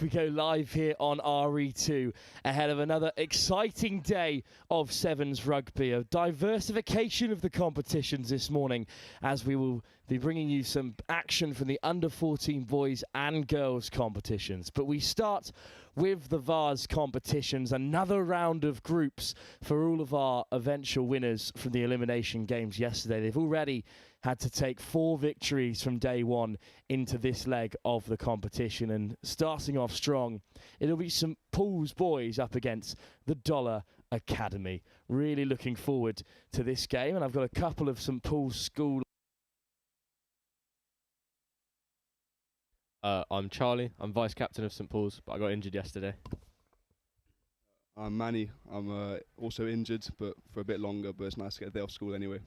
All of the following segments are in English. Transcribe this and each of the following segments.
we go live here on RE2 ahead of another exciting day of Sevens rugby, a diversification of the competitions this morning, as we will be bringing you some action from the under-14 boys and girls competitions. But we start with the Vase competitions, another round of groups for all of our eventual winners from the elimination games yesterday. They've already had to take 4 victories from day one into this leg of the competition, and starting off strong, it'll be St Paul's boys up against the Dollar Academy. Really looking forward to this game, and I've got a couple of St Paul's school. I'm Charlie. I'm vice captain of St Paul's, but I got injured yesterday. I'm Manny. I'm also injured, but for a bit longer, but it's nice to get a day off school anyway.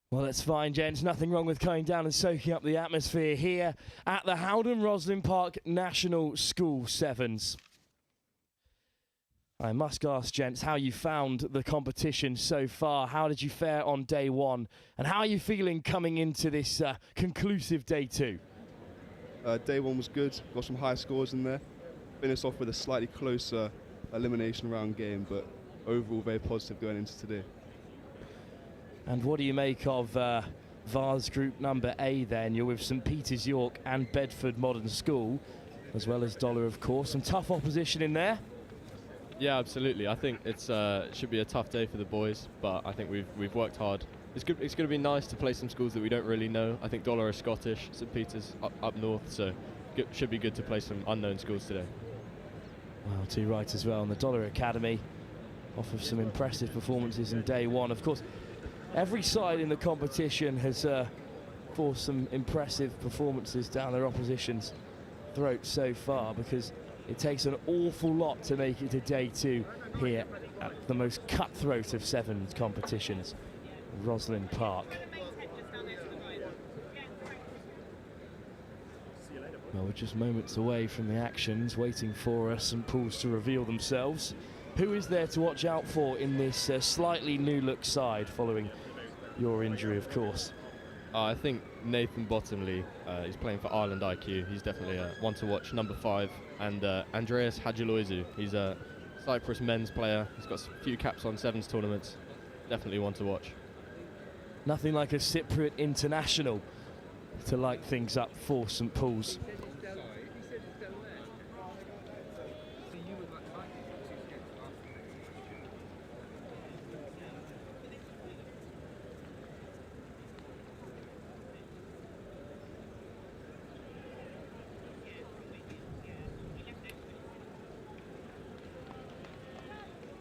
Well, that's fine, gents. Nothing wrong with coming down and soaking up the atmosphere here at the HOWDEN ROSSLYN Park National School Sevens. I must ask, gents, how you found the competition so far. How did you fare on day one? And how are you feeling coming into this conclusive day two? Day one was good. Got some high scores in there. Finished off with a slightly closer elimination round game, but overall very positive going into today. And what do you make of Vase Group number A then? You're with St Peter's York and Bedford Modern School, as well as Dollar, of course. Some tough opposition in there. Yeah, absolutely. I think it should be a tough day for the boys, but I think we've worked hard. It's going to be nice to play some schools that we don't really know. I think Dollar are Scottish, St Peter's up north, so should be good to play some unknown schools today. Well, too right as well. And the Dollar Academy off of some impressive performances in day one. Of course, every side in the competition has forced some impressive performances down their opposition's throat so far, because it takes an awful lot to make it to day two here at the most cutthroat of Sevens competitions, Rosslyn Park. Well, we're just moments away from the actions, waiting for St Paul's to reveal themselves. Who is there to watch out for in this slightly new look side following your injury, of course? I think Nathan Bottomley, he's playing for Ireland IQ. He's definitely one to watch, number 5. And Andreas Hadjiloizu, he's a Cyprus men's player. He's got a few caps on Sevens tournaments. Definitely one to watch. Nothing like a Cypriot international to light things up for St Paul's.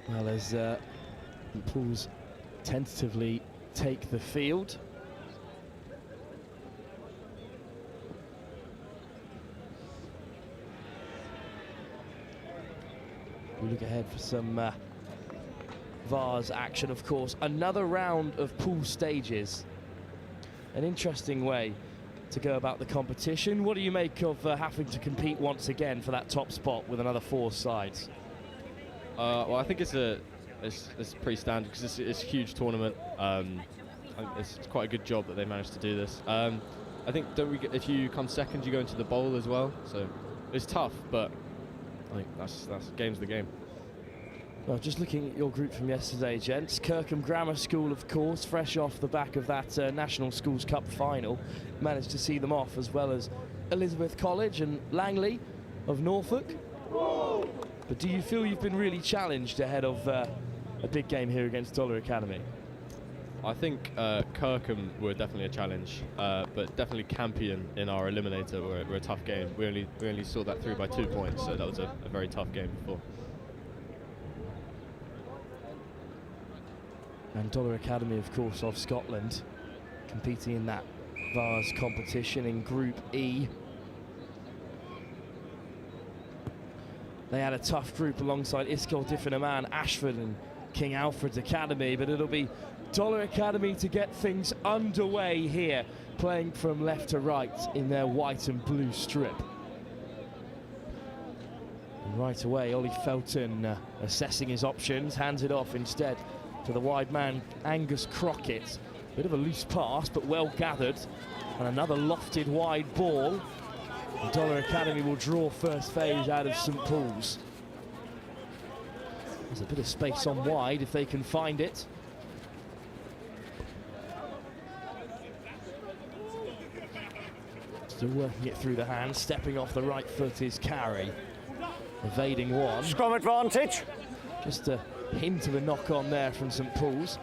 Well, as St Paul's tentatively take the field. We look ahead for some Vase action, of course. Another round of pool stages. An interesting way to go about the competition. What do you make of having to compete once again for that top spot with another 4 sides? Well, I think it's pretty standard because it's a huge tournament. It's quite a good job that they managed to do this. I think if you come second, you go into the bowl as well. So it's tough, but I think that's game's the game. Well, just looking at your group from yesterday, gents. Kirkham Grammar School, of course, fresh off the back of that National Schools Cup final, managed to see them off, as well as Elizabeth College and Langley of Norfolk. But do you feel you've been really challenged ahead of a big game here against Dollar Academy? I think Kirkham were definitely a challenge, but definitely Campion in our eliminator were a tough game. We only saw that through by 2 points, so that was a very tough game before. And Dollar Academy, of course, of Scotland, competing in that Vase competition in Group E. They had a tough group alongside Iskol Diffin-Aman, Ashford and King Alfred's Academy, but it'll be Dollar Academy to get things underway here, playing from left to right in their white and blue strip. And right away, Ollie Felton assessing his options, hands it off instead to the wide man, Angus Crockett. Bit of a loose pass, but well gathered. And another lofted wide ball. Dollar Academy will draw first phase out of St Paul's. There's a bit of space on wide if they can find it. Still working it through the hands, stepping off the right foot is Carey. Evading one. Scrum advantage. Just a hint of a knock on there from St Paul's.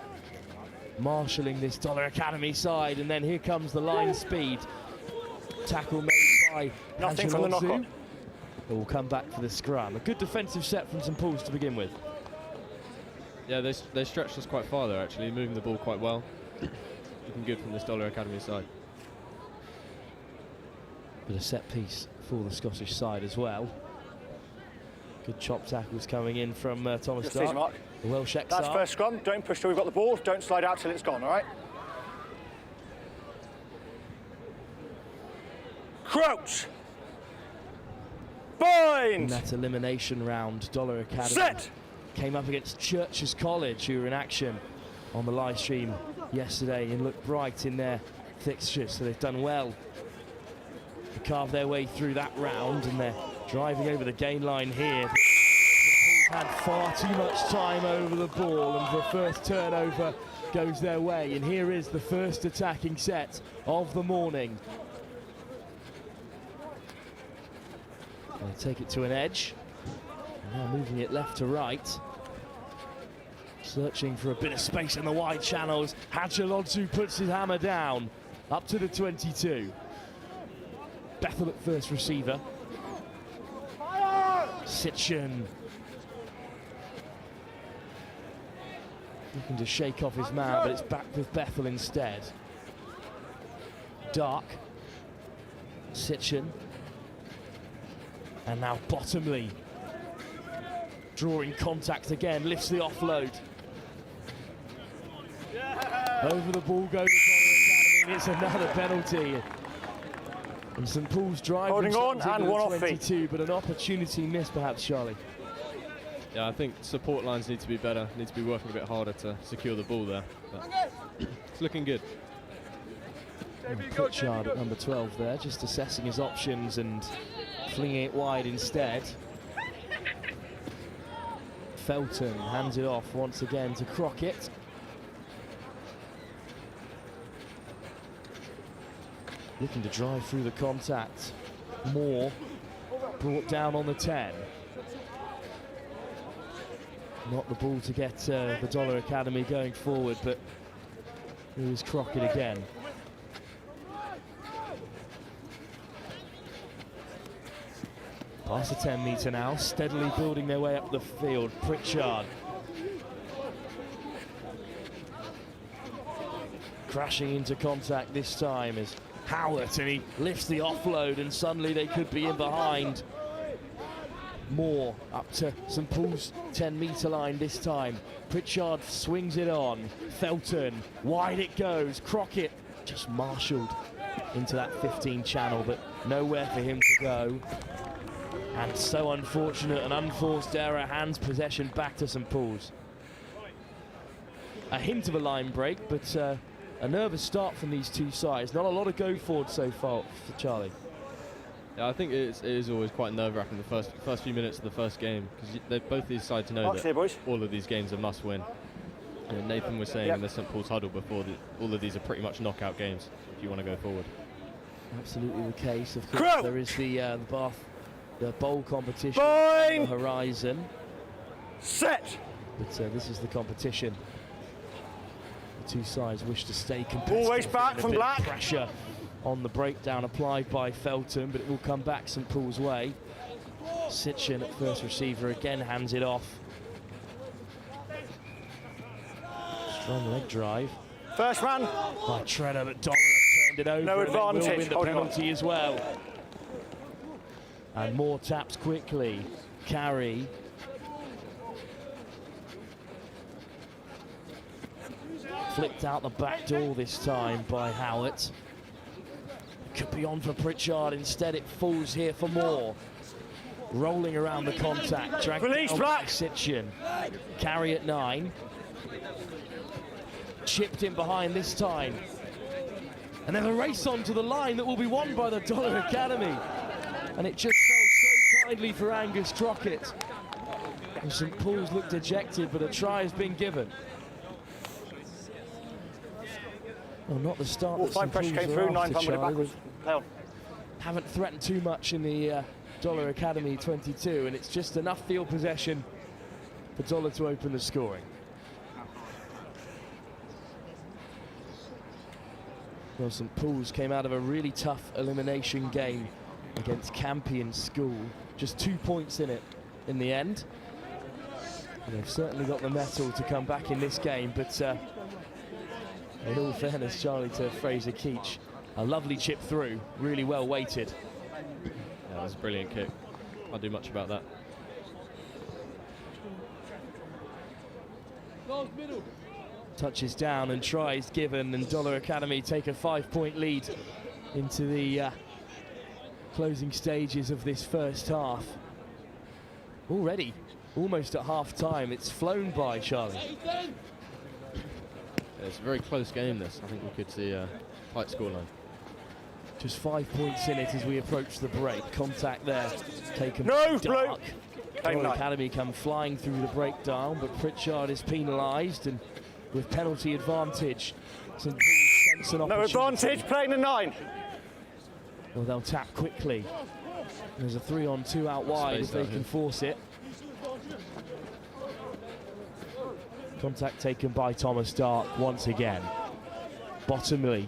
Marshalling this Dollar Academy side, and then here comes the line speed. Tackle made by Nothing from the knock on. It will come back for the scrum. A good defensive set from St Paul's to begin with. Yeah, they stretched us quite far there, actually, moving the ball quite well. Looking good from this Dollar Academy side. But a set piece for the Scottish side as well. Good chop tackles coming in from Thomas Just easy, Dark. Mark. The Welsh That's Exarch. first scrum. Don't push till we've got the ball. Don't slide out till it's gone, all right? Crouch. In Bind. that elimination round, Dollar Academy Set. came up against Churches College, who were in action on the live stream yesterday and looked bright in their fixtures, so they've done well to carve their way through that round, and they're driving over the gain line here. Had far too much time over the ball, and the first turnover goes their way, and here is the first attacking set of the morning. They take it to an edge, now moving it left to right, searching for a bit of space in the wide channels. Hadjalodzu puts his hammer down up to the 22. Bethel at first receiver. Sitchin looking to shake off his man, but it's back with Bethel instead. Dark. Sitchin. And now Bottomley drawing contact again, lifts the offload. Over the ball goes the Academy, and it's another penalty. And St Paul's drive Holding on, and one off 22, but an opportunity missed perhaps, Charlie. Yeah, I think support lines need to be better, need to be working a bit harder to secure the ball there. But it's looking good. Pritchard at number 12 there, just assessing his options and flinging it wide instead. Felton hands it off once again to Crockett. Looking to drive through the contact. Moore brought down on the 10. Not the ball to get the Dollar Academy going forward, but here is Crockett again. Past the 10 metre now, steadily building their way up the field. Pritchard. Crashing into contact this time is Howard, and he lifts the offload, and suddenly they could be in behind. Moore up to St Paul's 10 metre line this time. Pritchard swings it on. Felton, wide it goes. Crockett just marshalled into that 15 channel, but nowhere for him to go. And so unfortunate, an unforced error hands possession back to St Paul's. A hint of a line break, but a nervous start from these two sides. Not a lot of go forward so far for Charlie. Yeah, I think it is always quite nerve-wracking the first few minutes of the first game, because both these sides know that all of these games are must-win. Nathan was saying in the St Paul's huddle before that all of these are pretty much knockout games if you want to go forward. Absolutely the case. Of course, there is the bowl competition on the horizon. Set. But this is the competition. The two sides wish to stay competitive. Always back from Black. Pressure on the breakdown applied by Felton, but it will come back St Paul's way. Sitchin at first receiver again hands it off. Strong leg drive. First man. By Treader, but Dollar turned it over. No advantage. Will win the penalty as well. And Moore taps quickly. Carey. Flicked out the back door this time by Howard. Could be on for Pritchard, instead it falls here for Moore. Rolling around the contact, dragged down by Sitchin. Carey at 9. Chipped in behind this time. And then a race on to the line that will be won by the Dollar Academy. and it just fell so kindly for Angus Crockett. And St Paul's looked dejected, but a try has been given. Well, not the start that Fine St pressure Paul's came were through, 9 after, minute Charlie. backwards. Play on. Haven't threatened too much in the Dollar Academy 22, and it's just enough field possession for Dollar to open the scoring. Well, St Paul's came out of a really tough elimination game against Campion School. Just 2 points in it in the end. And they've certainly got the mettle to come back in this game, but in all fairness, Charlie, to Fraser Keach, a lovely chip through, really well weighted. Yeah, that was a brilliant kick. Can't do much about that. Touches down and tries given, and Dollar Academy take a 5-point lead into the closing stages of this first half. Already, almost at half time, it's flown by, Charlie. Yeah, it's a very close game, this. I think we could see a tight scoreline. Just 5 points in it as we approach the break. Contact there, taken No, dark. Blue. Dollar Academy come flying through the breakdown, but Pritchard is penalised, and with penalty advantage, St Paul's sense an No opportunity. advantage, playing the 9. Well, they'll tap quickly. There's a 3-on-2 out wide if they can force it. Contact taken by Thomas Dark once again. Bottomley.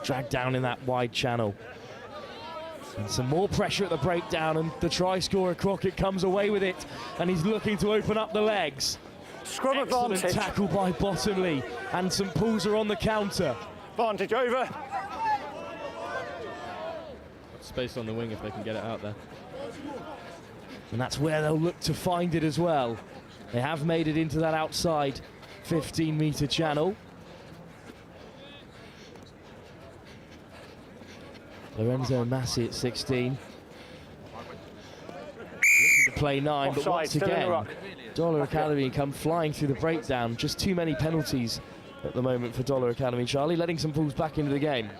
Dragged down in that wide channel. And some more pressure at the breakdown, and the try scorer Crockett comes away with it, and he's looking to open up the legs. Scrum Excellent advantage. tackle by Bottomley, and St Paul's are on the counter. Advantage over. Space on the wing if they can get it out there. And that's where they'll look to find it as well. They have made it into that outside 15-metre channel. Lorenzo Massi at 16. Looking to play 9, but Offside, once still in the again, ruck. Dollar Academy come flying through the breakdown. Just too many penalties at the moment for Dollar Academy, Charlie, letting St Paul's back into the game.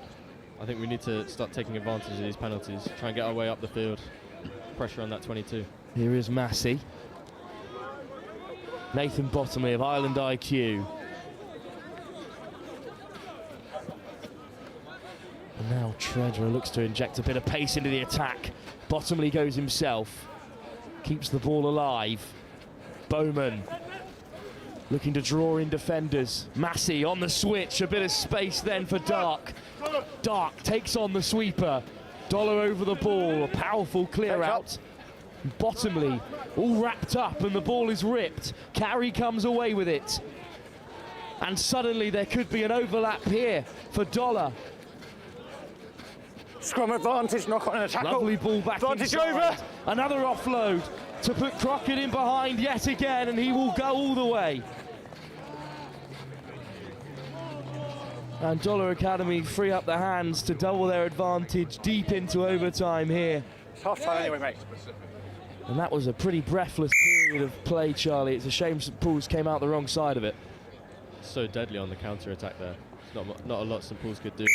I think we need to start taking advantage of these penalties, try and get our way up the field. Pressure on that 22. Here is Massey. Nathan Bottomley of Island IQ. And now Treasurer looks to inject a bit of pace into the attack. Bottomley goes himself. Keeps the ball alive. Bowman looking to draw in defenders. Massey on the switch. A bit of space then for Dark. Dark takes on the sweeper. Dollar over the ball. A powerful clear out. Bottomley all wrapped up, and the ball is ripped. Carey comes away with it. And suddenly there could be an overlap here for Dollar. Scrum advantage, knock on and a tackle. Lovely ball back Advantage inside. over. Another offload to put Crockett in behind yet again, and he will go all the way. And Dollar Academy free up the hands to double their advantage deep into overtime here. It's half time anyway, mate. And that was a pretty breathless period of play, Charlie. It's a shame St Paul's came out the wrong side of it. So deadly on the counter-attack there. Not a lot St Paul's could do.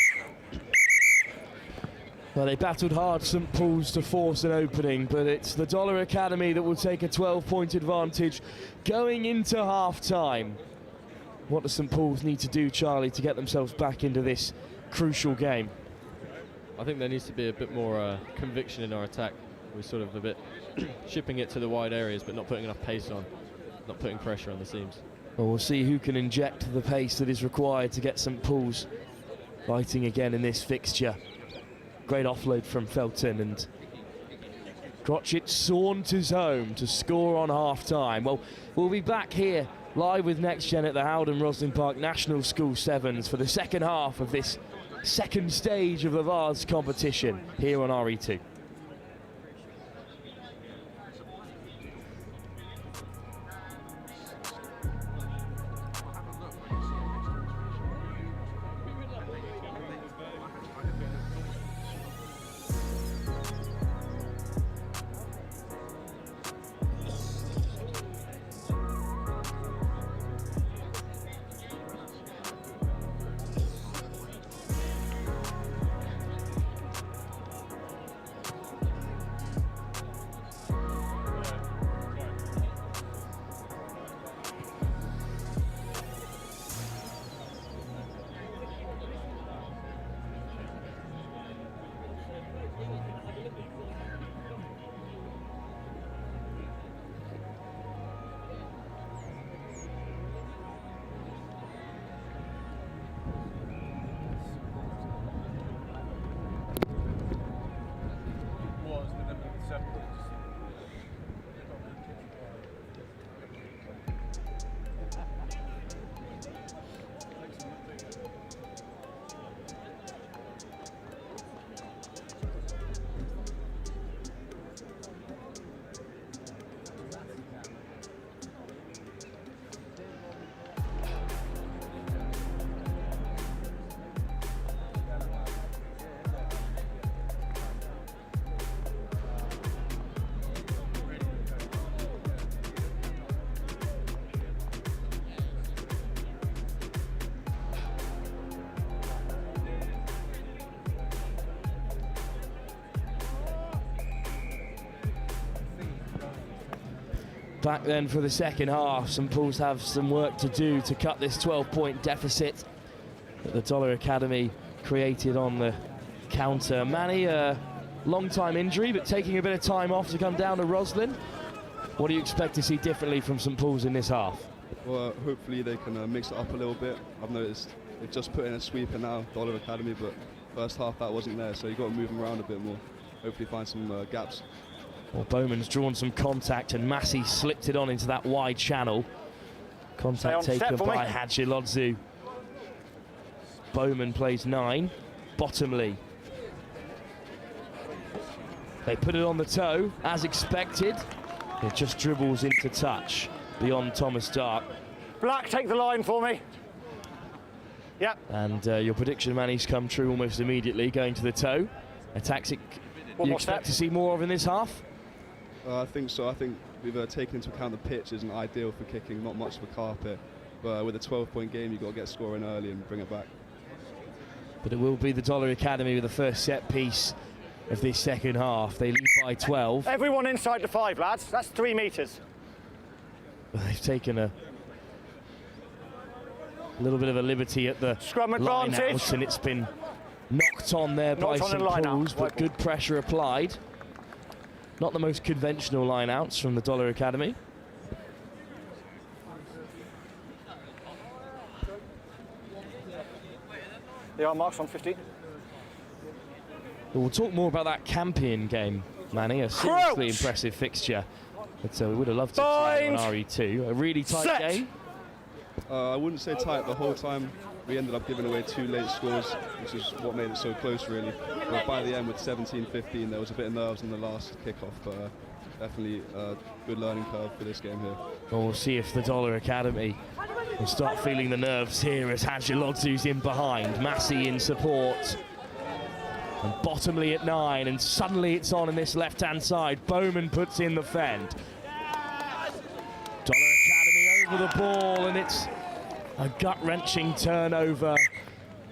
Well, they battled hard, St Paul's, to force an opening, but it's the Dollar Academy that will take a 12-point advantage going into half-time. What does St Paul's need to do, Charlie, to get themselves back into this crucial game? I think there needs to be a bit more conviction in our attack. We're sort of a bit shipping it to the wide areas, but not putting enough pace on, not putting pressure on the seams. Well, we'll see who can inject the pace that is required to get St Paul's fighting again in this fixture. Great offload from Felton, and Crotchet saunters home to score on half-time. Well, we'll be back here live with Next Gen at the HOWDEN ROSSLYN Park National School Sevens for the second half of this second stage of the Vase competition here on RE2. Back then for the second half, St Paul's have some work to do to cut this 12-point deficit that the Dollar Academy created on the counter. Manny, a long-time injury, but taking a bit of time off to come down to Rosslyn. What do you expect to see differently from St Paul's in this half? Well, hopefully they can mix it up a little bit. I've noticed they've just put in a sweeper now, Dollar Academy, but first half that wasn't there, so you've got to move them around a bit more. Hopefully find some gaps. Well, Bowman's drawn some contact and Massey slipped it on into that wide channel. Contact taken by Hadjilodzu. Bowman plays 9. Bottomley. They put it on the toe, as expected. It just dribbles into touch beyond Thomas Dark. Black, take the line for me. Yep. And your prediction, Manny's come true almost immediately, going to the toe. A tactic you expect to see more of in this half? I think so. I think we've taken into account the pitch isn't ideal for kicking, not much of a carpet. But with a 12-point game, you've got to get scoring early and bring it back. But it will be the Dollar Academy with the first set piece of this second half. They lead by 12. Everyone inside the 5, lads. That's 3 metres. They've taken a little bit of a liberty at the scrum line advantage, out, and it's been knocked on there by St Paul's, but good pressure applied. Not the most conventional line-outs from the Dollar Academy. They are marks on 15. We'll talk more about that Campion game, Manny. A seriously impressive fixture. But we would have loved to see it on RE2. A really tight game. I wouldn't say tight the whole time. We ended up giving away 2 late scores, which is what made it so close, really. But by the end, with 17-15, there was a bit of nerves in the last kickoff, but definitely a good learning curve for this game here. Well, we'll see if the Dollar Academy will start feeling the nerves here as Hadjilodzu's in behind. Massey in support. And Bottomley at 9, and suddenly it's on this left-hand side. Bowman puts in the fend. Dollar Academy over the ball, and it's a gut-wrenching turnover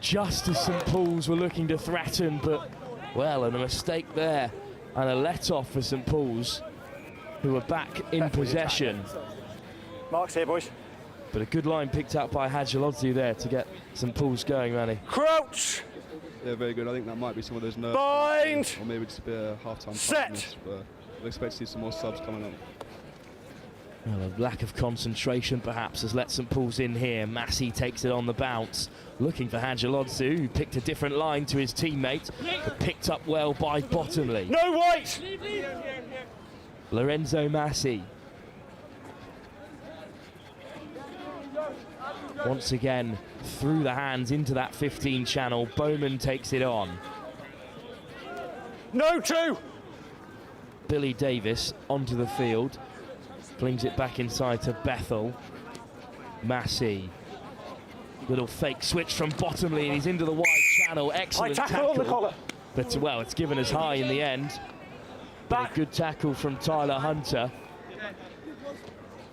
just as St Paul's were looking to threaten, but, well, and a mistake there and a let-off for St Paul's, who are back in possession. Marks here, boys. But a good line picked up by Hadjilodzu there to get St Paul's going, Manny. Crouch! Yeah, very good. I think that might be some of those nerves. Bind! Or maybe just a bit of half-time set! But we'll expect to see some more subs coming up. Well, a lack of concentration perhaps has let St Paul's in here. Massey takes it on the bounce, looking for Hadjilodzu, who picked a different line to his teammate, but picked up well by Bottomley. No weight! Lorenzo Massey. Once again, through the hands into that 15 channel. Bowman takes it on. No 2! Billy Davis onto the field. Flings it back inside to Bethel. Massey. Little fake switch from Bottomley, and he's into the wide channel. Excellent tackle. On the collar. But, well, it's given us high in the end. But a good tackle from Tyler Hunter.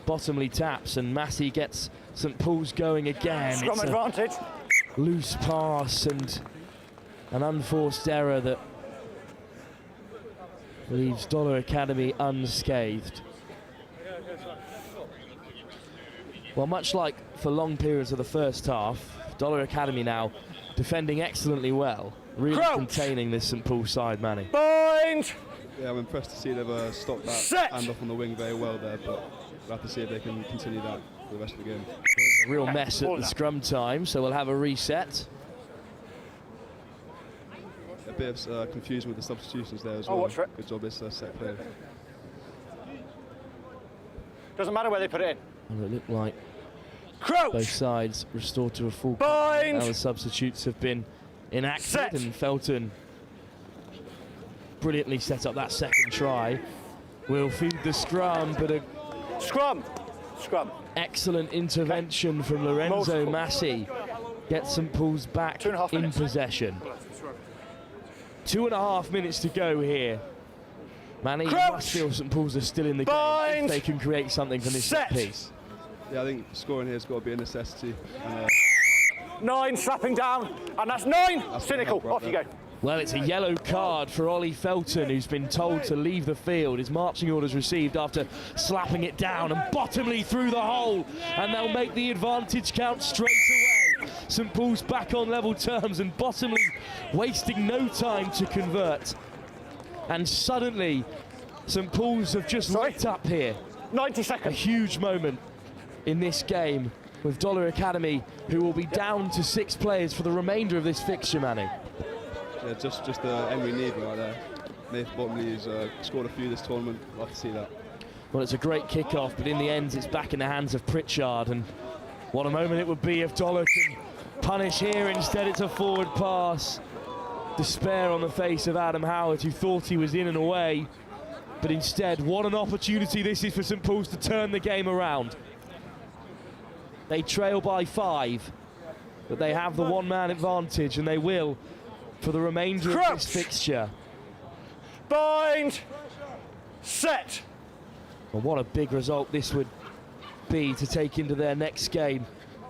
Bottomley taps, and Massey gets St Paul's going again. Scrum advantage. Loose pass and an unforced error that leaves Dollar Academy unscathed. Well, much like for long periods of the first half, Dollar Academy now defending excellently well, really containing this St Paul side, Manny. Bind! Yeah, I'm impressed to see they've stopped that handoff on the wing very well there, but we'll have to see if they can continue that for the rest of the game. Well, it's a real mess at the scrum time, so we'll have a reset. Yeah, bit of confusion with the substitutions there as Oh, well. watch for it. Good job, this set play. Doesn't matter where they put it in. Well, it looked like Crouch! both sides restored to a full. Bind! Now the substitutes have been enacted, Set. and Felton brilliantly set up that second try. Will feed the scrum, but a Scrum! Scrum. excellent intervention from Lorenzo Multiple. Massi gets St Paul's back 2.5 in minutes. possession. 2.5 minutes to go here. Manny, you Crouch! must feel St Paul's are still in the game Bind! if they can create something from this set Set. piece. Yeah, I think scoring here has got to be a necessity. And, 9, slapping down, and that's 9. That's Cynical, right off you there. go. Well, it's a yellow card for Ollie Felton, who's been told to leave the field. His marching orders received after slapping it down and bottomly through the hole, and they'll make the advantage count straight away. St Paul's back on level terms, and bottomly wasting no time to convert. And suddenly, St Paul's have just lit up here. 90 A seconds. huge moment in this game with Dollar Academy, who will be down to 6 players for the remainder of this fixture, Manny. yeah, just the end we need right there. Nathan Bottomley's scored a few this tournament. Love to see that. Well, it's a great kick-off, but in the end, it's back in the hands of Pritchard, and what a moment it would be if Dollar can punish here. Instead, it's a forward pass. Despair on the face of Adam Howard, who thought he was in and away, but instead, what an opportunity this is for St Paul's to turn the game around. They trail by 5, but they have the one-man advantage, and they will for the remainder of Crouch! this fixture. Bind! Set! And what a big result this would be to take into their next game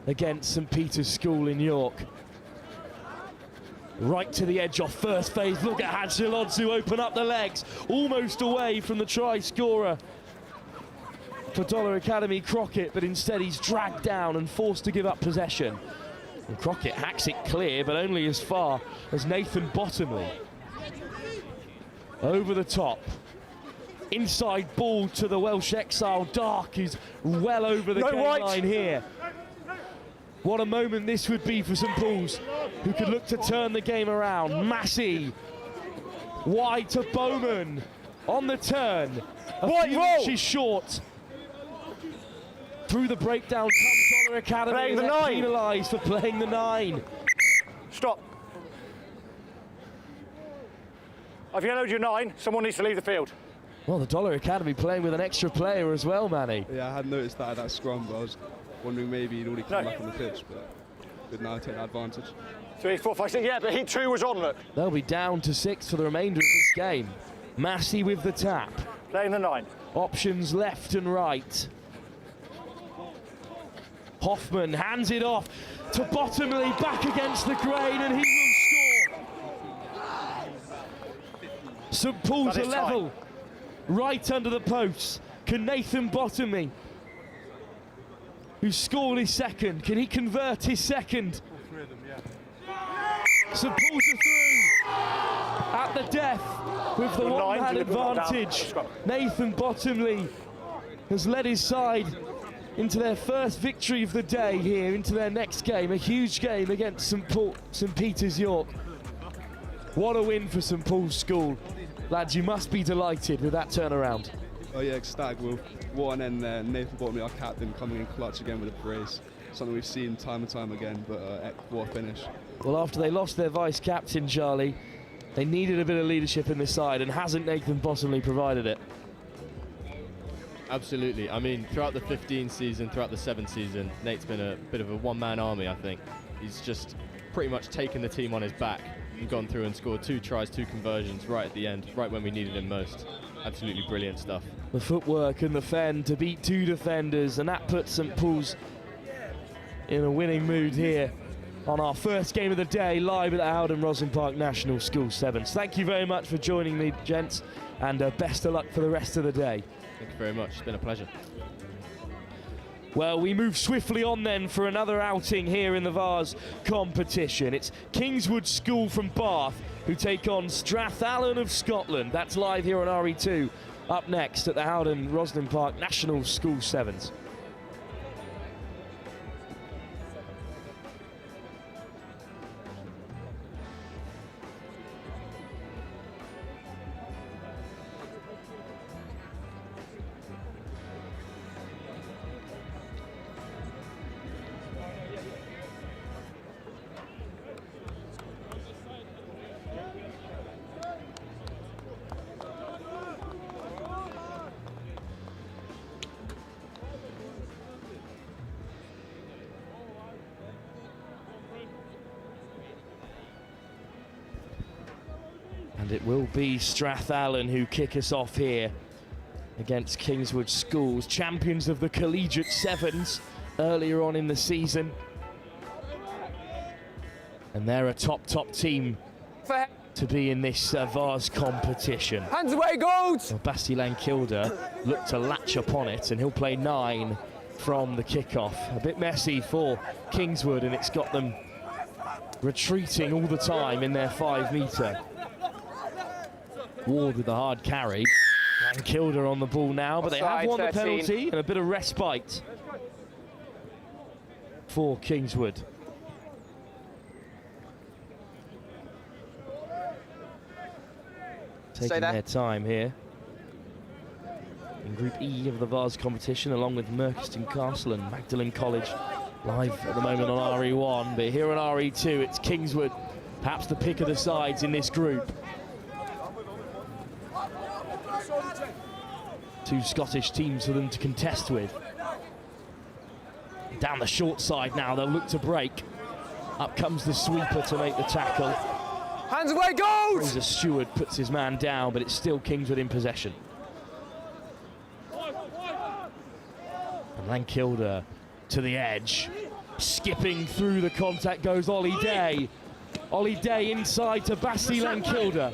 against St Peter's School in York. Right to the edge off first phase. Look at Hadjilodzu open up the legs, almost away from the try scorer for Dollar Academy, Crockett, but instead he's dragged down and forced to give up possession. And Crockett hacks it clear, but only as far as Nathan Bottomley. Over the top. Inside ball to the Welsh exile. Dark is well over the No game right. line here. What a moment this would be for St Paul's, who could look to turn the game around. Massey, wide to Bowman, on the turn. A White few roll. inches short. Through the breakdown comes Dollar Academy. Playing the They're 9. penalised for playing the 9. Stop. I've yellowed your 9. Someone needs to leave the field. Well, the Dollar Academy playing with an extra player as well, Manny. Yeah, I had noticed that at that scrum, but I was wondering maybe he'd already come back on the pitch, but good now to take that advantage. 3, 4, 5, 6. Yeah, but Heat 2 was on, look. They'll be down to 6 for the remainder of this game. Massey with the tap. Playing the 9. Options left and right. Hoffman hands it off to Bottomley, back against the grain, and he will score. St Paul's That are is level, right under the posts. Can Nathan Bottomley, who scored his second, can he convert his second? St Paul's are through at the death with the Good line, one-man deliberate one down. advantage. Scrum. Nathan Bottomley has led his side into their first victory of the day here, into their next game, a huge game against St Peter's York. What a win for St Paul's School. Lads, you must be delighted with that turnaround. Oh yeah, ecstatic. Will. What an end there. Nathan Bottomley, our captain, coming in clutch again with a brace. Something we've seen time and time again, but what a finish. Well, after they lost their vice-captain, Charlie, they needed a bit of leadership in this side, and hasn't Nathan Bottomley provided it? Absolutely. I mean, throughout the 15 season, throughout the 7 season, Nate's been a bit of a one-man army, I think. He's just pretty much taken the team on his back and gone through and scored 2 tries, 2 conversions right at the end, right when we needed him most. Absolutely brilliant stuff. The footwork and the fend to beat 2 defenders, and that puts St Paul's in a winning mood here on our first game of the day, live at the Howden Roslyn Park National School Sevens. Thank you very much for joining me, gents, and best of luck for the rest of the day. Thank you very much. It's been a pleasure. Well, we move swiftly on then for another outing here in the Vase competition. It's Kingswood School from Bath who take on Strathallan of Scotland. That's live here on RE2, up next at the Howden Roslyn Park National School Sevens. it will be Strathallan who kick us off here against Kingswood Schools, champions of the Collegiate Sevens earlier on in the season. And they're a top team to be in this Vase competition. Hands away, goals! Well, Lancaster look to latch upon it, and he'll play 9 from the kickoff. A bit messy for Kingswood, and it's got them retreating all the time in their 5-metre. Ward with the hard carry. Lancaster on the ball now, but they have won the penalty and a bit of respite for Kingswood. Taking their time here in Group E of the Vase competition, along with Merchiston Castle and Magdalen College live at the moment on RE1. But here on RE2, it's Kingswood, perhaps the pick of the sides in this group. 2 Scottish teams for them to contest with. Down the short side now, they'll look to break. Up comes the sweeper to make the tackle. Hands away, goals! Fraser Stewart puts his man down, but it's still Kingswood in possession. And Lancaster to the edge. Skipping through the contact goes Ollie Day. Ollie Day inside to Bassi Lancaster.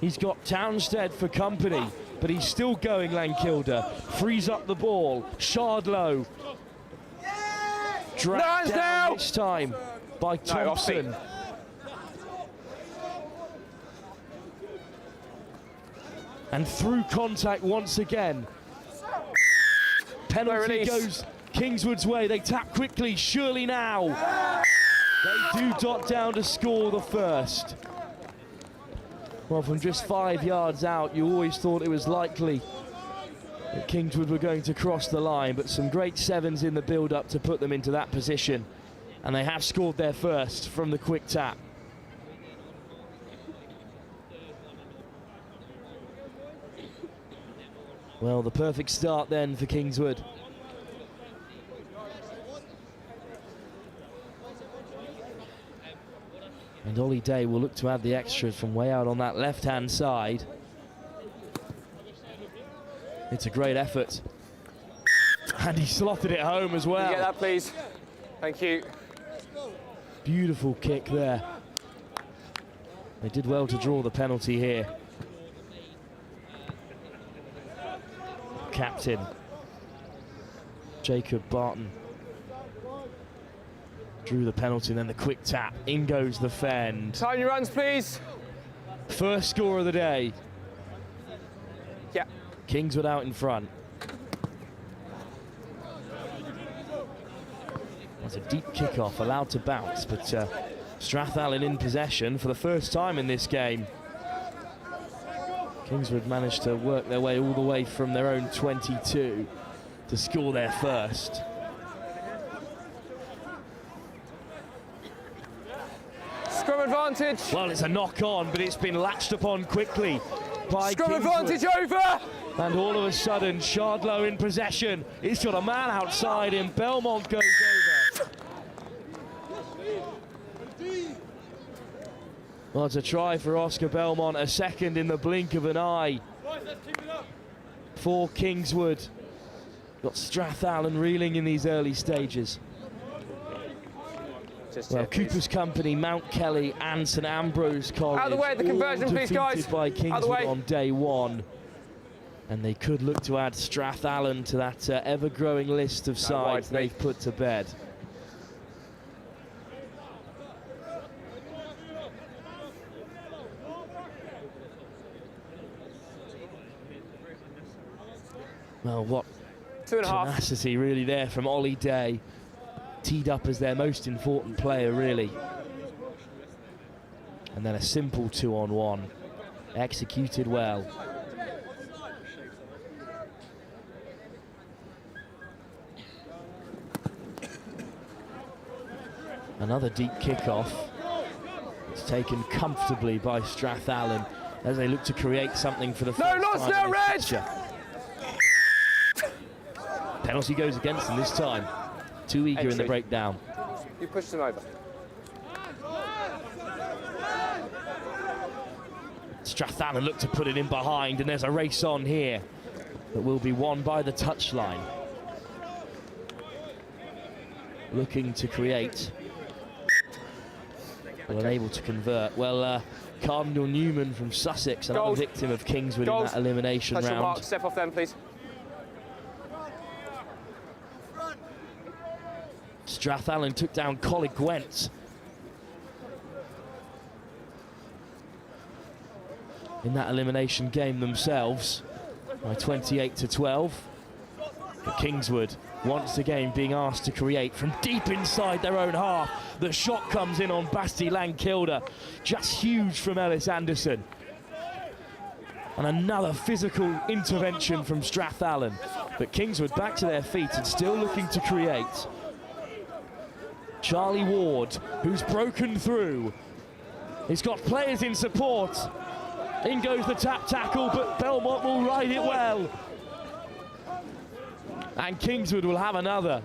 He's got Townstead for company, but he's still going, Lancaster. Frees up the ball. Shardlow. Dragged down this time by Thompson. And through contact once again. Penalty goes Kingswood's way. They tap quickly, surely now. They do dot down to score the first. Well, from just 5 yards out, you always thought it was likely that Kingswood were going to cross the line, but some great sevens in the build-up to put them into that position. And they have scored their first from the quick tap. Well, the perfect start then for Kingswood. And Ollie Day will look to add the extras from way out on that left-hand side. It's a great effort. And he slotted it home as well. Can you get that, please? Thank you. Beautiful kick there. They did well to draw the penalty here. Captain Jacob Barton drew the penalty, and then the quick tap. In goes the fend. Time your runs, please. First score of the day. Yeah. Kingswood out in front. That's a deep kickoff, allowed to bounce, but Strathallan in possession for the first time in this game. Kingswood managed to work their way all the way from their own 22 to score their first. Scrum advantage. Well, it's a knock-on, but it's been latched upon quickly by Scrum Kingswood. advantage over. And all of a sudden, Shardlow in possession. He's got a man outside him. Belmont goes over. Well, it's a try for Oscar Belmont, a second in the blink of an eye for Kingswood. Got Strathallan reeling in these early stages. Well, Cooper's Company, Mount Kelly and St Ambrose College out of the way, the conversion, please, guys. by Kingswood on day one. And they could look to add Strathallan to that ever-growing list of sides they've put to bed. Well, what tenacity really there from Ollie Day. Teed up as their most important player, really. And then a simple 2-on-1. Executed well. Another deep kickoff. It's taken comfortably by Strathallan as they look to create something for the first time. No, Reg! Penalty goes against them this time. Too eager in the breakdown. You pushed him over. Strathallan look to put it in behind, and there's a race on here that will be won by the touchline. Looking to create, but unable to convert. Well, Cardinal Newman from Sussex, another Gold. victim of Kingswood Gold. in that elimination That's your round. mark. Step off then, please. Strathallan took down Colin Gwent in that elimination game themselves by 28-12. But Kingswood once again being asked to create from deep inside their own half. The shot comes in on Basti Lankilder, just huge from Ellis Anderson. And another physical intervention from Strathallan. But Kingswood back to their feet and still looking to create. Charlie Ward, who's broken through. He's got players in support. In goes the tap tackle, but Belmont will ride it well. And Kingswood will have another.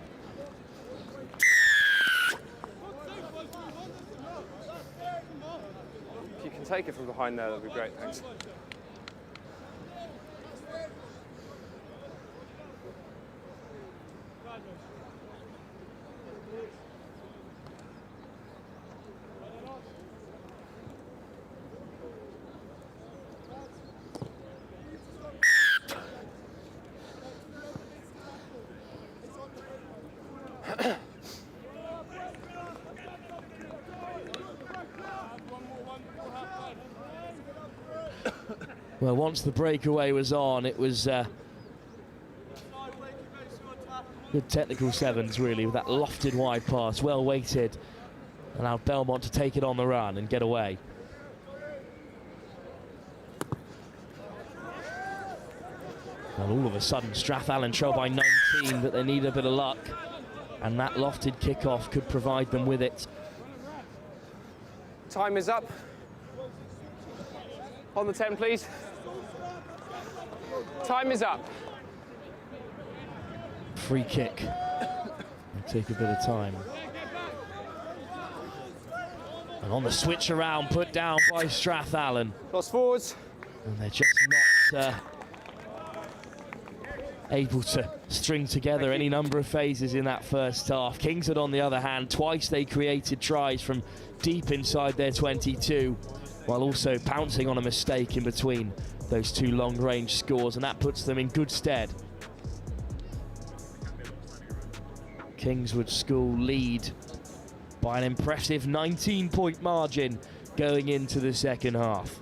If you can take it from behind there, that'd be great, thanks. Well, once the breakaway was on, it was good technical sevens, really, with that lofted wide pass, well weighted. Allowed Belmont to take it on the run and get away. And all of a sudden, Strathallan trail by 19, but they need a bit of luck. And that lofted kickoff could provide them with it. Time is up. On the 10, please. Time is up. Free kick. It'll take a bit of time. And on the switch around, put down by Strathallan. Cross forwards. And they're just not able to string together any number of phases in that first half. Kingswood, on the other hand, twice they created tries from deep inside their 22, while also pouncing on a mistake in between those two long-range scores, and that puts them in good stead. Kingswood School lead by an impressive 19-point margin going into the second half.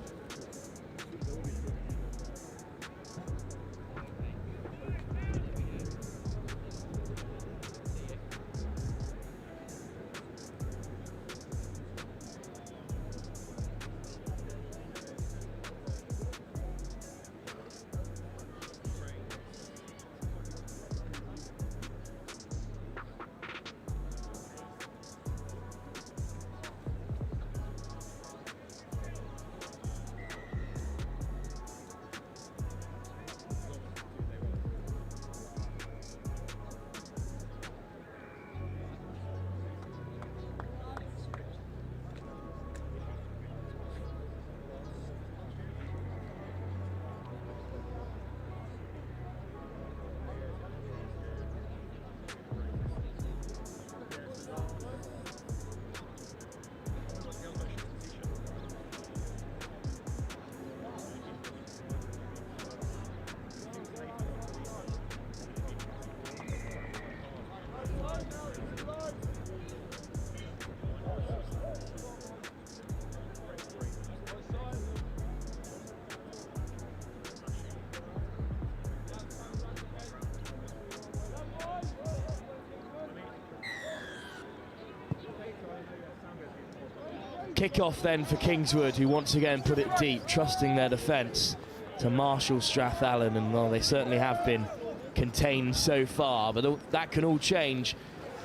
Kick-off then for Kingswood, who once again put it deep, trusting their defence to marshal Strathallan, and well, they certainly have been contained so far, but that can all change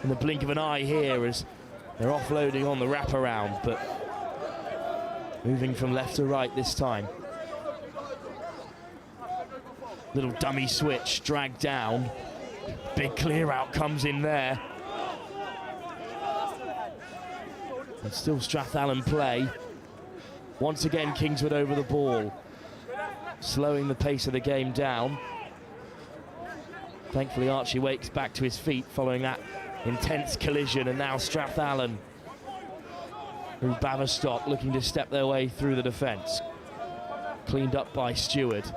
in the blink of an eye here as they're offloading on the wraparound, but moving from left to right this time. Little dummy switch, dragged down. Big clear out comes in there. And still Strathallan play. Once again, Kingswood over the ball, slowing the pace of the game down. Thankfully, Archie Wake's back to his feet following that intense collision, and now Strathallan through Baverstock looking to step their way through the defence. Cleaned up by Stewart,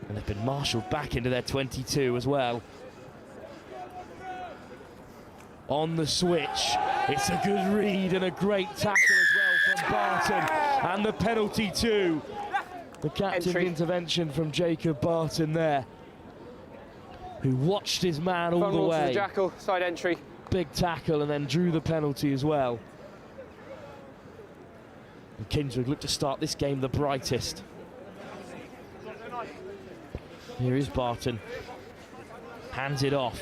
and they've been marshalled back into their 22 as well. On the switch, it's a good read and a great tackle as well from Barton, and the penalty too. The captain's intervention from Jacob Barton there, who watched his man all the way. To the jackal, side entry. Big tackle and then drew the penalty as well. And Kingswood look to start this game the brightest. Here is Barton. Hands it off.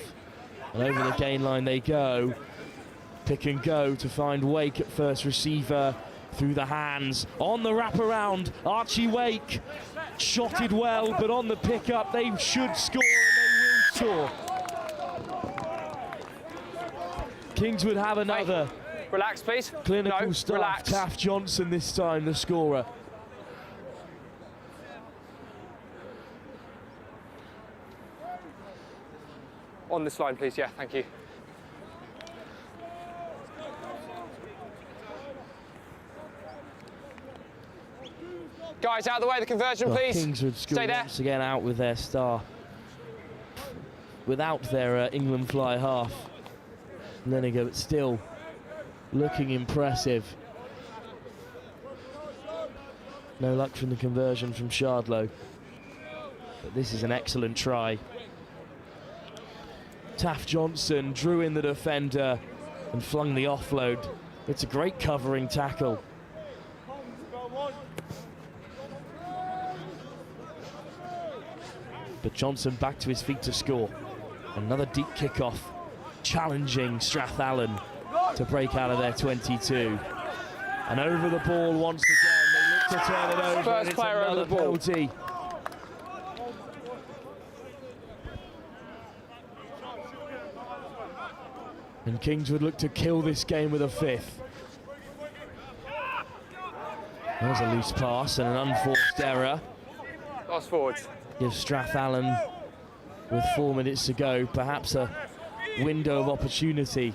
And over the gain line they go. Pick and go to find Wake at first receiver. Through the hands. On the wraparound. Archie Wake. Shotted well, but on the pick-up they should score and they will score. Kingswood have another. Hey, relax, please. Clinical no, staff. Relax. Taff Johnson this time, the scorer. On this line, please. Yeah, thank you. Guys, out of the way, the conversion, please. Kingswood school once again out with their star. Without their England fly half. Leniger, but still looking impressive. No luck from the conversion from Shardlow. But this is an excellent try. Taff Johnson drew in the defender and flung the offload. It's a great covering tackle. But Johnson back to his feet to score. Another deep kickoff, challenging Strathallan to break out of their 22. And over the ball once again, they look to turn it over. First and it's player over another the ball. penalty. And Kingswood look to kill this game with a fifth. There's a loose pass and an unforced error. Pass forwards. Gives Strathallan, with 4 minutes to go, perhaps a window of opportunity.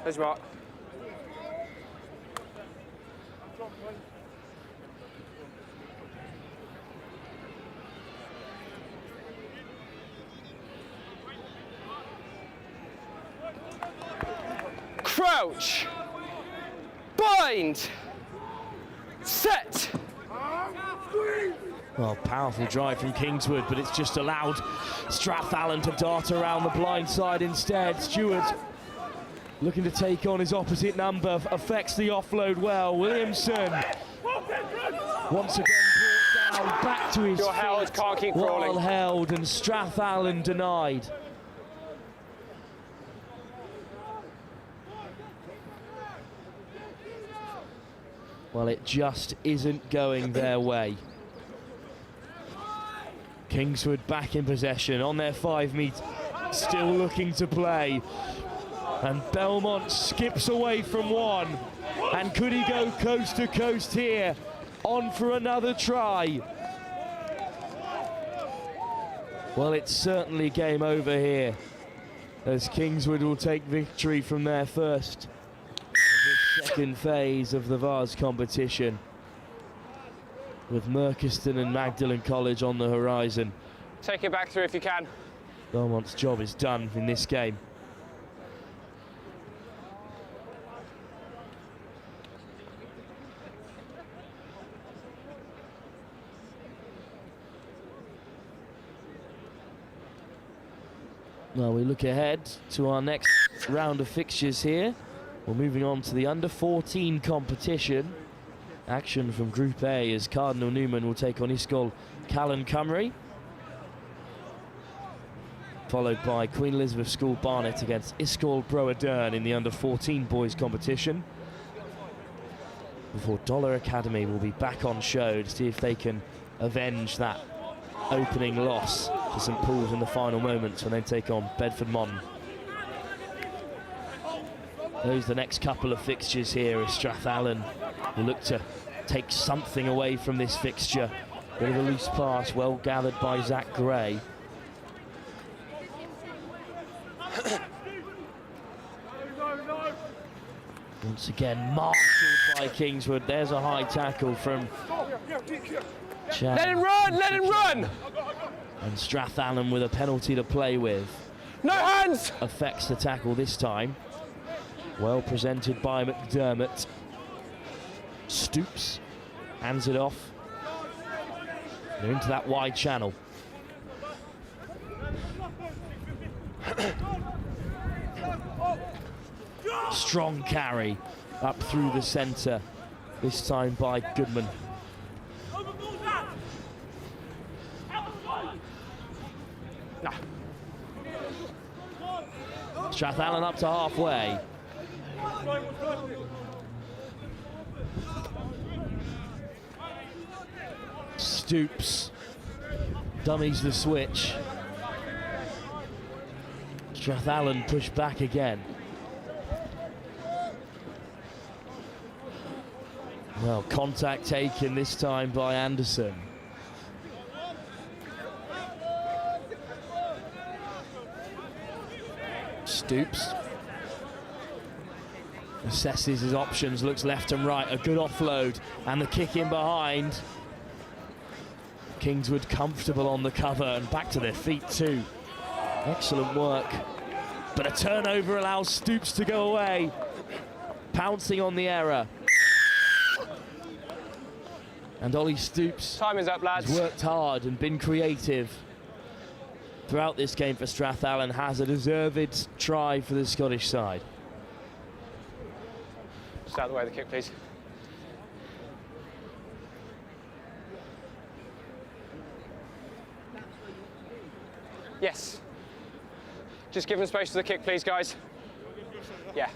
There's Mark. Crouch. Bind. Set. Well, powerful drive from Kingswood, but it's just allowed Strathallan to dart around the blind side instead. Stewart looking to take on his opposite number, affects the offload well. Williamson once again brought down, back to his You're feet. held, can't keep crawling. Well held, and Strathallan denied. Well, it just isn't going their way. Kingswood back in possession on their 5 metre, still looking to play. And Belmont skips away from one. And could he go coast to coast here? On for another try. Well, it's certainly game over here, as Kingswood will take victory from their first of the second phase of the Vase competition, with Merchiston and Magdalen College on the horizon. Take it back through if you can. Belmont's job is done in this game. Well, we look ahead to our next round of fixtures here. We're moving on to the under-14 competition. Action from Group A as Cardinal Newman will take on Yscol Callan Cymru, followed by Queen Elizabeth School Barnet against Yscol Broadoak in the under-14 boys competition, before Dollar Academy will be back on show to see if they can avenge that opening loss to St Paul's in the final moments when they take on Bedford Modern. Those are the next couple of fixtures here as Strathallan will look to take something away from this fixture. Bit of a loose pass, well gathered by Zach Gray. Once again, marshaled by Kingswood. There's a high tackle from Chad. Let him run, let him run! And Strathallan with a penalty to play with. No hands! Affects the tackle this time. Well presented by McDermott. Stoops, hands it off. They're into that wide channel. Strong carry up through the centre, this time by Goodman. Strathallan up to halfway. Stoops dummies the switch. Strathallan pushed back again. Well, contact taken this time by Anderson. Stoops assesses his options, looks left and right, a good offload, and the kick in behind. Kingswood comfortable on the cover and back to their feet too. Excellent work. But a turnover allows Stoops to go away. Pouncing on the error. And Ollie Stoops Time is up, lads. has worked hard and been creative throughout this game for Strathallan. Has a deserved try for the Scottish side. Just out of the way of the kick, please. Yes. Just give him space for the kick, please, guys. Yeah.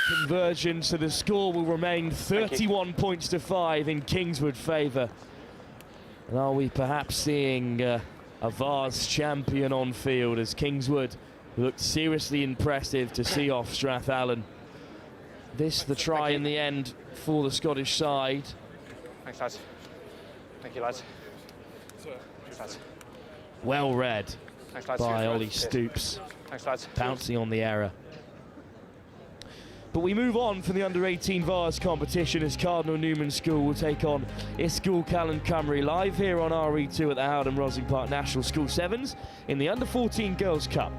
Conversion, so the score will remain 31 points to 5 in Kingswood favour. And are we perhaps seeing a Vase champion on field as Kingswood looked seriously impressive to see off Strathallan. This the try in the end for the Scottish side. Thanks, lads. Thank you, lads. Thanks, lads. Well read Thanks, lads. by Cheers, Ollie lads. Stoops, Thanks, lads. pouncing on the error. But we move on from the under-18 Vase competition as Cardinal Newman School will take on Iscool Callan Cymru live here on RE2 at the HOWDEN ROSSLYN Park National School Sevens in the under-14 Girls' Cup.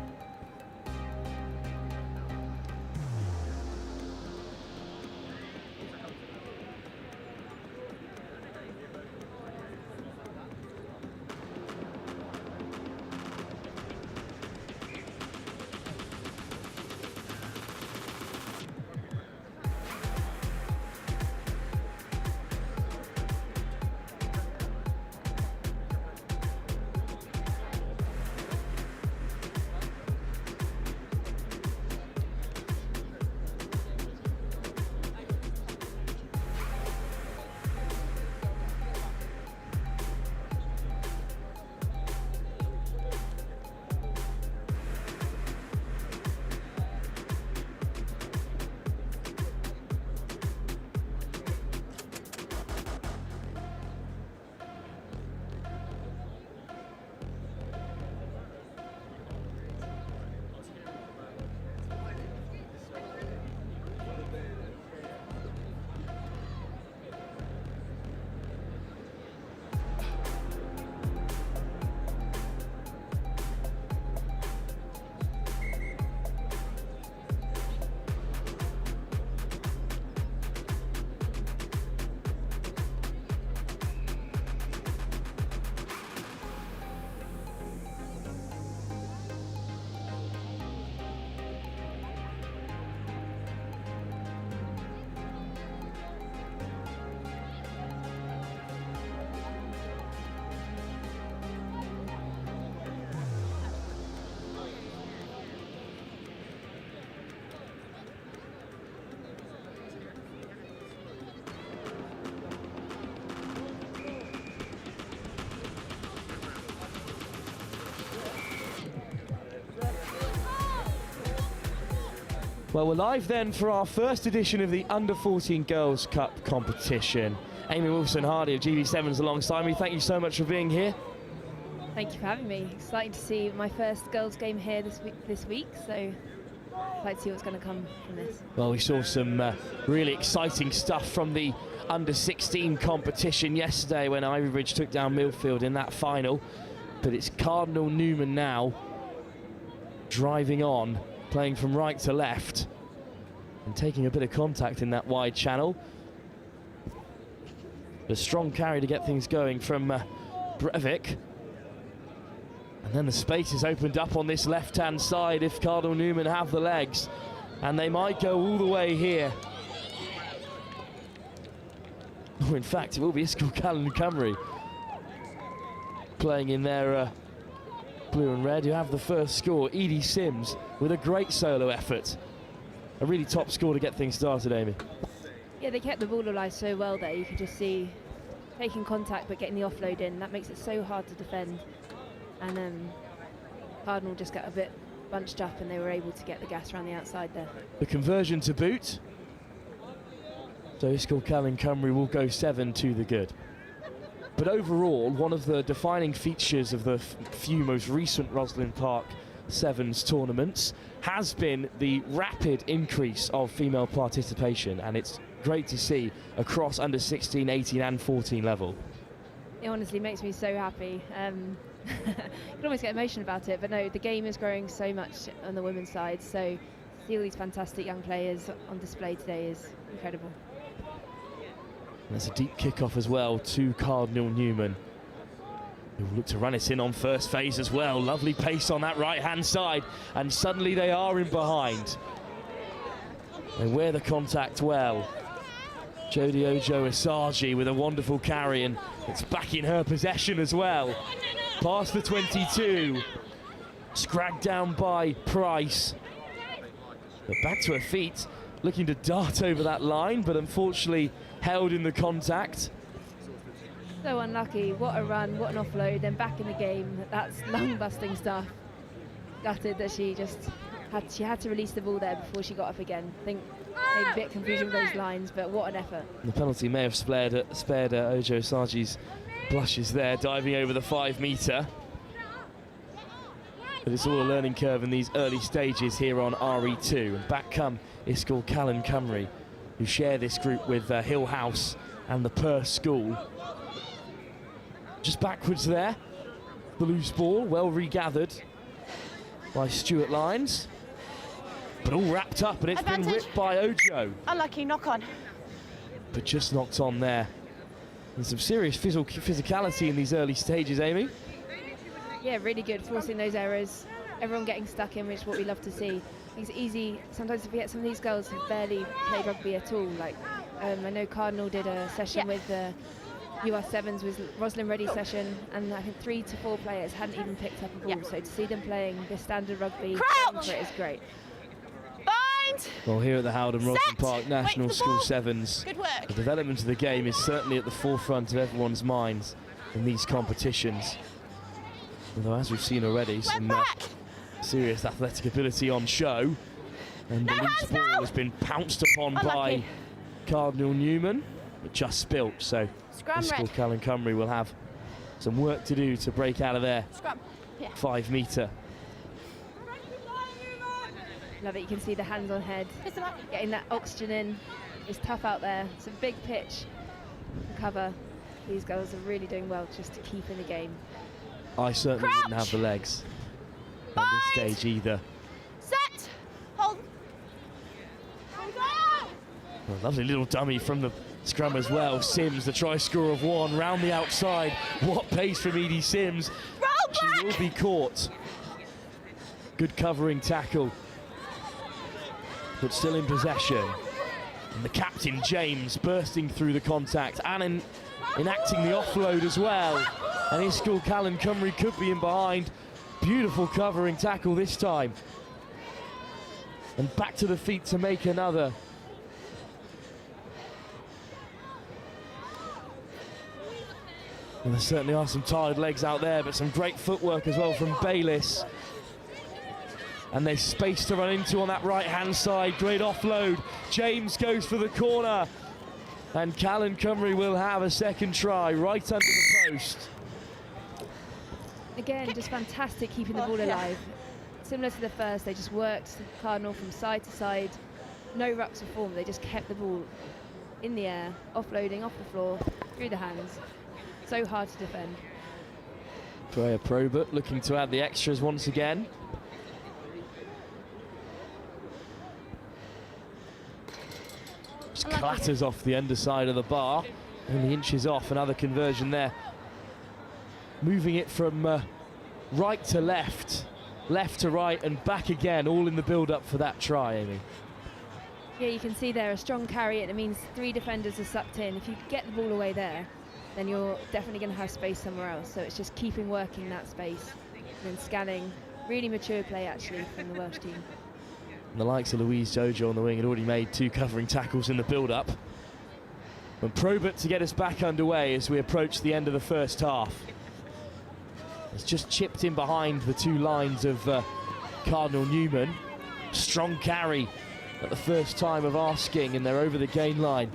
Well, we're live then for our first edition of the Under-14 Girls Cup competition. Amy Wilson-Hardy of GB7s alongside me. Thank you so much for being here. Thank you for having me. Exciting to see my first girls' game here this week, so I'd like to see what's going to come from this. Well, we saw some really exciting stuff from the Under-16 competition yesterday when Ivybridge took down Milfield in that final. But it's Cardinal Newman now driving on, playing from right to left and taking a bit of contact in that wide channel. A strong carry to get things going from Breivik. And then the space is opened up on this left-hand side if Cardinal Newman have the legs. And they might go all the way here. Oh, in fact, it will be Cheltenham Cymru playing in their blue and red, who have the first score. Edie Sims with a great solo effort. A really top score to get things started, Amy. Yeah, they kept the ball alive so well there. You could just see taking contact but getting the offload in. That makes it so hard to defend. And Cardinal just got a bit bunched up and they were able to get the gas around the outside there. The conversion to boot. So Cheltenham Cymru will go 7 to the good. But overall, one of the defining features of the few most recent Rosslyn Park Sevens tournaments has been the rapid increase of female participation, and it's great to see across under 16, 18 and 14 level. It honestly makes me so happy. You can almost get emotional about it, but no, the game is growing so much on the women's side, so to see all these fantastic young players on display today is incredible. There's a deep kickoff as well to Cardinal Newman, who will look to run it in on first phase as well. Lovely pace on that right-hand side, and suddenly they are in behind. They wear the contact well. Jodie Ojo Asagi with a wonderful carry, and it's back in her possession as well. Past the 22. Scragged down by Price. But back to her feet, looking to dart over that line, but unfortunately held in the contact. So unlucky. What a run, what an offload, then back in the game. That's lung-busting stuff. Gutted that she had to release the ball there before she got up again. I think maybe a bit confusion with those lines, but what an effort. The penalty may have spared Ojo Saji's blushes there, diving over the 5 metre. But it's all a learning curve in these early stages here on RE2. And back come Cheltenham Cymru, who share this group with Hill House and the Perth School. Just backwards there, the loose ball, well regathered by Stuart Lyons. But all wrapped up, and it's been ripped by Ojo. Unlucky, knock on. But just knocked on there. And some serious physicality in these early stages, Amy. Yeah, really good, forcing those errors. Everyone getting stuck in, which is what we love to see. It's easy sometimes to forget some of these girls who've barely played rugby at all. Like I know Cardinal did a session with the UR7s with Rosslyn Ready session, and I think 3 to 4 players hadn't even picked up a ball. So to see them playing this standard rugby is great. Bind. Well, here at the HOWDEN Rosslyne Park National School Sevens, Good work. the development of the game is certainly at the forefront of everyone's minds in these competitions. Although, as we've seen already, some serious athletic ability on show. And the loose ball has been pounced upon by Cardinal Newman, but just spilt. So Cheltenham Cymru will have some work to do to break out of their 5 metre. Love it, you can see the hands on head, getting that oxygen in. It's tough out there. It's a big pitch to cover. These girls are really doing well just to keep in the game. I certainly wouldn't have the legs at this stage either. Set. Hold. A lovely little dummy from the scrum as well. Sims, the try scorer of 1, round the outside. What pace from Edie Sims. She will be caught. Good covering tackle, but still in possession. And the captain, James, bursting through the contact and enacting the offload as well. And Cheltenham Cymru could be in behind. Beautiful covering tackle this time. And back to the feet to make another. And there certainly are some tired legs out there, but some great footwork as well from Bayliss. And there's space to run into on that right-hand side. Great offload. James goes for the corner. And Callan Cymru will have a second try right under the post. Again, just fantastic keeping the ball alive. Similar to the first, they just worked Cardinal from side to side. No rucks or form, they just kept the ball in the air, offloading off the floor, through the hands. So hard to defend. Drea Probert looking to add the extras once again. Just clatters off the underside of the bar, only inches off. Another conversion there. Moving it from right to left, left to right, and back again, all in the build-up for that try, Amy. Yeah, you can see there a strong carry, and it means 3 defenders are sucked in. If you get the ball away there, then you're definitely going to have space somewhere else. So it's just keeping working that space and then scanning. Really mature play, actually, from the Welsh team. And the likes of Louise Jojo on the wing had already made 2 covering tackles in the build-up. And Probert to get us back underway as we approach the end of the first half. It's just chipped in behind the 2 lines of Cardinal Newman. Strong carry at the first time of asking, and they're over the gain line.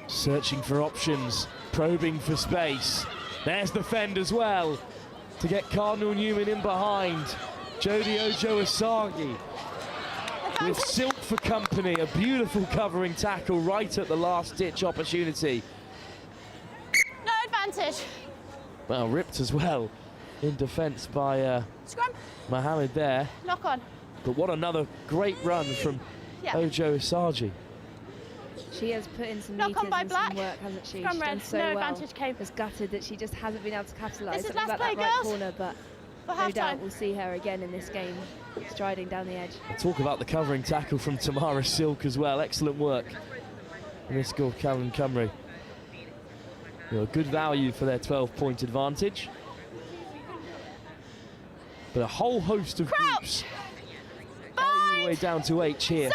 Searching for options, probing for space. There's the fend as well to get Cardinal Newman in behind. Jodie Ojo-Asagi with Silk for company. A beautiful covering tackle right at the last-ditch opportunity. No advantage. Well, ripped as well in defence by Scrum. Mohammed there. Knock on. But what another great run from Ojo-Asagi. She has put in some Knock meters on by and black. some work, hasn't she? Scrum She's red. done so No well. advantage came. Was gutted that she just hasn't been able to capitalise. This is Something last about that play, right girls. corner, but For no half doubt time. we'll see her again in this game, striding down the edge. Talk about the covering tackle from Tamara Silk as well. Excellent work. And this score, Callan Cymru. Good value for their 12-point advantage. But a whole host of groups all the way down to H here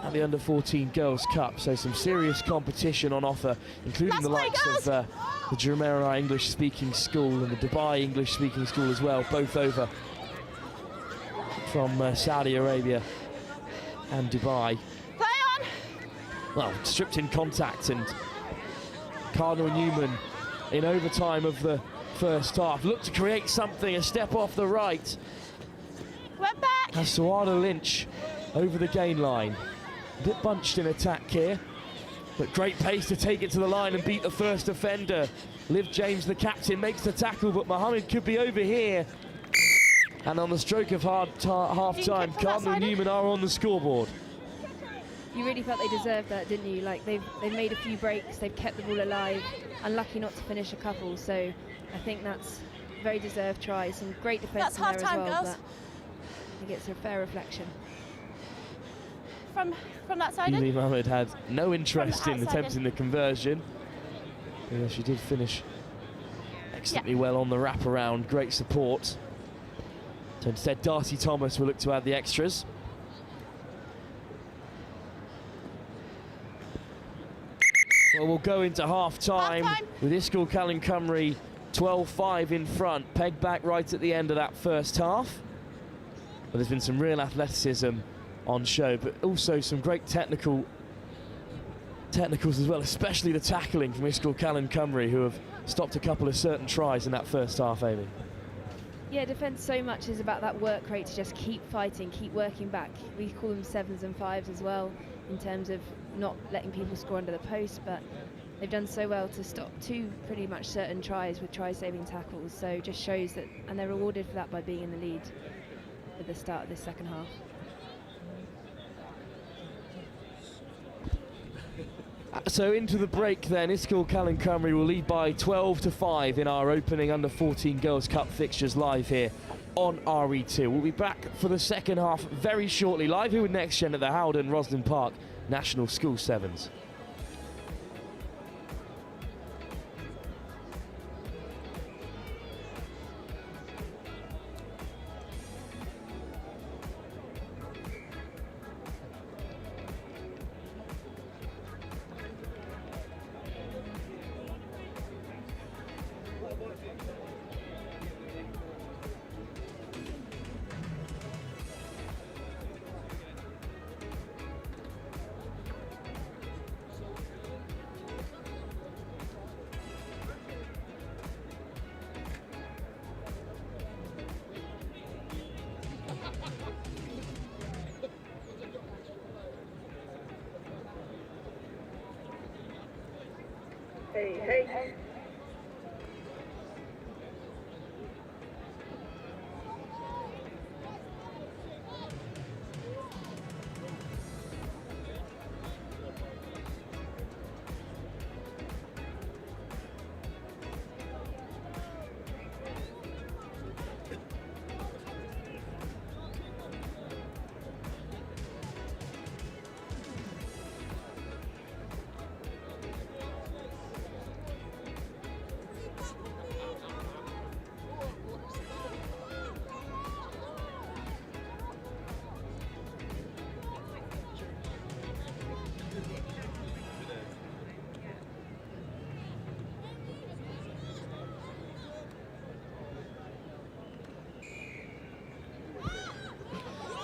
at the Under-14 Girls' Cup. So some serious competition on offer, including the likes of the Jumeirah English-speaking school and the Dubai English-speaking school as well, both over from Saudi Arabia and Dubai. Play on. Well, stripped in contact, and Cardinal Newman in overtime of the first half looked to create something, a step off the right. We're back. Has Suada Lynch over the gain line. A bit bunched in attack here, but great pace to take it to the line and beat the first offender. Liv James, the captain, makes the tackle, but Mohammed could be over here. And on the stroke of half-time, Cardinal Newman are on the scoreboard. You really felt they deserved that, didn't you? Like they've made a few breaks, they've kept the ball alive. Unlucky not to finish a couple, so I think that's a very deserved try. Some great defence in there as well, girls. but I think it's a fair reflection. From that side. Ely Mohammed had no interest in outside attempting the conversion. Yeah, she did finish excellently well on the wraparound. Great support. So instead, Darcy Thomas will look to add the extras. Well, we'll go into half-time with Iscal Callan Cymru 12-5 in front. Pegged back right at the end of that first half. But there's been some real athleticism on show, but also some great technicals as well, especially the tackling from Iscal Callan Cymru, who have stopped a couple of certain tries in that first half, Amy. Yeah, defence so much is about that work rate to just keep fighting, keep working back. We call them 7s and 5s as well, in terms of not letting people score under the post, but they've done so well to stop 2 pretty much certain tries with try-saving tackles, so just shows that, and they're rewarded for that by being in the lead at the start of this second half. So into the break then, Iscal Callan Cymru will lead by 12-5 in our opening Under-14 Girls' Cup fixtures live here on RE2. We'll be back for the second half very shortly, live here with Next Gen at the HOWDEN ROSSLYN Park National School Sevens.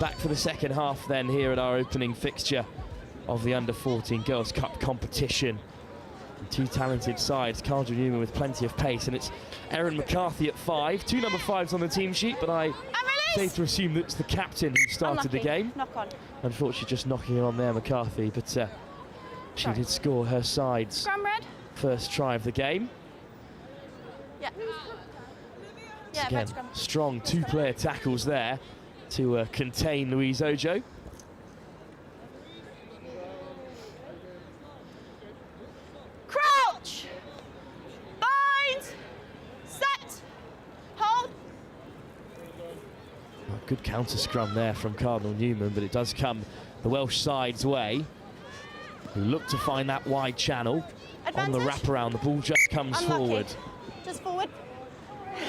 Back for the second half then here at our opening fixture of the Under-14 Girls' Cup competition. Two talented sides, Cardinal Newman with plenty of pace, and it's Erin McCarthy at 5. 2 number 5s on the team sheet, but I safe to assume that it's the captain who started the game. Knock on. Unfortunately, just knocking it on there, McCarthy, but she did score her side's Scrum red. first try of the game. Yeah. Yeah, Again, red scrum. strong two-player tackles there to contain Louise Ojo. Crouch. Bind. Set. Hold. Well, good counter scrum there from Cardinal Newman, but it does come the Welsh side's way, who look to find that wide channel. Advantage. On the wraparound, the ball just comes Unlucky. forward. Just forward.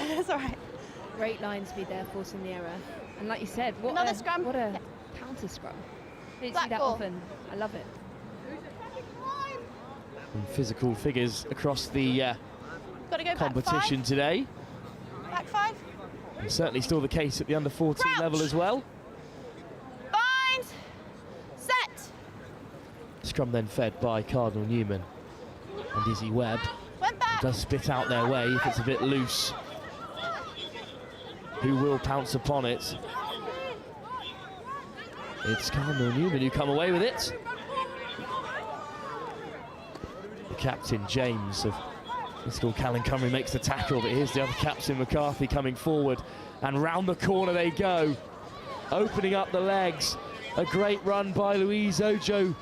It's all right. Great line speed there, forcing the error. And like you said, what Another a, scrum. what a Yeah. counter scrum. Didn't Black see that ball. often. I love it. And physical figures across the Got to go competition back today. 5. Back 5. And certainly still the case at the Under-14 Crouch. level as well. Bind. Set. Scrum then fed by Cardinal Newman. And Izzy Webb Went back. does spit out their way if it's a bit loose. Who will pounce upon it? It's Cardinal Newman who come away with it. The captain, James, of this school, Callan Cymru, makes the tackle, but here's the other captain, McCarthy, coming forward. And round the corner they go, opening up the legs. A great run by Louise Ojo.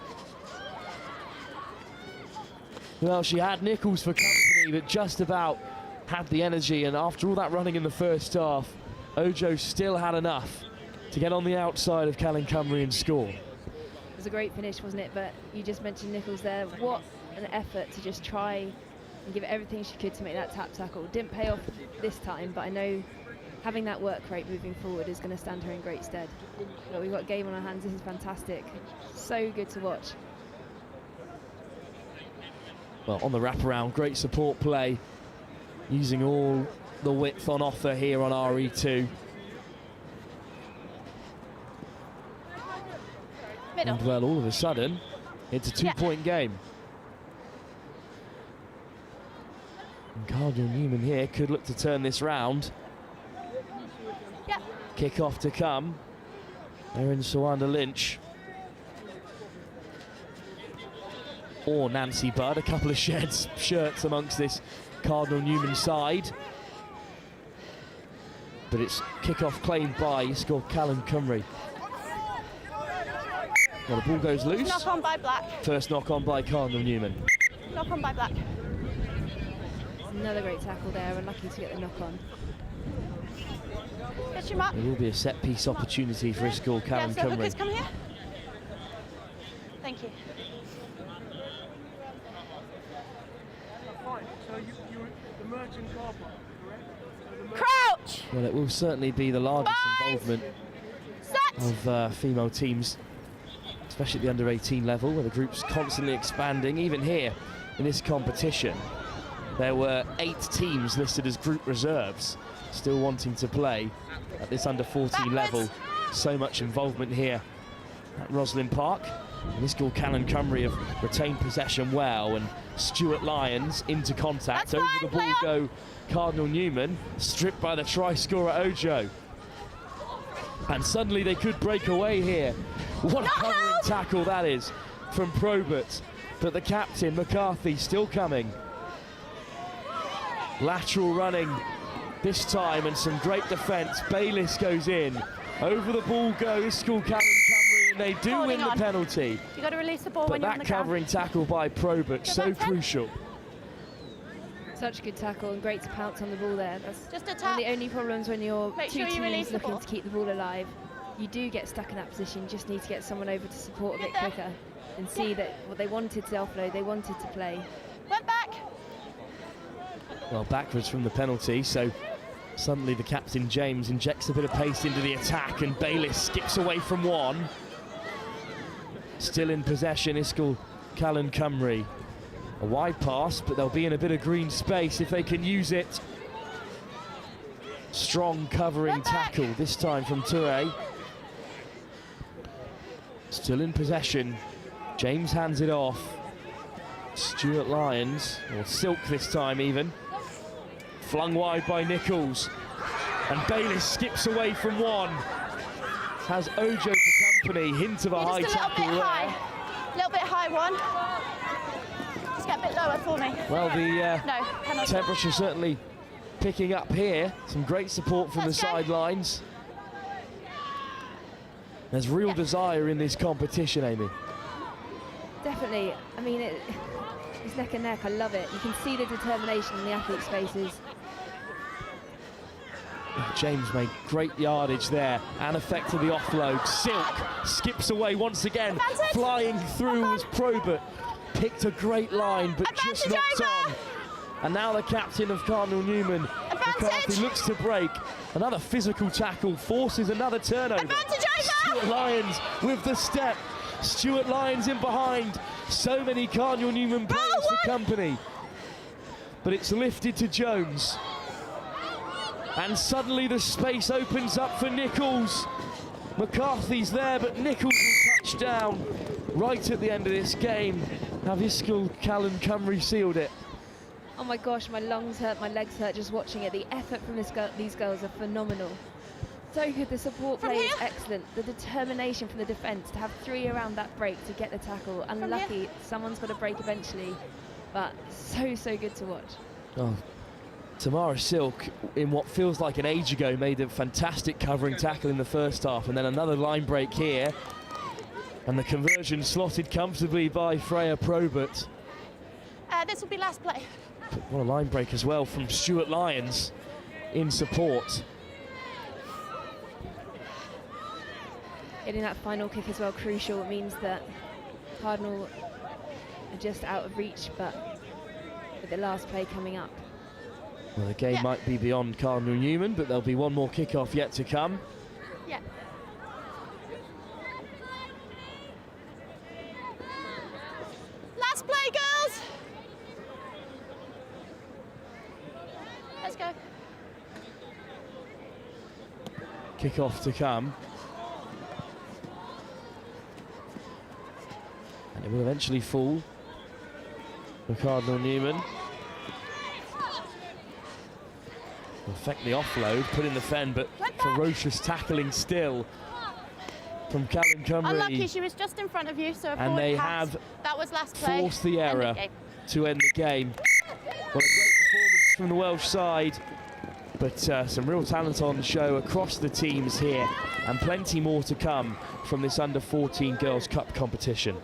Well, she had Nichols for company, but just about had the energy, and after all that running in the first half, Ojo still had enough to get on the outside of Callan Cymru and score. It was a great finish, wasn't it? But you just mentioned Nichols there. What an effort to just try and give it everything she could to make that tap tackle. Didn't pay off this time, but I know having that work rate moving forward is going to stand her in great stead. But we've got a game on our hands. This is fantastic. So good to watch. Well, on the wraparound, great support play, using all the width on offer here on RE2. Middle. And well, all of a sudden, it's a two-point game. And Cardinal Newman here could look to turn this round. Yeah. Kick-off to come. Erin Sawanda Lynch. Or Nancy Budd, a couple of shirts amongst this Cardinal Newman side. But it's kick-off claimed by score Callan Cymru. Well, the ball goes loose. Knock on by Black. First knock on by Cardinal Newman. Knock on by Black. Another great tackle there, unlucky to get the knock on. Pitch him up. There will be a set-piece opportunity for Isgall Callan Yeah, so hookers, Cymru. come here. Thank you. Crouch. Well, it will certainly be the largest Bind. involvement Set. of female teams, especially at the under-18 level, where the group's constantly expanding. Even here in this competition, there were 8 teams listed as group reserves, still wanting to play at this under-14 level. So much involvement here at Rosslyn Park. And this goal, Callan Cymru have retained possession well, and Stuart Lyons into contact. That's Over fine, the ball play on. go Cardinal Newman, stripped by the try scorer Ojo. And suddenly they could break away here. What a covering tackle that is from Probert. But the captain, McCarthy, still coming. Lateral running this time and some great defence. Bayliss goes in. Over the ball go Iskall, Callum Cymru, and they do Holding win the on. penalty. You got to release the ball But when you're on that the covering ground. tackle by Probert, so back 10. crucial. Such a good tackle and great to pounce on the ball there. That's Just a one of tap. the only problems when you're Make two sure you release teams the looking ball. to keep the ball alive. You do get stuck in that position, you just need to get someone over to support a bit Good there. quicker and see that what they wanted to offload, they wanted to play. Went back. Well, backwards from the penalty, so suddenly the captain, James, injects a bit of pace into the attack, and Bayliss skips away from one. Still in possession, Iskall, Callum Cymru. A wide pass, but they'll be in a bit of green space if they can use it. Strong covering tackle, this time from Toure. Still in possession. James hands it off. Stuart Lyons, or Silk this time even. Flung wide by Nichols. And Bayliss skips away from one. Has Ojo for company, hint of a high Just a little tackle bit there. high. A little bit high one. Just get a bit lower for me. Well, the No, penalty. temperature certainly picking up here. Some great support from Let's the go. sidelines. There's real desire in this competition, Amy. Definitely, I mean, it's neck and neck, I love it. You can see the determination in the athletes' faces. James made great yardage there and effected the offload. Silk skips away once again. Advantage. Flying through was Probert. Picked a great line, but just Advantage knocked over. on. And now the captain of Cardinal, Newman, McCarthy, Advantage. looks to break. Another physical tackle, forces another turnover. Advantage over. Stuart Lyons with the step. Stuart Lyons in behind. So many Cardinal Newman players for company. But it's lifted to Jones. And suddenly the space opens up for Nichols. McCarthy's there, but Nichols will touch down right at the end of this game. Have Iskall, Callum Cymru sealed it. Oh my gosh, my lungs hurt, my legs hurt just watching it. The effort from these girls are phenomenal. So good, the support play is excellent. The determination from the defence to have three around that break to get the tackle. Unlucky, someone's got a break eventually, but so good to watch. Oh, Tamara Silk, in what feels like an age ago, made a fantastic covering tackle in the first half, and then another line break here. And the conversion slotted comfortably by Freya Probert. This will be last play. But what a line break as well from Stuart Lyons in support. Getting that final kick as well, crucial. It means that Cardinal are just out of reach, but with the last play coming up. Well, the game might be beyond Cardinal Newman, but there'll be one more kickoff yet to come. Yeah. Last play, girls. Let's go. Kickoff to come. And it will eventually fall for Cardinal Newman. Will affect the offload, put in the fen, but ferocious tackling still from Callum Cymru. Unlucky, she was just in front of you, so a And forward they pass. have That was last play. forced the End of error game. to end the game. Well, a great performance from the Welsh side, but some real talent on show across the teams here, and plenty more to come from this Under-14 Girls' Cup competition.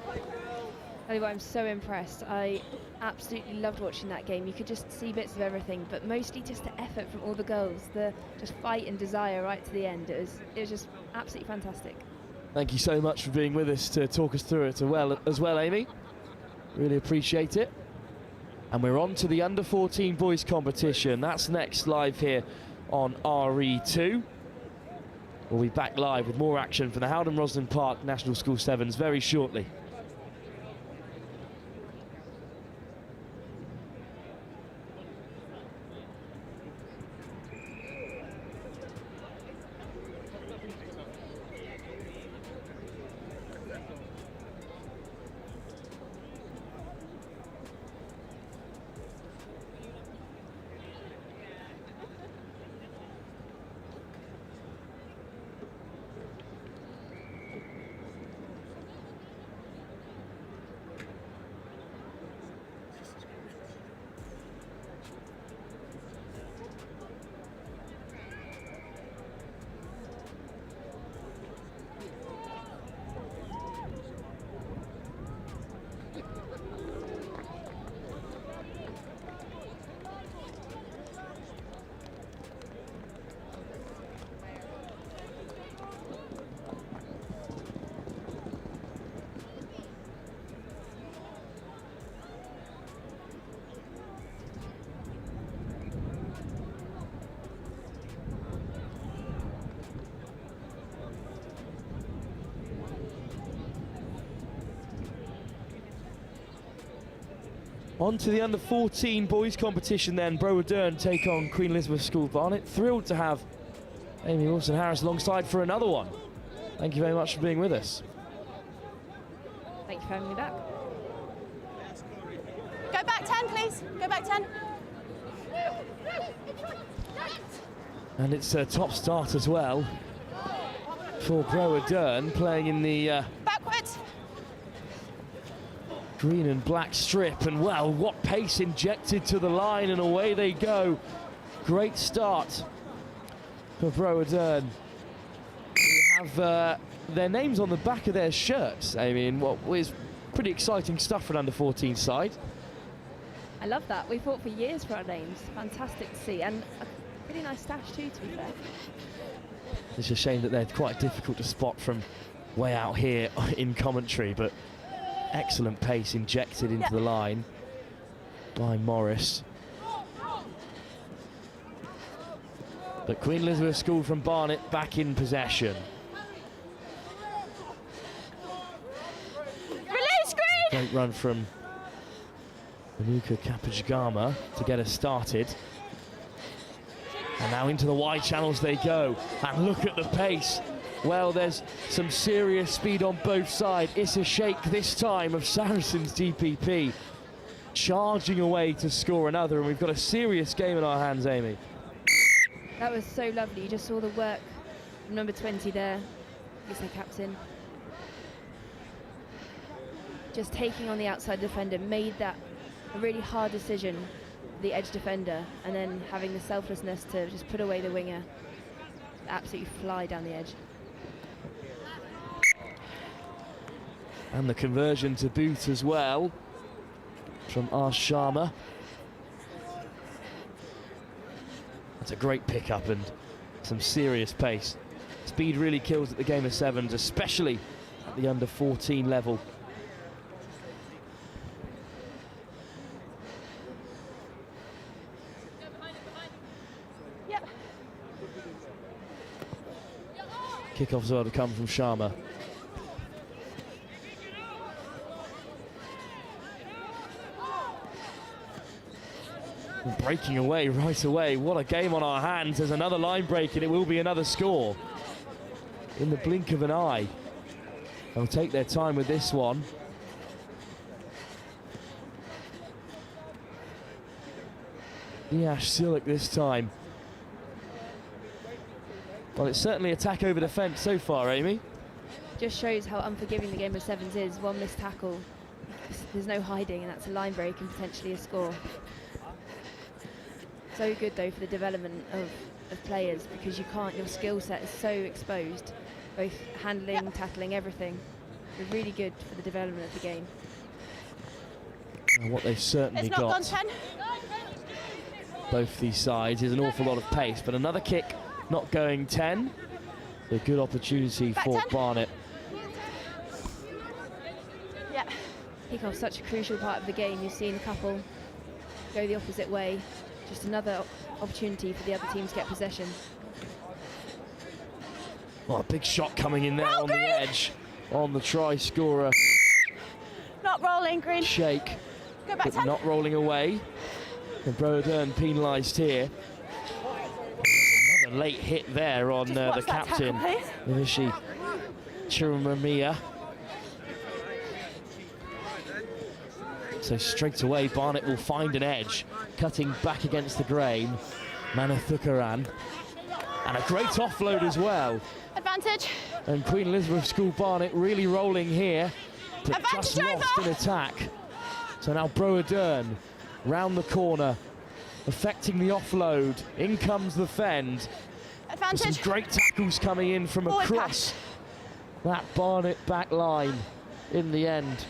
Tell you what, I'm so impressed. I absolutely loved watching that game. You could just see bits of everything, but mostly just the effort from all the girls, the just fight and desire right to the end. It was just absolutely fantastic. Thank you so much for being with us to talk us through it as well, Amy. Really appreciate it. And we're on to the Under-14 boys competition. That's next live here on RE2. We'll be back live with more action from the HOWDEN ROSSLYN Park National School Sevens very shortly. On to the under-14 boys competition then. Broadoak take on Queen Elizabeth School Barnet. Thrilled to have Amy Wilson-Harris alongside for another one. Thank you very much for being with us. Thank you for having me back. Go back 10, please. Go back 10. And it's a top start as well for Broadoak, playing in the Backwards. green and black strip. And well, what pace injected to the line, and away they go. Great start for Broadoak. We have their names on the back of their shirts, Amy, in what is pretty exciting stuff for an under-14 side. I love that. We fought for years for our names. Fantastic to see. And a really nice stash too, to be fair. It's a shame that they're quite difficult to spot from way out here in commentary, but excellent pace injected into the line by Morris. But Queen Elizabeth School from Barnet back in possession. Release, Green! Great run from Manuka Kapajagama to get us started. And now into the wide channels they go. And look at the pace. Well, there's some serious speed on both sides. It's a shake this time of Saracens DPP. Charging away to score another, and we've got a serious game in our hands, Amy. That was so lovely. You just saw the work from number 20 there. He's their captain. Just taking on the outside defender, made that a really hard decision, the edge defender, and then having the selflessness to just put away the winger. Absolutely fly down the edge. And the conversion to boot as well from Arsh Sharma. That's a great pickup and some serious pace. Speed really kills at the game of sevens, especially at the under 14 level. Yep. Kickoff as well to come from Sharma. Breaking away right away. What a game on our hands. There's another line break and it will be another score in the blink of an eye. They'll take their time with this one. Yash Silek this time. Well, it's certainly attack over defence so far, Amy. Just shows how unforgiving the game of sevens is. One missed tackle, there's no hiding, and that's a line break and potentially a score. So good though for the development of players, because you can't, your skill set is so exposed, both handling, tackling, everything. It's really good for the development of the game. And what they've certainly It's not gone got, 10. both these sides, is an awful lot of pace, but another kick not going 10. A good opportunity Back for 10. Barnet. Yeah. Kickoff's such a crucial part of the game. You've seen a couple go the opposite way. Just another opportunity for the other team to get possession. Well, a big shot coming in there on the edge on the try scorer. Not rolling, Green. Shake, Go back but 10. not rolling away. And Broadoak penalised here. There's another late hit there on Just the watch that captain, tackle, please. Nishi Chirumamia. So straight away, Barnet will find an edge, cutting back against the grain. Manathukaran. And a great offload as well. Advantage. And Queen Elizabeth School Barnet really rolling here, but Advantage just lost over. in attack. So now Broadoak round the corner, affecting the offload. In comes the fend. Advantage. Some great tackles coming in from Forward across that Barnet back line. In the end,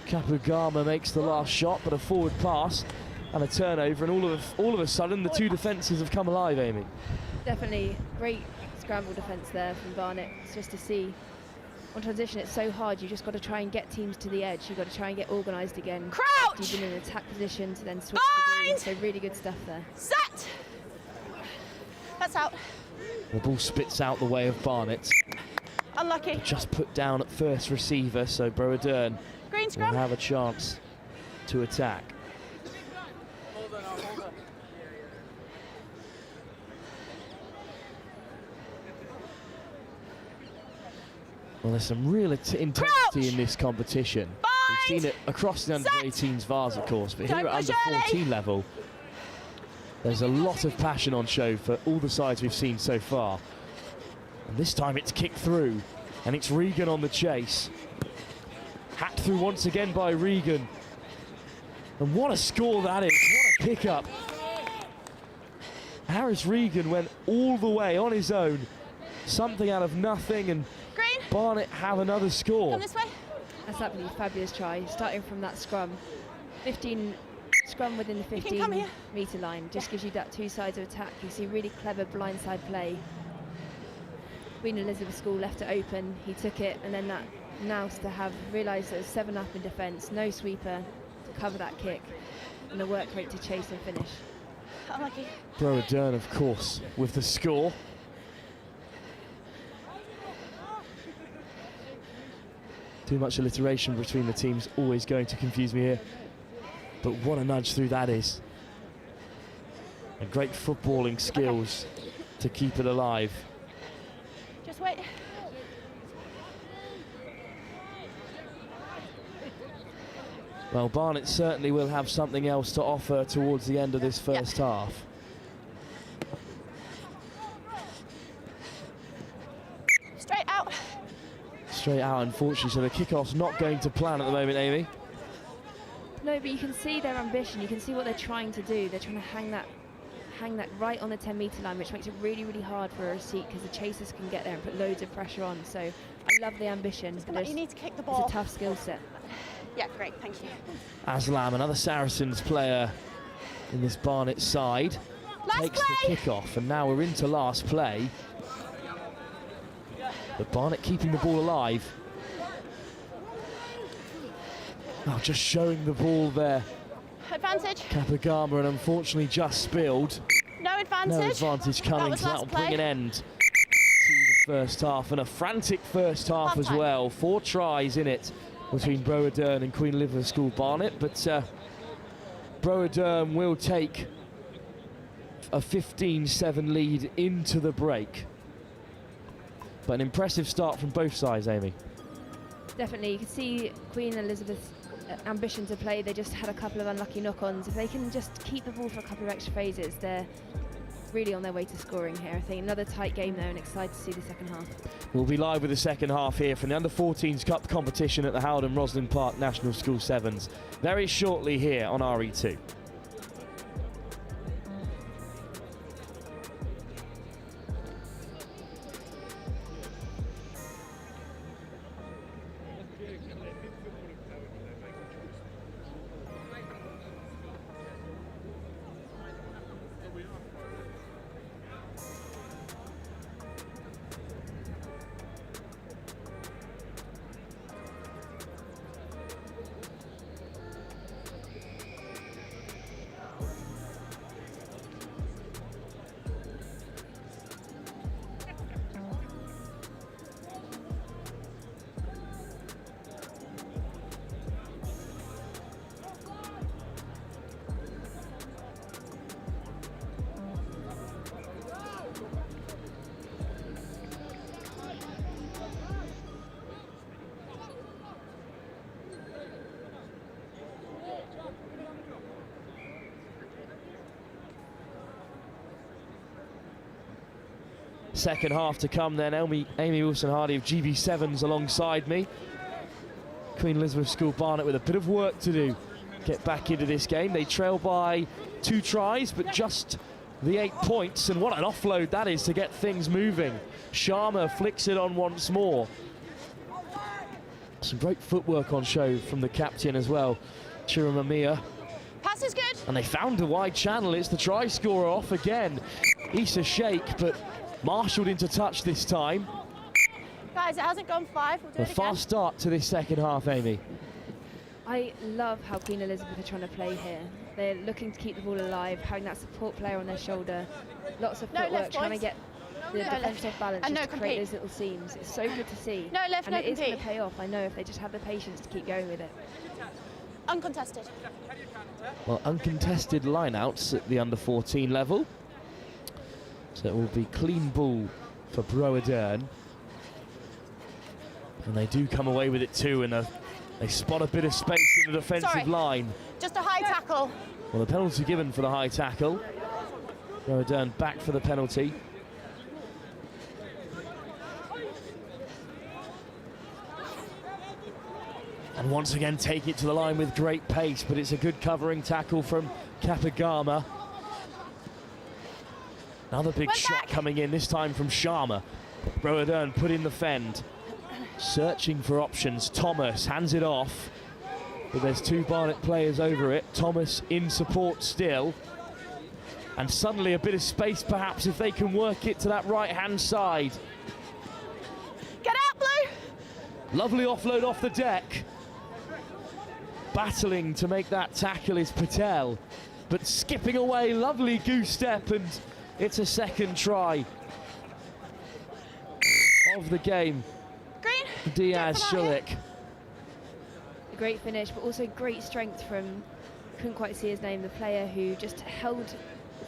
Kapugama makes the last shot, but a forward pass and a turnover, and all of a sudden the two defences have come alive, Amy. Definitely great scramble defence there from Barnet. It's just to see on transition, it's so hard. You just got to try and get teams to the edge. You've got to try and get organised again. Crouch. You've been in an attack position to then switch the green. So really good stuff there. Set. That's out. The ball spits out the way of Barnet. Unlucky. Just put down at first receiver, so Broadoak Green will scrum. have a chance to attack. Well, there's some real intensity in this competition. We've seen it across the under-18s Vase, of course, but here at under-14 level, there's a lot of passion on show for all the sides we've seen so far. And this time it's kicked through, and it's Regan on the chase. Hacked through once again by Regan. And what a score that is, what a pickup. Harris Regan went all the way on his own. Something out of nothing, and Green. Barnet have another score. Come this way. That's absolutely fabulous try, starting from that scrum. 15 scrum within the 15-metre line just gives you that two sides of attack. You see really clever blindside play. Queen Elizabeth School left it open, he took it, and then that nous to have realised there was 7 up in defence, no sweeper to cover that kick, and the work rate to chase and finish. Unlucky. Broadoak, of course, with the score. Too much alliteration between the teams, always going to confuse me here. But what a nudge through that is. And great footballing skills to keep it alive. Just wait. Well, Barnet certainly will have something else to offer towards the end of this first half. Straight out. Straight out, unfortunately, so the kickoff's not going to plan at the moment, Amy. No, but you can see their ambition, you can see what they're trying to do. They're trying to hang that right on the 10-metre line, which makes it really, really hard for a receipt because the chasers can get there and put loads of pressure on. So I love the ambition. But you need to kick the ball. It's a tough skill set. Yeah, great, thank you. Aslam, another Saracens player in this Barnet side, takes the kickoff, and now we're into last play. But Barnet keeping the ball alive. Oh, just showing the ball there. Advantage. Kapagama, and unfortunately just spilled. No advantage. No advantage coming, so that'll bring an end to the first half, and a frantic first half as well. 4 tries in it between Broadoak and Queen Elizabeth School Barnet, but Broadoak will take a 15-7 lead into the break. But an impressive start from both sides, Amy. Definitely, you can see Queen Elizabeth's ambition to play. They just had a couple of unlucky knock-ons. If they can just keep the ball for a couple of extra phases, they're really on their way to scoring here. I think another tight game though, and excited to see the second half. We'll be live with the second half here from the Under-14s Cup competition at the HOWDEN ROSSLYN Park National School Sevens very shortly here on RE2. Second half to come then. Amy Wilson-Hardy of GB7s alongside me. Queen Elizabeth School Barnet with a bit of work to do. Get back into this game. They trail by 2 tries, but just the 8 points. And what an offload that is to get things moving. Sharma flicks it on once more. Some great footwork on show from the captain as well, Chiramamia. Pass is good. And they found a wide channel. It's the try scorer off again. Issa Sheikh, but marshalled into touch this time. Guys, it hasn't gone 5. We'll do it again. A fast start to this second half, Amy. I love how Queen Elizabeth are trying to play here. They're looking to keep the ball alive, having that support player on their shoulder. Lots of footwork, trying to get the defence off balance, And just to create those little seams. It's so good to see. No left, and no it is going to compete. pay off, I know, if they just have the patience to keep going with it. Uncontested. Well, uncontested lineouts at the under-14 level. So it will be clean ball for Broadoak. And they do come away with it too, and they spot a bit of space in the defensive line. Just a high tackle. Well, the penalty given for the high tackle. Rowan back for the penalty. And once again take it to the line with great pace, but it's a good covering tackle from Kapagama. Another big shot coming in, this time from Sharma. Rowan put in the fend. Searching for options. Thomas hands it off. But there's two Barnet players over it. Thomas in support still. And suddenly a bit of space perhaps if they can work it to that right-hand side. Get out, Blue! Lovely offload off the deck. Battling to make that tackle is Patel, but skipping away, lovely goose step, and it's a second try of the game. Green. Diaz Shiplake. A great finish, but also great strength from, couldn't quite see his name, the player who just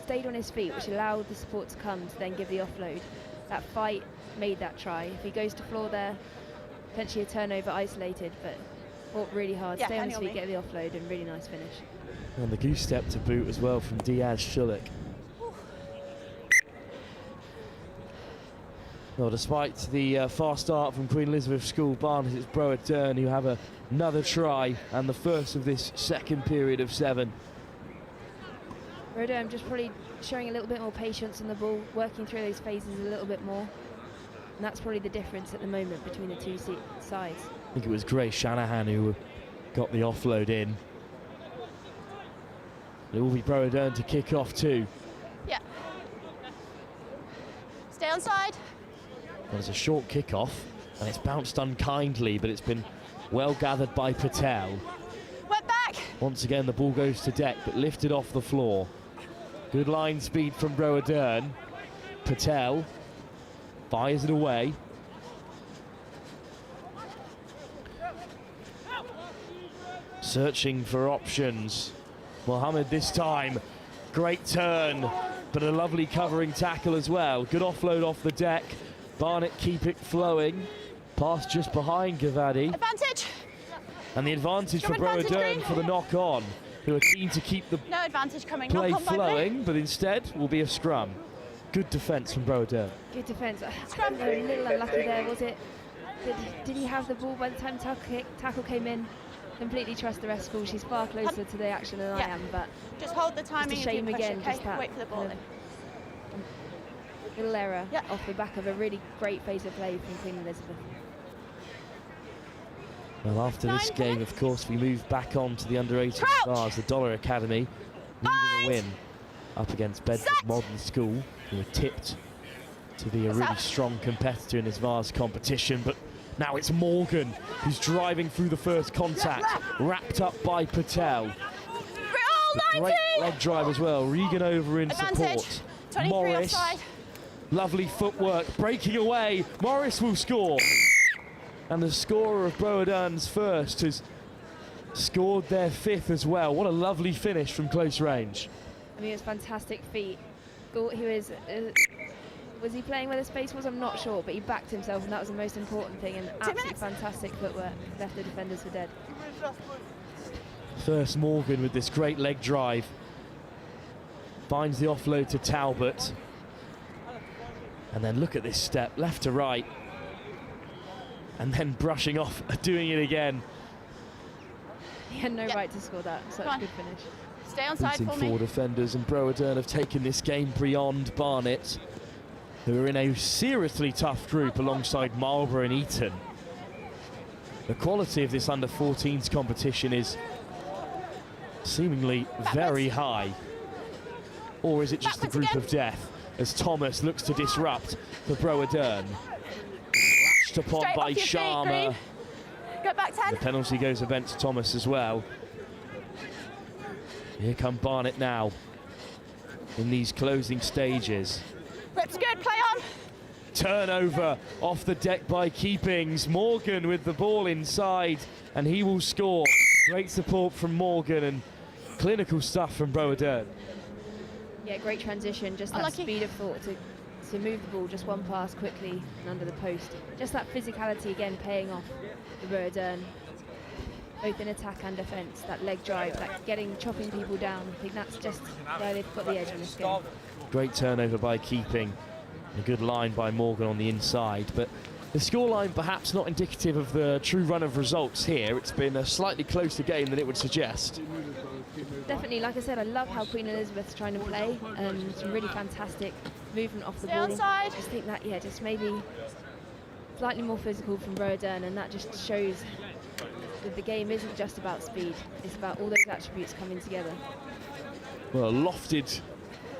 stayed on his feet, which allowed the support to come to then give the offload. That fight made that try. If he goes to floor there, potentially a turnover isolated, but fought really hard, stay on his feet, get the offload, and really nice finish. And the goose step to boot as well from Diaz Shiplake. Well, despite the fast start from Queen Elizabeth School, Barnet, it's Broadoak who have another try, and the first of this second period of 7. Broadoak just probably showing a little bit more patience on the ball, working through those phases a little bit more. And that's probably the difference at the moment between the two sides. I think it was Grace Shanahan who got the offload in. It will be Broadoak to kick off too. Yeah. Stay on side. Well, it's a short kick-off, and it's bounced unkindly, but it's been well gathered by Patel. Went back. Once again, the ball goes to deck, but lifted off the floor. Good line speed from Broadoak. Patel fires it away. Searching for options. Mohammed this time. Great turn, but a lovely covering tackle as well. Good offload off the deck. Barnet keep it flowing. Pass just behind Gavadi. Advantage. And the advantage for Advantage, Broadoak Green. for the knock on, who are keen to keep the No advantage coming. play Knock on by Blue. flowing, but instead will be a scrum. Good defence from Broadoak. Good defence. A little unlucky there, was it? Did he have the ball by the time tackle came in? Completely trust the rest of the ball. She's far closer to the action than I am, but just hold the timing. just a shame and again. pressure, Just that wait for the ball in. little error off the back of a really great phase of play from Queen Elizabeth. Well, after this game, of course, we move back on to the under-18 Vase, the Dollar Academy, needing a win up against Bedford Modern School, who were tipped to be a really strong competitor in this Vase competition. But now it's Morgan who's driving through the first contact, wrapped up by Patel. Great leg drive as well. Regan over in support. Morris, lovely footwork, breaking away. Morris will score. And the scorer of Broadoak's first has scored their 5th as well. What a lovely finish from close range. I mean, it was fantastic feet. Thought he was he playing where the space was? I'm not sure, but he backed himself, and that was the most important thing. And absolutely fantastic footwork. Left the defenders for dead. First Morgan with this great leg drive. Finds the offload to Talbot. And then look at this step, left to right. And then brushing off, doing it again. He had no right to score that. Such a good finish. Stay on side for me. 4 defenders, and Broadoak have taken this game beyond Barnet, who are in a seriously tough group alongside Marlborough and Eton. The quality of this under-14s competition is seemingly very high. Or is it just the group of death as Thomas looks to disrupt for Broadoak? Lashed upon by Sharma. Go back 10. The penalty goes against Thomas as well. Here come Barnet now in these closing stages. Rips good, play on. Turnover off the deck by Keepings. Morgan with the ball inside, and he will score. Great support from Morgan and clinical stuff from Broadoak. Yeah, great transition. Just that speed of thought to to move the ball just one pass quickly and under the post. Just that physicality again paying off the Broadoak, both in attack and defence. That leg drive, that chopping people down. I think that's just where they've got the edge in this game. Great turnover by Keeping. A good line by Morgan on the inside, but the scoreline perhaps not indicative of the true run of results here. It's been a slightly closer game than it would suggest. Definitely, like I said, I love how Queen Elizabeth's trying to play. Some really fantastic movement off the ball. I just think that, yeah, just maybe slightly more physical from Broadoak, and that just shows that the game isn't just about speed. It's about all those attributes coming together. Well, a lofted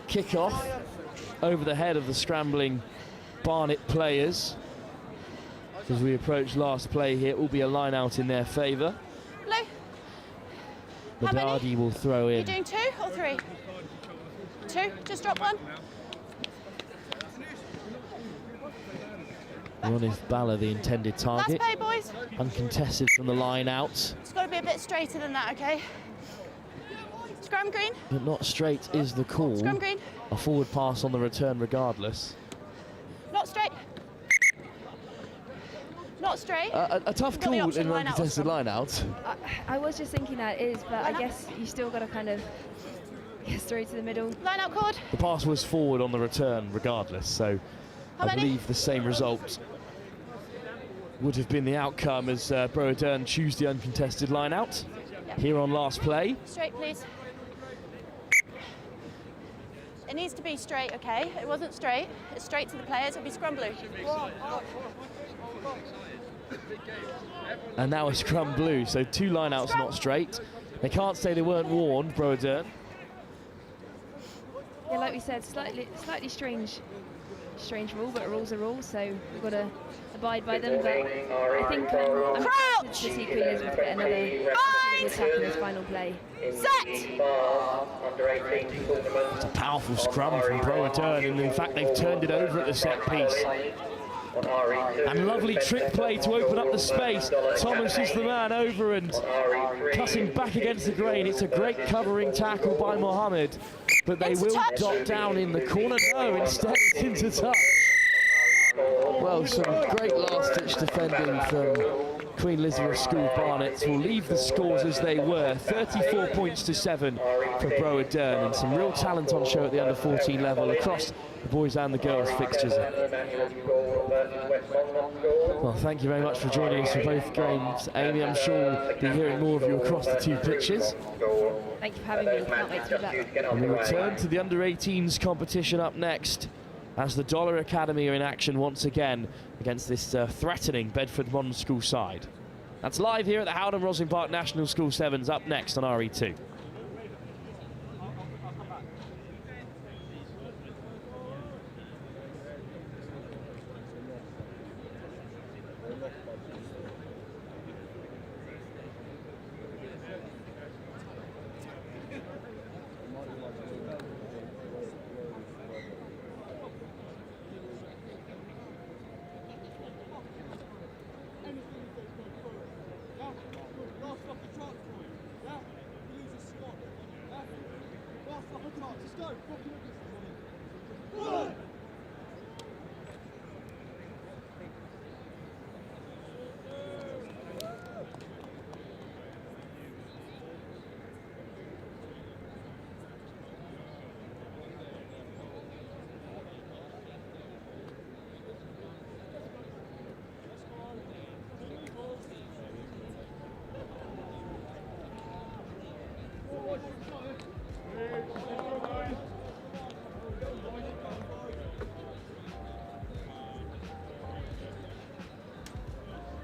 kick-off over the head of the scrambling Barnet players. As we approach last play here, it will be a line out in their favour. Hello. Bedard will throw in. You're doing 2 or 3? 2, just drop one. Ronith Balla, the intended target. Last play, boys. Uncontested from the line out. It's got to be a bit straighter than that, okay? Scrum green. But not straight is the call. Scrum green. A forward pass on the return regardless. Not straight. Not straight. A tough call in an uncontested line out. I was just thinking that is, but I guess you still got to kind of get straight to the middle. Line out cord. The pass was forward on the return regardless, so I believe the same result would have been the outcome as Broadoak choose the uncontested line out. Here on last play. Straight, please. It needs to be straight, okay? It wasn't straight. It's straight to the players. It'll be scrum blue. And now a scrum blue, so 2 line outs not straight. They can't say they weren't warned, Broadoak. Yeah, like we said, slightly strange rule, but rules are rules, so we've got to abide by them. But I think I'm excited to see Queen Elizabeth get another attack in this final play. Set! It's a powerful scrum from Broadoak, and in fact they've turned it over at the set piece. And lovely trick play to open up the space. Thomas is the man over and cutting back against the grain. It's a great covering tackle by Mohammed, but they will dot down in the corner. No, instead it's into touch. Well, some great last-ditch defending from Queen Elizabeth School Barnet will leave the scores as they were. 34 points to 7 for Broadoak, and some real talent on show at the under-14 level across the boys and the girls fixtures. Well, thank you very much for joining us for both games. Amy, I'm sure we'll be hearing more of you across the 2 pitches. Thank you for having me. Can't wait to be back. And we return to the under-18s competition up next as the Dollar Academy are in action once again against this threatening Bedford Modern School side. That's live here at the HOWDEN ROSSLYN Park National School Sevens, up next on RE2.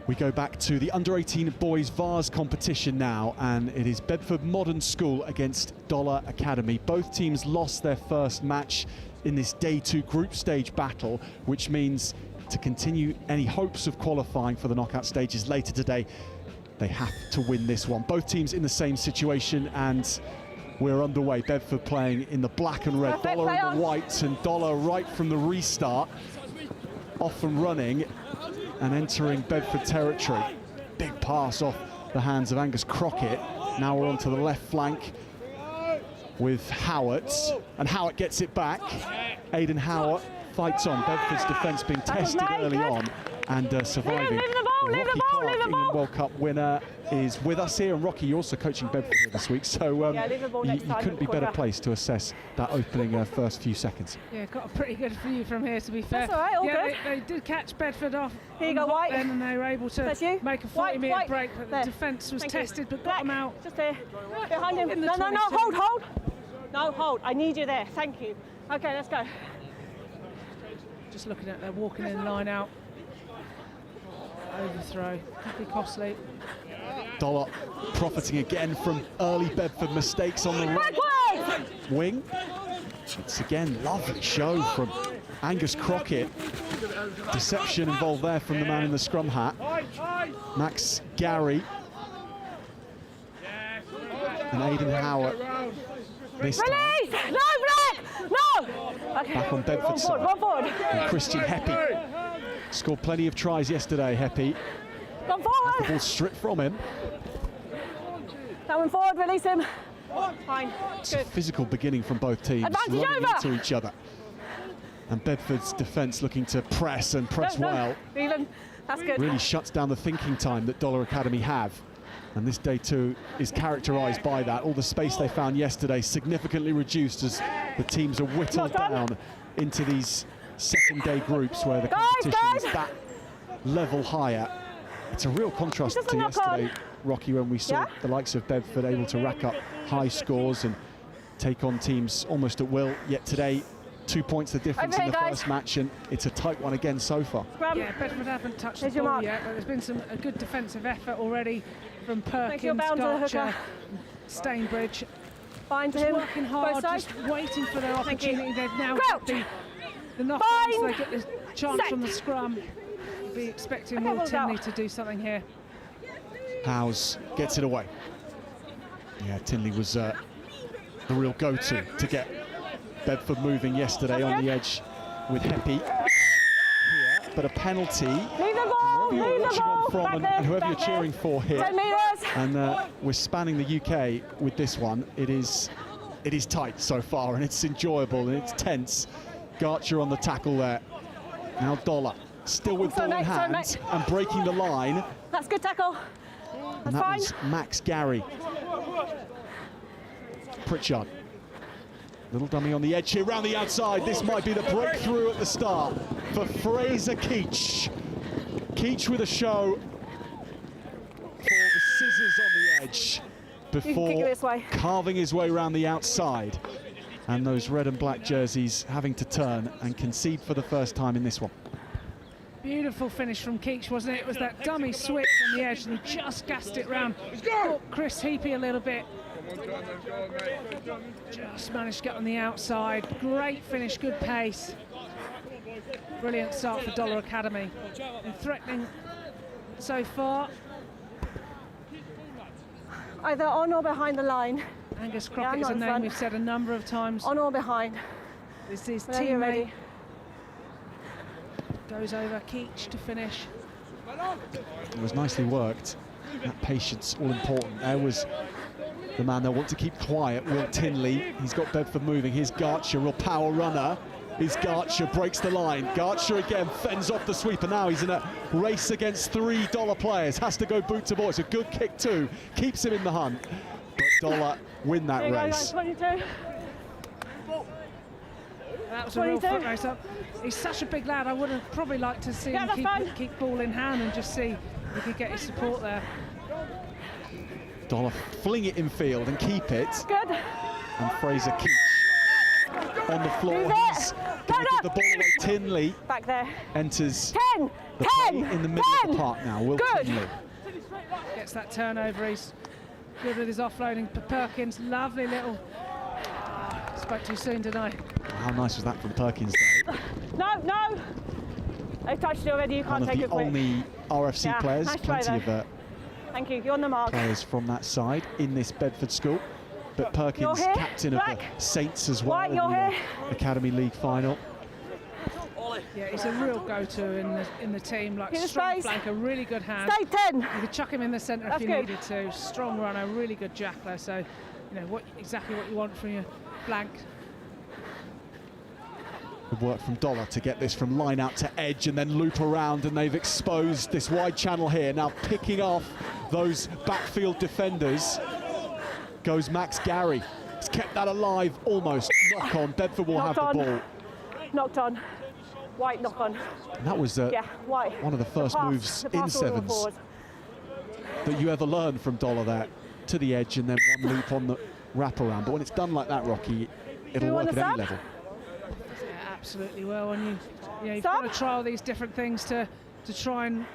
We go back to the under-18 boys Vase competition now, and it is Bedford Modern School against Dollar Academy. Both teams lost their first match in this Day 2 group stage battle, which means to continue any hopes of qualifying for the knockout stages later today, they have to win this one. Both teams in the same situation, and we're underway. Bedford playing in the black and red, Dollar in the white, and Dollar right from the restart, off and running and entering Bedford territory. Big pass off the hands of Angus Crockett. Now we're onto the left flank with Howard, and Howard gets it back. Aidan Howard fights on. Bedford's defence being tested early on and surviving. Leave the ball, leave the Rocky ball, Clark, leave the England ball. World Cup winner, is with us here, and Rocky, you're also coaching Bedford here this week, so Yeah, leave the ball you next time, couldn't be better quicker. placed to assess that opening first few seconds. Yeah, got a pretty good view from here, to be fair. That's all right, all yeah, good. They did catch Bedford off Here you on go, the hot White. then, and they were able to That's you. make a White, 40-metre White. break, but There. the defence was Thank you. tested but Black, got them out. just there. Behind him. In the No, 22. hold. No, hold. I need you there. Thank you. Okay, let's go. Just looking at their walking in line out. Overthrow, could be costly. Dollar profiting again from early Bedford mistakes on the right Backwards! wing. It's again lovely show from Angus Crockett. Deception involved there from the man in the scrum hat. Max Gary and Aidan Howard this time. Release! No, Black! No! Okay. Back on Bedford's side. Run forward. And Christian Heppy scored plenty of tries yesterday. Heppy, Run the forward. ball stripped from him. That one forward, release him. Fine. It's a Good. physical beginning from both teams, Advantage running over. into each other. And Bedford's defence looking to press and press well. Even. That's good. Really shuts down the thinking time that Dollar Academy have. And this day two is characterised by that. All the space they found yesterday significantly reduced as the teams are whittled Not done. down into these second day groups where the Guys, competition is guys. that level higher. It's a real contrast Just to a knock on. yesterday, Rocky, when we saw Yeah? the likes of Bedford able to rack up high scores and take on teams almost at will. Yet today, 2 points the difference Over in here, the guys. first match, and it's a tight one again so far. Scrum. Yeah, Bedford haven't touched There's the your ball mark. yet, but there's been a good defensive effort already from Make your Perkins, bound to the Garcher, hooker. Stainbridge. Fine to Just him. working Both hard, sides. just waiting for their Thank you. opportunity. They've now Crouch. got the knock-ons, Fine. they get the chance Set. from the scrum. You'll be expecting Okay, Will well done. Tinley to do something here. Howes gets it away. Yeah, Tinley was the real go-to to get Bedford moving yesterday on the edge with Heppy here, but a penalty. Leave the ball. Whoever you're Leave the watching on ball. from Back and there. whoever Back you're cheering there. for here, 10 metres. and we're spanning the UK with this one. It is tight so far, and it's enjoyable and it's tense. Garcher on the tackle there. Now Dollar still with Sorry, ball in mate, sorry, hand mate. and breaking the line. That's good tackle. And That's that fine. was Max Gary. Pritchard. Little dummy on the edge here, round the outside. This might be the breakthrough at the start for Fraser Keach. Keach with a show for the scissors on the edge kick it before this way. carving his way around the outside. And those red and black jerseys having to turn and concede for the first time in this one. Beautiful finish from Keach, wasn't it? It was that dummy switch on the edge and he just gassed it round. Caught Chris Heapy a little bit. Just managed to get on the outside. Great finish, good pace. Brilliant start for Dollar Academy. And threatening so far. Either on or behind the line. Angus Yeah, Crockett is not a in name front. we've said a number of times. On or behind. This is his Whenever you're teammate. ready. Goes over Keach to finish. It was nicely worked. That patience, all important. There was the man they'll want to keep quiet, Will Tinley. He's got Bedford moving. Here's Garcher, real power runner. Here's Garcher, breaks the line. Garcher again fends off the sweeper. Now he's in a race against $3 players. Has to go boot to ball. It's a good kick too. Keeps him in the hunt. But Dollar win that There you go, race. guys. 22. That was a real 22. foot race up. He's such a big lad. I would have probably liked to see Yeah, him that's fine. keep ball in hand and just see if he could get his support there. Dollar fling it in field and keep it. Good. And Fraser Keach on the floor. Move it. He's No, going to no. give the ball away. Tinley Back there. enters 10. the 10. play in the middle 10. of the park now. Will Good. Tinley. Gets that turnover. He's good with his offloading. Perkins, lovely little. Spoke too soon, didn't I? How nice was that from Perkins though? No. They've touched it already. You One can't of take the it quick. only RFC Yeah, players, nice try plenty of Thank you. You're on the mark. players from that side in this Bedford school. But Perkins, here, captain of Black. the Saints as well White, in you're the here. Academy League final. Yeah, he's a real go-to in the team. Like Get the strong space. flanker, really good hand. Stay 10. You could chuck him in the centre if That's you good. needed to. Strong runner, really good jackler. So, exactly what you want from your flank. Good work from Dollar to get this from line out to edge and then loop around, and they've exposed this wide channel here. Now picking off those backfield defenders goes Max Gary. He's kept that alive almost. Knock on. Bedford will have the ball. Knocked on. White knock on. And that was White. one of the first moves in sevens that you ever learned from Dollar there. To the edge and then one loop on the wraparound. But when it's done like that, Rocky, it'll work at any level. Yeah, absolutely well. And you've got to try all these different things to try and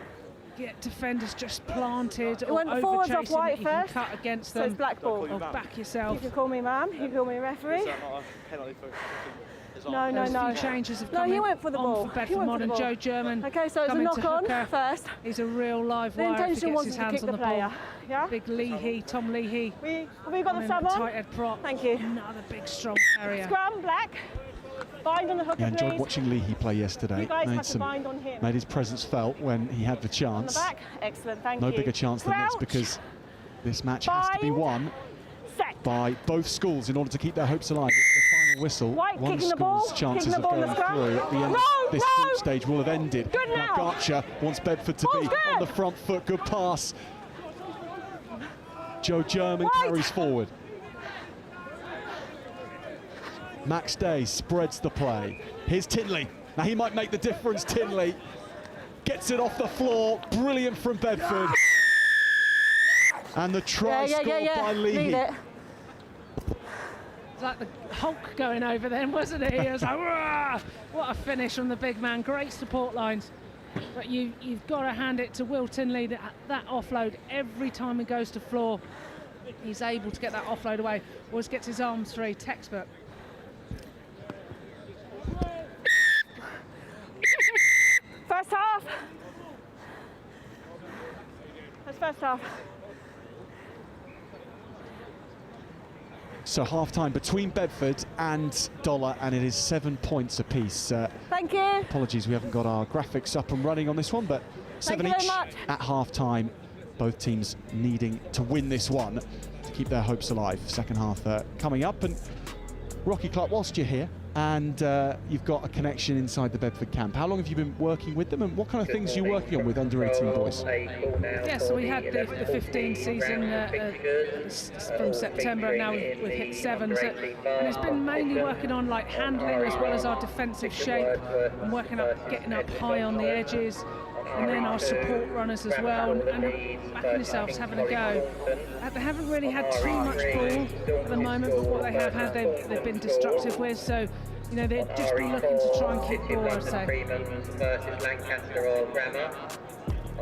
get defenders just planted or over chasing that you can cut against them. So it's black ball. Or back yourself. You can call me ma'am, you can call me referee. Is that not a penalty for A few changes have come he went for the ball. for Bedford Modern. Joe German. Okay, so it's a knock on first. He's a real live wire. The intention if he was gets his to hands kick on the player. ball. Yeah? Big Leahy, Tom Leahy. Have we got the sub on? Tight head prop. Thank you. Another big strong carrier. Scrum, black. Bind on the hooker, Yeah, enjoyed please. watching Leahy play yesterday. You guys have to bind on him. Made his presence felt when he had the On the chance. back. Excellent, thank you. No bigger chance than this, Crouch. because this match has to be Bind. won Set. by both schools in order to keep their hopes alive. It's the final whistle. White One kicking the ball, school's chances kicking of the ball in going the scrum. through at the end Row, of this row. group stage will have ended. Good now. Garcher wants Bedford to be Ball's on good. the front foot. Good pass. Joe German White. carries forward. Max Day spreads the play. Here's Tinley. Now he might make the difference. Tinley gets it off the floor. Brilliant from Bedford. And the try scored by Leahy. Lead it. It's like the Hulk going over then, wasn't he? It was like, "Wah!" What a finish from the big man. Great support lines. But you've got to hand it to Will Tinley, that offload every time he goes to floor. He's able to get that offload away. Always gets his arms free. Textbook. First half. That's first half. So half-time between Bedford and Dollar, and it is 7 points apiece. Thank you. Apologies, we haven't got our graphics up and running on this one, but 7 you very each much. at half-time. Both teams needing to win this one to keep their hopes alive. Second half coming up, and Rocky Clark, whilst you're here, and you've got a connection inside the Bedford camp, how long have you been working with them, and what kind of things are you working on with under-18 boys? Yeah, so we had the 15 season from September, and now we've hit sevens, and it's been mainly working on like handling as well as our defensive shape, and working up, getting up high on the edges, and then our support runners as well, and backing yourselves, having a go. They haven't really had too much ball at the moment, but what they have had, they've been destructive with. So, you know, they've just been looking to try and keep ball, I'd say. Versus Lancaster or Grammar.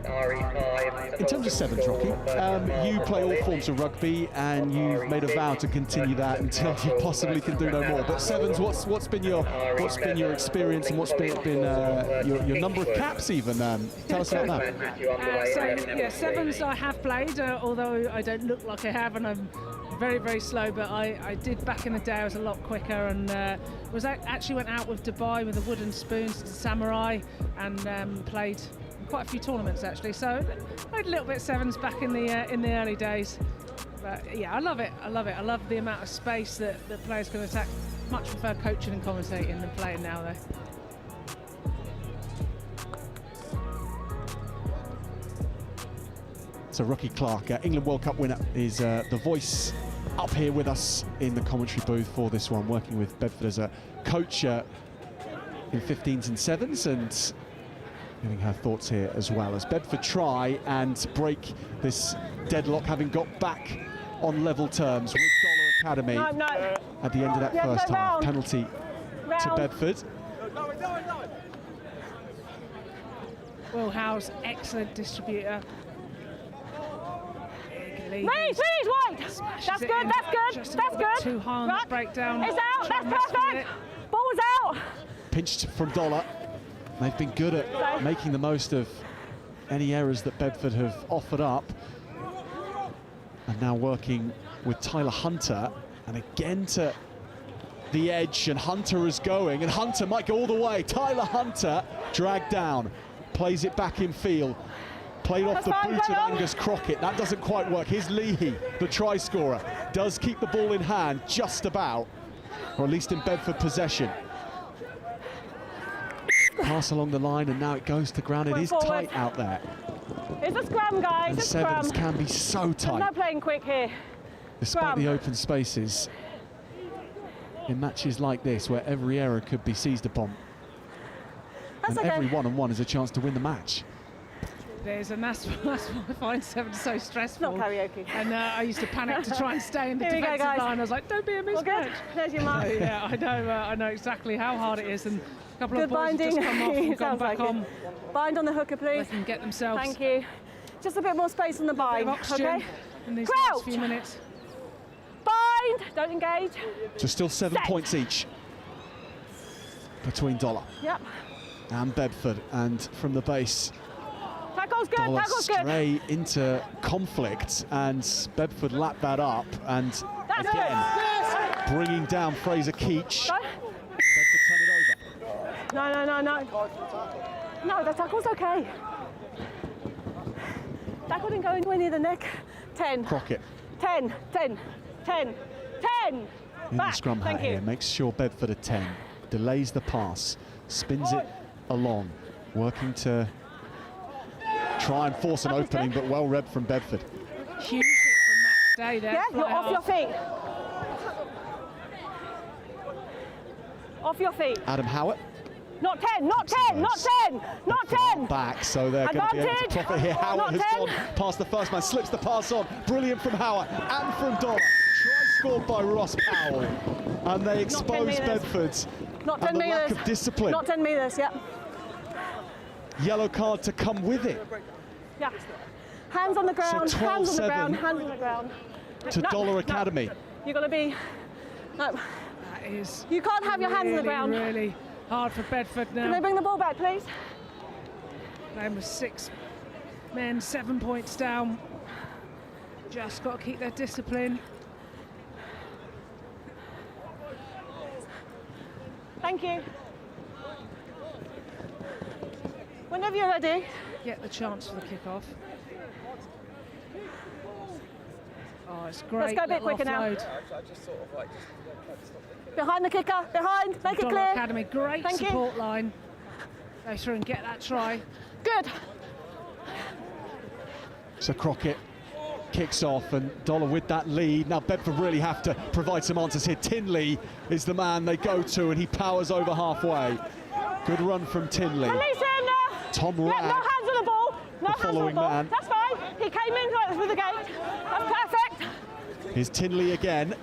RE5. In terms of sevens, Rocky, you play all forms of rugby, and you've made a vow to continue that until you possibly can do no more. But sevens, what's been your experience, and what's been your number of caps even? Tell us about that. So yeah, sevens I have played, although I don't look like I have, and I'm very, very slow. But I did back in the day. I was a lot quicker, and actually went out with Dubai with the wooden spoons to Samurai, and played quite a few tournaments actually. So I played a little bit of sevens back in the early days. But yeah, I love it. I love the amount of space that players can attack. Much prefer coaching and commentating than playing now, though. So Rocky Clark, England World Cup winner, is the voice up here with us in the commentary booth for this one, working with Bedford as a coach in 15s and 7s, and giving her thoughts here as well as Bedford try and break this deadlock, having got back on level terms with Dollar Academy at the end of that first half. Penalty to Bedford. Will Howe's excellent distributor. Please, White. That's good, that's good. Too high on that breakdown. It's out, that's perfect. Ball's out. Pinched from Dollar. They've been good at making the most of any errors that Bedford have offered up. And now working with Tyler Hunter, and again to the edge, and Hunter is going, and Hunter might go all the way. Tyler Hunter dragged down, plays it back in field, played off the boot of Angus Crockett. That doesn't quite work. Here's Leahy, the try scorer, does keep the ball in hand just about, or at least in Bedford possession. Pass along the line, and now it goes to ground. It is tight out there. It's a scrum, guys. And It's a scrum. sevens can be so There's tight, no playing quick here. despite Scrum. the open spaces. In matches like this, where every error could be seized upon, That's and okay. every one-on-one is a chance to win the match. There's, and that's why I find sevens so stressful. Not karaoke. And I used to panic to try and stay in the Here we go, defensive guys. line. I was like, don't be a All good? mismatch. There's your mark. So, yeah, I know exactly how hard it is, and a couple Good of boys have just binding. come off and gone Sounds back like on. it. Bind on the hooker, please. Let them get themselves Thank you. Just a bit more space on the a bit of bind, oxygen okay? in these Crouch. last few minutes. Bind, don't engage. So still 7 Set. points each between Dollar Yep. and Bedford, and from the base, Tackle's good, Dollar tackle's good. stray into conflict, and Bedford lap that up, and That's again good. bringing down Fraser Keach. Go. Bedford turn it over. No. No, the tackle's okay. Tackle didn't go anywhere near the neck. 10. Crockett 10. 10. 10. 10. in Back. the scrum Thank hat here, you. makes sure Bedford a 10, delays the pass, spins it along, working to try and force an opening, but well read from Bedford. Huge hit from Matt Day there. Yeah, you're fly off your feet. Off your feet. Adam Howard Not 10, not 10, not 10, not 10. back, so they're going to be able to Advantage. profit here. Howard Not has 10. gone past the first man, slips the pass on. Brilliant from Howard and from Dollar. Try scored by Ross Powell, and they 10 expose metres. Bedford. Not 10 and the lack metres. of discipline. Not 10 metres, yep. Yellow card to come with it Yeah. Hands on the ground, So hands on the 12-7 ground, hands on the ground. to Dollar Academy. You're going to be. No. That is You can't have your hands on the ground. really hard for Bedford Can they now. bring the ball back, please? Playing with 6 men, 7 points down. Just got to keep their discipline. Thank you. Whenever you're ready. Get the chance for the kick-off. Oh, it's great. Let's go a bit little quicker now. offload. Behind the kicker, behind, make it Dollar clear. Academy, great Thank you. support line. Go through and get that try. Good. So Crockett kicks off, and Dollar with that lead. Now Bedford really have to provide some answers here. Tinley is the man they go to, and he powers over halfway. Good run from Tinley. Release him now. Tom Yeah, Ragg, no hands on the ball. No hands on the following ball. man. That's fine. He came in right through the gate. That's perfect. Here's Tinley again.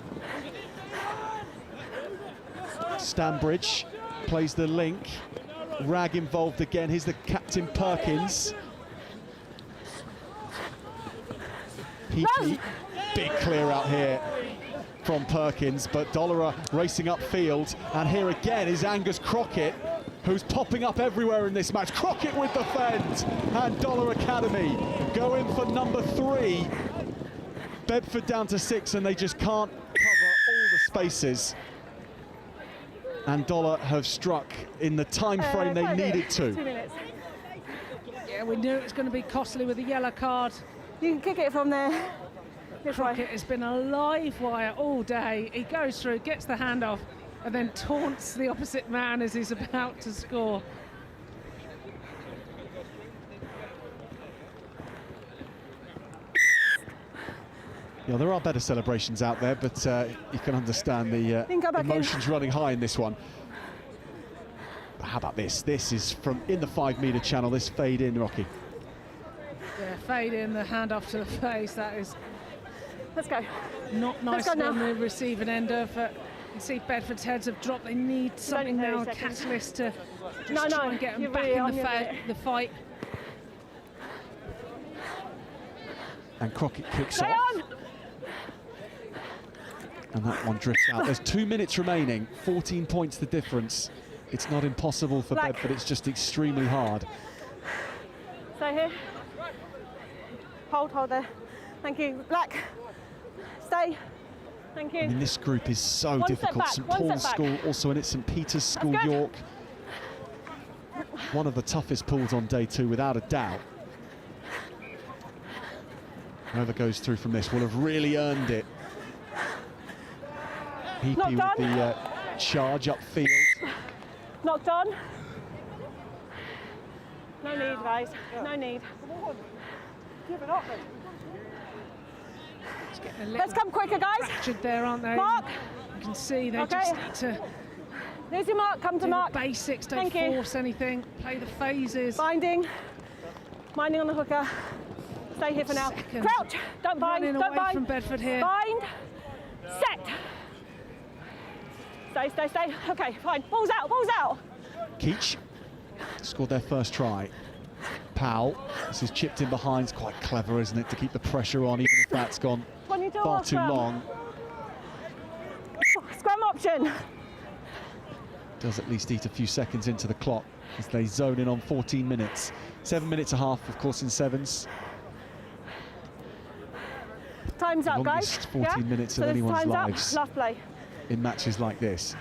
Stanbridge plays the link. Ragg involved again. Here's the captain Perkins. PP, big clear out here from Perkins, but Dollar racing upfield, and here again is Angus Crockett, who's popping up everywhere in this match. Crockett with the fend, and Dollar Academy go in for number 3. Bedford down to 6, and they just can't cover all the spaces. And Dollar have struck in the time frame they Quite a bit. needed 2 to. minutes. Yeah, we knew it was going to be costly with a yellow card. You can kick it from there. This way. Crockett has been a live wire all day. He goes through, gets the handoff, and then taunts the opposite man as he's about to score. Yeah, there are better celebrations out there, but you can understand the Then go back in. emotions running high in this one. But how about this? This is from in the 5-metre channel, this fade in, Rocky. Yeah, fade in, the handoff to the face. That is Let's go. not Let's nice go on now. the receiving end of it. You can see Bedford's heads have dropped. They need something 30 now, a seconds. catalyst to just No, try no, and get them you're back really in on the, your bit. the fight. And Crockett kicks Stay off. on. And that one drifts out. There's 2 minutes remaining, 14 points the difference. It's not impossible for Black. Bedford, it's just extremely hard. Stay here. Hold there. Thank you. Black. Stay. Thank you. I mean, this group is so One step difficult. back, St one Paul's step back. School, also in it, St Peter's School, good. York. One of the toughest pools on day 2, without a doubt. Whoever goes through from this will have really earned it. PP Not with done. the charge upfield. Knocked on. No need, guys. No need. Give it up then. Let's come quicker, guys. Fractured there, aren't they? Mark. You can see they just need to There's your mark. Come to do mark. the basics, don't Thank you. force anything, play the phases. Binding. Binding on the hooker. Stay here for now. Second. Crouch. Don't bind. Running Don't away bind. from Bedford here. Bind. Set. Stay, stay, stay. Okay, fine. Balls out. Balls out. Keach scored their first try. Powell, this is chipped in behind. It's quite clever, isn't it, to keep the pressure on, even if that's gone far too long. Scrum option. Does at least eat a few seconds into the clock as they zone in on 14 minutes. 7 minutes a half, of course, in sevens. Time's up, guys. Longest 14 minutes of so anyone's time's lives up. Last play. in matches like this.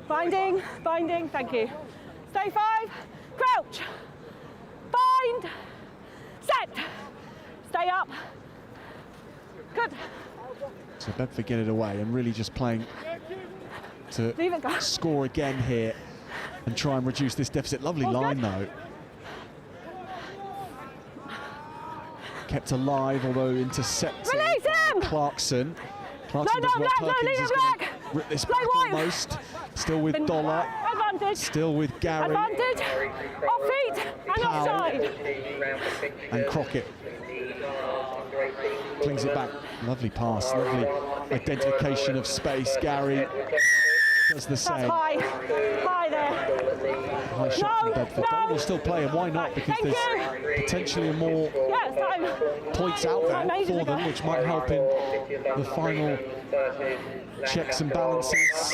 Binding, binding, thank you. Stay 5, crouch, bind, set, stay up. Good. So Bedford get it away and really just playing to score again here and try and reduce this deficit. Lovely line though. Kept alive, although intercepted by Clarkson. Clarkson does what Perkins is going to rip this back almost. Still with Dollar. Advantage. Still with Gary. Advantage. Off feet and Powell. offside. And Crockett flings it back. Lovely pass, lovely identification of space. Gary does the same. That's high. High there. High shot from Bedford. Dollar will still play, and why not? Because there's potentially more points out there for them, which might help in the final checks and balances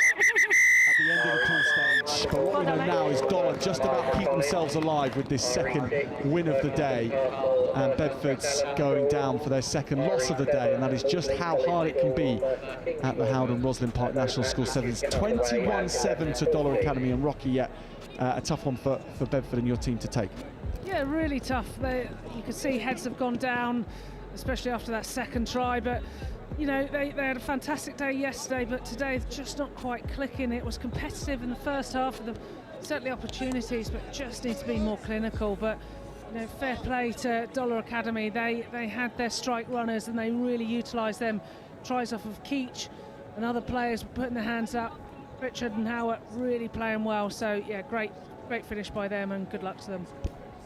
at the end of the pool stage. But what we know now is Dollar just about keep themselves alive with this second win of the day, and Bedford's going down for their second loss of the day, and that is just how hard it can be at the Howden Roslyn Park National School Sevens. 21-7 to Dollar Academy, and Rocky, yet a tough one for Bedford and your team to take. Yeah, really tough. You can see heads have gone down, especially after that second try, but you know, they had a fantastic day yesterday, but today it's just not quite clicking. It was competitive in the first half, and certainly opportunities, but just need to be more clinical. But you know, fair play to Dollar Academy. They had their strike runners and they really utilised them. Tries off of Keach and other players putting their hands up. Richard and Howard really playing well. So yeah, great finish by them, and good luck to them.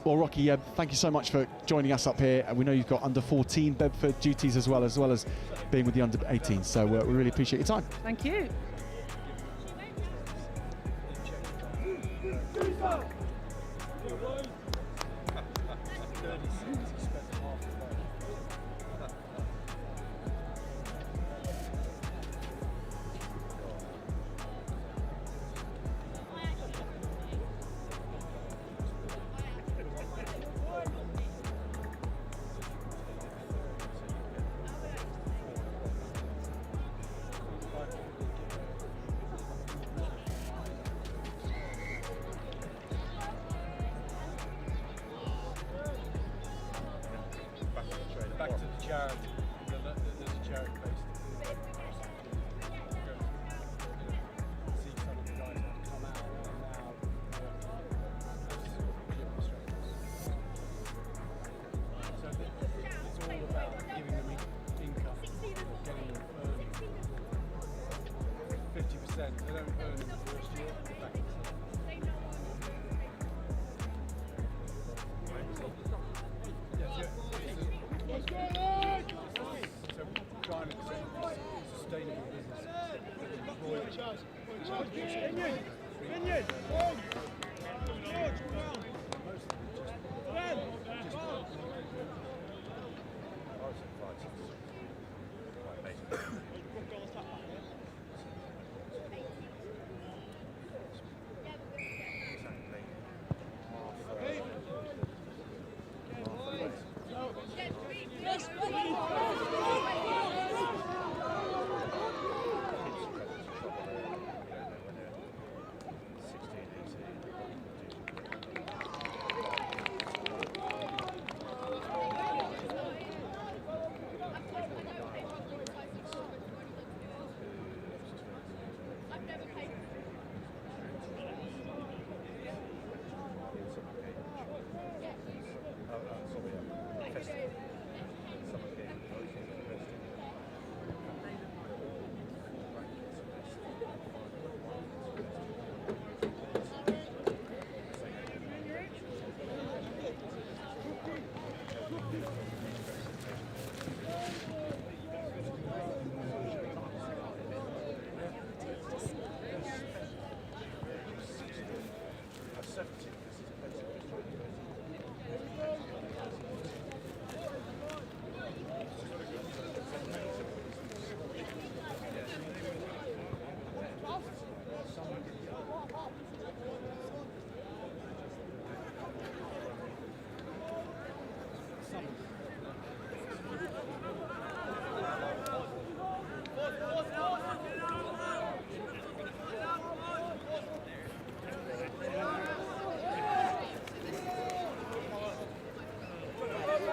Well, Rocky, thank you so much for joining us up here. We know you've got under 14 Bedford duties as well as being with the under 18. So we really appreciate your time. Thank you. Back to the charity. There's a charity based. See some of the guys that come out now. So it's all about giving them income, getting them earning. 50%. They don't earn in the first year.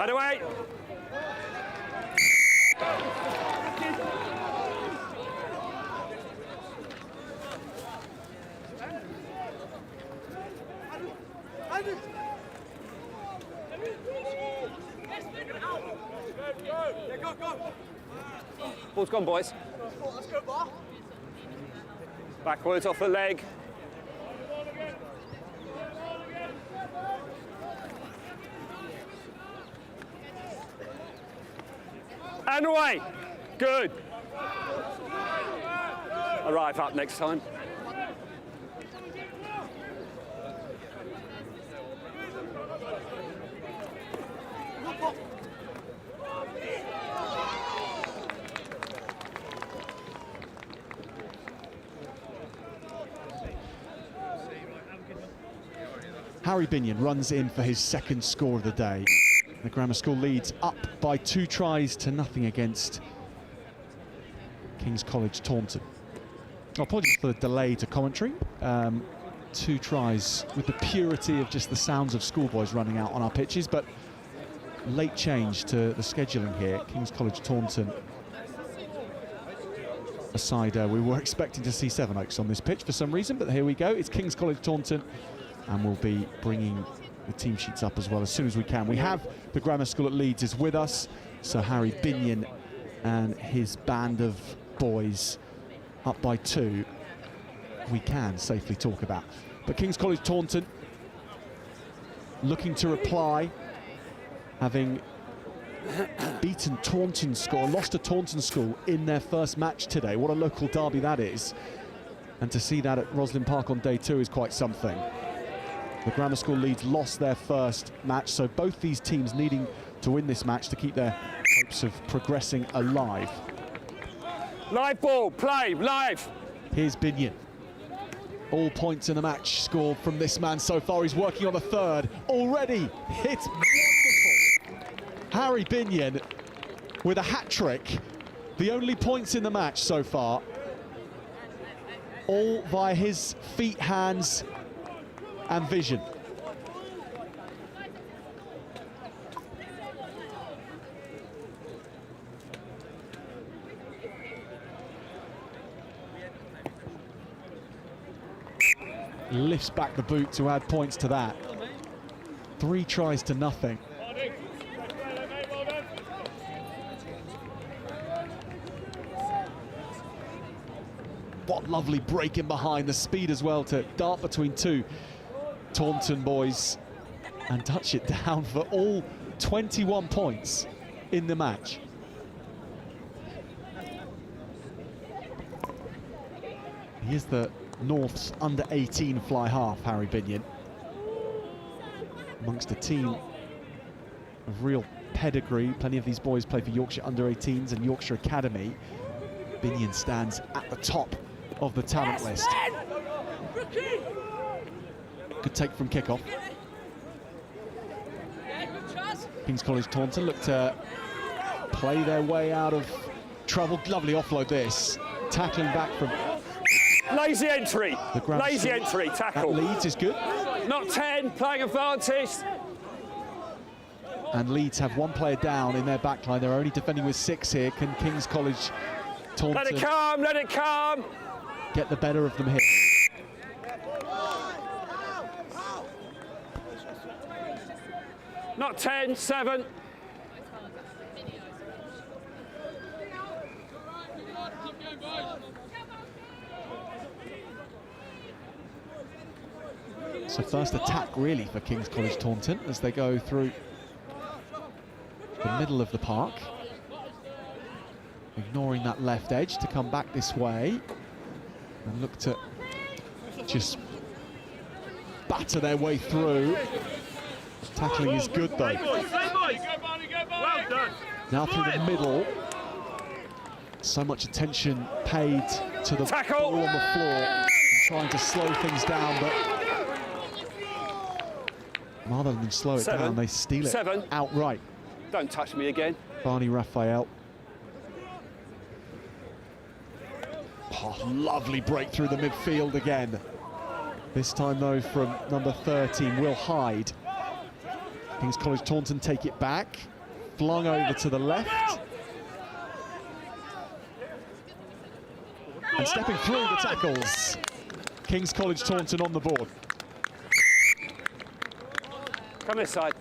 And away. Ball's gone, boys. Backwards off the leg. And away. Good. Arrive up next time. Harry Binion runs in for his second score of the day. The Grammar School leads up by 2 tries to nothing against King's College Taunton. Apologies for the delay to commentary. 2 tries with the purity of just the sounds of schoolboys running out on our pitches, but late change to the scheduling here. King's College Taunton aside, we were expecting to see Sevenoaks on this pitch for some reason, but here we go. It's King's College Taunton, and we'll be bringing the team sheets up as well as soon as we can. We have the Grammar School at Leeds is with us, so Harry Binion and his band of boys up by 2 we can safely talk about. But King's College Taunton looking to reply, having beaten Taunton School, lost to Taunton School in their first match today. What a local derby that is, and to see that at Rosslyn Park on day 2 is quite something. The Grammar School Leeds lost their first match, so both these teams needing to win this match to keep their hopes of progressing alive. Live ball, play, live. Here's Binion. All points in the match scored from this man so far. He's working on the third already. It's wonderful. Harry Binion with a hat-trick. The only points in the match so far. All via his feet, hands, and vision. Lifts back the boot to add points to that. 3 tries to nothing. What lovely break in behind, the speed as well to dart between 2 Taunton boys and touch it down for all 21 points in the match. He is the North's under-18 fly half, Harry Binion, amongst a team of real pedigree. Plenty of these boys play for Yorkshire under-18s and Yorkshire Academy. Binion stands at the top of the talent list. Good take from kickoff. King's College Taunton look to play their way out of trouble. Lovely offload this. Tackling back from... Lazy entry. Lazy entry, tackle. That Leeds is good. Not 10, playing advantage. And Leeds have 1 player down in their backline. They're only defending with 6 here. Can King's College Taunton... Let it come, let it come. Get the better of them here. Not 10, 7. So first attack really for King's College Taunton as they go through the middle of the park. Ignoring that left edge to come back this way and look to just batter their way through. Tackling is good though. Now through the middle. So much attention paid to the ball on the floor and trying to slow things down, but rather than slow it down, they steal it outright. Don't touch me again. Barney Raphael. Oh, lovely break through the midfield again. This time though from number 13, Will Hyde. King's College Taunton take it back. flung over to the left. And stepping through the tackles, King's College Taunton on the board. Come this side.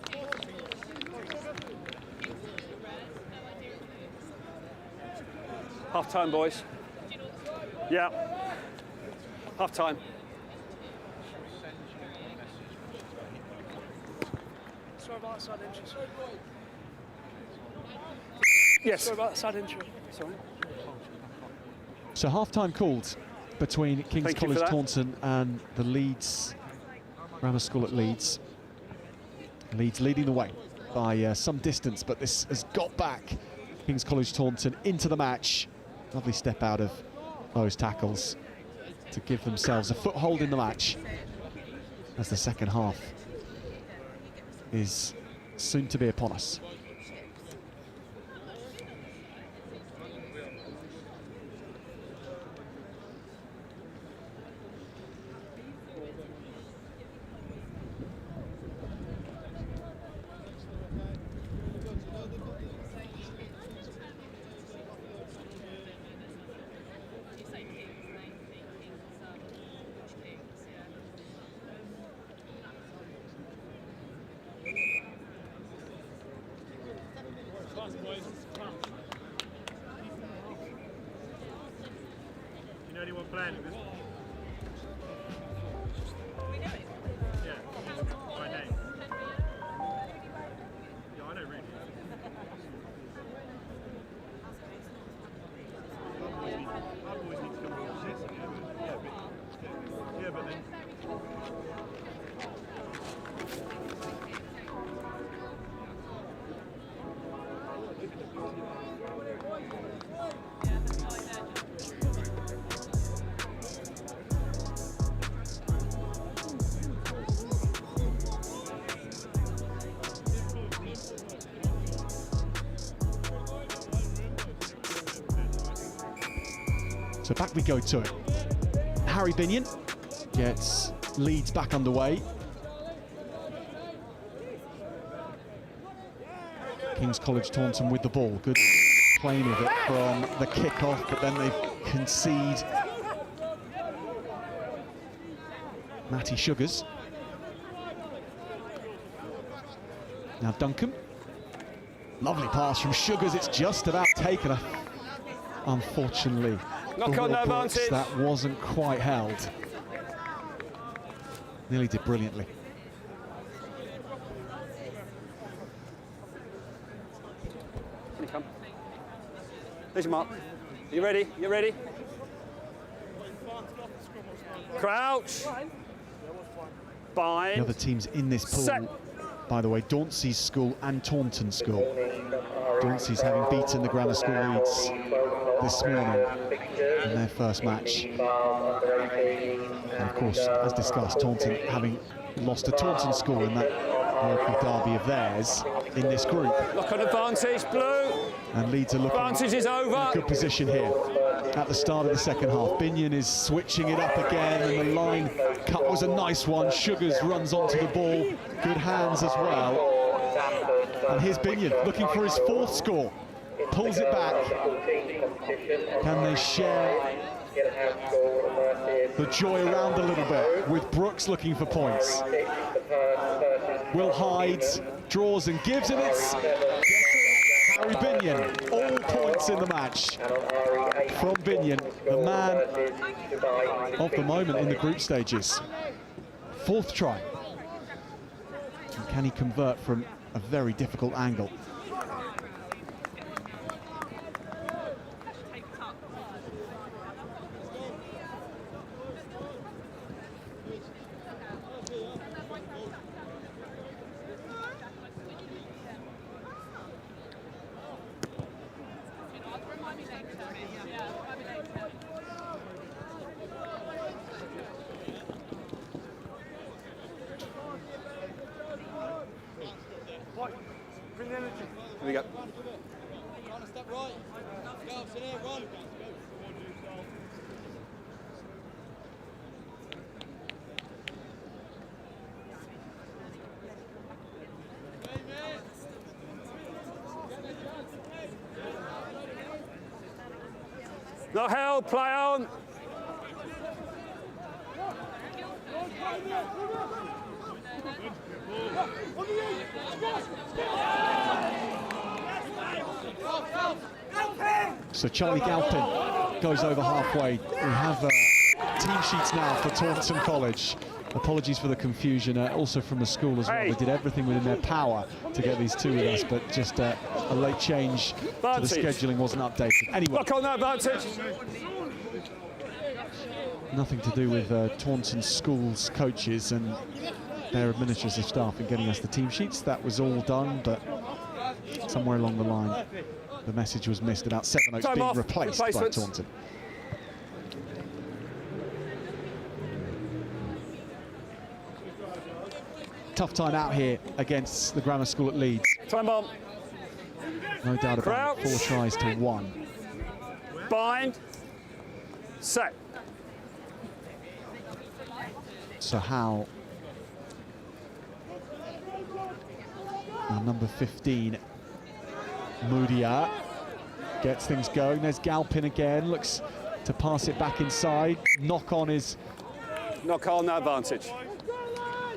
Half time, boys. Yeah. Half time. Sorry about that side entry. Yes. Sorry about that side entry. Sorry. So half-time called between King's Thank you College for that. Taunton and the Leeds Grammar School at Leeds. Leeds leading the way by some distance, but this has got back King's College Taunton into the match. Lovely step out of those tackles to give themselves a foothold in the match as the second half is soon to be upon us. You know anyone playing with this? Yeah, by name. Yeah, I know Rudy. Our boys need to come and watch this. Yeah, but then. So back we go to it. Harry Binion gets Leeds back underway. King's College Taunton with the ball. Good playing of it from the kick-off, but then they concede. Matty Sugars. Now Duncan. Lovely pass from Sugars. It's just about taken. Unfortunately, Knock on, no advantage. that wasn't quite held. Nearly did brilliantly. Here you come. There's your mark. You ready? You ready? Crouch. Bind. The other teams in this pool, Set. by the way, Dauncey's school and Taunton school. Dauncey's having beaten the Grammar School Leeds this morning in their first match. And of course, as discussed, Taunton having lost to Taunton School in that local derby of theirs in this group. Lock on advantage, blue. And Leeds are looking Advantage is over. in a good position here at the start of the second half. Binion is switching it up again, and the line cut was a nice one. Sugars runs onto the ball. Good hands as well. And here's Binion looking for his fourth score. Pulls it back. Can they share the joy around a little bit with Brooks looking for points? Will hides, draws and gives, and it's Harry Binion. All points in the match from Binion, the man of the moment in the group stages. Fourth try. And can he convert from a very difficult angle? Here we go. Not held, play on. So Charlie Galpin goes over halfway. We have team sheets now for Taunton College. Apologies for the confusion, also from the school as well. They did everything within their power to get these two with us, but just a late change to the scheduling wasn't updated. Anyway, look on that advantage. Nothing to do with Taunton School's coaches and their administrative staff in getting us the team sheets. That was all done, but somewhere along the line, the message was missed about Sevenoaks being replaced by Taunton. Tough time out here against the grammar school at Leeds. Time bomb. No doubt about it, 4 tries to 1. Bind. Set. So how? Now number 15, Moodia, gets things going. There's Galpin again, looks to pass it back inside. Knock on is... Knock on, no advantage.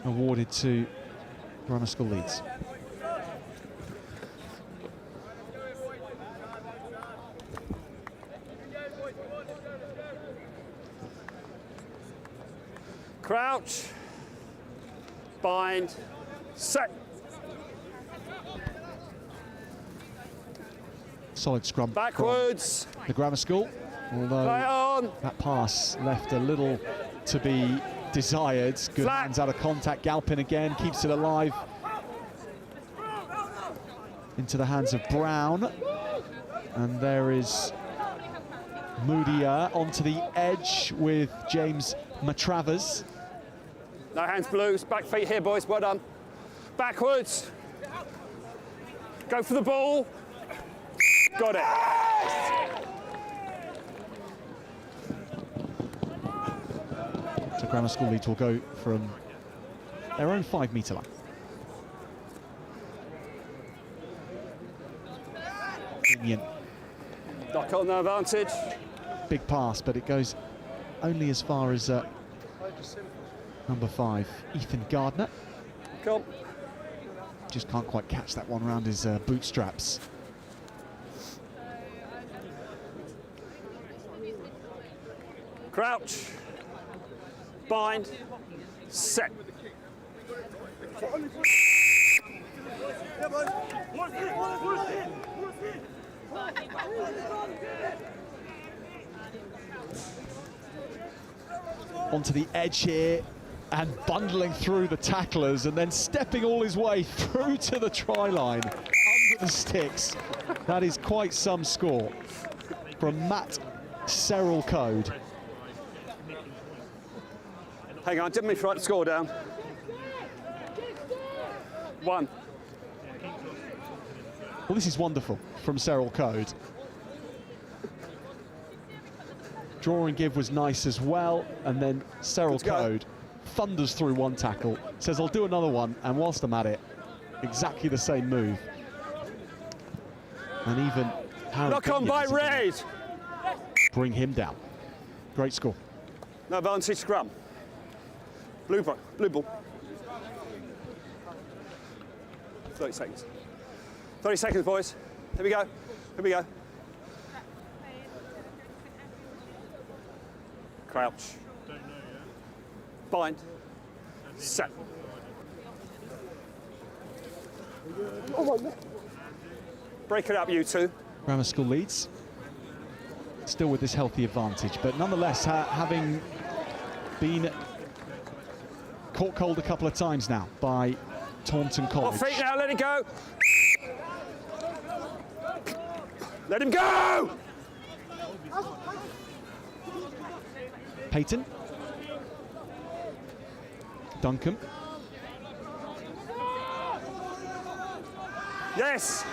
Awarded to Grammar School Leeds. Crouch, bind, set. Solid scrum. Backwards. The Grammar School, although that pass left a little to be desired. Good hands out of contact. Galpin again keeps it alive. Into the hands of Brown. And there is Moodia onto the edge with James Matravers. No hands blues. Back feet here, boys. Well done. Backwards. Go for the ball. Got it. So Grammar School Leeds will go from their own 5-metre line. Union. Knock on, no advantage. Big pass, but it goes only as far as number 5, Ethan Gardner. Cool. Just can't quite catch that one around his bootstraps. Crouch, bind, set. Onto the edge here and bundling through the tacklers and then stepping all his way through to the try line under the sticks. That is quite some score from Matt Cyril Code. Hang on, didn't mean to write the score down. 1. Well, this is wonderful from Cyril Code. Draw and give was nice as well, and then Cyril Code thunders through one tackle, says I'll do another one, and whilst I'm at it, exactly the same move. And even knock on by Red. Bring him down. Great score. No advantage, scrum. Blue ball. 30 seconds. 30 seconds, boys. Here we go. Here we go. Crouch. Bind. Set. Break it up, you two. Grammar School Leeds. Still with this healthy advantage, but nonetheless, having been caught cold a couple of times now by Taunton College. Off feet now, let it go. Let him go! Peyton. Duncan. Yes!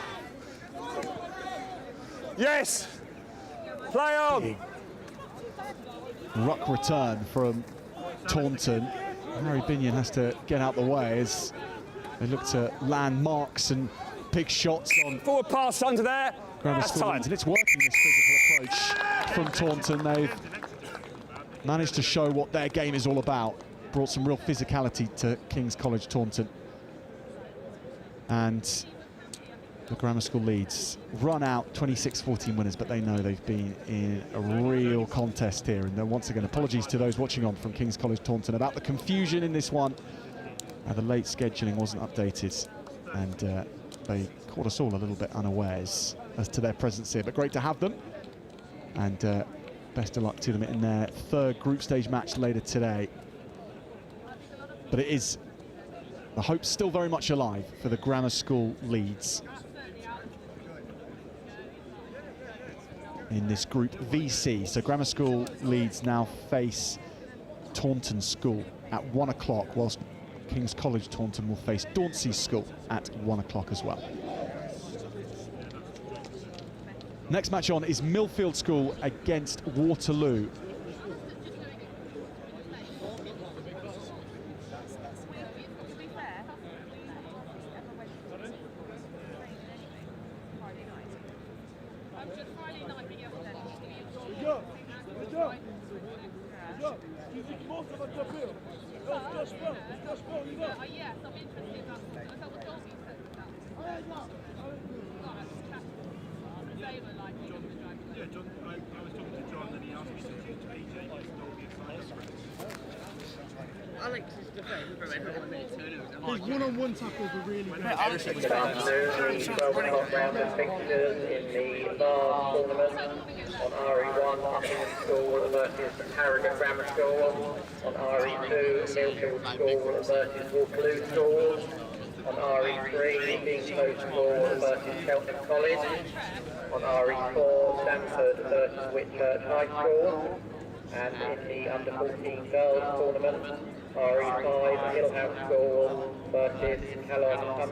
Yes! Play on! Ruck return from Taunton. Harry Binion has to get out the way as they look to land marks and big shots on Forward pass under there. Grammar That's School time. lads, and it's working, this physical approach from Taunton. They've managed to show what their game is all about. Brought some real physicality to King's College Taunton. And the Grammar School Leeds run out 26-14 winners, but they know they've been in a real contest here. And once again, apologies to those watching on from King's College Taunton about the confusion in this one. The late scheduling wasn't updated, and they caught us all a little bit unawares as to their presence here. But great to have them, and best of luck to them in their third group stage match later today. But it is, the hope's still very much alive for the Grammar School Leeds in this group VC. So Grammar School Leeds now face Taunton School at 1 o'clock, whilst King's College Taunton will face Dauncey School at 1 o'clock as well. Next match on is Milfield School against Waterloo. His one-on-one tackles were really good. Good afternoon, the 12 o'clock round of fixtures in the Vase tournament. On RE1, Uppingham School versus Harrogate Grammar School. On RE2, Milfield School versus Waterloo School. On RE3, Kingswood School versus Cheltenham College. On RE4, Stamford versus Whitchurch High School. And in the under-14 girls tournament, RE5, Hillhouse School versus Cheltenham.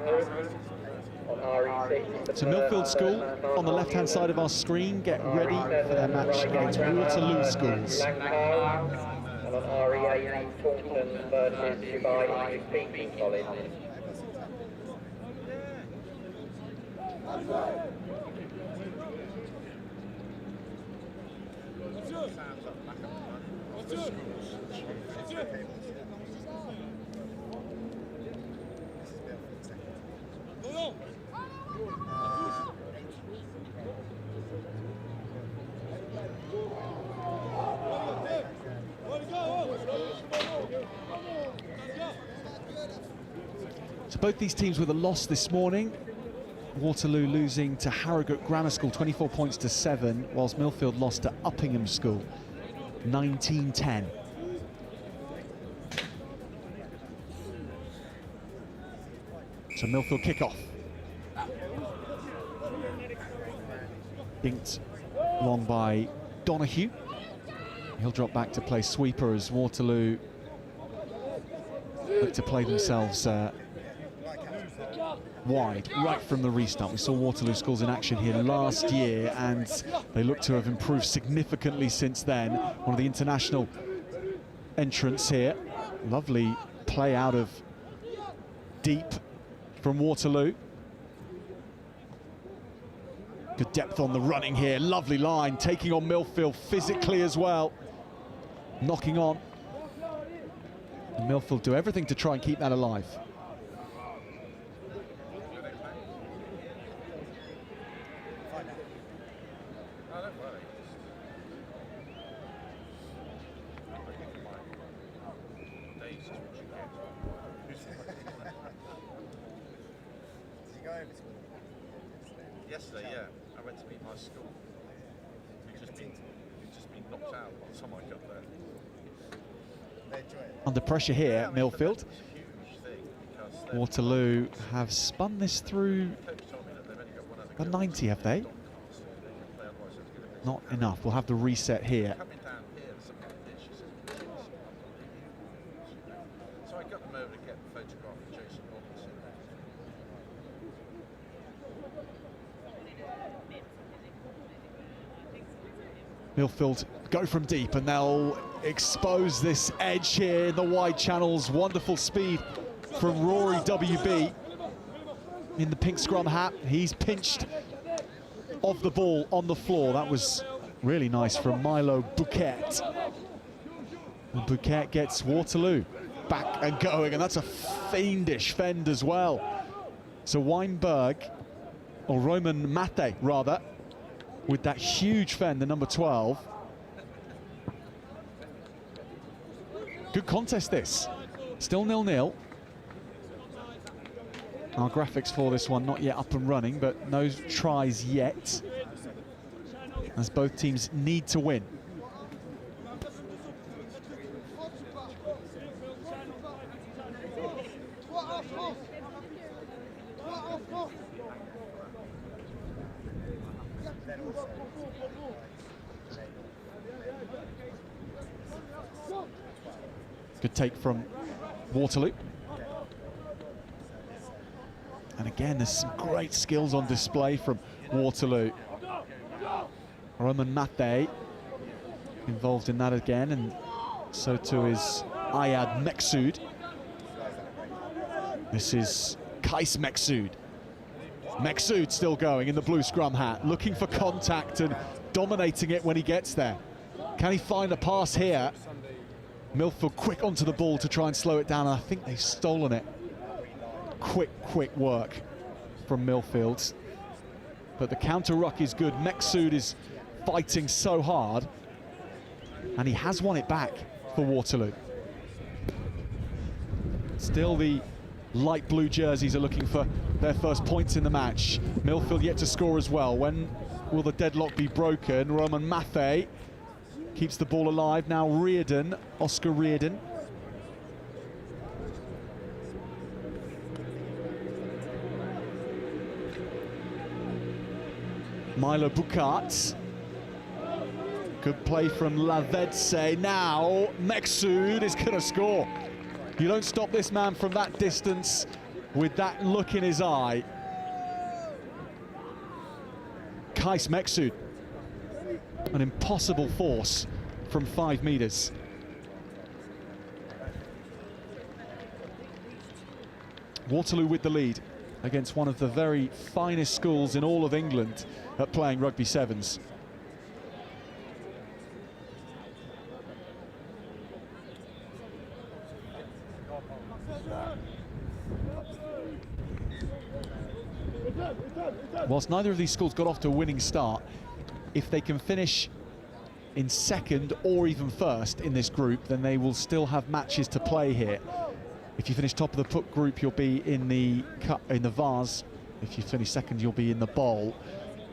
On RE6, So Milfield School on the left-hand side of our screen get ready for their match against Waterloo Schools. And on RE8, Taunton versus Shiplake College. So both these teams with a loss this morning. Waterloo losing to Harrogate Grammar School 24 points to 7, whilst Milfield lost to Uppingham School 19-10. So Milfield kick-off. Dinked long by Donahue. He'll drop back to play sweeper as Waterloo look to play themselves wide right from the restart. We saw Waterloo Schools in action here last year, and they look to have improved significantly since then. One of the international entrants here. Lovely play out of deep from Waterloo. Good depth on the running here. Lovely line, taking on Milfield physically as well. Knocking on. And Milfield do everything to try and keep that alive. Yesterday, yeah, I went to meet my school. We'd just been knocked out by the time I got there. Under pressure here, Milfield. Waterloo have spun this through the 90, have they? Not enough. We'll have the reset here. So I got them over to get a photograph of Jason Robinson. Milfield go from deep, and they'll expose this edge here in the wide channels. Wonderful speed from Rory WB. in the pink scrum hat. He's pinched off the ball on the floor. That was really nice from Milo Bouquet. And Bouquet gets Waterloo back and going, and that's a fiendish fend as well. So Weinberg, or Roman Mate rather, with that huge fend, the number 12. Good contest this. Still 0-0. Our graphics for this one not yet up and running, but no tries yet, as both teams need to win. Good take from Waterloo. And again, there's some great skills on display from Waterloo. Roman Mate involved in that again, and so too is Ayad Meksood. This is Kais Meksood. Meksood still going in the blue scrum hat, looking for contact and dominating it when he gets there. Can he find a pass here? Milfield quick onto the ball to try and slow it down, and I think they've stolen it. Quick work from Milfield. But the counter ruck is good. Meksood is fighting so hard, and he has won it back for Waterloo. Still the light blue jerseys are looking for their first points in the match. Milfield yet to score as well. When will the deadlock be broken? Roman Maffei keeps the ball alive. Now Reardon, Oscar Reardon. Milo Bukat. Good play from Lavedse. Now Meksood is going to score. You don't stop this man from that distance with that look in his eye. Kais Meksood, an impossible force from 5 meters. Waterloo with the lead against one of the very finest schools in all of England at playing rugby sevens. Whilst neither of these schools got off to a winning start, if they can finish in second or even first in this group, then they will still have matches to play here. If you finish top of the group, you'll be in the Vase. If you finish second, you'll be in the bowl,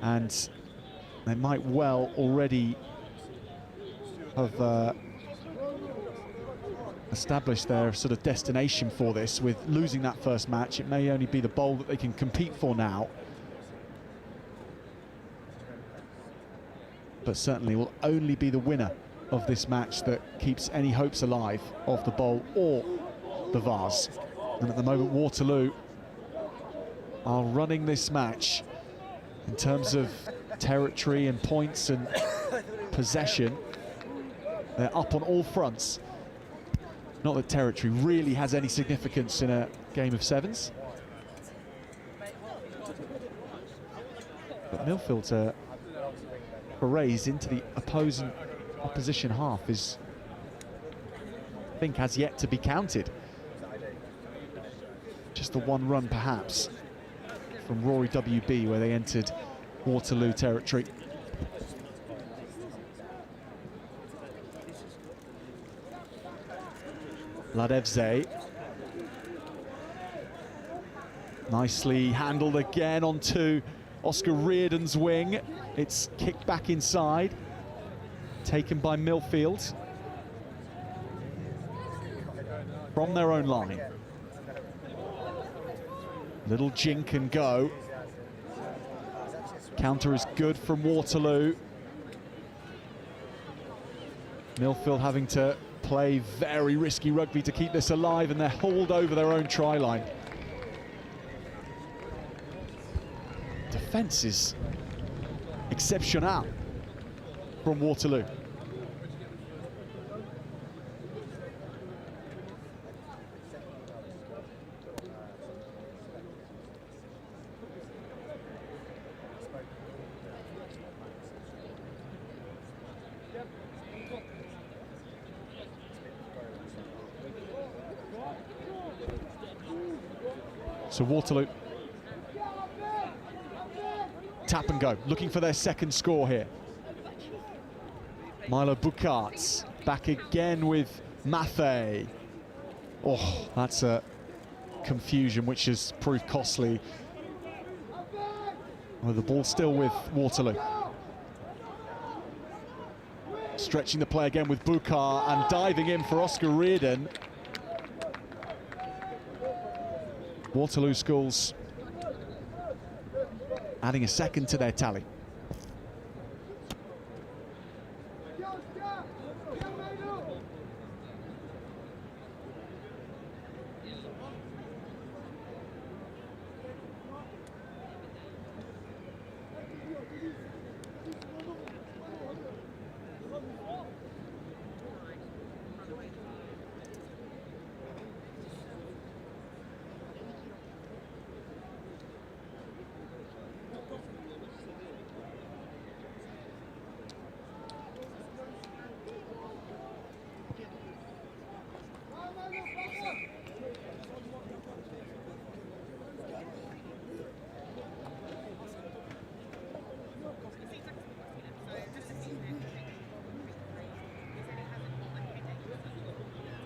and they might well already have established their sort of destination for this. With losing that first match, it may only be the bowl that they can compete for now. But certainly will only be the winner of this match that keeps any hopes alive of the bowl or the Vase. And at the moment, Waterloo are running this match in terms of territory and points and possession. They're up on all fronts. Not that territory really has any significance in a game of sevens. But Milfield's raised into the opposition half is, I think, has yet to be counted. Just the one run perhaps from Rory WB where they entered Waterloo territory. Ladevze. Nicely handled again onto Oscar Reardon's wing. It's kicked back inside, taken by Milfield from their own line. Little jink and go. Counter is good from Waterloo. Milfield having to play very risky rugby to keep this alive, and they're hauled over their own try line. Defence is exceptional from Waterloo. So Waterloo, tap and go, looking for their second score here. Milo Bukarts back again with Mathé. Oh, that's a confusion which has proved costly. Well, the ball still with Waterloo. Stretching the play again with Bukar and diving in for Oscar Reardon. Waterloo Schools adding a second to their tally.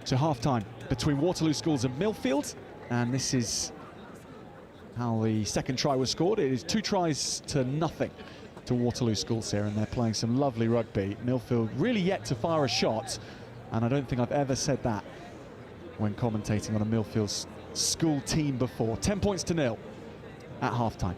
So half-time between Waterloo Schools and Milfield, and this is how the second try was scored. It is 2 tries to nothing to Waterloo Schools here, and they're playing some lovely rugby. Milfield really yet to fire a shot, and I don't think I've ever said that when commentating on a Milfield school team before. 10 points to 0 at half-time.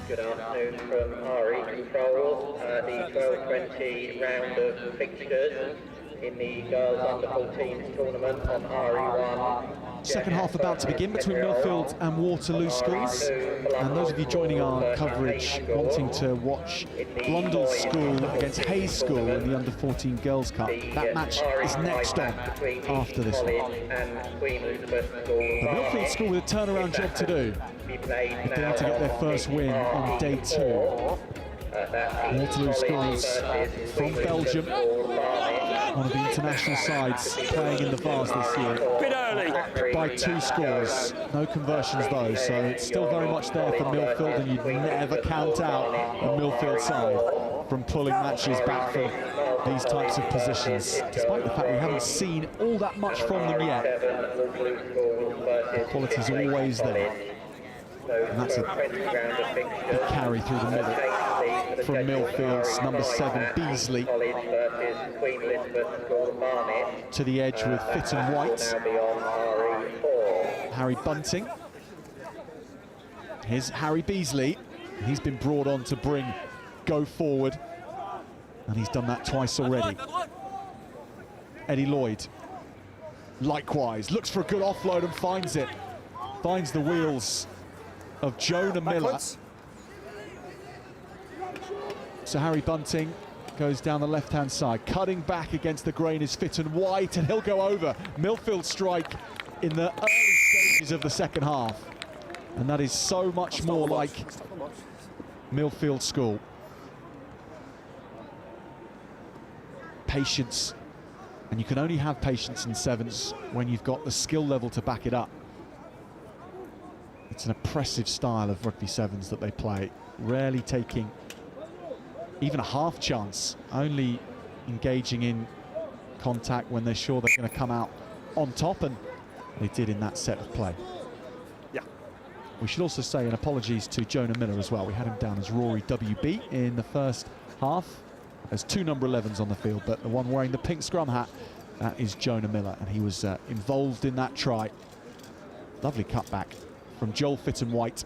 Good afternoon from RE Control, the 12-20 round of fixtures in the Girls Under 14s tournament on RE1. Second half about to begin between Milfield and Waterloo Schools. And those of you joining our coverage wanting to watch Blundells School against Hayes School in the Under 14 Girls Cup, that match is next on after this one. The Milfield School with a turnaround job to do. If they want to get their first win on day 2. Waterloo Schools from Belgium, one of the international sides playing in the Vase this year. Bit early. By 2 scores, no conversions though, so it's still very much there for Milfield, and you'd never count out a Milfield side from pulling matches back from these types of positions, despite the fact we haven't seen all that much from them yet. The quality's always there. And that's a big carry through the middle from Milfield's number 7, Beasley, to the edge with Fitton White. Harry Bunting. Here's Harry Beasley. He's been brought on to bring go forward, and he's done that twice already. Eddie Lloyd, likewise, looks for a good offload and finds it. Finds the wheels of Jonah Miller. So Harry Bunting goes down the left-hand side. Cutting back against the grain is Fitton White, and he'll go over. Milfield strike in the early stages of the second half. And that is so much more like Milfield School. Patience. And you can only have patience in sevens when you've got the skill level to back it up. It's an oppressive style of rugby sevens that they play, rarely taking even a half chance, only engaging in contact when they're sure they're going to come out on top, and they did in that set of play. Yeah. We should also say an apologies to Jonah Miller as well. We had him down as Rory WB in the first half. There's 2 number 11s on the field, but the one wearing the pink scrum hat, that is Jonah Miller, and he was involved in that try Lovely cutback from Joel Fitton-White.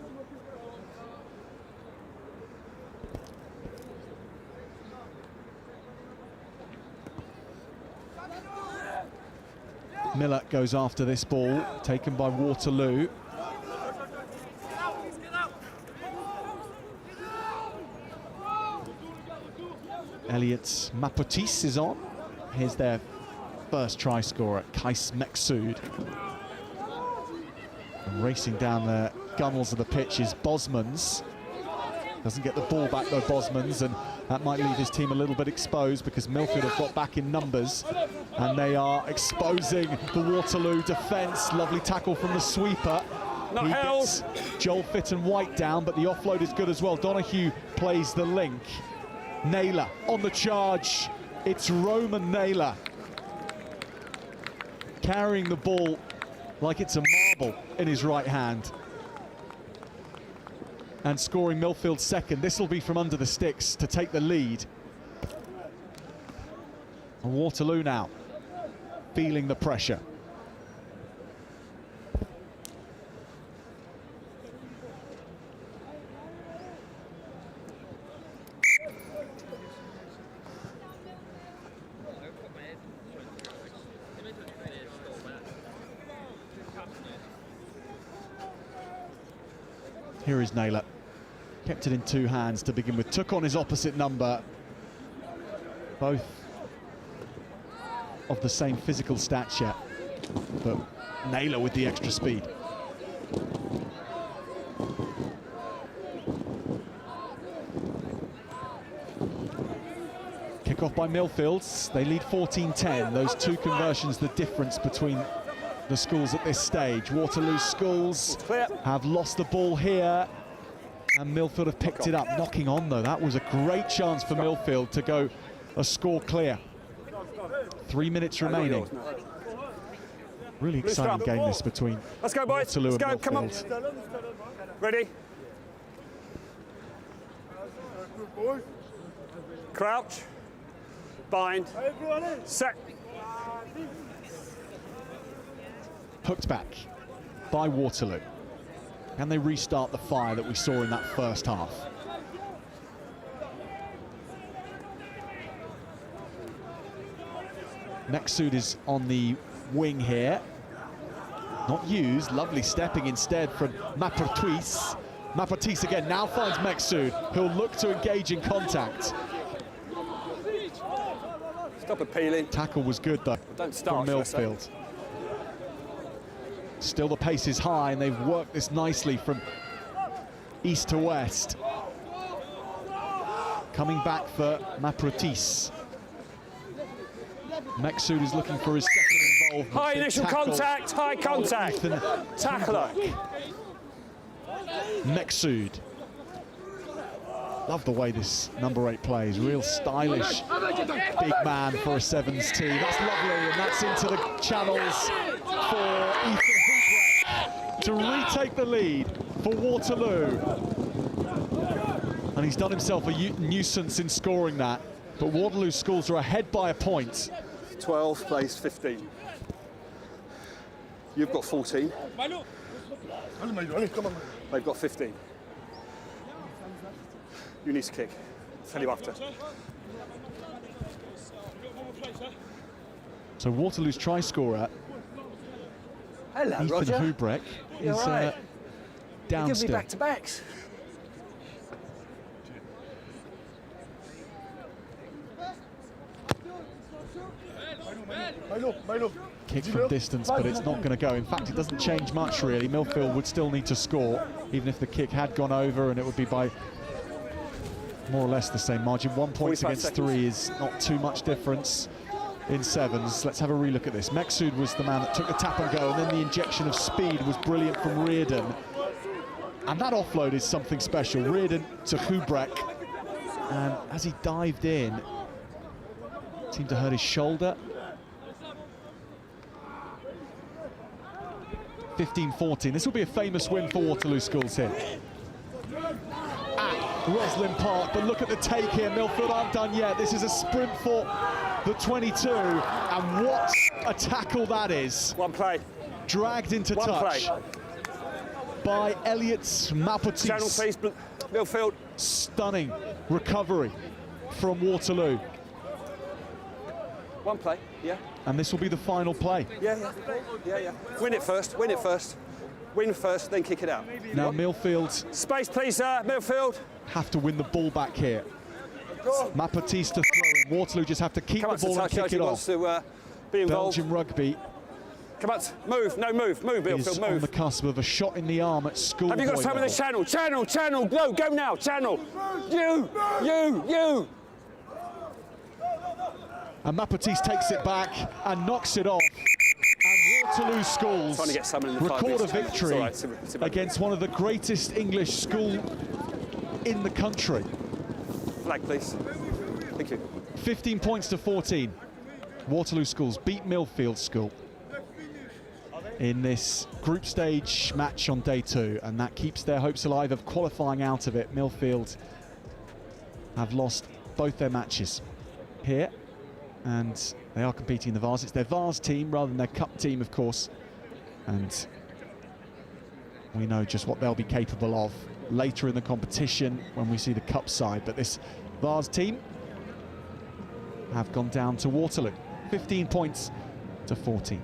Miller goes after this ball, taken by Waterloo. Elliot's Mapotis is on. Here's their first try scorer, Kais Meksood. And racing down the gunnels of the pitch is Bosmans. Doesn't get the ball back though, Bosmans, and that might leave his team a little bit exposed because Milfield have got back in numbers and they are exposing the Waterloo defence. Lovely tackle from the sweeper. Not he held. gets Joel Fitton-White down, but the offload is good as well. Donahue plays the link. Naylor on the charge. It's Roman Naylor carrying the ball like it's a marble in his right hand and scoring Milfield's second. This will be from under the sticks to take the lead. And Waterloo now feeling the pressure. Here is Naylor. Kept it in two hands to begin with. Took on his opposite number. Both of the same physical stature, but Naylor with the extra speed. Kick off by Milfield. They lead 14-10. Those two conversions, the difference between the schools at this stage. Waterloo schools have lost the ball here, and Milfield have picked it up. Knocking on though, that was a great chance for Milfield to go a score clear. 3 minutes remaining. Really exciting game this between Let's go, boys. Waterloo Let's go. and Come on. Milfield. Ready? Crouch. Bind. Set. Hooked back by Waterloo. Can they restart the fire that we saw in that first half? Meksood is on the wing here. Not used. Lovely stepping instead from Mapotis. Mapotis again now finds Meksood, who'll look to engage in contact. Stop appealing. Tackle was good though Don't start from Milfield. Still the pace is high and they've worked this nicely from east to west. Coming back for Mapotis. Meksood is looking for his second involvement. High initial contact, high contact. Tackler. Meksood. Love the way this number 8 plays. Real stylish big man for a sevens team. That's lovely, and that's into the channels for Ethan Hooper to retake the lead for Waterloo. And he's done himself a nuisance in scoring that. But Waterloo schools are ahead by a point. 12 plays 15. You've got 14. They've got 15. You need to kick. I'll tell you after. So Waterloo's try scorer, Hello, Ethan Roger. Hubrecht, is right? down Give me still. back-to-backs. Kick from distance, but it's not going to go. In fact, it doesn't change much, really. Milfield would still need to score, even if the kick had gone over, and it would be by more or less the same margin. 1 point against 3 is not too much difference in sevens. Let's have a relook at this. Meksood was the man that took the tap and go, and then the injection of speed was brilliant from Reardon. And that offload is something special. Reardon to Hubrecht, and as he dived in, seemed to hurt his shoulder. 15-14. This will be a famous win for Waterloo schools here at Rosslyn Park. But look at the take here. Milfield aren't done yet. This is a sprint for the 22, and what a tackle that is. One play. Dragged into One touch. play. by Elliot Mapotis. Channel, please, Milfield. Stunning recovery from Waterloo. One play, yeah. And this will be the final play. Yeah. Win it first, win it first. Win first, then kick it out. Now Milfield. Space, please, Milfield. Have to win the ball back here. Mapotis to throw in. Waterloo just have to keep the ball and kick it off. To, be involved. Belgian rugby. Come on, move, Milfield, move. On the cusp of a shot in the arm at school. Have you got some of the channel? Go now, channel. You. And Mapotis takes it back and knocks it off. And Waterloo Schools record a victory against one of the greatest English school in the country. Flag, please. Thank you. 15 points to 14. Waterloo Schools beat Milfield School in this group stage match on day 2, and that keeps their hopes alive of qualifying out of it. Milfield have lost both their matches here, and they are competing in the Vase. It's their Vase team rather than their cup team, of course, and we know just what they'll be capable of later in the competition when we see the cup side. But this Vase team have gone down to Waterloo, 15 points to 14.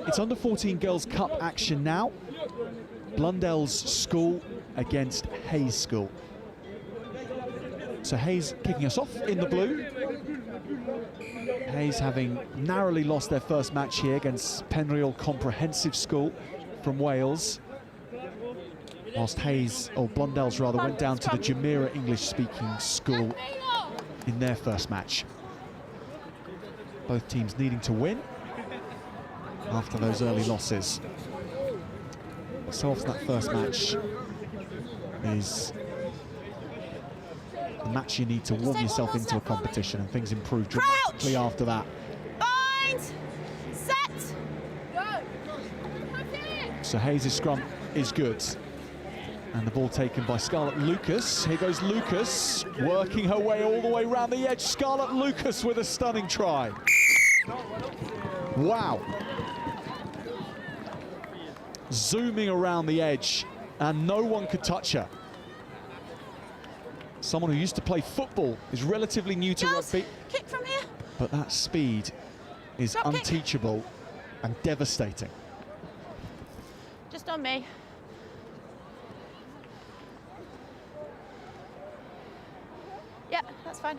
It's under 14 Girls Cup action now. Blundells School against Hayes School. So Hayes kicking us off in the blue. Hayes having narrowly lost their first match here against Penrhyn Comprehensive School from Wales. Whilst Hayes, or Blundells rather, went down to the Jumeirah English-speaking school in their first match. Both teams needing to win after those early losses. So often that first match is the match you need to warm yourself into a competition, and things improve dramatically after that. Bind, set, go. So Hayes' scrum is good. And the ball taken by Scarlett Lucas. Here goes Lucas, working her way all the way around the edge. Scarlett Lucas with a stunning try. Wow. Zooming around the edge, and no one could touch her. someone who used to play football, is relatively new to rugby. Kick from here. But that speed is Drop kick. unteachable and devastating. Just on me. Yeah, that's fine.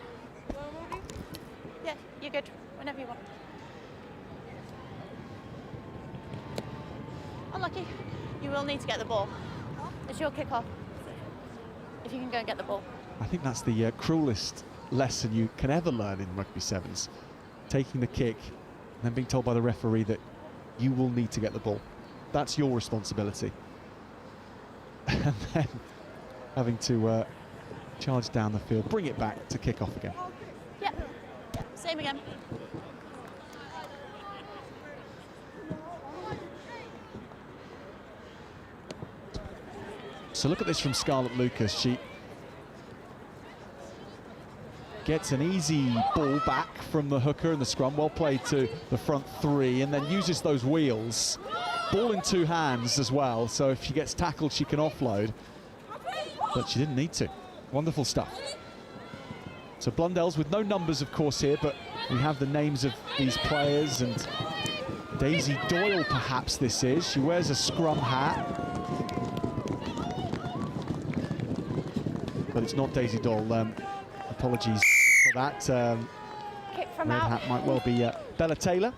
Yeah, you're good. Whenever you want. Unlucky. You will need to get the ball. It's your kick-off. If you can go and get the ball. I think that's the cruelest lesson you can ever learn in rugby sevens. Taking the kick and then being told by the referee that you will need to get the ball. That's your responsibility. And then having to charge down the field, bring it back to kick off again. Yeah, same again. So look at this from Scarlett Lucas. She gets an easy ball back from the hooker in the scrum, well played to the front three, and then uses those wheels. Ball in two hands as well, so if she gets tackled, she can offload. But she didn't need to. Wonderful stuff. So Blundells with no numbers, of course, here, but we have the names of these players, and Daisy Doyle, perhaps this is. She wears a scrum hat. But it's not Daisy Doyle. Apologies for that. Kick from Red out. hat might well be Bella Taylor.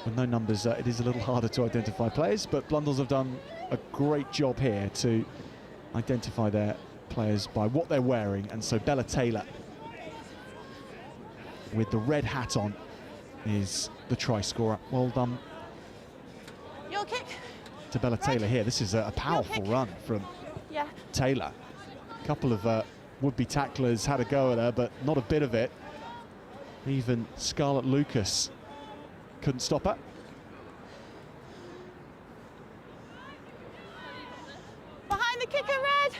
With no numbers, it is a little harder to identify players, but Blundells have done a great job here to identify their players by what they're wearing, and so Bella Taylor with the red hat on is the try scorer. Well done Your kick. to Bella Taylor here. This is a powerful run from Yeah. Taylor. A couple of would-be tacklers had a go at her, but not a bit of it. Even Scarlett Lucas couldn't stop her. Behind the kicker, Red.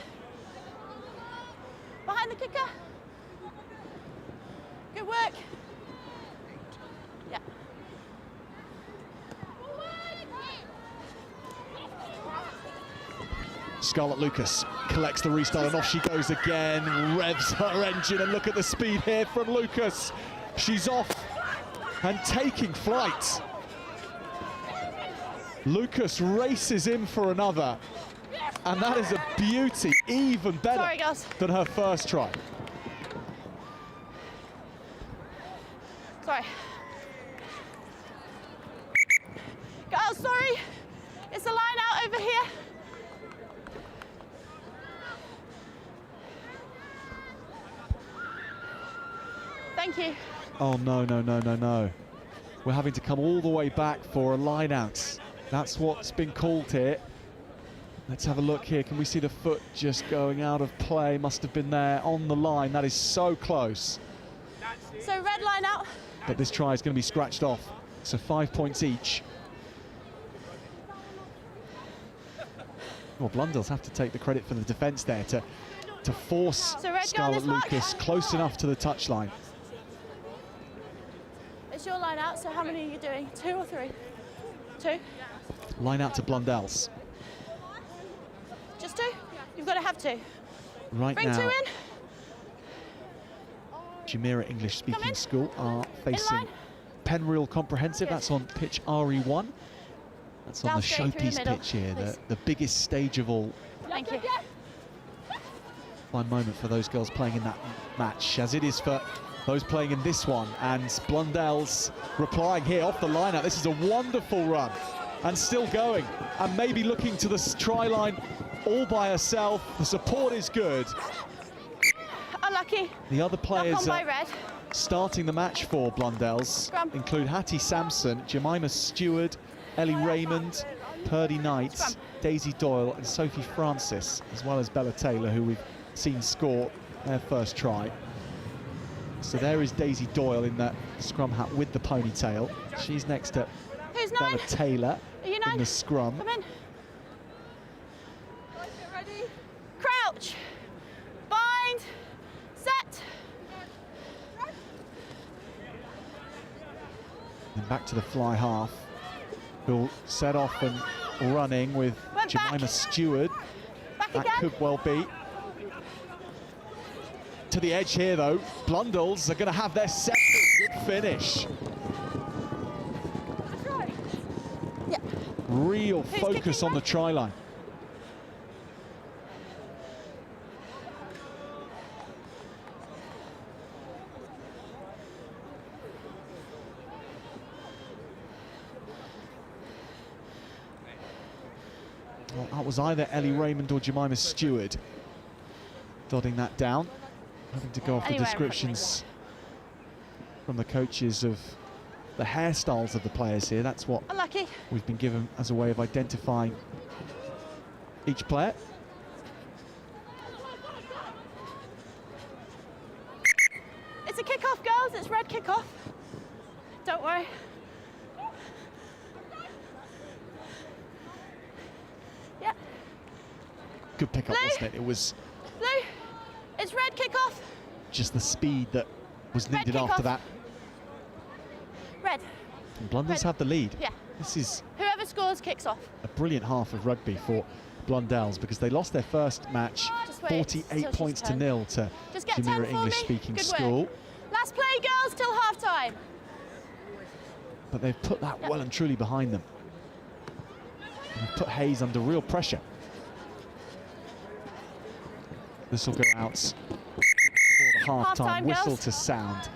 Behind the kicker. Good work. Yeah. Scarlett Lucas collects the restart and off she goes again, revs her engine, and look at the speed here from Lucas. She's off and taking flight. Lucas races in for another, and that is a beauty, even better than her first try. Sorry. Girls, sorry. It's a line out over here. Thank you. Oh, no, no, no, no, no. We're having to come all the way back for a line out. That's what's been called here. Let's have a look here. Can we see the foot just going out of play? Must have been there on the line. That is so close. So red line out. But this try is going to be scratched off. So 5 points each. Well, Blundells have to take the credit for the defence there to force Scarlett Lucas close enough to the touchline. It's your line out, so how many are you doing? 2 or 3? 2? Line out to Blundells. Just 2? You've got to have 2. Right Bring now, 2 in. Jumeirah English Speaking School are facing Penreal Comprehensive. That's on pitch RE1. That's on the showpiece pitch here, the biggest stage of all. Thank you. Fine moment for those girls playing in that match, as it is for those playing in this one. And Blundells replying here off the line-out. This is a wonderful run, and still going, and maybe looking to the try line all by herself. The support is good. Unlucky. The other players by red. starting the match for Blundells include Hattie Sampson, Jemima Stewart, Ellie Raymond, Purdy Knight, Daisy Doyle and Sophie Francis, as well as Bella Taylor, who we've seen score their first try. So there is Daisy Doyle in that scrum hat with the ponytail. She's next to Bella Taylor in the scrum. Come in. Ready? Crouch. Bind. Set. And back to the fly half, who'll set off and running with Jemima Stewart That could well be. To the edge here, though. Blundells are going to have their second good finish. Yeah. Real focus on the try line. Well, that was either Ellie Raymond or Jemima Stewart dotting that down. Having to go off the descriptions from the coaches of the hairstyles of the players here. That's what Unlucky. we've been given as a way of identifying each player. It's a kick-off, girls. It's red kick-off. Don't worry. Yeah. Good pick-up, wasn't it? It was Blue. It's red kick-off. just the speed that was needed after that. Red. And Blundells have the lead. Yeah. This is Whoever scores kicks off. a brilliant half of rugby for Blundells because they lost their first match Just wait 48 till points she's to 10. 0 to Just get 10 Jumeirah for me. English-speaking Good school. work. Last play, girls, till half-time. But they've put that well and truly behind them. And they've put Hayes under real pressure. This will go out for the half-time whistle girls. to sound.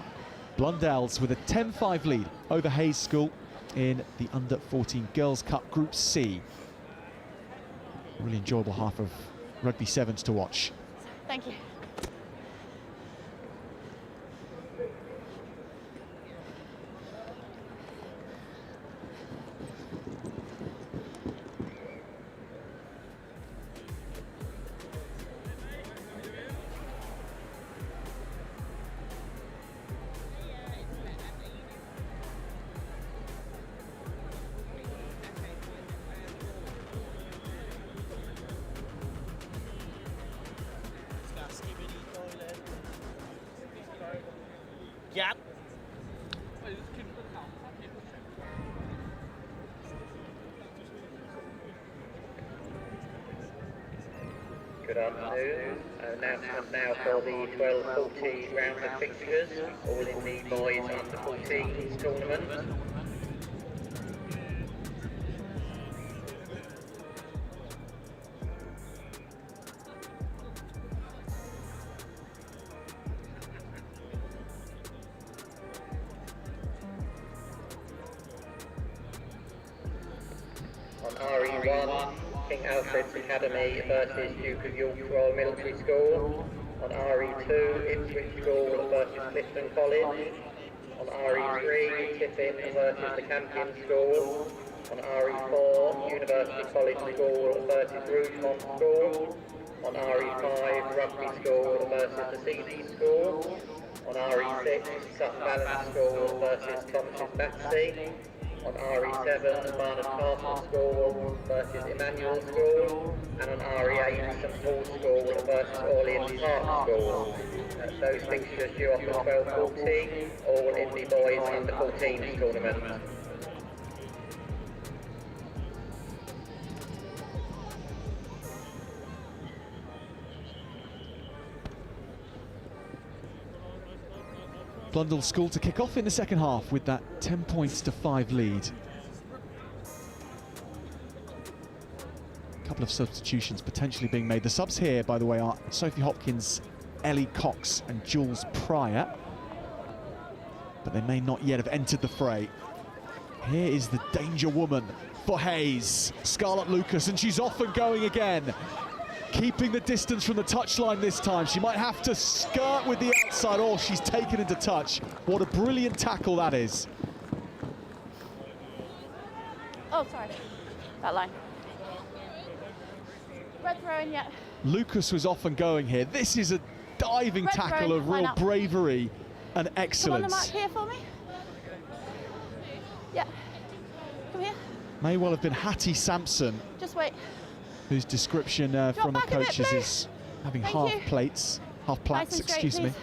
Blundells with a 10-5 lead over Hayes School in the Under-14 Girls' Cup Group C. A really enjoyable half of Rugby Sevens to watch. Thank you. Yep. Good afternoon. Announcement now for the 12-40 round of fixtures, all in the boys under 14s tournament. On RE1, King Alfred's Academy versus Duke of York Royal Military School. On RE2, Ipswich School versus Clifton College. On RE3, Tiffin versus the Campion School. On RE4, University College School versus Rougemont School. On RE5, Rugby School versus the CD School. On RE6, Strathallan School versus Thomas's Battersea. On RE7, Barnet Castle School versus Emmanuel School, and on RE8, St Paul's School versus Orleans Park School. Those fixtures due off at 12:40, all in the boys under 14s tournament. Blundells School to kick off in the second half with that 10 points to 5 lead. A couple of substitutions potentially being made. The subs here, by the way, are Sophie Hopkins, Ellie Cox and Jules Pryor. But they may not yet have entered the fray. Here is the danger woman for Hayes, Scarlett Lucas, and she's off and going again. Keeping the distance from the touchline this time. She might have to skirt with the outside. Oh, she's taken into touch. What a brilliant tackle that is. Oh, sorry. That line. Red throwing yet. Lucas was off and going here. This is a diving Red tackle throw, of line real up. bravery and Come on the excellence. mark here for me. Yeah. Come here. May well have been Hattie Sampson, Just wait. whose description from the back a bit, coaches Blue. is having Thank half you. plats, Nice and straight, excuse me. please.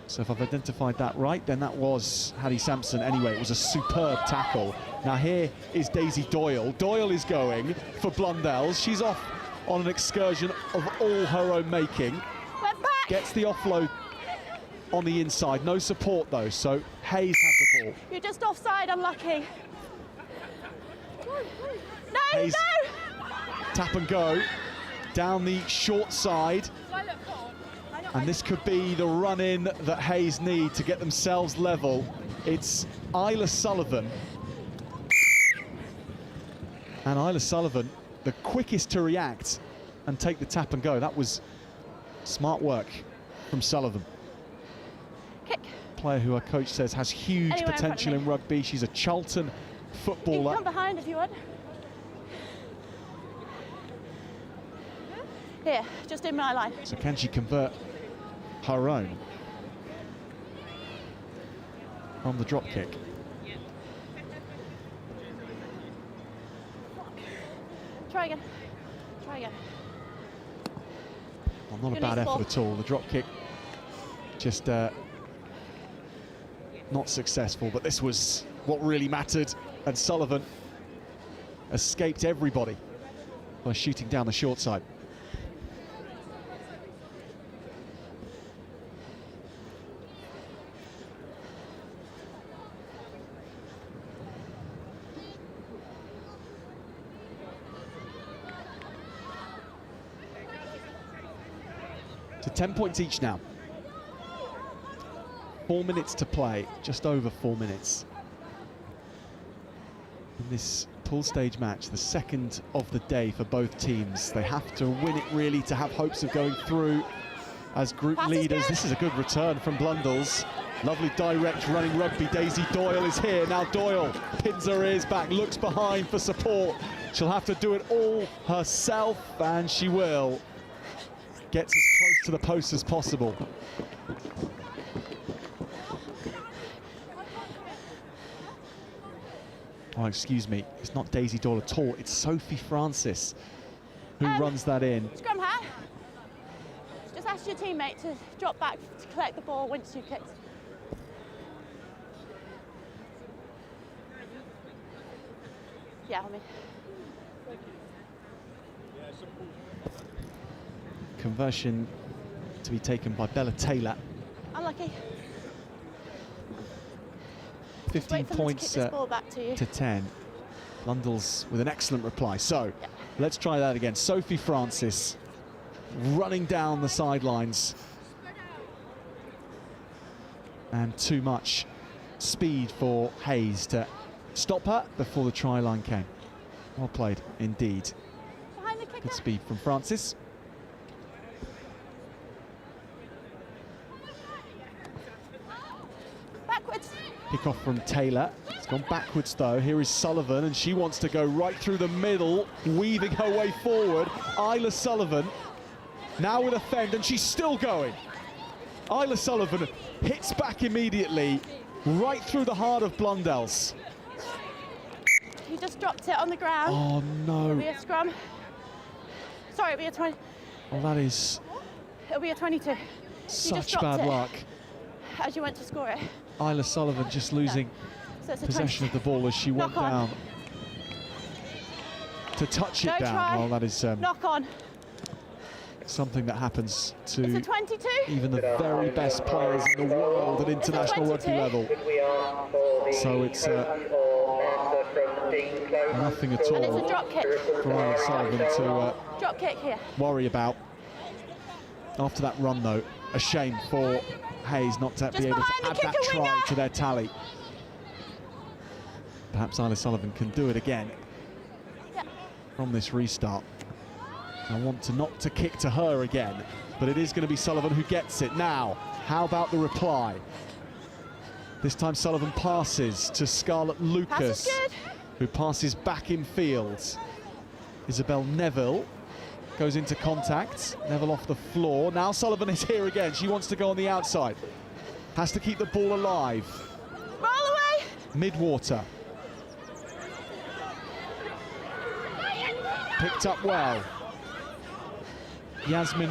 So if I've identified that right, then that was Hattie Sampson. Anyway, it was a superb tackle. Now here is Daisy Doyle. Doyle is going for Blundells. She's off on an excursion of all her own making. Gets the offload on the inside, no support though, so Hayes has the ball. You're just offside, unlucky. No, Hayes, no! tap and go, down the short side. And this could be the run-in that Hayes need to get themselves level. It's Isla Sullivan. And Isla Sullivan, the quickest to react and take the tap and go. That was smart work from Sullivan. Kick. Player who our coach says has huge Anywhere potential in rugby. She's a Cheltenham footballer. You can come behind if you want. Here, just in my line. So can she convert her own from the drop kick? Try again. Try again. Well, not a Good bad ball. effort at all. The drop kick just not successful, but this was what really mattered, and Sullivan escaped everybody by shooting down the short side. To 10 points each now. 4 minutes to play, just over 4 minutes. In this pool stage match, the second of the day for both teams. They have to win it really to have hopes of going through as group leaders. This is a good return from Blundells. Lovely direct running rugby. Daisy Doyle is here. Now Doyle pins her ears back, looks behind for support. She'll have to do it all herself, and she will. Gets as close to the post as possible. Oh, excuse me, it's not Daisy Doyle at all, it's Sophie Francis who runs that in. Scrum half. Just ask your teammate to drop back to collect the ball once you've kicked. Yeah, on me. Conversion to be taken by Bella Taylor. Unlucky. 15 points to 10. Blundells with an excellent reply. So let's try that again. Sophie Francis running down the sidelines. And too much speed for Hayes to stop her before the try line came. Well played indeed. Good speed from Francis. Backwards. Kick off from Taylor. It's gone backwards though. Here is Sullivan, and she wants to go right through the middle, weaving her way forward. Isla Sullivan now with a fend, and she's still going. Isla Sullivan hits back immediately, right through the heart of Blundells. You just dropped it on the ground. Oh no. It'll be a scrum. Sorry, it'll be a 20. Well, that is It'll be a 22. such bad luck. As you went to score it. Isla Sullivan just losing So it's a possession of the ball as she went Knock on. down to touch it No down. try. Well, that is Knock on. something that happens It's to a 22. even the very best players in the world at international rugby level. So it's nothing at And it's a all drop kick. for Isla Sullivan to Drop kick here. worry about. After that run, though, a shame for Hayes not to Just be able to behind the add that kicker try winger. to their tally. Perhaps Isla Sullivan can do it again from this restart. I want to not to kick to her again, but it is going to be Sullivan who gets it now. How about the reply? This time Sullivan passes to Scarlett Lucas, who passes back in field. Isabel Neville goes into contact. Neville off the floor. Now Sullivan is here again. She wants to go on the outside. Has to keep the ball alive. Roll away. Midwater. Picked up well. Yasmin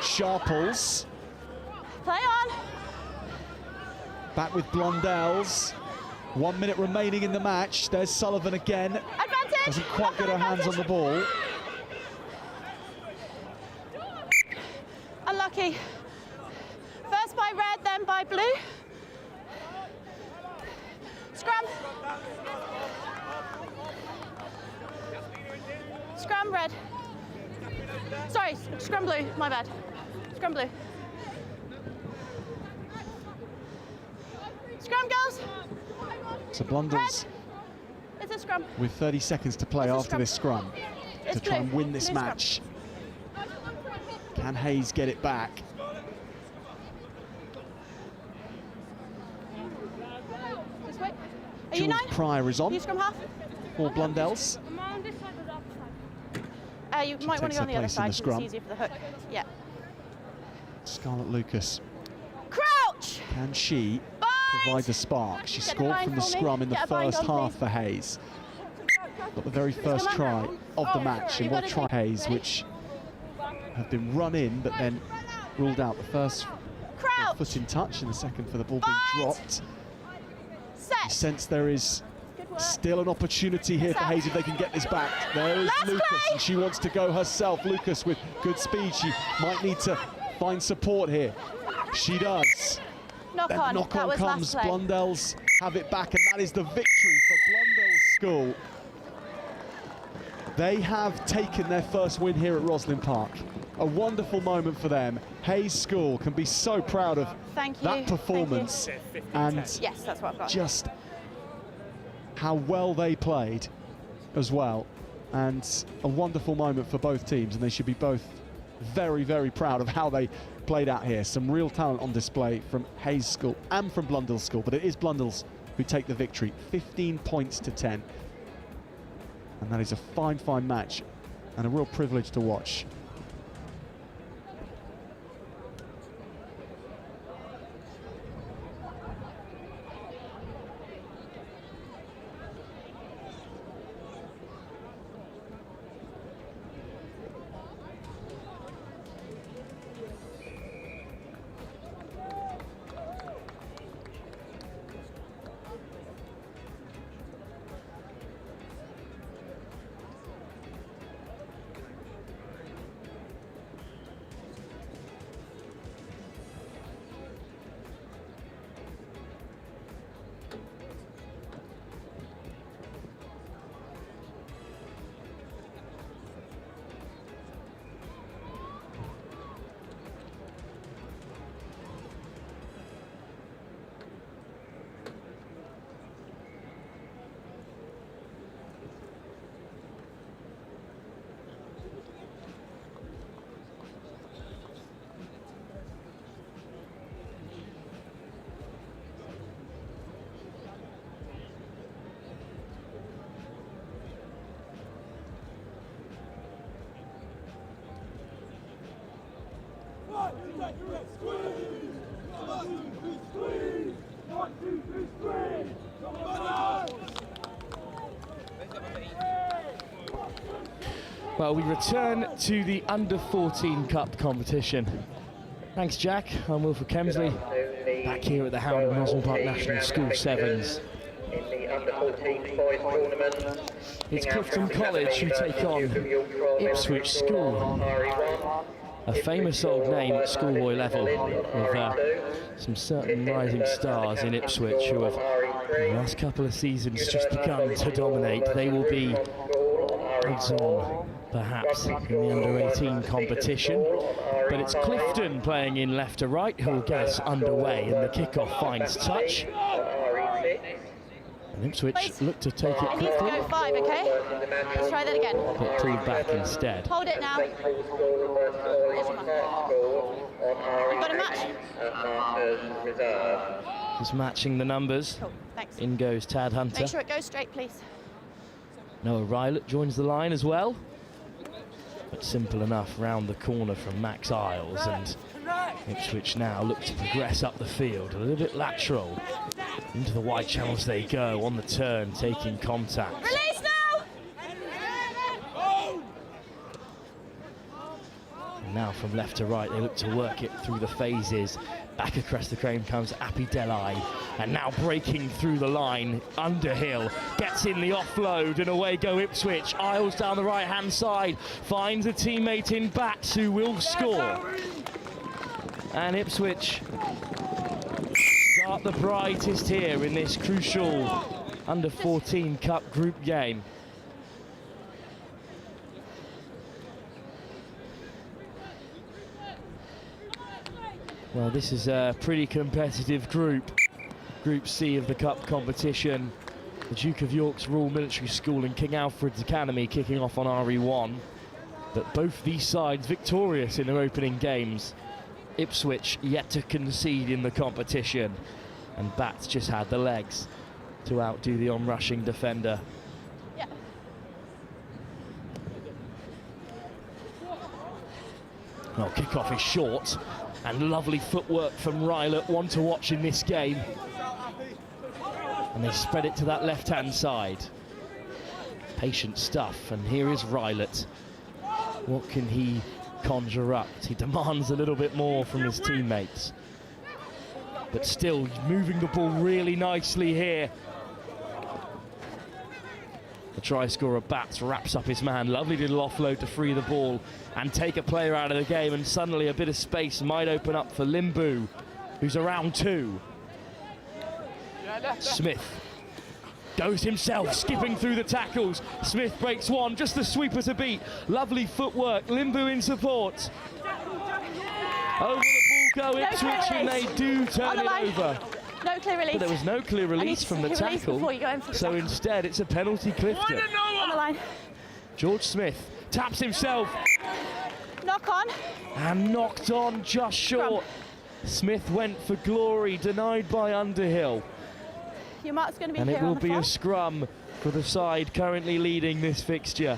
Sharples. Play on. Back with Blundells. 1 minute remaining in the match. There's Sullivan again. Advantage. Doesn't quite get her hands on the ball. by blue. Scrum. Scrum red. Sorry, scrum blue, my bad. Scrum blue. Scrum girls. So Blundells It's a scrum. with 30 seconds to play after this scrum to try and win this match. Can Hayes get it back? This way. Are you 9? Pryor is on You scrum half. for Blundells. You might want to go on the other side because it's easier for the hook. Yeah. Scarlett Lucas. Crouch! Can she provide the spark? She scored from the scrum in the first half for Hayes. Got the very first try of the match in what try Hayes, which have been run in but then ruled out. The first foot in touch and the second for the ball being dropped. You sense there is still an opportunity here for Hayes if they can get this back. There is Lucas, and she wants to go herself. Lucas with good speed. She might need to find support here. She does. Knock Then on. knock That on was comes. last play. Blundells have it back, and that is the victory for Blundells School. They have taken their first win here at Roslyn Park. A wonderful moment for them. Hayes School can be so proud of that performance and yes, that's what I've got. just how well they played as well. And a wonderful moment for both teams, and they should be both very, very proud of how they played out here. Some real talent on display from Hayes School and from Blundells School, but it is Blundells who take the victory, 15 points to 10. And that is a fine, fine match and a real privilege to watch. Well, we return to the Under-14 Cup competition. Thanks, Jack. I'm Wilfred Kemsley, back here at the HOWDEN ROSSLYN Park National School Sevens. In the Under-14 boys tournament. It's Clifton College who take on Ipswich School, a famous old name at schoolboy level, with some certain rising stars in Ipswich who have, in the last couple of seasons, just begun to dominate. They will be odds on, perhaps, in the Under-18 competition. But it's Clifton playing in left to right who will get us underway, and the kickoff finds touch. And Ipswich look to take it quickly. It needs to go 5, okay? Let's try that again. But prove back instead. Hold it now. You've got a match. Just matching the numbers. Cool, thanks. In goes Tad Hunter. Make sure it goes straight, please. Noah Rylett joins the line as well. But simple enough round the corner from Max Isles, and Ipswich now look to progress up the field. A little bit lateral. Into the wide channels they go, on the turn, taking contact. Release now! And now from left to right, they look to work it through the phases. Back across the crane comes Appy Delai, and now breaking through the line, Underhill gets in the offload, and away go Ipswich. Isles down the right-hand side, finds a teammate in Bats who will score. And Ipswich start the brightest here in this crucial under-14 Cup group game. Well, this is a pretty competitive group. Group C of the Cup competition. The Duke of York's Royal Military School and King Alfred's Academy kicking off on RE1. But both these sides victorious in their opening games. Ipswich yet to concede in the competition. And Bats just had the legs to outdo the on-rushing defender. Yeah. Well, kickoff is short. And lovely footwork from Rylett, one to watch in this game. And they spread it to that left-hand side. Patient stuff, and here is Rylett. What can he conjure up? He demands a little bit more from his teammates. But still moving the ball really nicely here. The try scorer Bats wraps up his man. Lovely little offload to free the ball and take a player out of the game, and suddenly a bit of space might open up for Limbu, who's around 2. Smith goes himself, skipping through the tackles. Smith breaks one, just the sweeper to beat. Lovely footwork, Limbu in support. Over the ball go Ipswich, and they do turn it over. No clear release. But there was no clear release from the tackle, so instead it's a penalty Clifton. On the line. George Smith taps himself. Knock on. And knocked on just short. Smith went for glory, denied by Underhill. Your mark's going to be and here it will on the be far. a scrum for the side currently leading this fixture.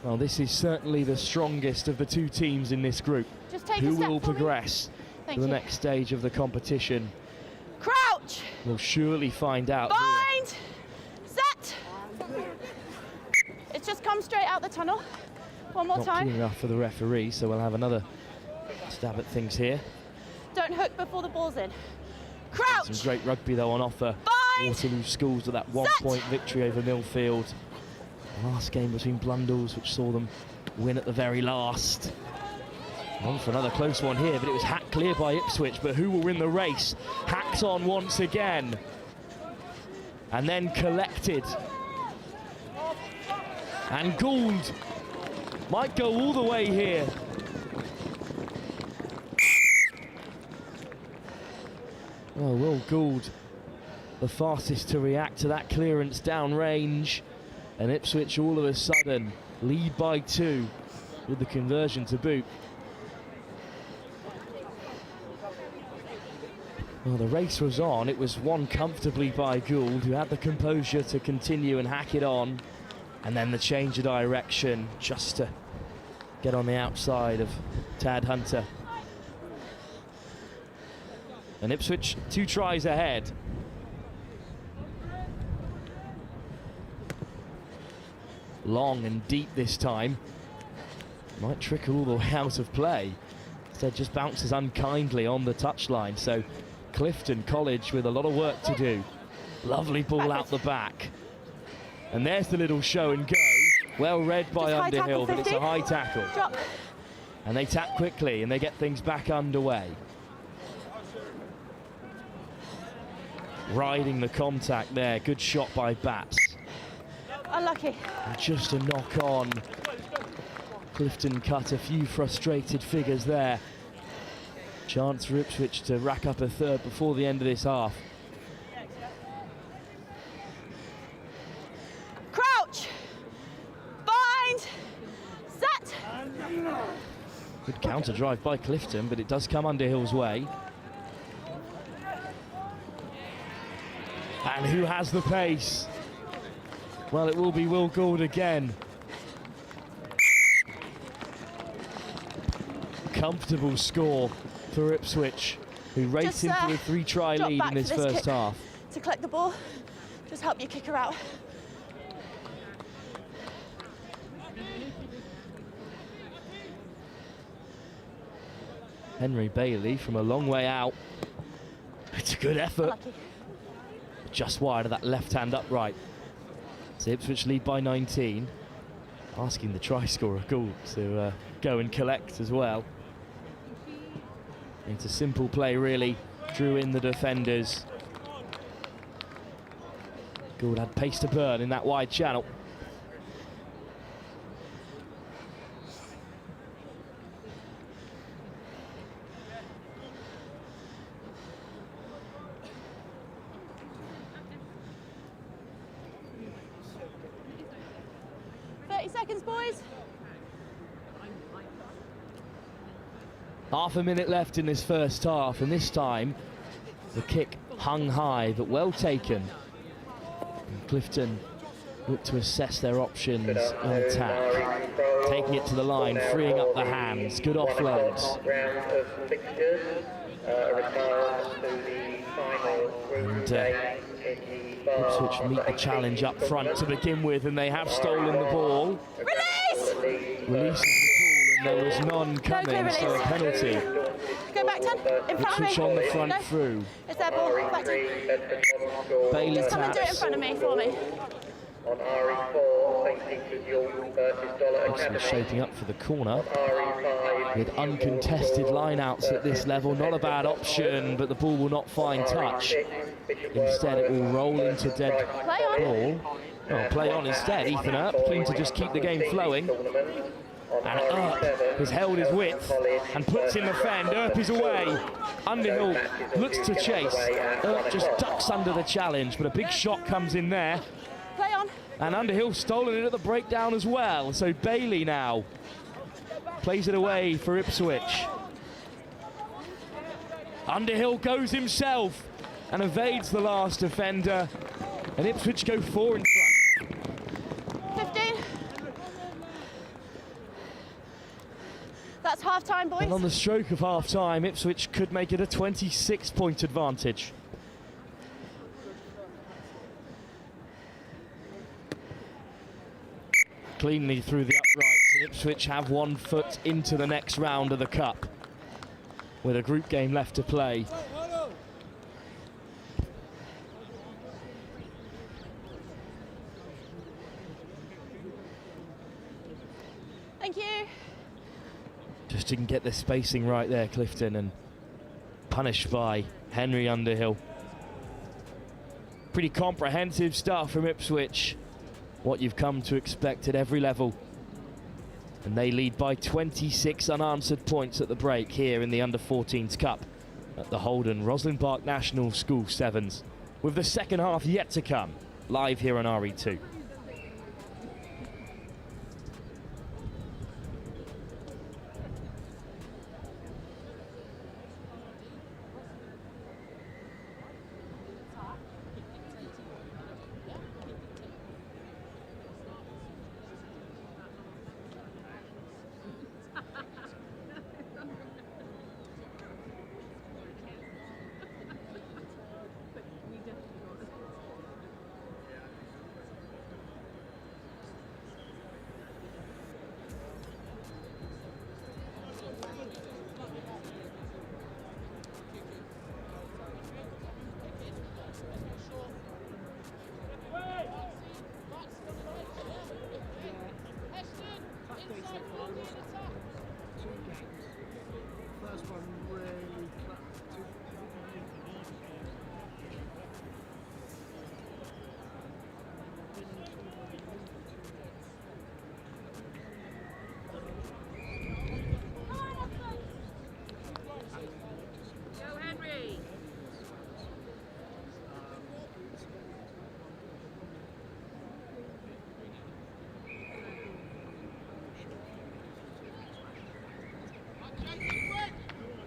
Well, this is certainly the strongest of the two teams in this group. Just take Who a step will for me. progress to the you. next stage of the competition? Crouch. We'll surely find out. Bind. Set. It's just come straight out the tunnel. One more Not time. clean enough for the referee, so we'll have another stab at things here. Don't hook before the ball's in. Crouch. Some great rugby though on offer. Bind. Waterloo Schools with that one-point victory over Milfield. Last game between Blundells, which saw them win at the very last. On for another close one here, but it was hacked clear by Ipswich. But who will win the race? Hacked on once again. And then collected. And Gould might go all the way here. Oh, Will Gould, the fastest to react to that clearance down range. And Ipswich all of a sudden lead by 2 with the conversion to boot. Well, the race was on. It was won comfortably by Gould, who had the composure to continue and hack it on. And then the change of direction just to get on the outside of Tad Hunter. And Ipswich 2 tries ahead. Long and deep this time. Might trickle all the way out of play. Instead just bounces unkindly on the touchline. So Clifton College with a lot of work to do. Lovely ball out the back. And there's the little show and go. Well read by Underhill, but it's a high tackle. Drop. And they tap quickly and they get things back underway. Riding the contact there. Good shot by Bats. Unlucky. And just a knock on. Clifton cut a few frustrated figures there. Chance for Ipswich to rack up a third before the end of this half. Crouch. Bind. Set. Good counter drive by Clifton, but it does come Underhill's way. And who has the pace? Well, it will be Will Gould again. Comfortable score for Ipswich, who race into a 3-try lead in this first half. To collect the ball, just help your kicker out. Henry Bailey from a long way out. It's a good effort. Lucky. Just wide of that left-hand upright. So Ipswich lead by 19. Asking the try scorer Gould to go and collect as well. It's a simple play really drew in the defenders. Gould had pace to burn in that wide channel. Seconds, boys. Half a minute left in this first half, and this time the kick hung high but well taken. And Clifton look to assess their options in attack, taking it to the line, freeing up the hands. Good offloads. And Ipswich meet the challenge up front to begin with, and they have stolen the ball. Release! Release the call, and there was none coming, so a penalty. Go back 10, in front of me. Ipswich on the front through. It's their ball, back 10. Bailey Just come and do it in taps. front of me for me. On RE4, St. Peter's York versus Dollar Academy. Shaping up for the corner RE5 with uncontested lineouts at this level. Not a bad option, but the ball will not find touch. Instead, it will roll into dead ball. Oh, play on instead. Ethan Earp keen to just keep the game flowing. And Earp has held his width and puts in the fend. Earp is away. Underhill looks to chase. Earp just ducks under the challenge, but a big shot comes in there. Play on. And Underhill stolen it at the breakdown as well. So Bailey now plays it away for Ipswich. Underhill goes himself and evades the last defender. And Ipswich go 4 in front. 15. That's half time, boys. And on the stroke of half time, Ipswich could make it a 26-point advantage. Cleanly through the uprights, and Ipswich have 1 foot into the next round of the Cup with a group game left to play. Thank you. Just didn't get the spacing right there, Clifton, and punished by Henry Underhill. Pretty comprehensive stuff from Ipswich. What you've come to expect at every level. And they lead by 26 unanswered points at the break here in the Under-14s Cup at the HOWDEN ROSSLYN Park National School Sevens, with the second half yet to come, live here on RE2.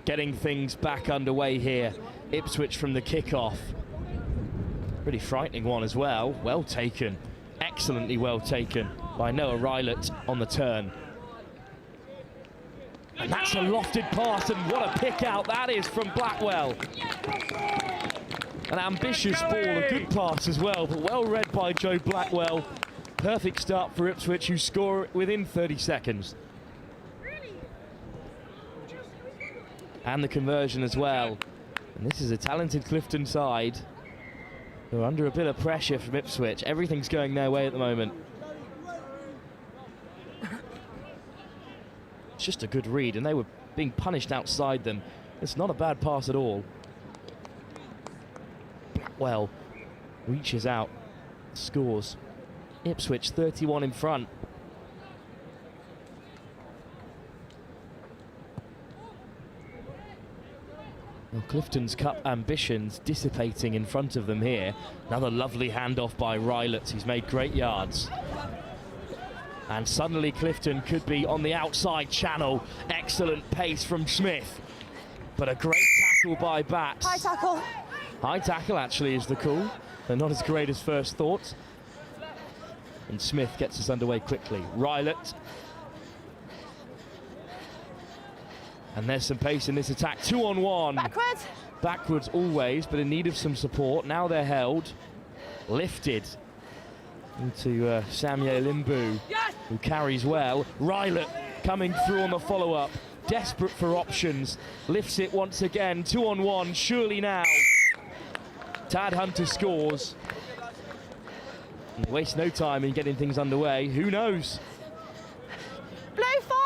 Getting things back underway here. Ipswich from the kickoff. Pretty frightening one as well. Well taken. Excellently well taken by Noah Rylett on the turn. And that's a lofted pass, and what a pick out that is from Blackwell. An ambitious ball, a good pass as well, but well read by Joe Blackwell. Perfect start for Ipswich, who score within 30 seconds. And the conversion as well. And this is a talented Clifton side who are under a bit of pressure from Ipswich. Everything's going their way at the moment. It's just a good read, and they were being punished outside them. It's not a bad pass at all. well, reaches out, scores. Ipswich 31 in front. Well, Clifton's cup ambitions dissipating in front of them here. Another lovely handoff by Reigate, who's made great yards. And suddenly Clifton could be on the outside channel. Excellent pace from Smith. But a great tackle by Bats. High tackle. High tackle actually is the call. They're not as great as first thought. And Smith gets us underway quickly. Reigate. And there's some pace in this attack. 2-on-1. Backwards. Backwards always, but in need of some support. Now they're held. Lifted into Samuel Limbu, who carries well. Reigate coming through on the follow-up. Desperate for options. Lifts it once again. 2-on-1. Surely now. Tad Hunter scores. And they waste no time in getting things underway. Who knows? Blue, 5.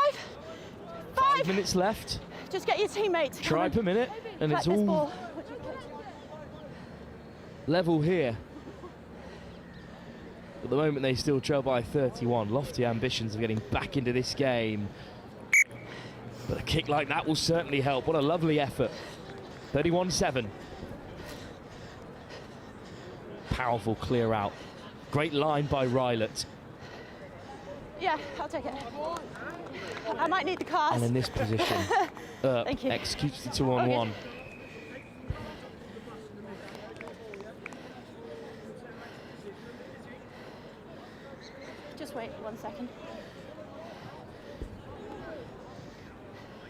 5 minutes left. Just get your teammates. Try per minute, and it's all ball. level here. At the moment, they still trail by 31. Lofty ambitions of getting back into this game. But a kick like that will certainly help. What a lovely effort. 31-7. Powerful clear out. Great line by Reigate. Yeah, I'll take it. I might need the cars. And in this position, Thank you. executes the 2-on-1. Just wait 1 second.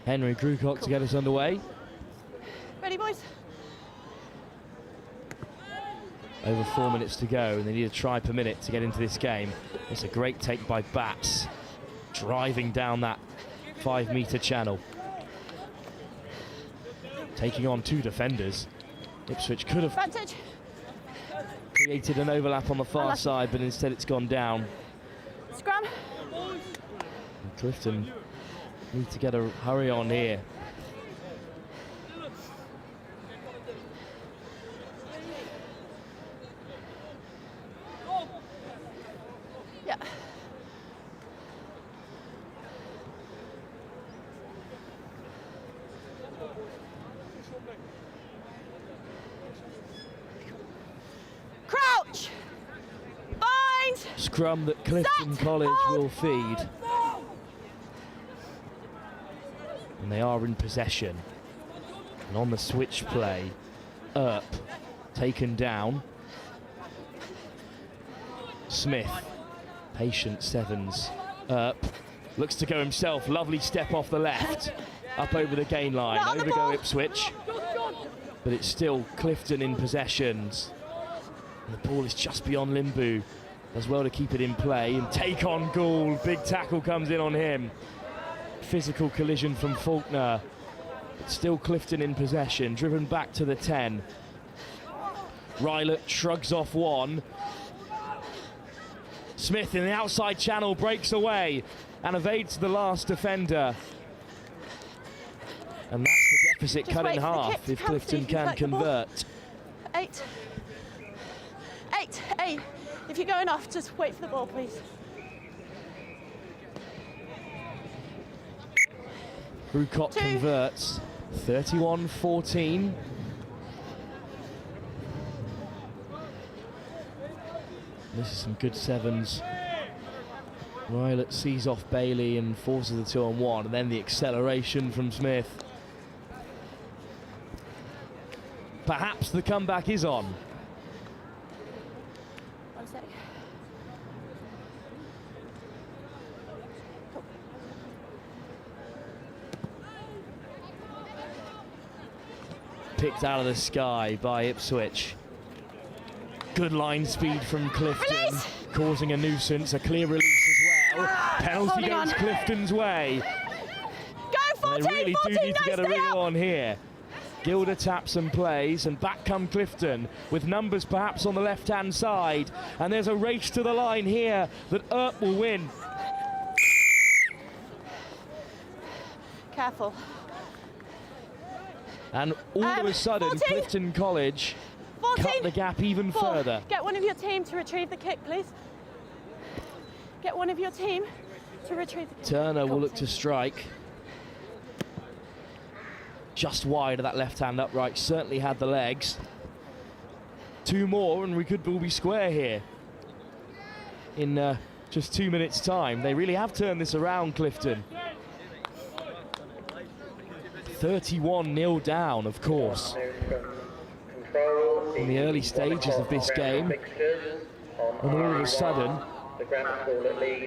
Henry Grucock to get us underway. Ready, boys? Over 4 minutes to go, and they need a try per minute to get into this game. It's a great take by Bats, driving down that 5-metre channel. Taking on 2 defenders. Ipswich could have created an overlap on the far side, but instead it's gone down. Scrum. And Clifton need to get a hurry on here. Yeah. Crouch. Bind. Scrum that Clifton College will feed. And they are in possession. And on the switch play, Earp taken down. Smith, patient sevens. Earp looks to go himself. Lovely step off the left. Up over the gain line. Over go Ipswich. But it's still Clifton in possessions. And the ball is just beyond Limbu. As well to keep it in play and take on Gould. Big tackle comes in on him. Physical collision from Faulkner. But still Clifton in possession. Driven back to the 10. Reigate shrugs off one. Smith in the outside channel breaks away and evades the last defender. And that's the deficit cut in half if Clifton can convert. 8. 8. 8. If you're going off, just wait for the ball, please. Grucock converts. 31-14. This is some good sevens. Reigate sees off Bailey and forces the 2-on-1, and then the acceleration from Smith. Perhaps the comeback is on. 1 sec. Picked out of the sky by Ipswich. Good line speed from Clifton, causing a nuisance, a clear release as well. Penalty goes Clifton's way. Go 14, they really 14, do need to no, get a stay reel up. on here. Gilder taps and plays, and back come Clifton, with numbers perhaps on the left-hand side. And there's a race to the line here that Earp will win. Careful. And all of a sudden, 14. Clifton College 14. cut the gap even further. Get one of your team to retrieve the kick, please. Get one of your team to retrieve the kick. Turner will look to strike. Just wide of that left-hand upright, certainly had the legs. 2 more and we could all be square here in just 2 minutes' time. They really have turned this around, Clifton. 31-0 down, of course, in the early stages of this game. And all of a sudden,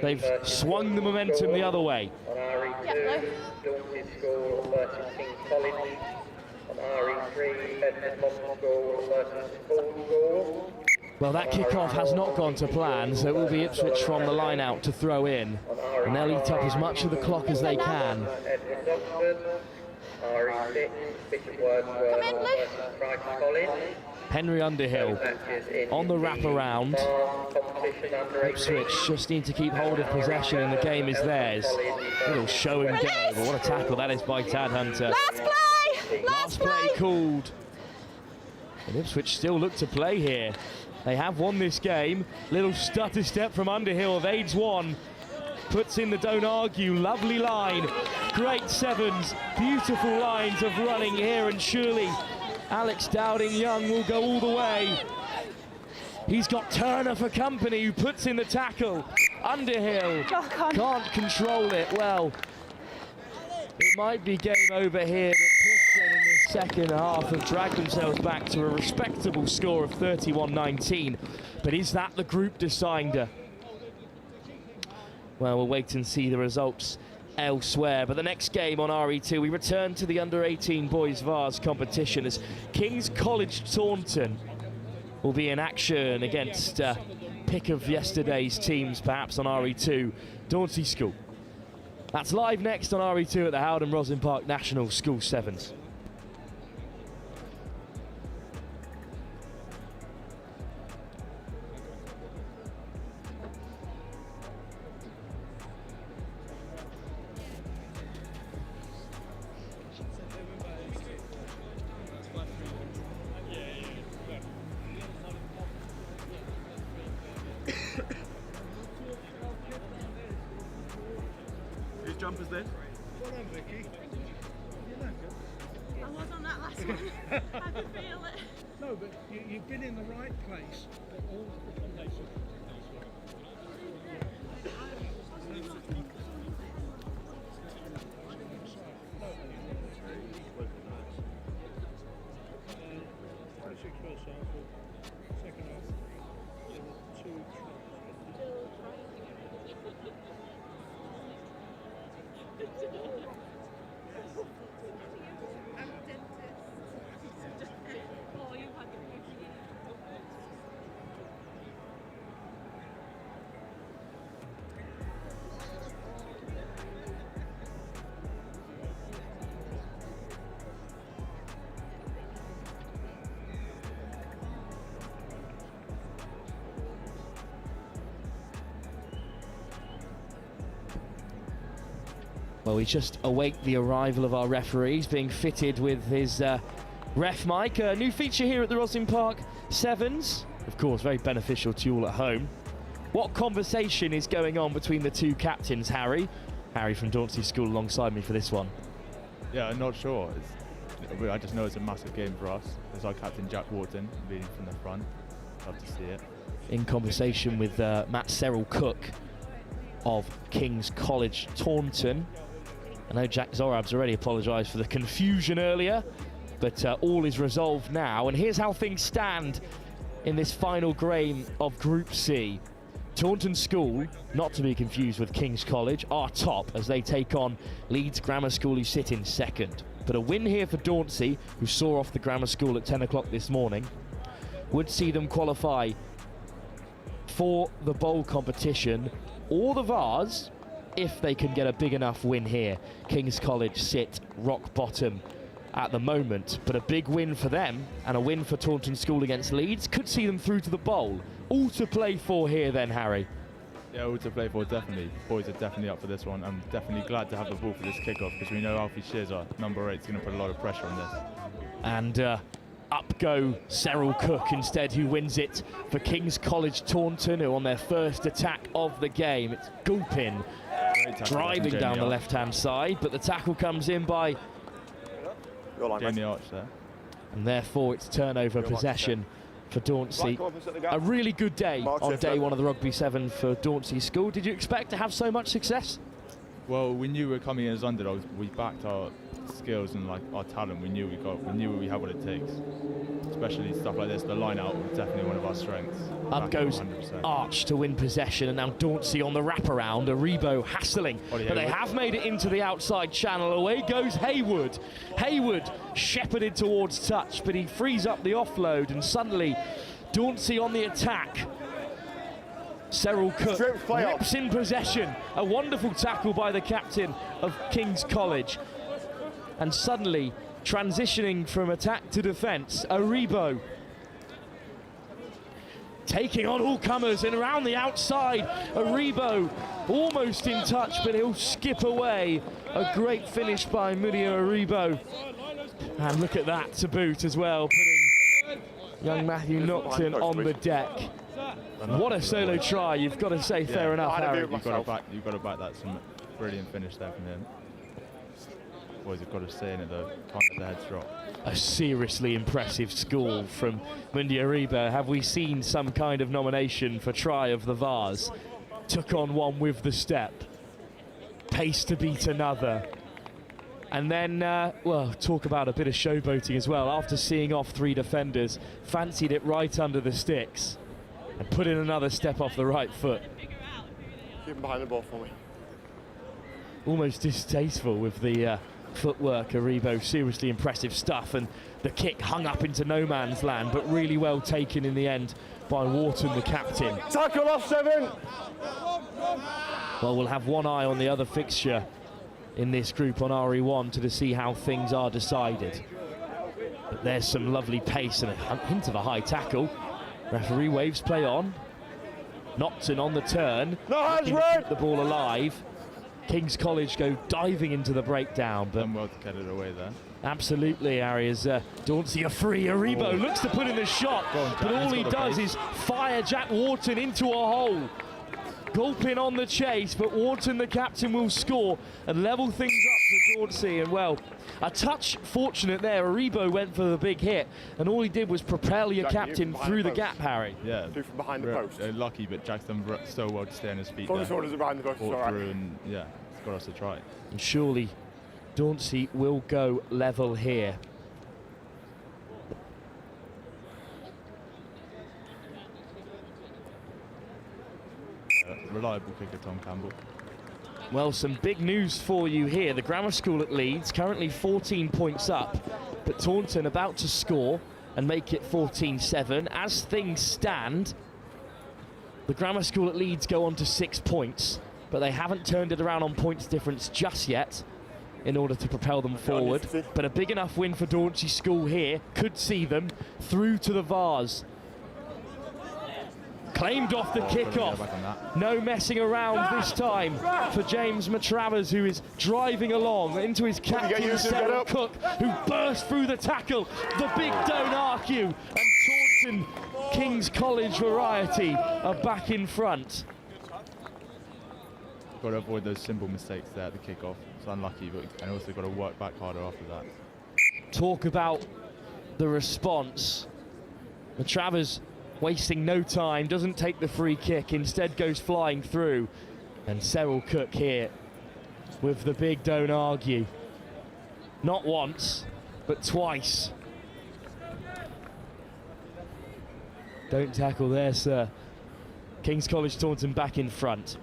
they've swung the momentum the other way. On RE2, Dorset School versus King's College. On RE3, Bedford Modern School versus Paul School. Well, that kickoff has not gone to plan, so it will be Ipswich from the line out to throw in. And they'll eat up as much of the clock as they can. RE6, Bishop Wordsworth versus Christ College. Henry Underhill on the wraparound. Ipswich just need to keep hold of possession and the game is theirs. Little show and go, but what a tackle that is by Tad Hunter. Last play! Last play called. And Ipswich still look to play here. They have won this game. Little stutter step from Underhill of aids one. Puts in the don't argue, lovely line. Great sevens, beautiful lines of running here, and surely Alex Dowding-Young will go all the way. He's got Turner for company, who puts in the tackle. Underhill can't control it. Well, it might be game over here, but Clifton in the second half have dragged themselves back to a respectable score of 31-19. But is that the group decider? Well, we'll wait and see the results elsewhere. But the next game on RE2, we return to the under-18 boys Vase competition as King's College Taunton will be in action against pick of yesterday's teams, perhaps on RE2, Dorset School. That's live next on RE2 at the HOWDEN ROSSLYN Park National School Sevens. Whose jumper's this? I was on that last one. I could feel it. No, but you've been in the right place. All the foundation. Well, we just await the arrival of our referees, being fitted with his ref mic. A new feature here at the ROSSLYN Park Sevens. Of course, very beneficial to you all at home. What conversation is going on between the two captains, Harry? Harry from Dorset School alongside me for this one. Yeah, I'm not sure. I just know it's a massive game for us. There's our captain, Jack Wharton, leading from the front. Love to see it. In conversation with Matt Serrell-Cook of King's College Taunton. I know Jack Zorab's already apologised for the confusion earlier, but all is resolved now. And here's how things stand in this final game of Group C. Taunton School, not to be confused with King's College, are top as they take on Leeds Grammar School, who sit in second. But a win here for Dauncey, who saw off the Grammar School at 10 o'clock this morning, would see them qualify for the bowl competition or the Vase, if they can get a big enough win here. King's College sit rock bottom at the moment, but a big win for them and a win for Taunton School against Leeds could see them through to the bowl. All to play for here then, Harry. Yeah, all to play for, definitely. Boys are definitely up for this one. I'm definitely glad to have the ball for this kickoff because we know Alfie Shears, our number 8, is going to put a lot of pressure on this. And up go Cyril Cook instead, who wins it for King's College Taunton, who on their first attack of the game. It's Gulpin driving down the left-hand side, but the tackle comes in by Jamie Arch there. and therefore it's turnover possession for Dauncey. A really good day on day one of the Rugby 7 for Dauncey School. Did you expect to have so much success? Well, we knew we were coming in as underdogs. We backed our skills and like our talent. We knew we had what it takes. Especially stuff like this. The line out was definitely one of our strengths. Up goes 100%. Arch to win possession, and now Dauncey on the wraparound. Aribo hassling, but they have made it into the outside channel. Away goes Haywood. Haywood shepherded towards touch, but he frees up the offload, and suddenly Dauncey on the attack. Cyril Cook rips in possession. A wonderful tackle by the captain of King's College. And suddenly, transitioning from attack to defence, Aribo taking on all comers and around the outside. Aribo almost in touch, but he'll skip away. A great finish by Mudia Aribo. And look at that to boot as well, putting young Matthew Nocton on the deck. What a solo try, you've got to say, fair enough, Harry. You've got to back that. Some brilliant finish there from him. Boys have got to stay in it though, can't let the heads drop. A seriously impressive score from Mudia Aribo. Have we seen some kind of nomination for try of the Vase? Took on one with the step. Pace to beat another. And then, well, talk about a bit of showboating as well. After seeing off 3 defenders, fancied it right under the sticks and put in another step off the right foot. Keep him behind the ball for me. Almost distasteful with the footwork. Aribo, seriously impressive stuff, and the kick hung up into no man's land, but really well taken in the end by Wharton, the captain. Tackle off 7. Well, we'll have one eye on the other fixture in this group on RE1 to see how things are decided. But there's some lovely pace and a hint of a high tackle. Referee waves play on. Nocton on the turn. No hands, keep the ball alive. King's College go diving into the breakdown, but well to get it away there. Absolutely, Harry, as Dauncey a free. Aribo looks to put in the shot, but all he does is fire Jack Wharton into a hole. Gulpin on the chase, but Wharton, the captain, will score and level things up for Dauncey. And well, a touch fortunate there. Aribo went for the big hit, and all he did was propel your captain through the gap, Harry. Yeah, from behind the post. Lucky, but Jack's done so well to stay on his feet. As long as behind the post, fought through, and yeah, it's got us to try. And surely Dauncey will go level here. Reliable kicker, Tom Campbell. Well, some big news for you here. The Grammar School at Leeds currently 14 points up, but Taunton about to score and make it 14-7. As things stand, the Grammar School at Leeds go on to 6 points, but they haven't turned it around on points difference just yet in order to propel them forward. But a big enough win for Dauncey School here could see them through to the Vase. Claimed off the kickoff. No messing around this time for James Matravers, who is driving along into his captain, Cyril Cook, who burst through the tackle. The big don't argue. And Taunton King's College variety are back in front. Got to avoid those simple mistakes there at the kickoff. It's unlucky, but and also got to work back harder after that. Talk about the response. Matravers wasting no time, doesn't take the free kick, instead goes flying through. And Cyril Cook here with the big don't argue. Not once, but twice. Don't tackle there, sir. King's College Taunton back in front.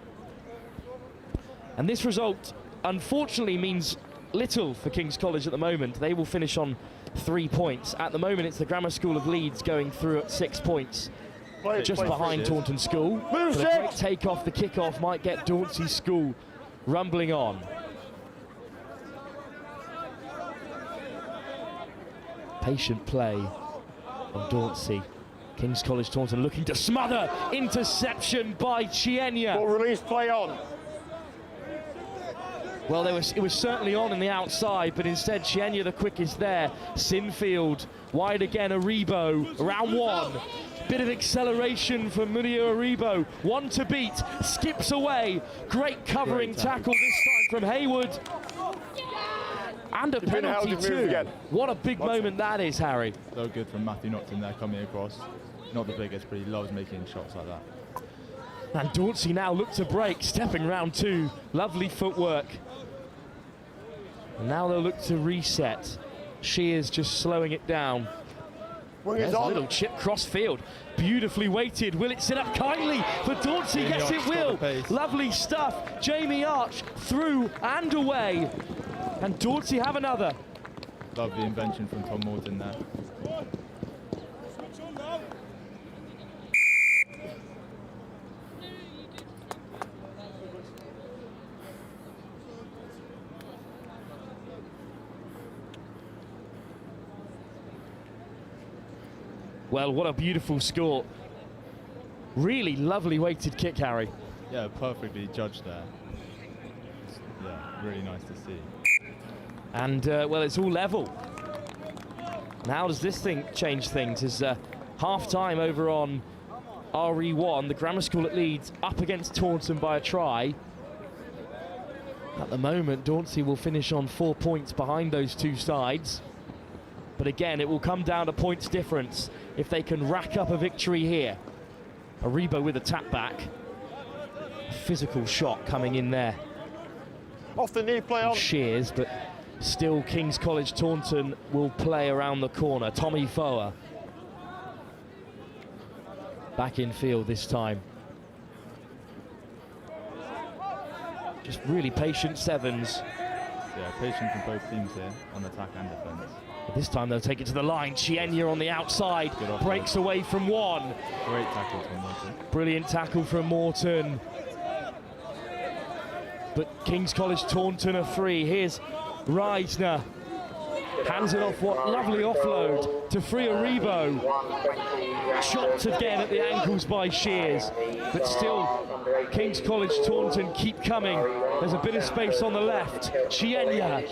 And this result, unfortunately, means little for King's College at the moment. They will finish on 3 points. At the moment, it's the Grammar School of Leeds going through at 6 points, just behind Taunton School. But a great take off the kickoff might get Dauncey School rumbling on. Patient play on Dauncey. King's College Taunton looking to smother. Interception by Chienya. Ball release, play on. Well, it was certainly on in the outside, but instead Chienya the quickest there. Sinfield wide again, Aribo, round one. Bit of acceleration from Munio Aribo. One to beat, skips away. Great covering tackle this time from Haywood. And a penalty too. What a big moment that is, Harry. So good from Matthew Nocton there coming across. Not the biggest, but he loves making shots like that. And Dauncey now look to break, stepping round two. Lovely footwork. And now they'll look to reset. Shears just slowing it down. There's a little chip cross field. Beautifully weighted. Will it sit up kindly for Dauncey? Yes, it will. Lovely stuff. Jamie Arch through and away. And Dauncey have another. Lovely invention from Tom Morton there. Well, what a beautiful score. Really lovely weighted kick, Harry. Yeah, perfectly judged there. Yeah, really nice to see. And, well, it's all level. And how does this thing change things? As half-time over on RE1, the grammar school at Leeds up against Taunton by a try. At the moment, Dauncey will finish on 4 points behind those two sides. But again, it will come down to points difference if they can rack up a victory here. Aribo with a tap back. A physical shot coming in there. Off the knee play on. Shears, but still King's College Taunton will play around the corner. Tommy Foa. Back in field this time. Just really patient sevens. Yeah, patient from both teams here on attack and defence. But this time they'll take it to the line. Chienya on the outside, breaks away from one. Great tackle from Morton. Brilliant tackle from Morton. But King's College Taunton are free. Here's Reisner. Hands it off, what lovely offload to free Aribo. Chopped again at the ankles by Shears. But still, King's College Taunton keep coming. There's a bit of space on the left. Chienya.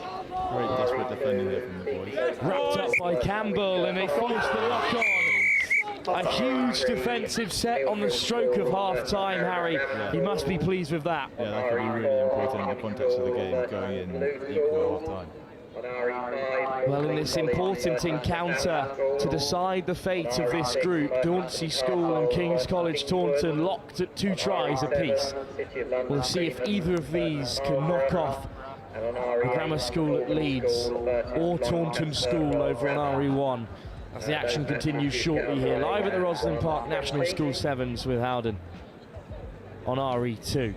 Great desperate defending there from the boys. Wrapped up by Campbell, and they force the lock on. A huge defensive set on the stroke of half-time, Harry. Yeah. He must be pleased with that. Yeah, that could be really important in the context of the game, going in equal half-time. Well, in this important encounter to decide the fate of this group, Dauncey School and King's College Taunton locked at 2 tries apiece. We'll see if either of these can knock off the Grammar School at Leeds or Taunton School over on RE1 as the action continues shortly here, live at the Roslyn Park National School Sevens with Howden on RE2.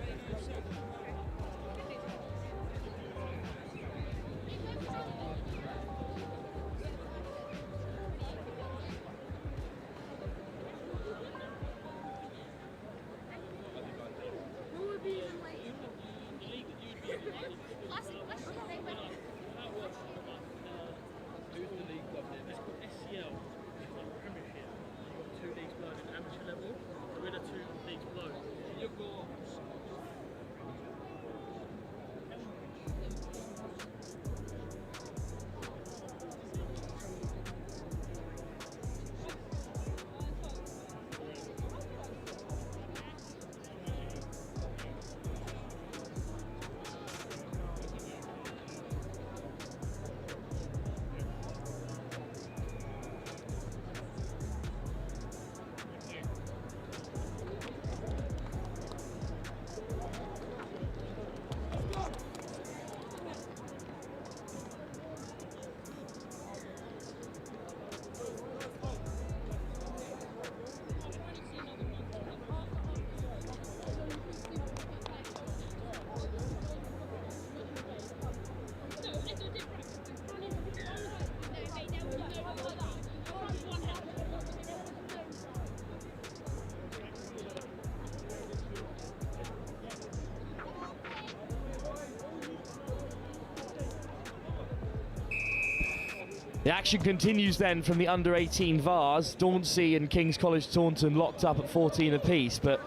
The action continues then from the under-18 Vase. Dauncey and King's College Taunton locked up at 14 apiece, but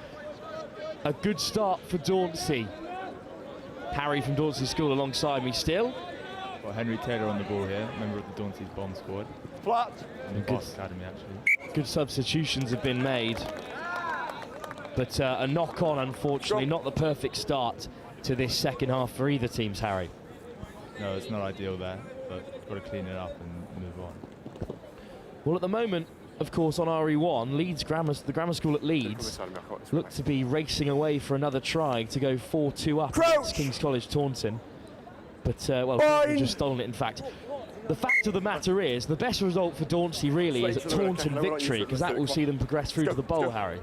a good start for Dauncey. Harry from Dauncey School alongside me still. Got Henry Taylor on the ball here, member of the Dauncey's bomb squad. Flat. And the Vase Academy, actually. Good substitutions have been made. But a knock-on, unfortunately, not the perfect start to this second half for either teams, Harry. No, it's not ideal there, but got to clean it up and move on. Well, at the moment, of course, on RE1, the grammar school at Leeds look to be racing away for another try to go 4-2 up against King's College Taunton. But, well, they've just stolen it, in fact. The fact of the matter is, the best result for Dauncey really is a Taunton victory, because that will see them progress through to the bowl, Harry.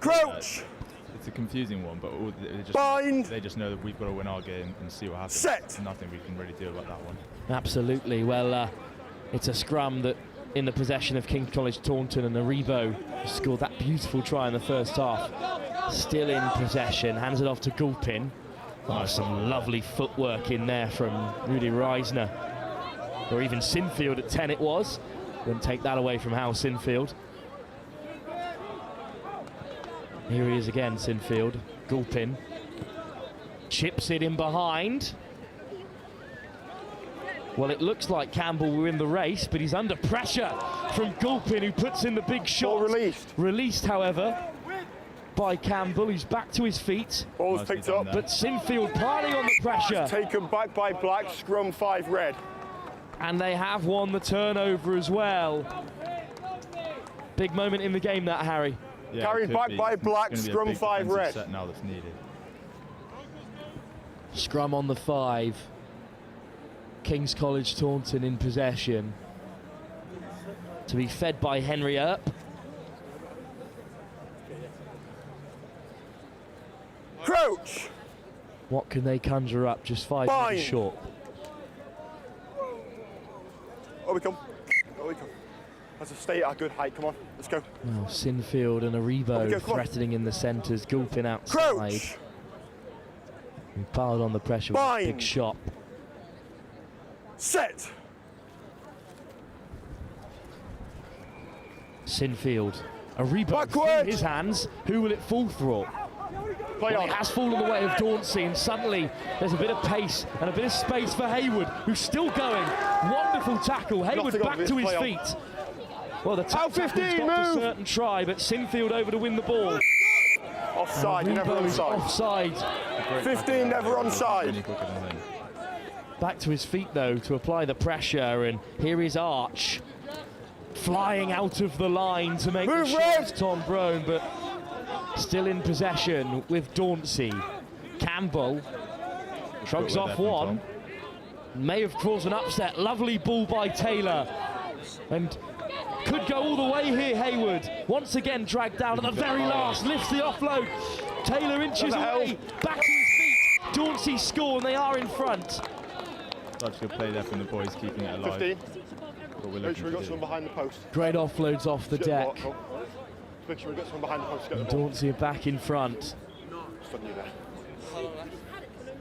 Crouch! It's a confusing one, but they just know that we've got to win our game and see what happens. Set! Nothing we can really do about that one. Absolutely. Well, it's a scrum that in the possession of King's College Taunton, and Aribo scored that beautiful try in the first half. Still in possession, hands it off to Gulpin. Oh, some lovely footwork in there from Rudy Reisner. Or even Sinfield at 10 it was. Wouldn't take that away from Hal Sinfield. Here he is again, Sinfield. Gulpin chips it in behind. Well, it looks like Campbell will win the race, but he's under pressure from Gulpin, who puts in the big shot. Released. Released, however, by Campbell, who's back to his feet. Ball's picked up. But Sinfield piling on the pressure. Taken back by Black, scrum 5 red. And they have won the turnover as well. Big moment in the game, that, Harry. Yeah, carried back by Black, scrum 5 red. Set now that's needed. Scrum on the 5. King's College Taunton in possession. To be fed by Henry Earp. Crouch! What can they conjure up? Just 5 minutes short. Oh, we come. Oh, we come. Let's stay at a good height. Come on, let's go. Well, Sinfield and Aribo threatening in the centres. Gulpin outside. Crouch! He piled on the pressure with a big shot. Set! Sinfield. Aribo through his hands. Who will it fall through? Well, it has fallen the way of Dauncey, and suddenly there's a bit of pace and a bit of space for Haywood, who's still going. Wonderful tackle. Haywood back to his feet. Well, the top 15 got a certain try, but Sinfield over to win the ball. Offside, never onside. Offside. 15 never onside. Back to his feet, though, to apply the pressure, and here is Arch. Flying out of the line to make the shot, Tom Brown, but still in possession with Dauncey. Campbell shrugs off one. May have caused an upset. Lovely ball by Taylor. And could go all the way here, Haywood. Once again dragged down at the very last. Lifts the offload. Taylor inches away. Back to his feet. Dauncey score, and they are in front. Such a good play there from the boys, keeping it alive. 15. Make sure we got someone behind the post. Great offloads off the deck. Make sure we got someone behind the post. Dauncey are back in front.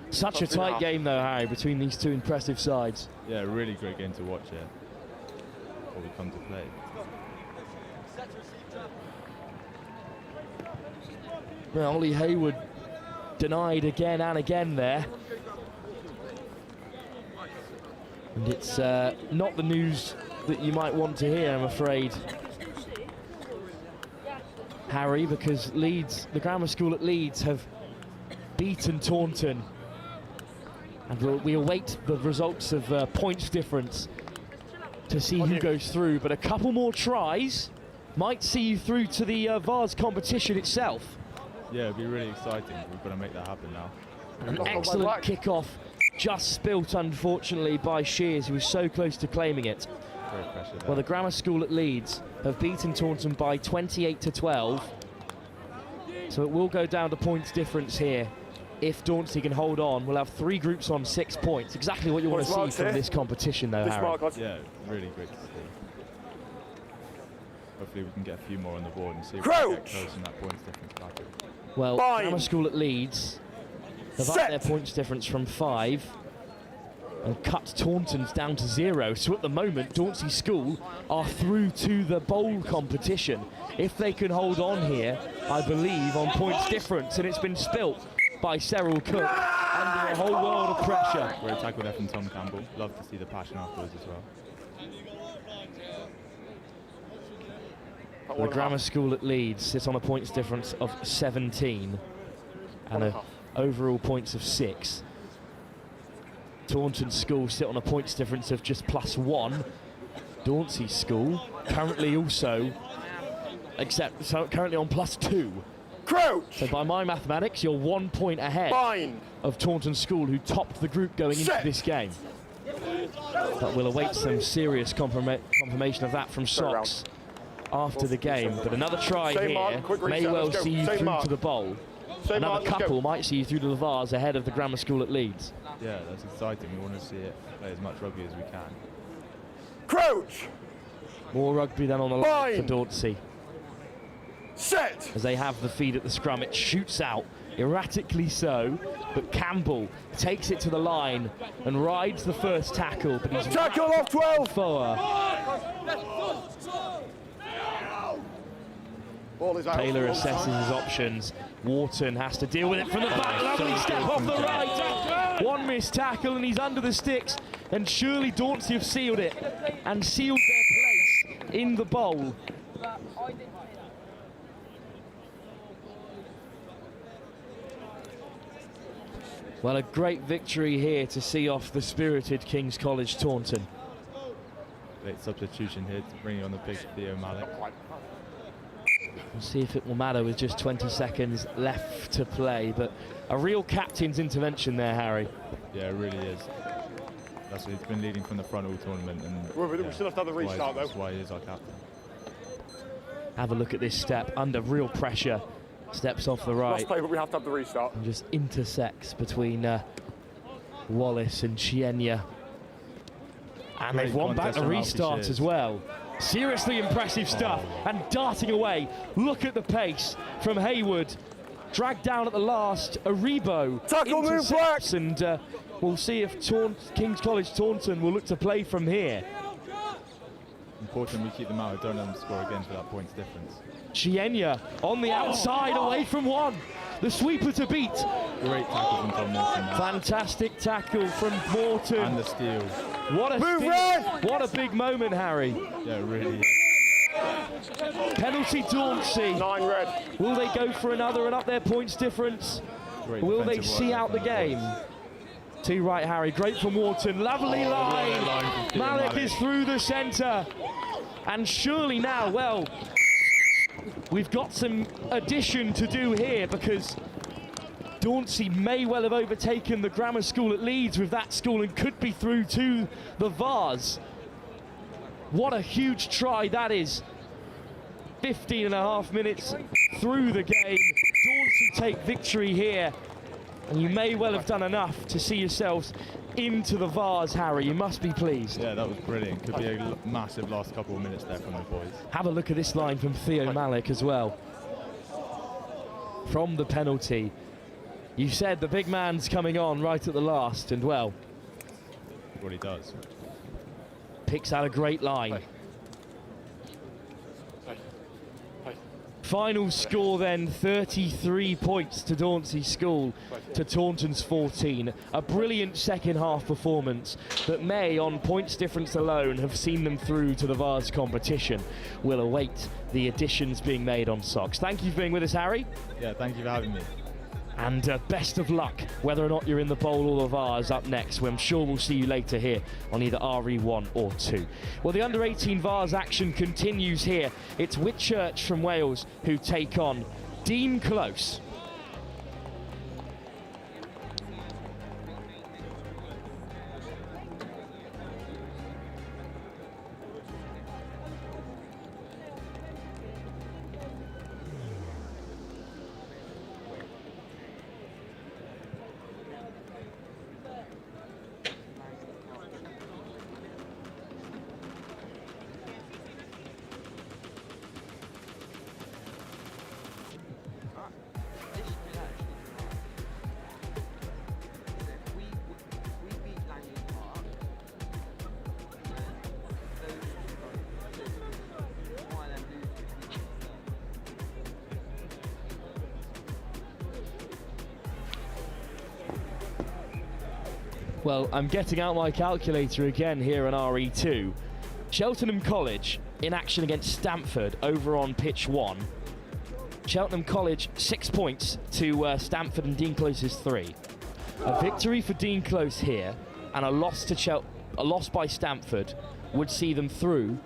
Such a tight game, though, Harry, between these two impressive sides. Yeah, a really great game to watch here. Before we come to play. Well, Ollie Haywood denied again and again there. And it's not the news that you might want to hear, I'm afraid, Harry, because Leeds, the grammar school at Leeds, have beaten Taunton. And we await the results of points difference to see who goes through. But a couple more tries might see you through to the Vase competition itself. Yeah, it'd be really exciting. We've got to make that happen now. An excellent kick-off, just spilt, unfortunately, by Shears, who was so close to claiming it. Great pressure there. Well, the grammar school at Leeds have beaten Taunton by 28-12. So it will go down to points difference here. If Dauncey can hold on, we'll have 3 groups on 6 points. Exactly what you want to see from this competition, though, Harry. Yeah, really great to see. Hopefully we can get a few more on the board and see if we can get close in that points difference battle. Well, grammar school at Leeds have upped their points difference from 5 and cut Taunton's down to 0. So at the moment, Dauncey School are through to the bowl competition. If they can hold on here, I believe, on points difference, and it's been spilt by Cyril Cook. under a whole world of pressure. Great tackle there from Tom Campbell. Love to see the passion afterwards as well. The grammar school at Leeds sits on a points difference of 17 and a overall points of 6. Taunton School sit on a points difference of just +1. Dauncey School currently also, currently on +2. Crouch! So by my mathematics, you're 1 point ahead of Taunton School, who topped the group going into this game. But we'll await some serious confirmation of that from Sox after the game. But another try here may well see you through to the bowl. Another couple might see you through to the Vase ahead of the grammar school at Leeds. Yeah, that's exciting. We want to see it play as much rugby as we can. Crouch! More rugby than on the line for Dauncey. Set! As they have the feed at the scrum, it shoots out, erratically so, but Campbell takes it to the line and rides the first tackle, but he's tackle off 12 forward. Taylor assesses his options. Wharton has to deal with it from the back. Lovely step off the right. One missed tackle and he's under the sticks. And surely Dauncey have sealed it and sealed their place in the bowl. Well, a great victory here to see off the spirited King's College Taunton. Late substitution here to bring on the big Theo Malik. We'll see if it will matter with just 20 seconds left to play, but a real captain's intervention there, Harry. Yeah, it really is. That's what he's been leading from the front all tournament. And we still have to have the restart, though. That's why he is our captain. Have a look at this step, under real pressure. Steps off the right. Last play, but we have to have the restart. And just intersects between Wallace and Chienya. And they've won back the restart as well. Seriously impressive stuff. And darting away, look at the pace from Haywood. Dragged down at the last, Aribo tackle, move back. And we'll see if King's College Taunton will look to play from here. Important we keep them out, don't let them score again for that points difference. Chienya on the outside, away from one. The sweeper to beat. Great tackle from Tom Morton. Fantastic tackle from Morton. And the steal. What a steal. What a big moment, Harry. Yeah, really. Penalty Dauncey. 9 red. Will they go for another and up their points difference? Will they see out the game? Too right, Harry. Great from Morton. Lovely line. Malik is through the centre. And surely now, well, we've got some addition to do here, because Dauncey may well have overtaken the grammar school at Leeds with that school and could be through to the Vase. What a huge try that is. 15.5 minutes through the game. Dauncey take victory here. And you may well have done enough to see yourselves into the Vase, Harry. You must be pleased. Yeah, that was brilliant. Could be a massive last couple of minutes there from the boys. Have a look at this line from Theo Malik as well. From the penalty. You said the big man's coming on right at the last, and well, what he does. Picks out a great line. Final score then, 33 points to Dauncey School to Taunton's 14. A brilliant second half performance that may, on points difference alone, have seen them through to the Vase competition. We'll await the additions being made on Sox. Thank you for being with us, Harry. Yeah, thank you for having me. And best of luck, whether or not you're in the bowl or the Vase up next. I'm sure we'll see you later here on either RE1 or 2. Well, the under-18 Vase action continues here. It's Whitchurch from Wales who take on Dean Close. Well, I'm getting out my calculator again here on RE2. Cheltenham College in action against Stamford over on pitch 1. Cheltenham College 6 points to Stamford, and Dean Close's 3. A victory for Dean Close here and a loss to a loss by Stamford would see them through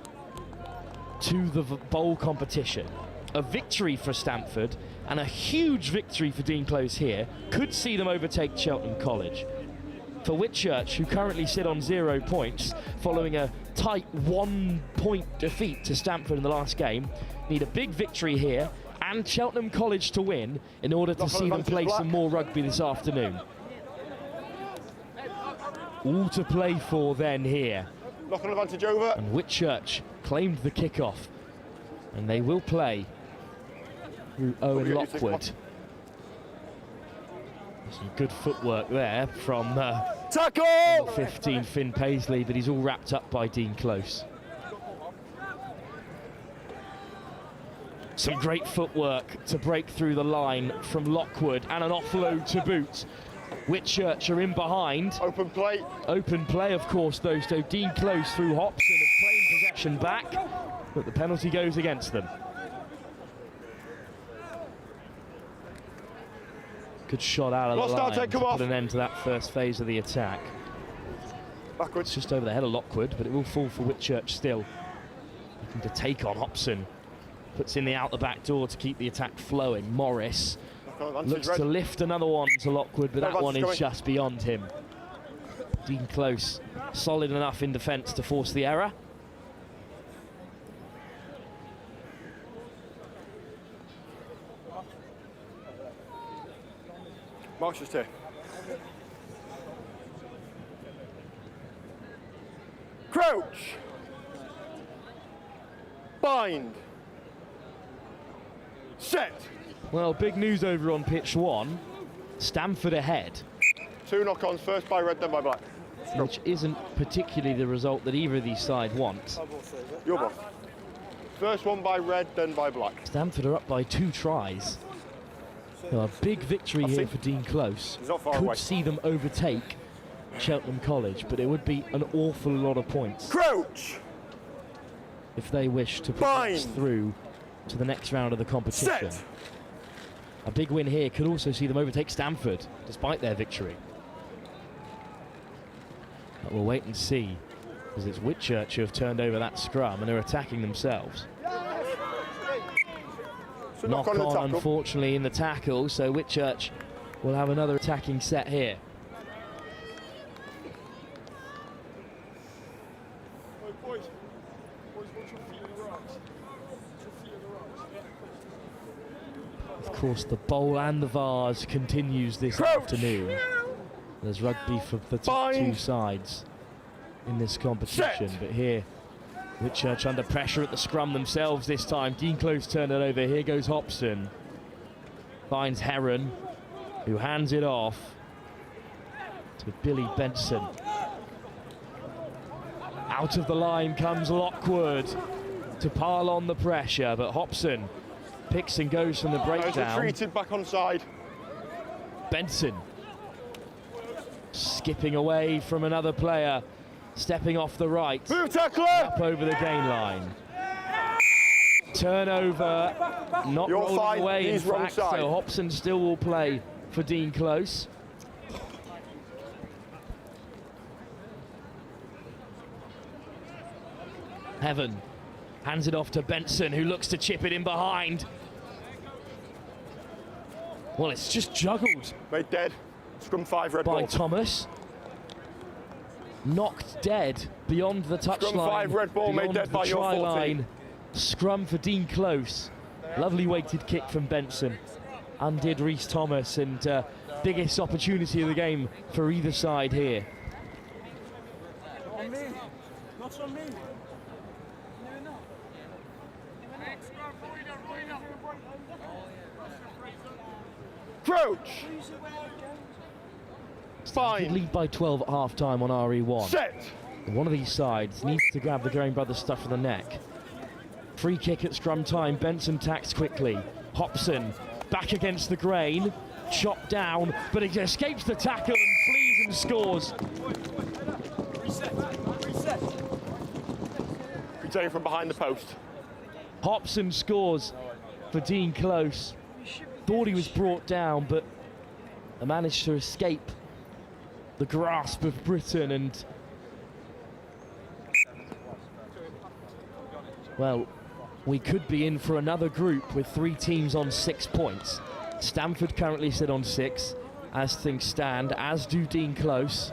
to the bowl competition. A victory for Stamford and a huge victory for Dean Close here could see them overtake Cheltenham College. For Whitchurch, who currently sit on 0 points following a tight 1-point defeat to Stamford in the last game, need a big victory here and Cheltenham College to win in order to see them play some more rugby this afternoon. All to play for then here. Knock on advantage over. And Whitchurch claimed the kickoff, and they will play through Owen Lockwood. Some good footwork there from tackle 15 Finn Paisley, but he's all wrapped up by Dean Close. Some great footwork to break through the line from Lockwood, and an offload to boot. Whitchurch are in behind. Open play. Open play, of course, though. So Dean Close through Hobson and playing possession back, but the penalty goes against them. Good shot out of the line to put an end to that first phase of the attack. Backwards. It's just over the head of Lockwood, but it will fall for Whitchurch still. Looking to take on Hobson. Puts in the out the back door to keep the attack flowing. Morris looks to lift another one to Lockwood, but that one is just beyond him. Dean Close solid enough in defence to force the error. Mark's just here. Crouch. Bind. Set. Well, big news over on pitch 1. Stamford ahead. 2 knock-ons, first by red, then by black. Which isn't particularly the result that either of these sides want. Your boss. First one by red, then by black. Stamford are up by 2 tries. Well, a big victory here for Dean Close. Could see them overtake Cheltenham College, but it would be an awful lot of points. Crouch! If they wish to progress through to the next round of the competition. Set. A big win here could also see them overtake Stamford, despite their victory. But we'll wait and see, because it's Whitchurch who have turned over that scrum and are attacking themselves. Knock on, unfortunately, in the tackle, so Whitchurch will have another attacking set here. Of course, the bowl and the Vase continues this afternoon. There's rugby for the top 2 sides in this competition, but here Whitchurch under pressure at the scrum themselves this time. Dean Close turned it over. Here goes Hobson. Finds Heron, who hands it off to Billy Benson. Out of the line comes Lockwood to pile on the pressure, but Hobson picks and goes from the breakdown. Retreated back on side. Benson skipping away from another player. Stepping off the right, up over the gain line. Turnover, not rolling away in fact, so Hobson still will play for Dean Close. Heaven hands it off to Benson, who looks to chip it in behind. Well, it's just juggled. Made dead. Scrum 5, red by ball. Thomas. Knocked dead beyond the touchline. Scrum 5, red ball, made dead by your 14. Line. Scrum for Dean Close. Lovely weighted kick from Benson. Undid Reese Thomas, and biggest opportunity of the game for either side here. Not on me. Not on me. Crouch. Fine. Lead by 12 at half-time on RE1. Set. One of these sides needs to grab the Graham Brothers stuff from the neck. Free kick at scrum time. Benson tacks quickly. Hobson back against the grain. Chopped down, but it escapes the tackle and flees Hopson scores. Returning from behind the post. Hopson scores for Dean Close. Thought he was brought down, but managed to escape the grasp of Britain, and well, we could be in for another group with 3 teams on 6 points. Stamford currently sit on 6 as things stand, as do Dean Close.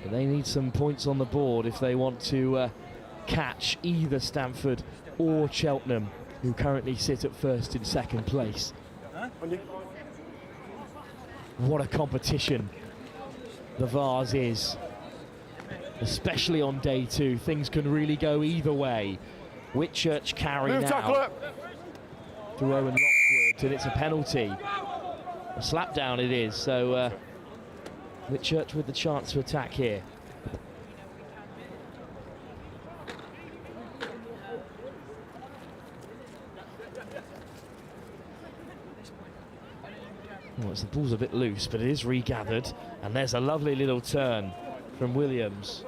But they need some points on the board if they want to catch either Stamford or Cheltenham, who currently sit at first and second place. What a competition the Vase is, especially on day 2. Things can really go either way. Whitchurch carry now through Owen Lockwood, and it's a penalty. A slap down it is, so Whitchurch with the chance to attack here. Well, the ball's a bit loose, but it is regathered, and there's a lovely little turn from Williams.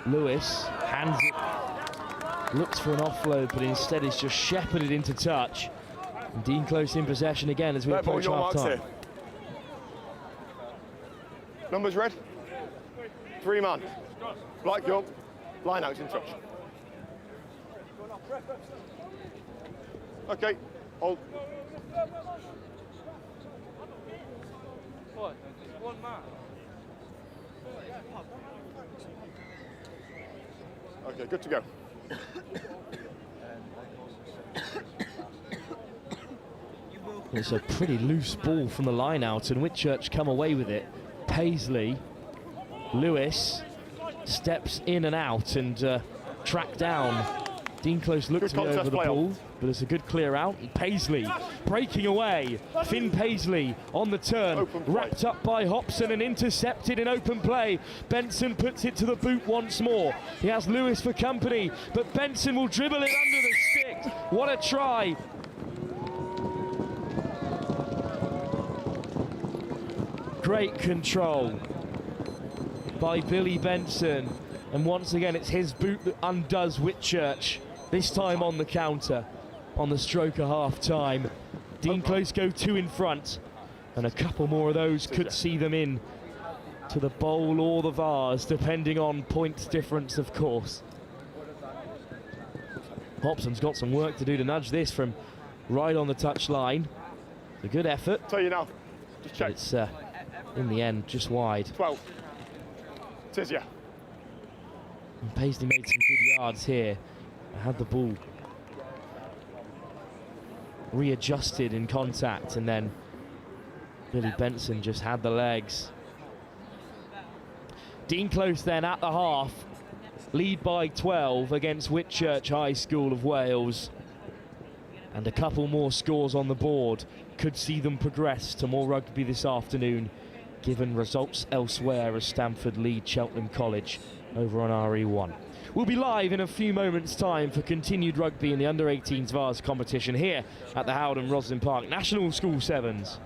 Lewis hands it, looks for an offload, but instead is just shepherded into touch. And Dean Close in possession again as we approach half-time. Numbers red. 3 man. Black jump. Line out in touch. Okay, hold. What? One man. Okay, good to go. It's a pretty loose ball from the line out, and Whitchurch come away with it. Paisley, Lewis steps in and out and tracked down. Dean Close looked to be over the ball, but it's a good clear out. And Paisley breaking away. Finn Paisley on the turn, wrapped up by Hopson and intercepted in open play. Benson puts it to the boot once more. He has Lewis for company, but Benson will dribble it under the stick. What a try. Great control by Billy Benson, and once again it's his boot that undoes Whitchurch, this time on the counter on the stroke of half time. Dean Close go 2 in front, and a couple more of those could see them in to the bowl or the Vase, depending on points difference, of course. Hopson's got some work to do to nudge this from right on the touchline. A good effort. Tell you now, just check. It's in the end just wide. 12. Tis ya. And Paisley made some good yards here. Had the ball readjusted in contact, and then Billy Benson just had the legs. Dean Close then at the half, lead by 12 against Whitchurch High School of Wales. And a couple more scores on the board could see them progress to more rugby this afternoon, given results elsewhere as Stamford lead Cheltenham College over on RE1. We'll be live in a few moments' time for continued rugby in the under-18s Vase competition here at the Howden Roslyn Park National School Sevens.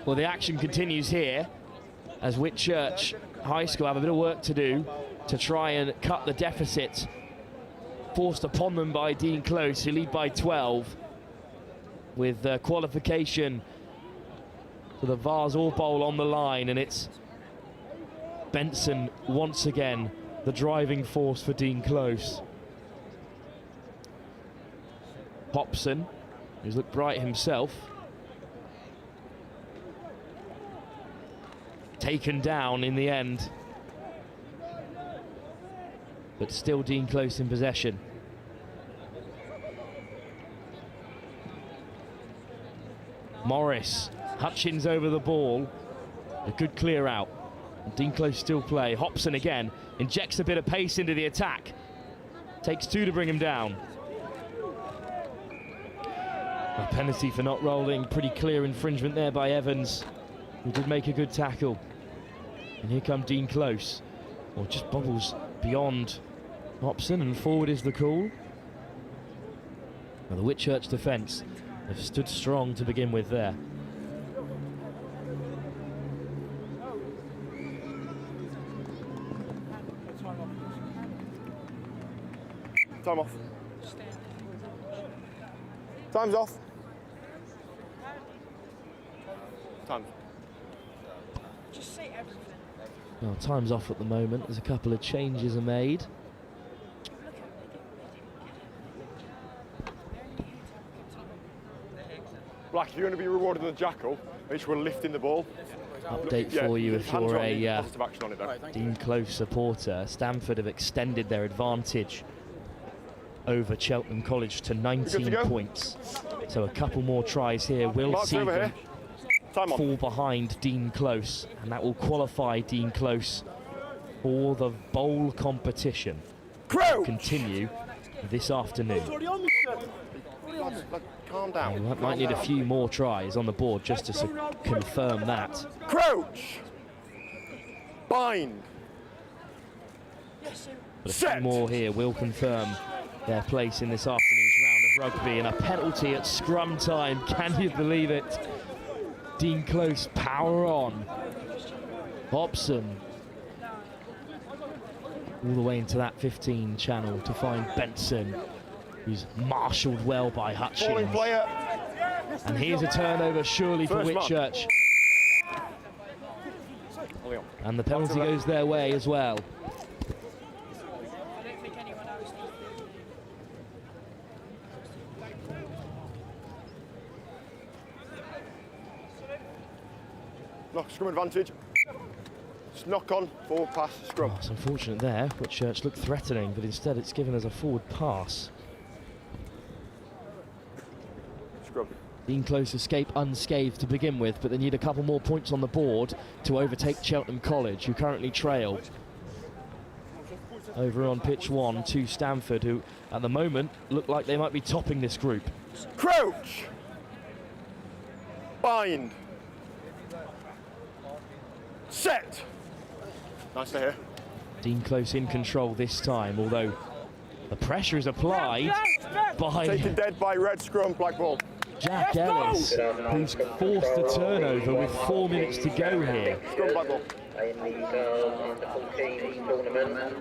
Well, the action continues here. as Whitchurch High School have a bit of work to do to try and cut the deficit forced upon them by Dean Close, who lead by 12 with qualification for the Vase All Bowl on the line, and it's Benson once again the driving force for Dean Close. Hobson, who's looked bright himself, taken down in the end, but still Dean Close in possession. Morris, Hutchins over the ball, a good clear out. Dean Close still play. Hobson again injects a bit of pace into the attack, takes two to bring him down. A penalty for not rolling, pretty clear infringement there by Evans, who did make a good tackle. And here come Dean Close, or just bobbles beyond Hobson, and forward is the call. Well, the Whitchurch defence have stood strong to begin with there. Time off. Time's off. Time. Just say everything. Well, time's off at the moment. There's a couple of changes are made. Black, if you're going to be rewarded with a jackal, make sure we're lifting the ball. Update for you if you're a positive action on it, Dean Close supporter. Stamford have extended their advantage over Cheltenham College to 19 points. So a couple more tries here will see them fall behind Dean Close, and that will qualify Dean Close for the bowl competition. Continue this afternoon. Calm down. We might need a few more tries on the board just to confirm that. Crouch. Bind. But a few more here will confirm their place in this afternoon's round of rugby, and a penalty at scrum time. Can you believe it? Dean Close power on. Hobson all the way into that 15 channel to find Benson, who's marshalled well by Hutchins. And here's a turnover surely for Whitchurch. And the penalty goes their way as well. Scrum advantage. Knock on, forward pass, scrum. Oh, it's unfortunate there. Whitchurch looked threatening, but instead it's given as a forward pass. Scrum. Dean Close escape unscathed to begin with, but they need a couple more points on the board to overtake Cheltenham College, who currently trail. Over on pitch 1 to Stamford, who at the moment look like they might be topping this group. Crouch. Bind. Set. Nice to hear. Dean Close in control this time, although the pressure is applied by taken dead by red scrum, black ball. Jack Ellis, who's forced a turnover with 4 minutes to go here. Scrum, black ball. In the girls under 14 tournament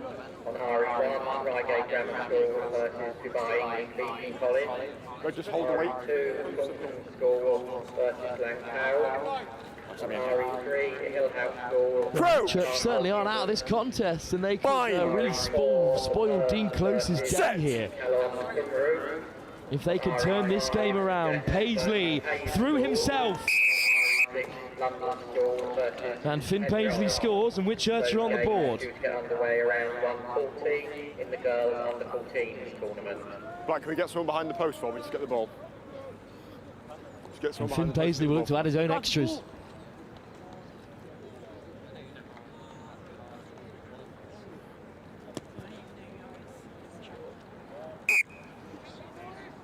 on RE1, Reigate Grammar School versus Dubai Clifton College. Go just hold the weight. RE2, Clifton School versus Lancaster. RE3, Hill House School. Church certainly aren't out of this contest, and they could really spoil Dean Close's day here. If they could turn this game around. Paisley through himself. And Finn Paisley scores, and Whitchurch are on the board. Underway around 1:40 in the girls under 14 tournament. Black, can we get someone behind the post for me? Just get the ball. Just get someone And Finn Paisley will look to add his own extras.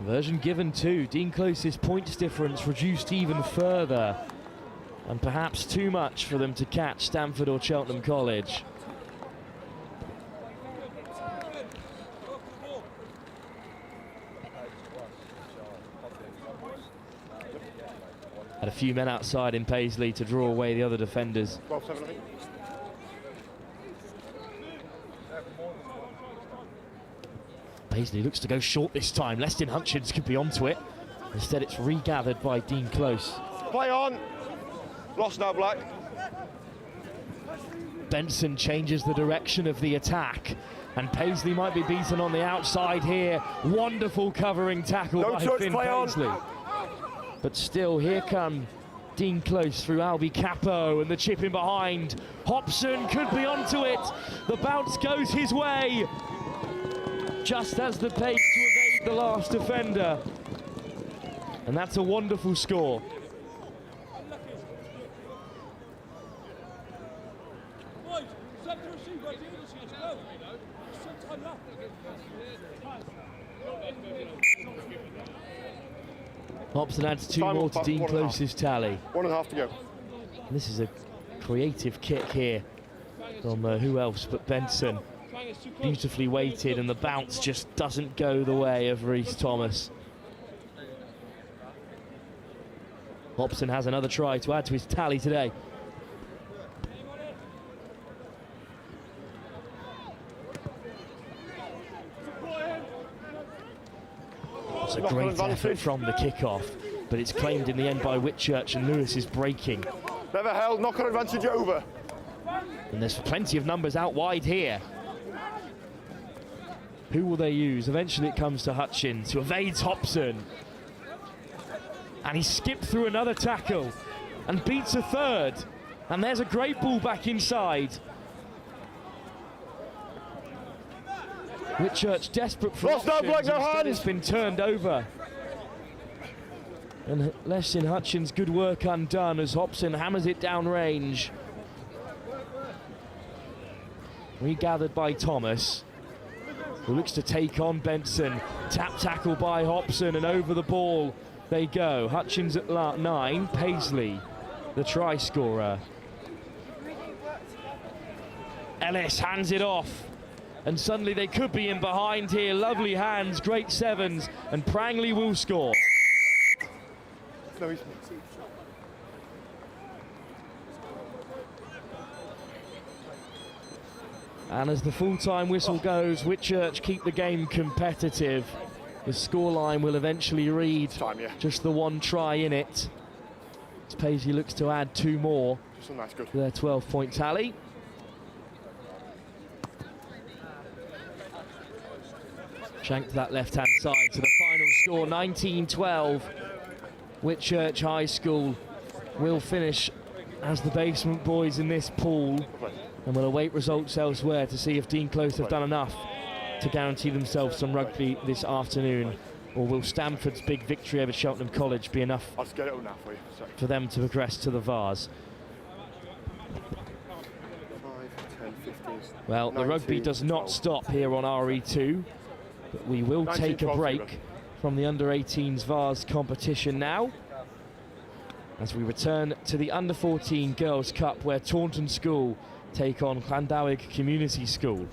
Version given to Dean Close's points difference reduced even further, and perhaps too much for them to catch Stamford or Cheltenham College. Had a few men outside in Paisley to draw away the other defenders. 12-7, I think. Paisley looks to go short this time. Leston Hutchins could be onto it. Instead, it's regathered by Dean Close. Play on. Lost now, Black. Benson changes the direction of the attack, and Paisley might be beaten on the outside here. Wonderful covering tackle by Finn Paisley. But still, here come Dean Close through Albie Capo, and the chip in behind. Hobson could be onto it. The bounce goes his way, just as the pace to evade the last defender. And that's a wonderful score. Hobson adds 2 more to Dean Close's tally. 1.5 to go. This is a creative kick here from who else but Benson. Beautifully weighted, and the bounce just doesn't go the way of Rhys Thomas. Hobson has another try to add to his tally today. It's a great effort from the kickoff, but it's claimed in the end by Whitchurch, and Lewis is breaking. Never held, knock-on advantage over. And there's plenty of numbers out wide here. Who will they use? Eventually it comes to Hutchins, who evades Hobson. And he skipped through another tackle and beats a third. And there's a great ball back inside. Whitchurch desperate for options. Instead it's been turned over. And Leston Hutchins, good work undone as Hobson hammers it down range. Regathered by Thomas, who looks to take on Benson. Tap tackle by Hobson, and over the ball they go. Hutchins at 9, Paisley, the try scorer. Ellis hands it off, and suddenly they could be in behind here. Lovely hands, great sevens, and Prangley will score. And as the full-time whistle goes, Whitchurch keep the game competitive. The scoreline will eventually read just the 1 try in it. As Paisley looks to add 2 more to their 12-point tally. Shank to that left-hand side to the final score, 19-12. Whitchurch High School will finish as the basement boys in this pool, and will await results elsewhere to see if Dean Close have done enough to guarantee themselves some rugby this afternoon, or will Stamford's big victory over Cheltenham College be enough for them to progress to the Vase? 5, 10, 15, well, 19, the rugby does not 12. stop here on RE2, but we will 19, take 12, a break from the under-18s Vase competition now, as we return to the under-14 Girls' Cup, where Taunton School take on Llandaweg Community School.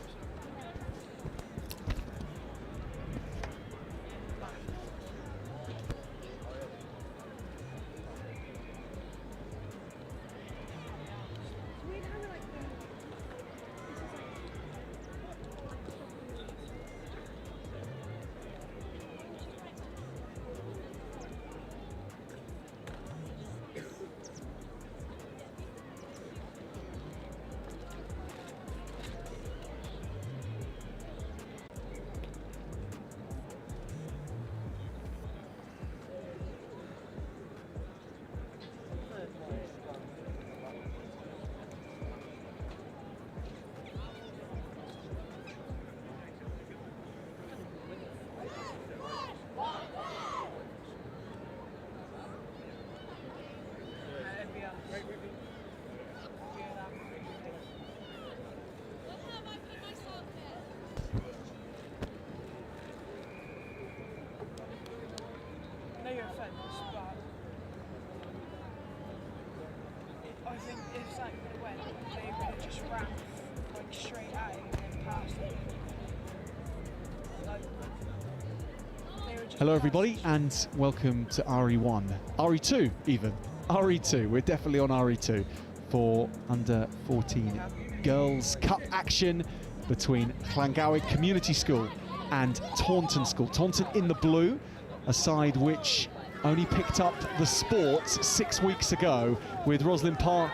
Hello everybody and welcome to RE1, RE2 even, RE2, we're definitely on RE2 for under 14 Girls Cup action between Llangowen Community School and Taunton School. Taunton in the blue, a side which only picked up the sport 6 weeks ago with Rosslyn Park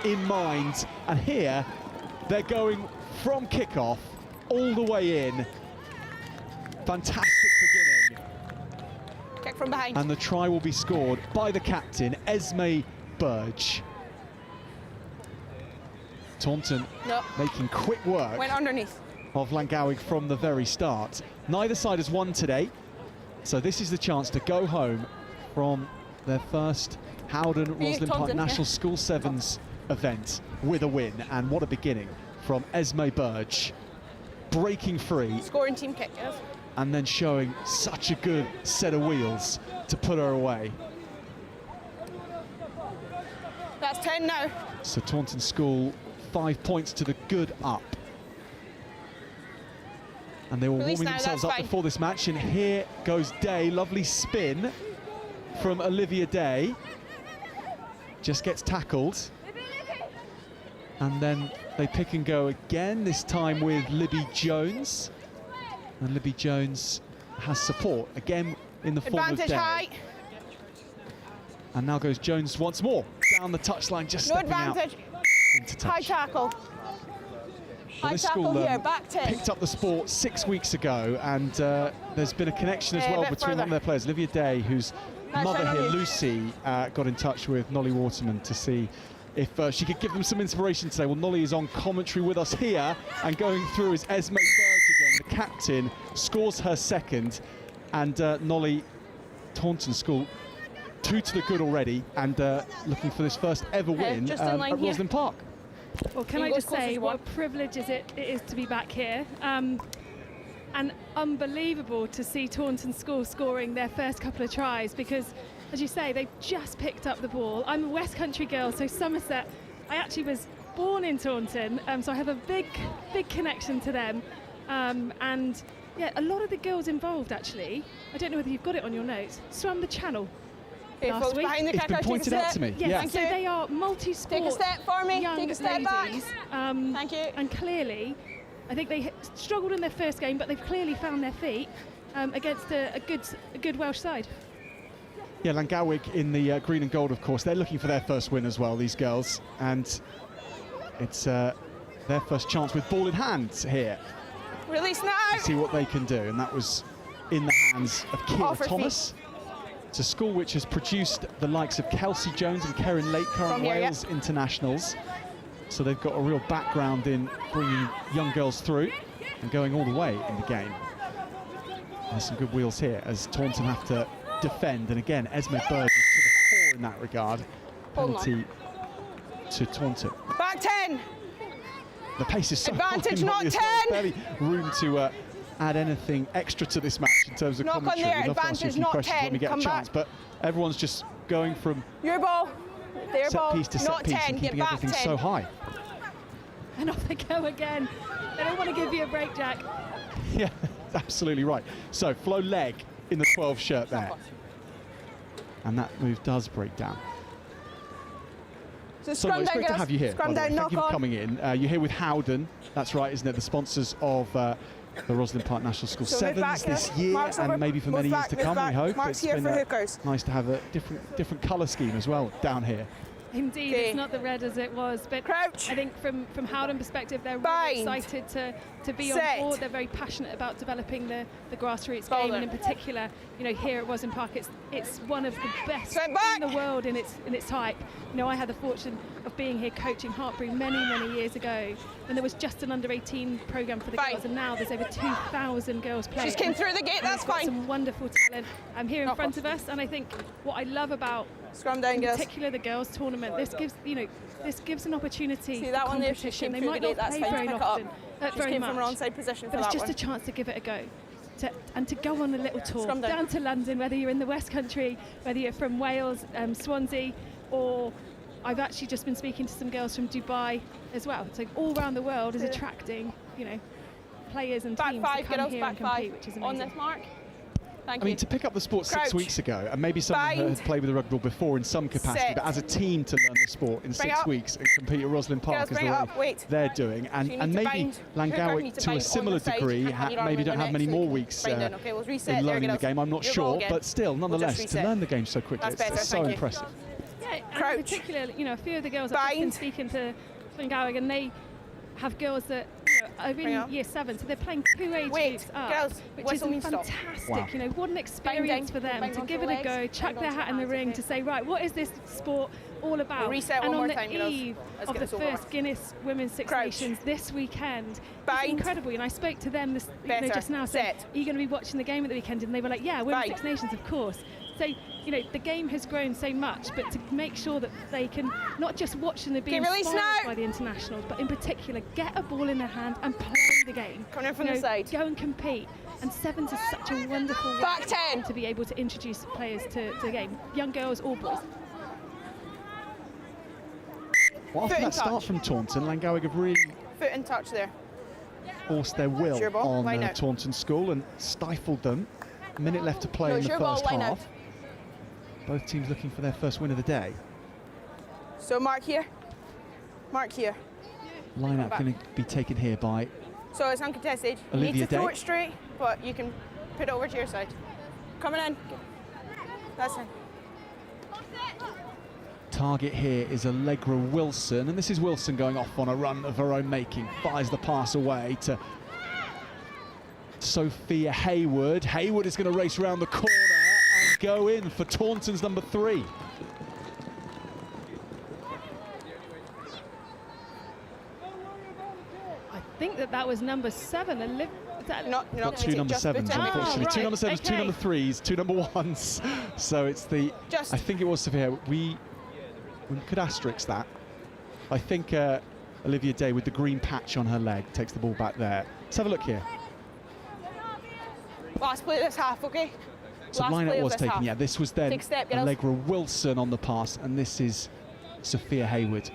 in mind. And here they're going from kickoff all the way in. Fantastic beginning. Kick from behind. And the try will be scored by the captain, Esme Burge. Taunton making quick work. Went underneath. Of Llangowen from the very start. Neither side has won today, so this is the chance to go home from their first Howden Rosslyn Park National School Sevens event with a win. And what a beginning from Esme Burge, breaking free. Scoring team kick, yes. And then showing such a good set of wheels to put her away. That's 10 now. So Taunton School 5 points to the good up. And they were warming themselves up before this match, and here goes Day. Lovely spin from Olivia Day. Just gets tackled. And then they pick and go again, this time with Libby Jones. And Libby Jones has support, again in the form of Day. High. And now goes Jones once more. Down the touchline, just stepping out into touch. High tackle. Well, this school picked up the sport 6 weeks ago, and there's been a connection as well between one of their players, Olivia Day, whose mother here, Lucy, got in touch with Nolly Waterman to see if she could give them some inspiration today. Well, Nolly is on commentary with us here, and going through is Esme Burge again, the captain, scores her second, and Nolly, Taunton School, 2 to the good already, and looking for this first ever win at Rosslyn Park. Well, can I just say what a privilege it is to be back here, and unbelievable to see Taunton School scoring their first couple of tries, because, as you say, they've just picked up the ball. I'm a West Country girl, so Somerset, I actually was born in Taunton, so I have a big connection to them, and yeah, a lot of the girls involved actually, I don't know whether you've got it on your notes, swam the channel last week. It's been pointed out to me. Yes, so they are multi-sport. Take a step for me. Young Take a step ladies. Thank you. And clearly, I think they struggled in their first game, but they've clearly found their feet against a good Welsh side. Yeah, Llangowen in the green and gold, of course. They're looking for their first win as well, these girls, and it's their first chance with ball in hand here. Release now. To see what they can do, and that was in the hands of Kira Thomas. It's a school which has produced the likes of Kelsey Jones and Kerrin Lake, current Wales internationals. So they've got a real background in bringing young girls through and going all the way in the game. There's some good wheels here as Taunton have to defend. And again, Esme Burge is to the fore in that regard. Penalty to Taunton. Back 10. The pace is so advantage, not 10. Barely room to add anything extra to this match in terms of commentary. Knock on there, We'd love to ask you a advantage, few not questions 10. when we get a chance, but everyone's just going from your ball, their set ball, piece to set not piece 10. and keeping Get back everything 10. so high. And off they go again. They don't want to give you a break, Jack. Yeah, absolutely right. So Flo Legg in the 12 shirt there. And that move does break down. So it's great to have you here. Scrum down, Thank you for knock on. coming in. You're here with Howden. That's right, isn't it? The sponsors of the Rosslyn Park National School Sevens this year, Mark's and over. maybe for many years to come, we hope. Mark's here for hookers. Nice to have a different colour scheme as well down here. Indeed, it's not the red as it was, but Crouch. I think from Howden perspective, they're really excited to be on board. They're very passionate about developing the grassroots game, and in particular, you know, here at Rosslyn Park, it's one of the best in the world in its type. You know, I had the fortune of being here coaching Hartbury many years ago, and there was just an under-18 program for the girls, and now there's over 2,000 girls playing. Just came through the gate. That's fine. Some wonderful talent here in front of us, and I think what I love about Scrum down, in particular the girls tournament, this gives an opportunity. See that one there? She competition. came They through might the not gate. That's play fine. very Pick it often, up. Just very came much, from her onside position for but it's that just one. a chance to give it a go. And to go on a little tour Scrum down to London, whether you're in the West Country, whether you're from Wales, Swansea, or I've actually just been speaking to some girls from Dubai as well. So all around the world is attracting, you know, players and teams to come here and compete, which is amazing. On this mark. Thank I mean, you. to pick up the sport 6 Crouch. weeks ago, and maybe someone that Bind. had played with the rugby ball before in some capacity, Sit. but as a team to learn the sport in Bring 6 up. weeks and compete at Roslyn Park Girls, is bring the it way up. Wait. they're doing, and, So you need and to maybe bind. Your guard Langawick needs to to a bind on similar the side. degree You can't have your arm maybe around don't your have neck, many so you more can weeks bind in. Okay, we'll reset. in There, learning the girls. game. I'm not Your ball sure, again. but still, We'll just nonetheless, to reset. learn the game so quickly, That's better, it's so thank you. impressive. Yeah, Crouch. and particularly, you know, a few of the girls I've just been speaking to Langawick, and they have girls that are Bring in up. year 7, so they're playing 2 age Wait, groups up, girls, which is whistle means stop. fantastic. Wow. You know, what an experience for them Bind to onto give the it a legs, go, bind chuck their onto hat in the hands, ring okay. to say, right, what is this sport all about? We'll reset and one on more the time, girls. eve Let's of get the this over first with. Guinness Women's Six Crouch. Nations this weekend, it's Bind. incredible. And I spoke to them this, you know, Better. just now, saying, Set. are you going to be watching the game at the weekend? And they were like, yeah, Women's Bind. Six Nations, of course. So, you know, the game has grown so much, but to make sure that they can not just watch and be Okay, release inspired now. by the internationals, but in particular, get a ball in their hand and play the game. Coming in from You the know, side. Go and compete. And Sevens is such a wonderful way Back 10. to be able to introduce players to the game, young girls or boys. Well, after Foot in that start touch. from Taunton, Langawick have really Foot in touch there. forced their will Sure ball, on line out. Taunton School and stifled them. A minute left to play No, in the sure ball, first line half. out. Both teams looking for their first win of the day. So mark here. Mark here. Line up Back. going to be taken here by So it's uncontested. You Olivia need to throw Day. it straight, but you can put it over to your side. Coming in. That's it. target here is Allegra Wilson, and this is Wilson going off on a run of her own making. Fires the pass away to Sophia Hayward. Hayward is going to race around the corner and go in for Taunton's number 3. I think that was number 7. Got 2 number 7s, unfortunately. 2 number 7s, 2 number 3s, 2 number 1s. So it's the, I think it was Sophia. We could asterisk that. I think Olivia Day with the green patch on her leg takes the ball back there. Let's have a look here. Last play of this half, okay? So Last line play out of was this taken, half. yeah. This was then Take a step, girls. Allegra Wilson on the pass, and this is Sophia Hayward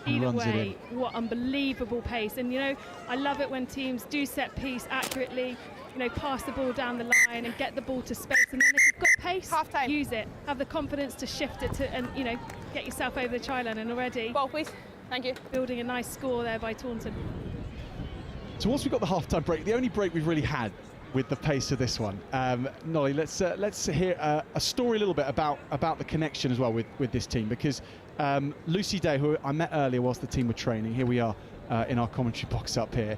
who Either runs it in. way, what unbelievable pace. And, you know, I love it when teams do set piece accurately, you know, pass the ball down the line and get the ball to space. And then if you've got pace, use it. Have the confidence to shift it to, and, you know, get yourself over the try line. And already, ball, please. Thank you. Building a nice score there by Taunton. So once we've got the half-time break, the only break we've really had with the pace of this one, Nolly, let's hear a story a little bit about the connection as well with this team, because Lucy Day, who I met earlier whilst the team were training, here we are in our commentary box up here.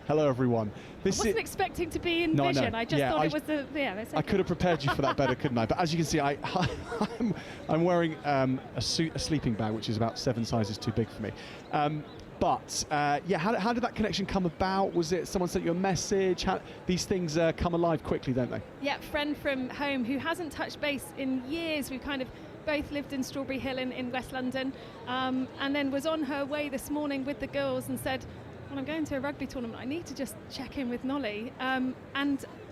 Hello, everyone. I wasn't expecting to be in vision. I just thought it was the. Yeah, that's okay. I could have prepared you for that better, couldn't I? But as you can see, I'm wearing a sleeping bag, which is about 7 sizes too big for me. Yeah, how did that connection come about? Was it someone sent you a message? These things come alive quickly, don't they? Yeah, friend from home who hasn't touched base in years. We've kind of both lived in Strawberry Hill in West London, and then was on her way this morning with the girls and said, well, I'm going to a rugby tournament. I need to just check in with Nolly. And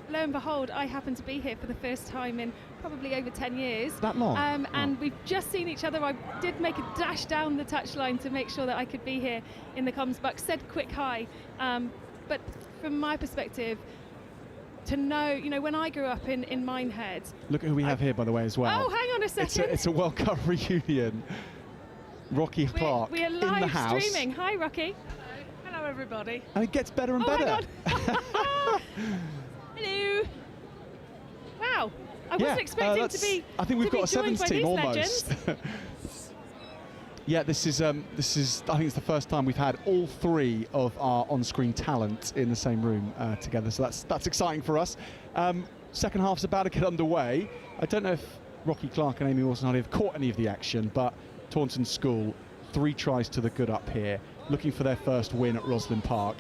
lo and behold, I happen to be here for the first time in probably over 10 years. That long? And we've just seen each other. I did make a dash down the touchline to make sure that I could be here in the comms box, said quick hi. But from my perspective, to know, you know, when I grew up in Minehead. Look at who we have here, by the way, as well. Oh, hang on a second. It's a World Cup reunion. Rocky Clark we are in the live house. streaming. Hi, Rocky. Hello, everybody. And it gets better and better. Hello. Wow. I wasn't expecting to be. I think we've got a joined sevens by team these almost. Yeah, this is. I think it's the first time we've had all 3 of our on-screen talent in the same room together. So that's exciting for us. Second half's about to get underway. I don't know if Rocky Clark and Amy Wilson have caught any of the action, but Taunton School 3 tries to the good up here, looking for their first win at Roslyn Park.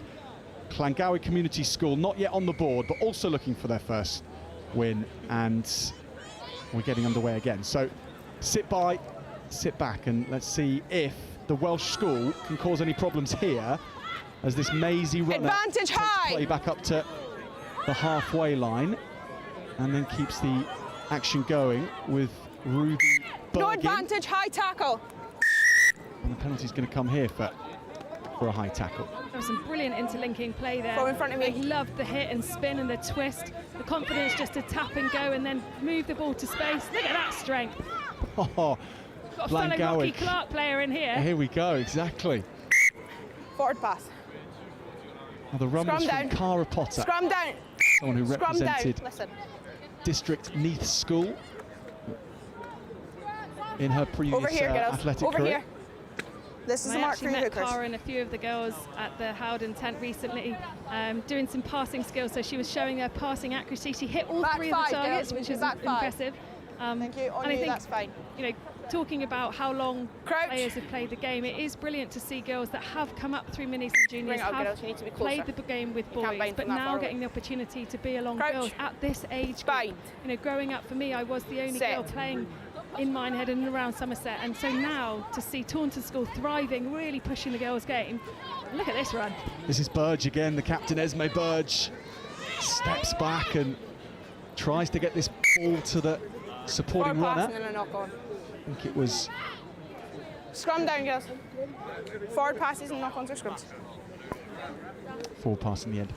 Llangawi Community School not yet on the board, but also looking for their first win, and we're getting underway again. So sit back, and let's see if the Welsh school can cause any problems here as this mazy runner Advantage takes high. play back up to the halfway line and then keeps the action going with Ruby Bergin. No advantage, high tackle. And the penalty's going to come here for for a high tackle. There was some brilliant interlinking play there. Go in front of me. I loved the hit and spin and the twist, the confidence just to tap and go and then move the ball to space. Look at that strength. Oh, Got a fellow Rocky Clark player in here. Here we go, exactly. Forward pass. Now the run was from Cara Potter. Scrum down. Someone who Scrum represented down. Listen. District Neath School in her previous Over here, girls. athletic Over career. here. This is I the mark actually for you, met hookers. Cara and a few of the girls at the Howden tent recently, doing some passing skills. So she was showing her passing accuracy. She hit all Back 3 five, of the targets, girls. which is Back five. impressive. Thank you. On and I you, think, that's fine. you know, talking about how long Crouch. players have played the game, it is brilliant to see girls that have come up through minis and juniors, Bring it up, have girls. You need to be played closer. the game with You can't boys, bind but from that now far getting away. the opportunity to be along Crouch. girls at this age group. Bind. You know, growing up for me, I was the only Set. girl playing in Minehead and around Somerset, and so now to see Taunton School thriving, really pushing the girls' game. Look at this run. This is Burge again, the captain Esme Burge steps back and tries to get this ball to the supporting Forward pass runner. and then a knock on. I think it was Scrum down, girls. Forward passes and knock ons or scrums. forward pass in the end.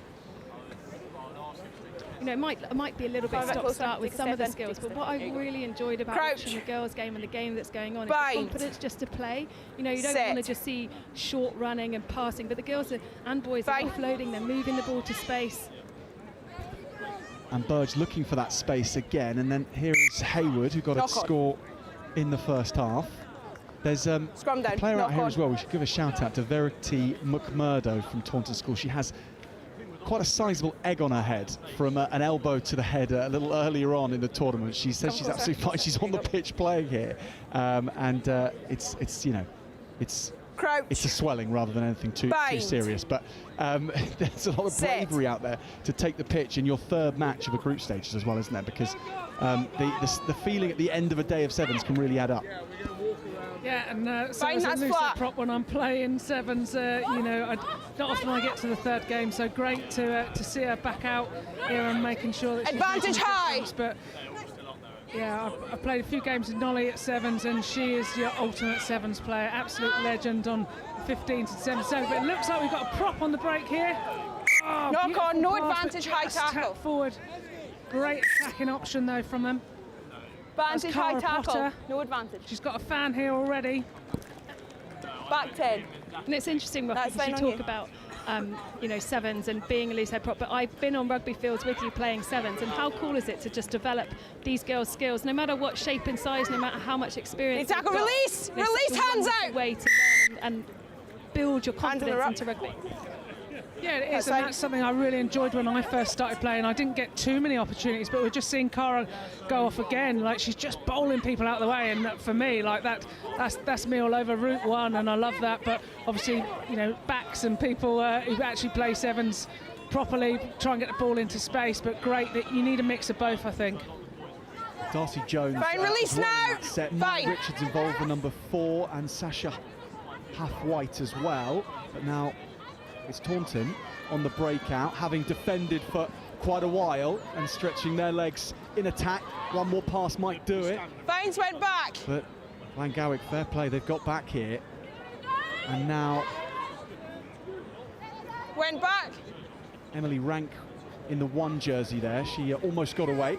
You know, it might be a little bit Go a bit closer, stop-start with take a some of the step in, skills, take a but what step. I really enjoyed about Crouch. watching the girls' game and the game that's going on is Bind. the confidence just to play. You know, you don't Set. want to just see short running and passing, but the girls and boys are Bind. offloading, they're moving the ball to space. And Burge looking for that space again, and then here is Hayward, who got a Knock on. score in the first half. There's a Scrum down. player out knock here on. as well. We should give a shout out to Verity McMurdo from Taunton School. She has quite a sizable egg on her head from an elbow to the head a little earlier on in the tournament. She says she's absolutely fine. She's on the pitch playing here, and it's you know, it's Crouch. a swelling rather than anything too Bind. serious. But there's a lot of Set. bravery out there to take the pitch in your third match of a group stages as well, isn't there? Because the feeling at the end of a day of sevens can really add up. Yeah, and so Fine, as a that's loose flat. prop when I'm playing sevens, you know, not often I get to the third game, so great to see her back out here and making sure that she's Advantage making a high. difference. But yeah, I've played a few games with Nolly at sevens, and she is your ultimate sevens player, absolute legend on 15 to 7. So, but it looks like we've got a prop on the break here. Oh, Knock beautiful on, no pass, but advantage, high just tackle. tap forward. Great attacking option though from them. Advantage, That's high Cara tackle. Potter. No advantage. She's got a fan here already. Back 10. And it's interesting, Rocky, That's because you fine on talk you. about, you know, sevens and being a loose head prop, but I've been on rugby fields with you playing sevens, and how cool is it to just develop these girls' skills, no matter what shape and size, no matter how much experience. Hey, tackle, they've got. release! It's Release, such a hands wonderful out! way to learn and build your Hands on the confidence rock. into rugby. Yeah, it is, That's and like- that's something I really enjoyed when I first started playing. I didn't get too many opportunities, but we're just seeing Cara go off again. Like, she's just bowling people out the way, and for me, like that's me all over Route 1, and I love that. But obviously, you know, backs and people who actually play sevens properly try and get the ball into space. But great that you need a mix of both, I think. Darcy Jones Fine, release as well in now. that set. Matt Fine. Richards involved for number 4, and Sasha Half-White as well. But now it's Taunton on the breakout, having defended for quite a while and stretching their legs in attack. One more pass might do it. Vines went back. But Lancaster, fair play, they've got back here. And now Went back. Emily Rank in the 1 jersey there. She almost got away.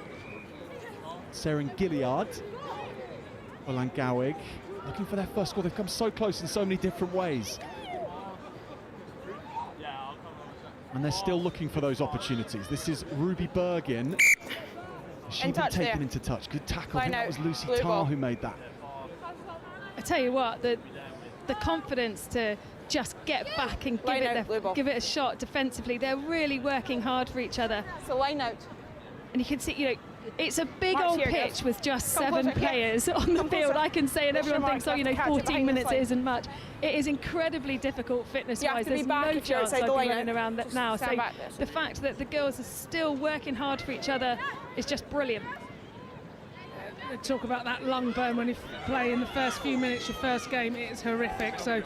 Seren Gilliard for Langowig, looking for their first score. They've come so close in so many different ways. And they're still looking for those opportunities. This is Ruby Bergin. Has she In been touch taken there. into touch? Good tackle. I Line think that out. was Lucy Blue Tarr ball. who made that. I tell you what, the confidence to just get back and Line out, blue ball. give it a shot defensively. They're really working hard for each other. It's a line out. And you can see, you know, it's a big Mark's old here, pitch girls. with just Come 7 closer, yeah. players on the Come field. closer. I can say, and Push your everyone mark, thinks, oh, you know, catch it 14 behind the minutes line. isn't much. It is incredibly difficult You have fitness-wise. to be There's back no if you're chance outside I'd the be line running out. around that Just now. So stand back there. the fact that the girls are still working hard for each other is just brilliant. Talk about that lung burn when you play in the first few minutes, your first game, it is horrific. So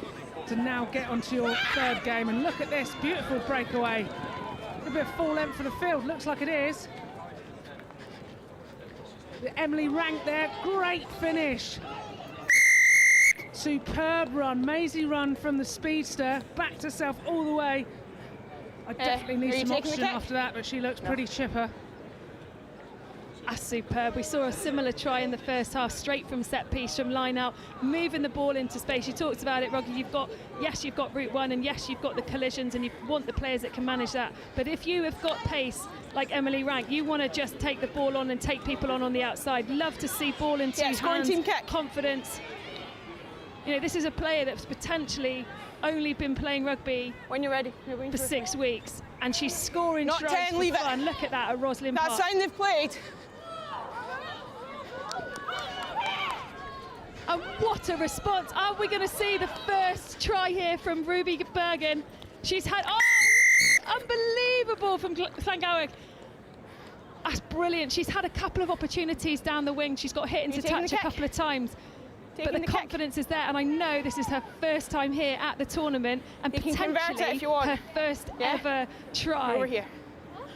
to now get onto your third game, and look at this beautiful breakaway. A bit of full length for the field, looks like it is. Emily Rank there, great finish. Superb run, Maisie run from the speedster, backed herself all the way. I definitely need some oxygen after that, but she looks pretty chipper. That's superb. We saw a similar try in the first half, straight from set piece, from line out, moving the ball into space. You talked about it, Roggy. You've got Route 1, and yes, you've got the collisions, and you want the players that can manage that. But if you have got pace, like Emily Rank, you want to just take the ball on and take people on the outside. Love to see ball into hands, confidence. You know, this is a player that's potentially only been playing rugby when you're ready for 6 weeks, and she's scoring Not tries 10, for leave fun. it. Look at that at Roslyn That Park. sign they've played. And what a response. Are we going to see the first try here from Ruby Bergen? She's had, unbelievable from Llangowen. That's brilliant. She's had a couple of opportunities down the wing. She's got hit into touch a couple of times. But the confidence is there, and I know this is her first time here at the tournament, and potentially her first ever try. Over here.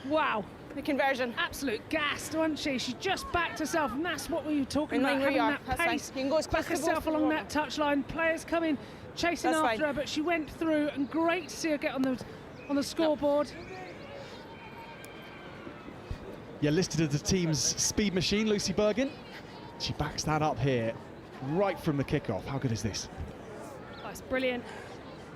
Wow. The conversion. Absolute gassed, wasn't she? She just backed herself, and that's what we were talking In about, line where having you that are. pace. You can go as quick back as herself possible. along that touchline. Players coming, chasing That's after fine. her, but she went through, and great to see her get on the scoreboard. Yeah, listed as the team's speed machine, Lucy Bergen. She backs that up here, right from the kickoff. How good is this? Oh, it's brilliant.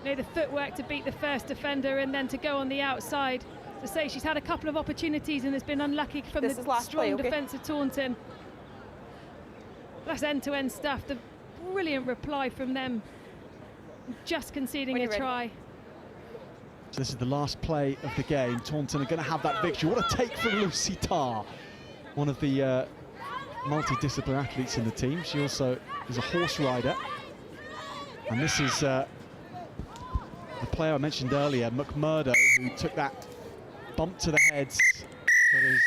You know, the footwork to beat the first defender and then to go on the outside. To say she's had a couple of opportunities and has been unlucky from This the is last strong play, okay? defence of Taunton. That's end-to-end stuff. The brilliant reply from them, just conceding a try. So this is the last play of the game. Taunton are going to have that victory. What a take from Lucy Tarr, one of the multidisciplinary athletes in the team. She also is a horse rider. And this is the player I mentioned earlier, McMurdo, who took that bump to the head, but is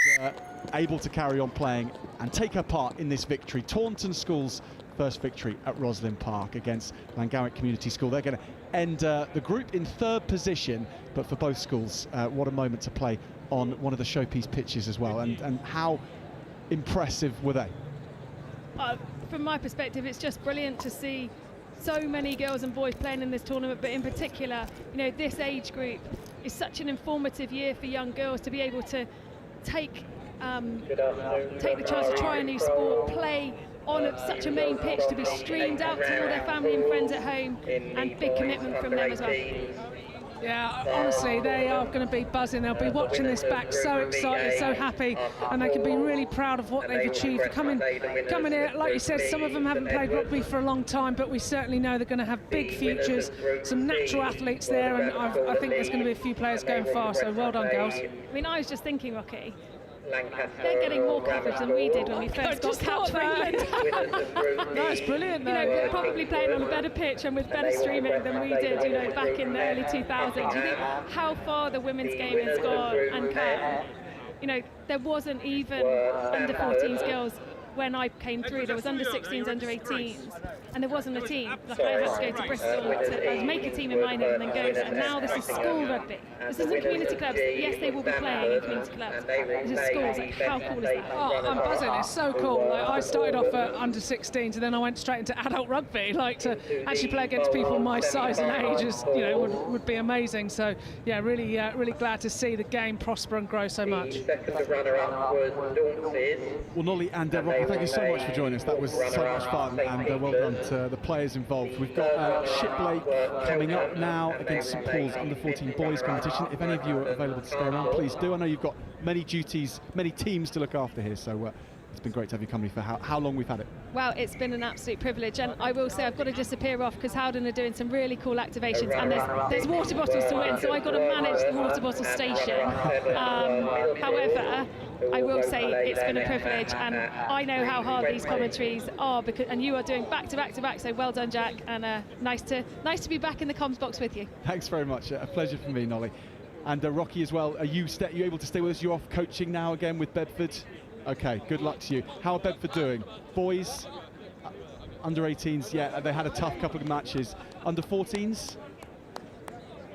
able to carry on playing and take her part in this victory. Taunton School's first victory at Roslyn Park against Llangowen Community School. They're going to end the group in 3rd position, but for both schools, what a moment to play on one of the showpiece pitches as well. And how impressive were they? From my perspective, it's just brilliant to see so many girls and boys playing in this tournament, but in particular, you know, this age group is such an informative year for young girls to be able to take the chance to try a new sport, play on such a main pitch, to be streamed out to all their family and friends at home, and big commitment from them as well. Yeah, honestly, they are going to be buzzing. They'll be watching this back, so excited, so happy, and they can be really proud of what they've achieved. Coming here, like you said, some of them haven't played rugby for a long time, but we certainly know they're going to have big futures, some natural athletes there, and I think there's going to be a few players going far, so well done, girls. I mean, I was just thinking, Rocky, they're getting more coverage than we did when we first got capped for England. That's brilliant, though. You know, we're probably playing on a better pitch and with better streaming than we did, you know, back in the early 2000s. You think how far the women's game has gone and come. You know, there wasn't even under 14s girls when I came through. There was under 16s, under 18s, and there wasn't a team. Like, I had to go to Bristol to make a team in my name and then go there. And now this is school rugby. This isn't community clubs. Yes, they will be playing in community clubs. This is schools. Like, how cool is that? Oh, I'm buzzing. It's so cool. Like, I started off at under 16s, and then I went straight into adult rugby. Like, to actually play against people my size and age is, you know, would be amazing. So yeah, really glad to see the game prosper and grow so much. Well, Nolly and Rocky, thank you so much for joining us. That was so much fun, and well done to the players involved. We've got Shiplake coming up now against St Paul's under-14 boys competition. If any of you are available to stay around, please do. I know you've got many duties, many teams to look after here, so it's been great to have your company for how long we've had it. Well, it's been an absolute privilege, and I will say I've got to disappear off because Howden are doing some really cool activations, and there's water bottles to win, so I've got to manage the water bottle station. However, I will say it's been a privilege, and I know how hard these commentaries are, and you are doing back to back, so well done, Jack, and nice to be back in the comms box with you. Thanks very much. A pleasure for me, Nolly. And Rocky as well. Are you able to stay with us? You're off coaching now again with Bedford. Okay, good luck to you. How are Bedford doing? Boys, under 18s, yeah, they had a tough couple of matches. Under 14s?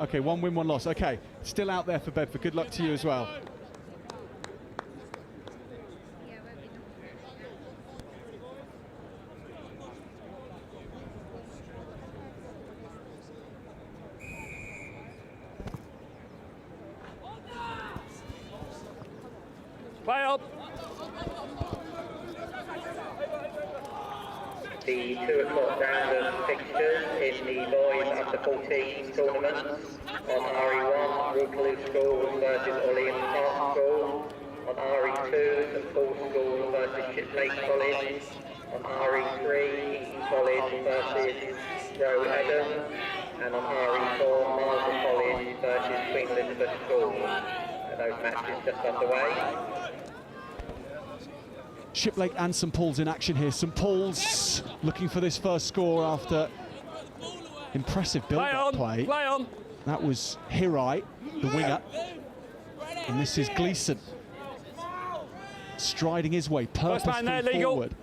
Okay, 1 win, 1 loss. Okay, still out there for Bedford. Good luck to you as well. Play up. The 2 o'clock round of fixtures in the boys under 14 tournament on RE1, Waterloo School versus Orleans Park School. On RE2, St Paul's School versus Shiplake College. On RE3, Eton College versus Roehampton. And on RE4, Marlborough College versus Queen Elizabeth School. And those matches just underway. Shiplake and St Paul's in action here. St Paul's looking for this first score after impressive build-up play. Play on. That was Hirai, the winger. And this is Gleeson striding his way purposefully forward.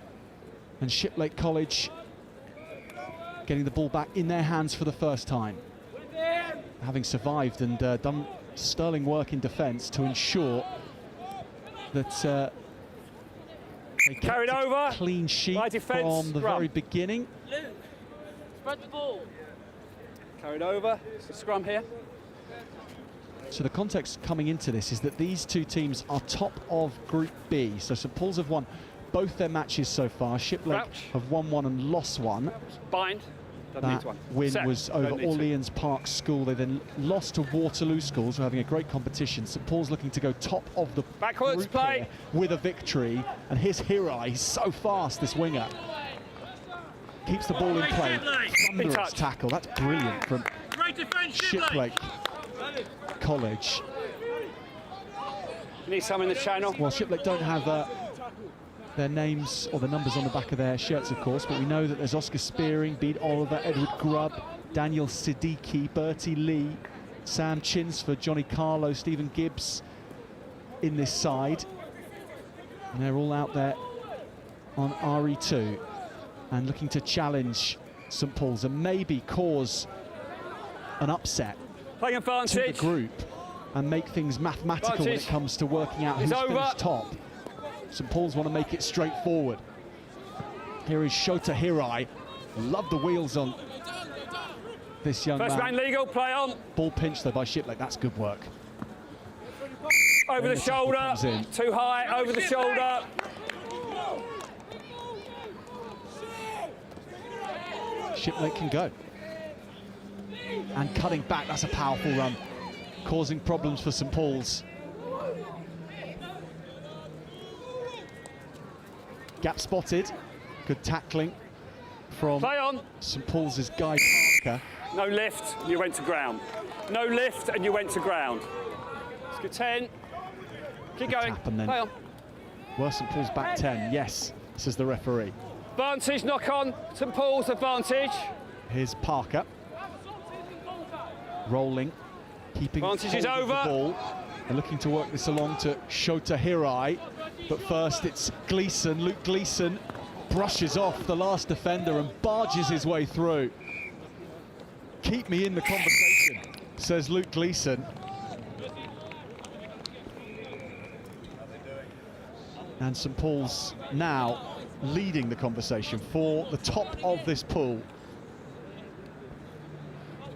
And Shiplake College getting the ball back in their hands for the first time. Having survived and done sterling work in defence to ensure that they carried over. A clean sheet from the very beginning. Spread the ball. Carried over. It's a scrum here. So the context coming into this is that these two teams are top of Group B. So St Paul's have won both their matches so far. Shiplake have won one and lost one. Bind. That win was over Orleans Park School. They then lost to Waterloo Schools, who are having a great competition. St Paul's looking to go top of the backwards play with a victory. And here's Hirai. He's so fast, this winger. Keeps the ball in play. Thunderous tackle. That's brilliant from Shiplake College. Need some in the channel. Well, Shiplake don't have their names or the numbers on the back of their shirts, of course, but we know that there's Oscar Spearing, Bede Oliver, Edward Grubb, Daniel Siddiqui, Bertie Lee, Sam Chinsford, Johnny Carlo, Stephen Gibbs in this side. And they're all out there on RE2 and looking to challenge St Paul's and maybe cause an upset to the group and make things mathematical when it comes to working out who's finished top. St Paul's want to make it straightforward. Here is Shota Hirai. Love the wheels on this young First man legal, play on. Ball pinched though by Shiplake, that's good work. Over the shoulder, too high, over the shoulder. Shiplake can go. And cutting back, that's a powerful run. Causing problems for St Paul's. Gap spotted. Good tackling from St Paul's Guy Parker. No lift, you went to ground. No lift and you went to ground. It's good 10. Keep going. Play on. Were St Paul's back 10? Yes, says the referee. Advantage, knock on. St Paul's advantage. Here's Parker. Rolling. Keeping advantage is over. The ball. They're looking to work this along to Shota Hirai. But first it's Gleeson. Luke Gleeson brushes off the last defender and barges his way through. Keep me in the conversation, says Luke Gleeson. And St Paul's now leading the conversation for the top of this pool.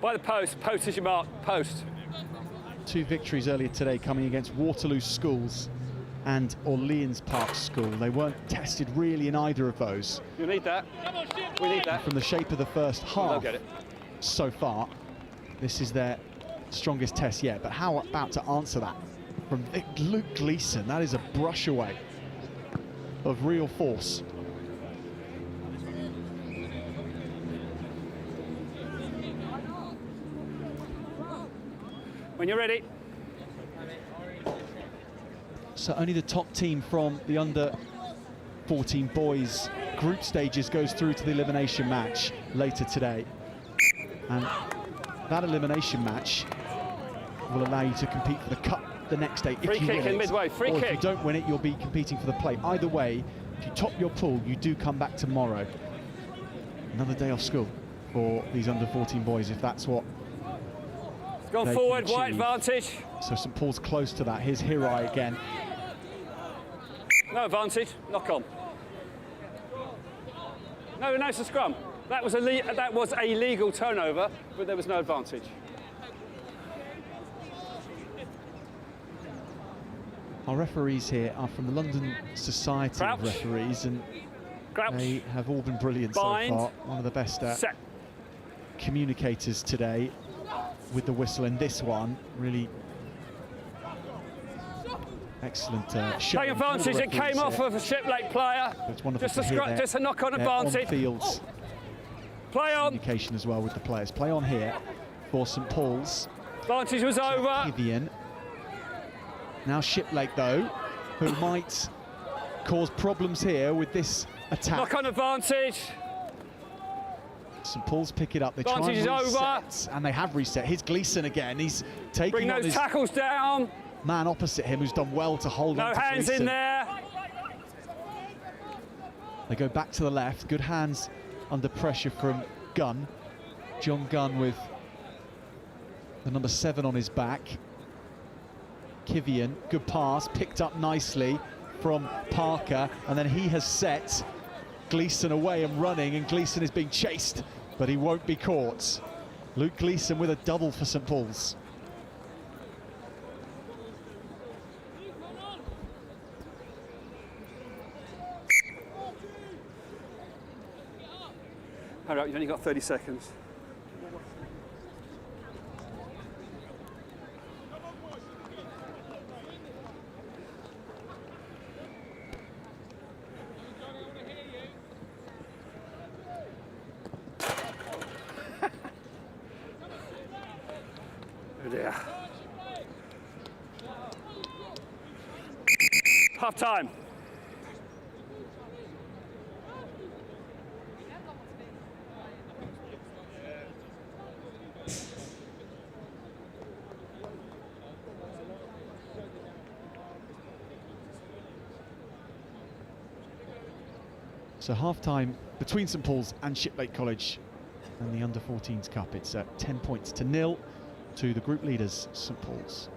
By the post, post is your mark, post. 2 victories earlier today coming against Waterloo Schools and Orleans Park School. They weren't tested really in either of those. You need that. We need that. From the shape of the first half so far, this is their strongest test yet. But how about to answer that from Luke Gleeson? That is a brush away of real force. When you're ready. So only the top team from the under-14 boys group stages goes through to the elimination match later today. And that elimination match will allow you to compete for the cup the next day. Free kick in midway, free kick. If you don't win it, you'll be competing for the plate. Either way, if you top your pool, you do come back tomorrow. Another day off school for these under-14 boys, if that's what it's gone forward, white advantage. So St Paul's close to that. Here's Hirai again. No advantage, knock on. No, it's a scrum. That was a legal turnover, but there was no advantage. Our referees here are from the London Society of Referees, and they have all been brilliant so far. One of the best communicators today with the whistle in this one. Really excellent show. Take advantage, it came off of a Shiplake player. It's wonderful Just to hear just a knock-on advantage. On-field play on. Communication as well with the players. Play on here for St Paul's. Advantage was over. Vivian. Now Shiplake though, who might cause problems here with this attack. Knock-on advantage. St Paul's pick it up. They try and reset, and they have reset. Here's Gleeson again. He's taking Bring on those his tackles down. Man opposite him, who's done well to hold on to hands Gleeson. in there. They go back to the left. Good hands under pressure from Gunn. John Gunn with the number 7 on his back. Kivian, good pass, picked up nicely from Parker, and then he has set Gleeson away and running, and Gleeson is being chased, but he won't be caught. Luke Gleeson with a double for St Paul's. All right, you've only got 30 seconds. Oh dear. Half time. So half-time between St Paul's and Shiplake College and the Under-14s Cup. It's 10 points to 0 to the group leaders, St Paul's.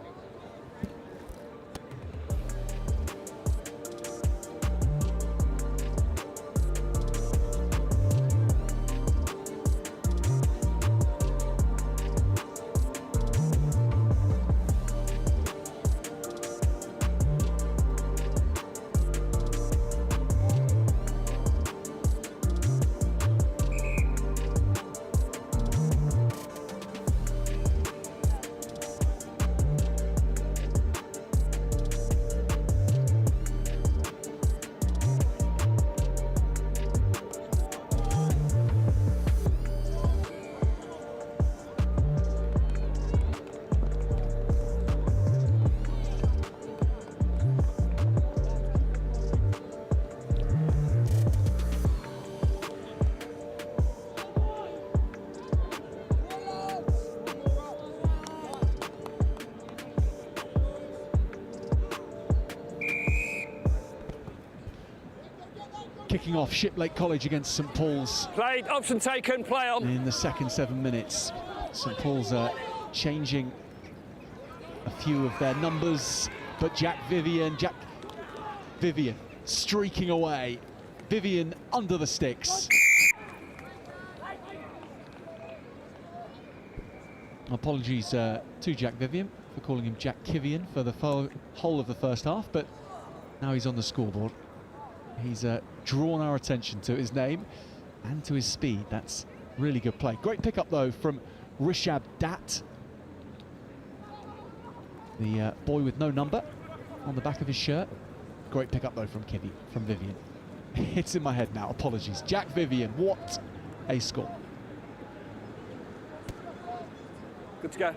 Kicking off Shiplake College against St Paul's. Played, option taken, play on. In the second 7 minutes, St Paul's are changing a few of their numbers, but Jack Vivian streaking away. Vivian under the sticks. Apologies to Jack Vivian for calling him Jack Kivian for the whole of the first half, but now he's on the scoreboard. He's drawn our attention to his name and to his speed. That's really good play. Great pickup though from Rishab Dat, the boy with no number on the back of his shirt. Great pickup though from Vivian. It's in my head now, apologies. Jack Vivian, what a score. Good to go.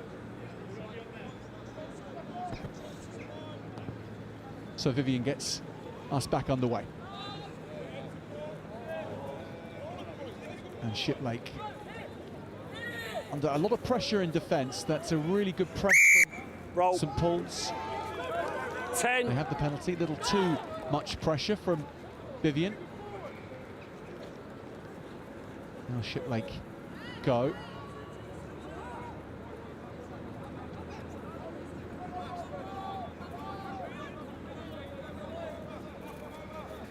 So Vivian gets us back underway. And Shiplake under a lot of pressure in defence. That's a really good press from St Paul's. 10. They have the penalty, a little too much pressure from Vivian. Now Shiplake go.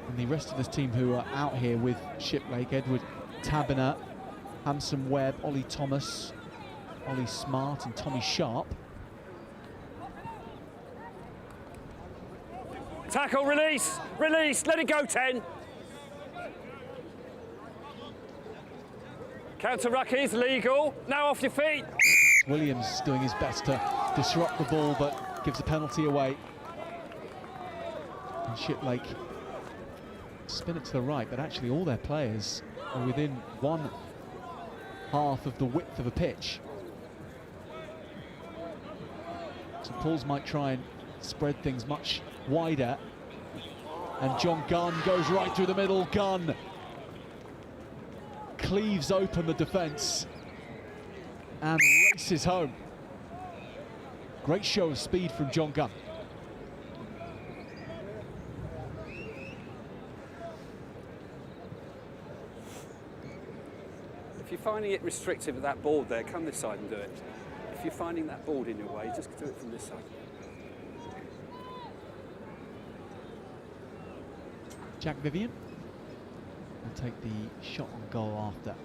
And the rest of this team who are out here with Shiplake, Edward Tabiner, Hamson Webb, Ollie Thomas, Ollie Smart and Tommy Sharp. Tackle, release, release, let it go, 10. Counter ruck is legal. Now off your feet. Williams doing his best to disrupt the ball, but gives a penalty away. And Shiplake spin it to the right, but actually all their players are within 1/2 of the width of a pitch. St Paul's might try and spread things much wider. And John Gunn goes right through the middle. Gunn cleaves open the defence and races home. Great show of speed from John Gunn. If you're finding it restrictive at that board there, come this side and do it. If you're finding that board in your way, just do it from this side. Jack Vivian will take the shot on goal after.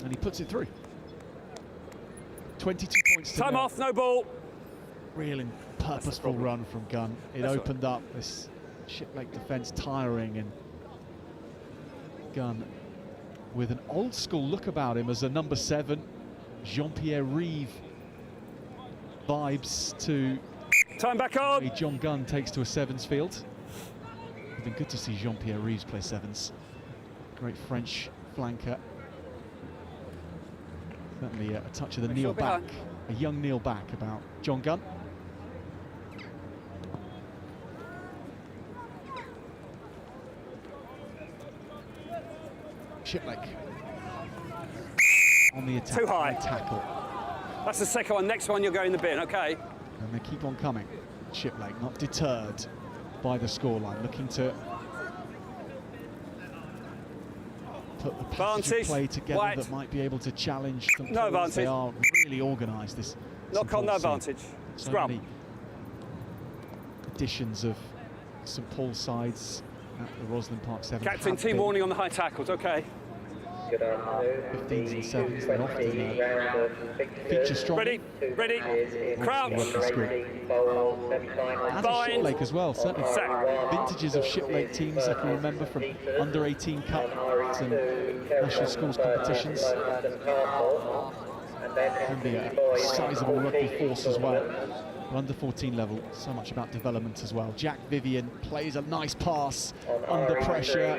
And he puts it through. 22 points to Time go. off, no ball. Real and purposeful run from Gunn. It opened up this Shiplake defence tiring, and Gunn with an old school look about him as a number 7, Jean-Pierre Rive vibes to time back on. John Gunn takes to a sevens field. It's been good to see Jean-Pierre Rives play sevens. Great French flanker. Certainly a touch of the kneel back, a young kneel back about John Gunn. Shiplake on the attack. Too high. Tackle. That's the second one. Next one, you'll go in the bin, okay? And they keep on coming. Shiplake not deterred by the scoreline, looking to put the passage of play together White. that might be able to challenge them. No advantage. They are really organised this. Knock on, no advantage. So Scrum. many additions of St Paul's sides at the Roslyn Park 7. Captain, team warning on the high tackles, okay? Good afternoon. 15s and 7s, they're often feature strong. Ready, ready, crouch. And Shiplake as well, certainly vintages of Shiplake teams I can remember from under-18 cups and national schools competitions. Can be a sizable rugby force as well. Under 14 level, so much about development as well. Jack Vivian plays a nice pass under pressure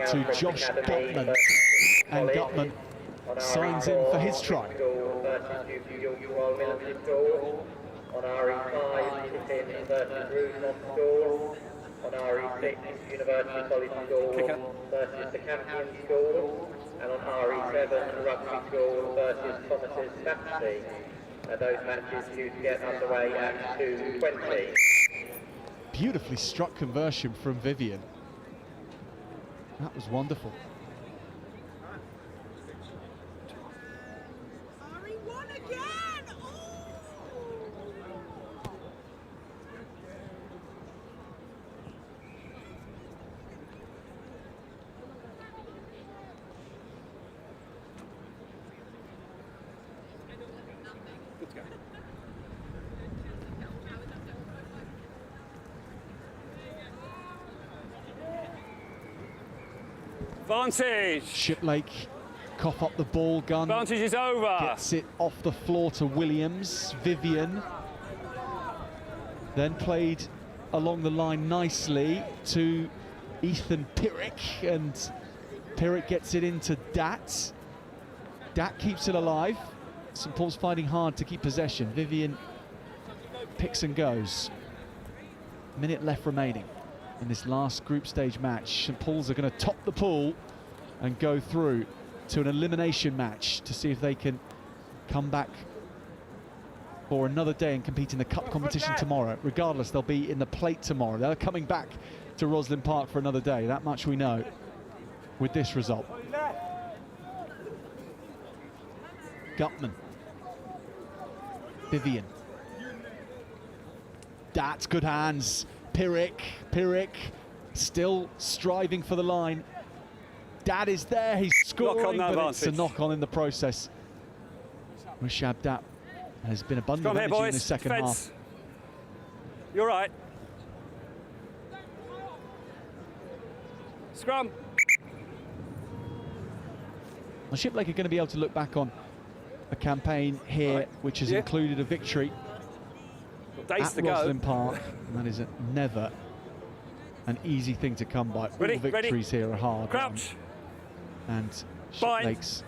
to Josh Gutman, and Gutman signs in for his try. On RE5, Clifton versus Roosmont School. On RE6, University College School versus the Campion School. And on RE7, Rugby School versus Thomas's Saturday. And those matches due to get underway at 2:20. Beautifully struck conversion from Vivian. That was wonderful. Advantage. Shiplake cough up the ball. Gunn Advantage is over. gets it off the floor to Williams. Vivian then played along the line nicely to Ethan Pirrick, and Pirrick gets it into Dat. Dat keeps it alive. St Paul's fighting hard to keep possession. Vivian picks and goes. Minute left remaining in this last group stage match. St Paul's are going to top the pool and go through to an elimination match to see if they can come back for another day and compete in the cup competition tomorrow. Regardless, they'll be in the plate tomorrow. They're coming back to Roslyn Park for another day. That much we know with this result. Gutman. Vivian. That's good hands. Pirrick still striving for the line. Dad is there, he's scoring, Knock on, no but it's a advantage. knock on in the process. Rashad Dat Has been abundant Come here, energy in boys. the second Defence. half. You're right. Scrum. Well, Shiplake are going to be able to look back on a campaign here which has included a victory Days at to go. Rosslyn Park, and that is never an easy thing to come by. Ready, All victories here are hard. Crouch. And Shiplake's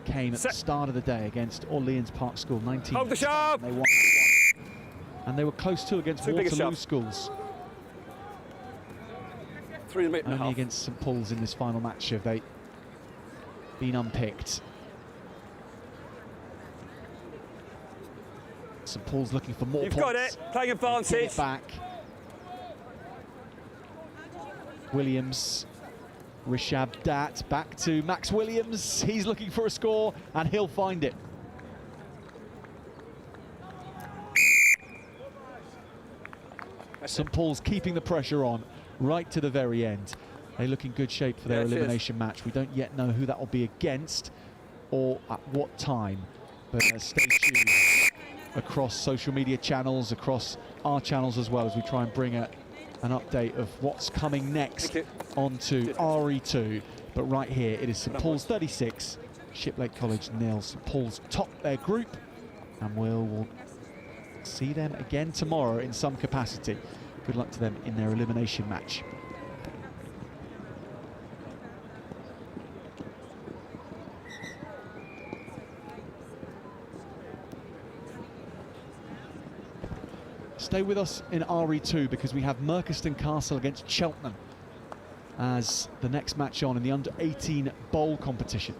came at the start of the day against Orleans Park School, 19. Hold the sharp. They won that one. And they were close too against Too big a Waterloo shove. Schools. 3 minutes and a Only half. against St Paul's in this final match have they been unpicked. St Paul's looking for more You've points. got it. Playing advantage. Get it back. Williams, Rishab Dat, back to Max Williams. He's looking for a score, and he'll find it. St Paul's keeping the pressure on right to the very end. They look in good shape for their elimination match. We don't yet know who that will be against or at what time, but stay tuned across social media channels, across our channels as well, as we try and bring an update of what's coming next onto RE2. But right here, it is St Paul's 36, Shiplake College 0. St Paul's top their group, and we'll see them again tomorrow in some capacity. Good luck to them in their elimination match. Stay with us in RE2 because we have Merchiston Castle against Cheltenham as the next match on in the under-18 bowl competition.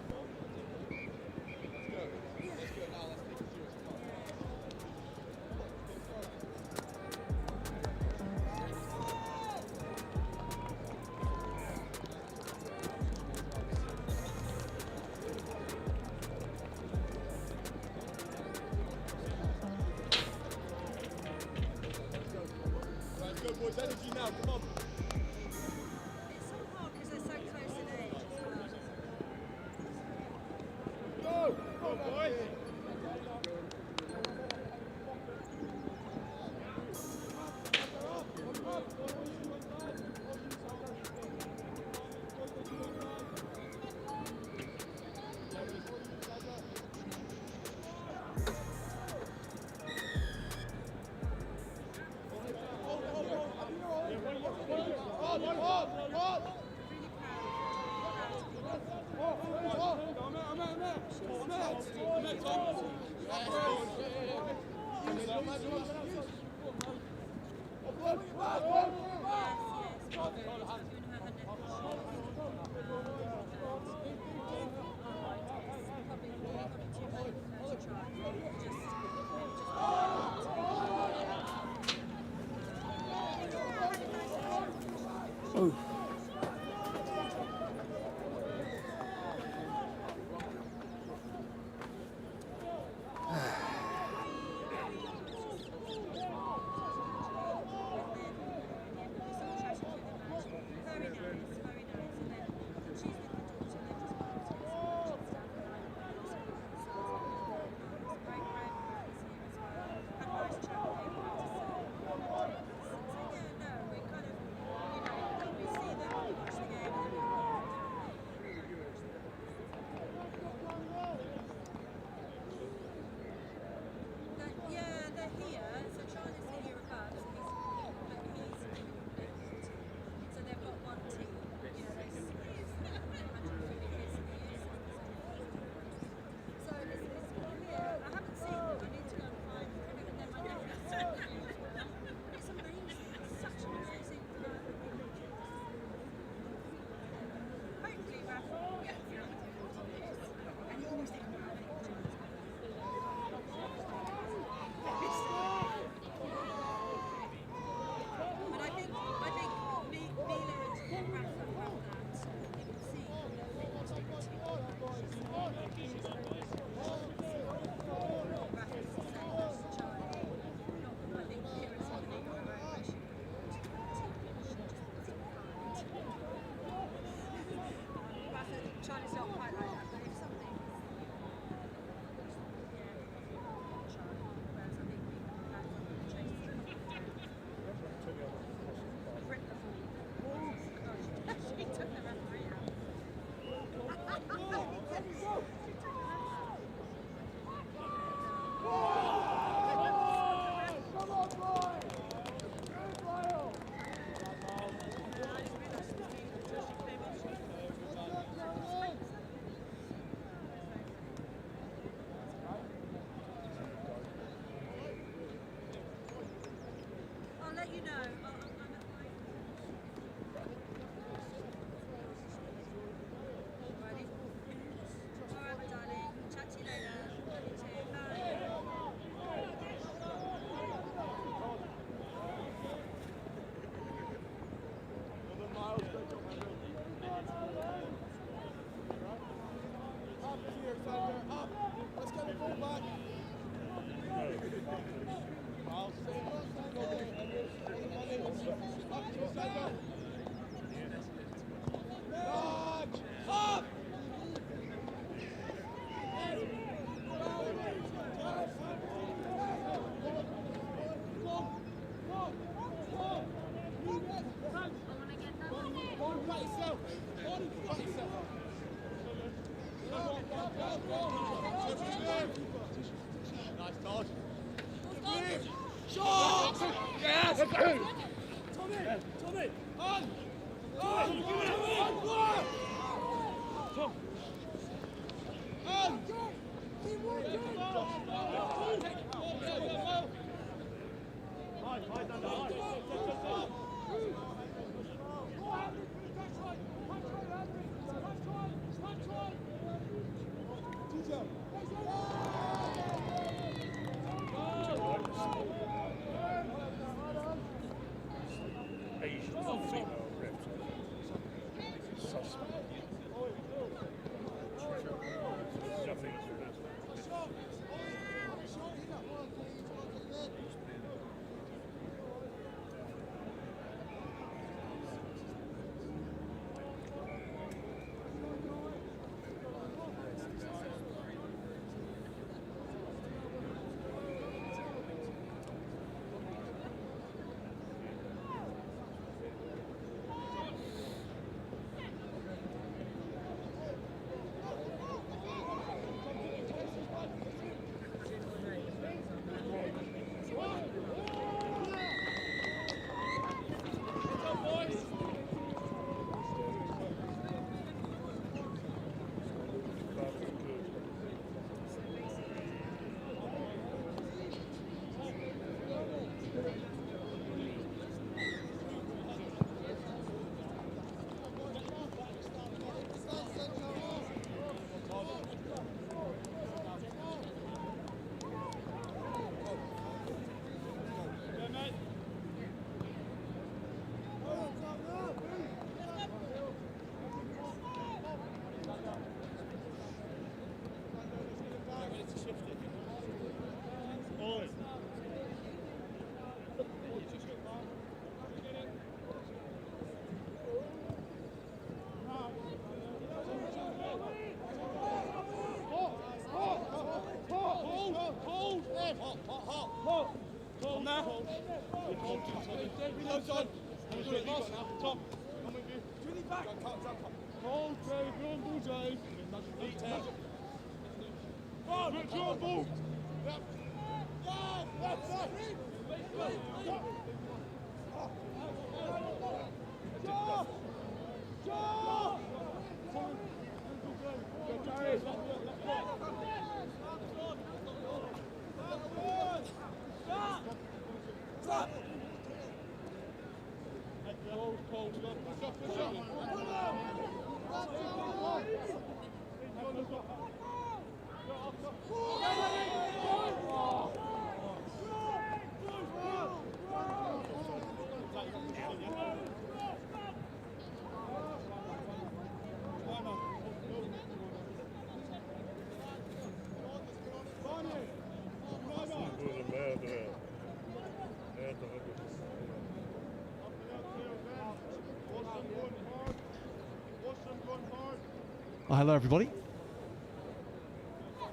Well, hello everybody.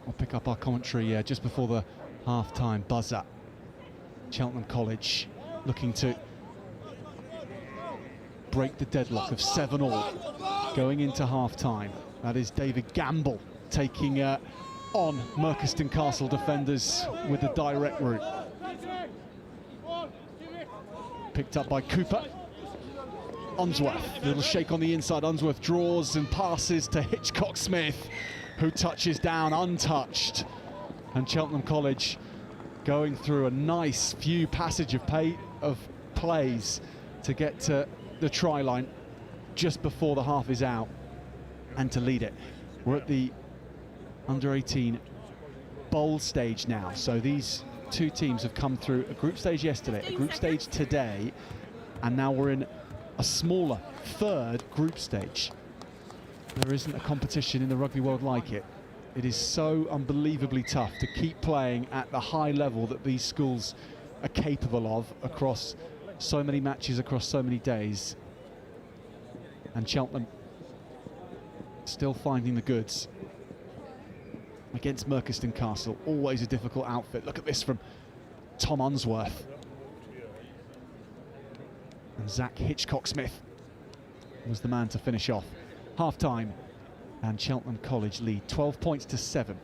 I'll pick up our commentary just before the half-time buzzer. Cheltenham College looking to break the deadlock of 7-all going into half-time. That is David Gamble taking on Merchiston Castle defenders with the direct route. Picked up by Cooper. Unsworth, little shake on the inside. Unsworth draws and passes to Hitchcock Smith, who touches down untouched. And Cheltenham College going through a nice few passage of plays to get to the try line just before the half is out and to lead it. We're at the under-18 bowl stage now, so these two teams have come through a group stage yesterday, a group stage today, and now we're in a smaller third group stage. There isn't a competition in the rugby world like it. It is so unbelievably tough to keep playing at the high level that these schools are capable of across so many matches, across so many days. And Cheltenham still finding the goods against Merchiston Castle. Always a difficult outfit. Look at this from Tom Unsworth. And Zach Hitchcock-Smith was the man to finish off. Half-time, and Cheltenham College lead 12 points to 7.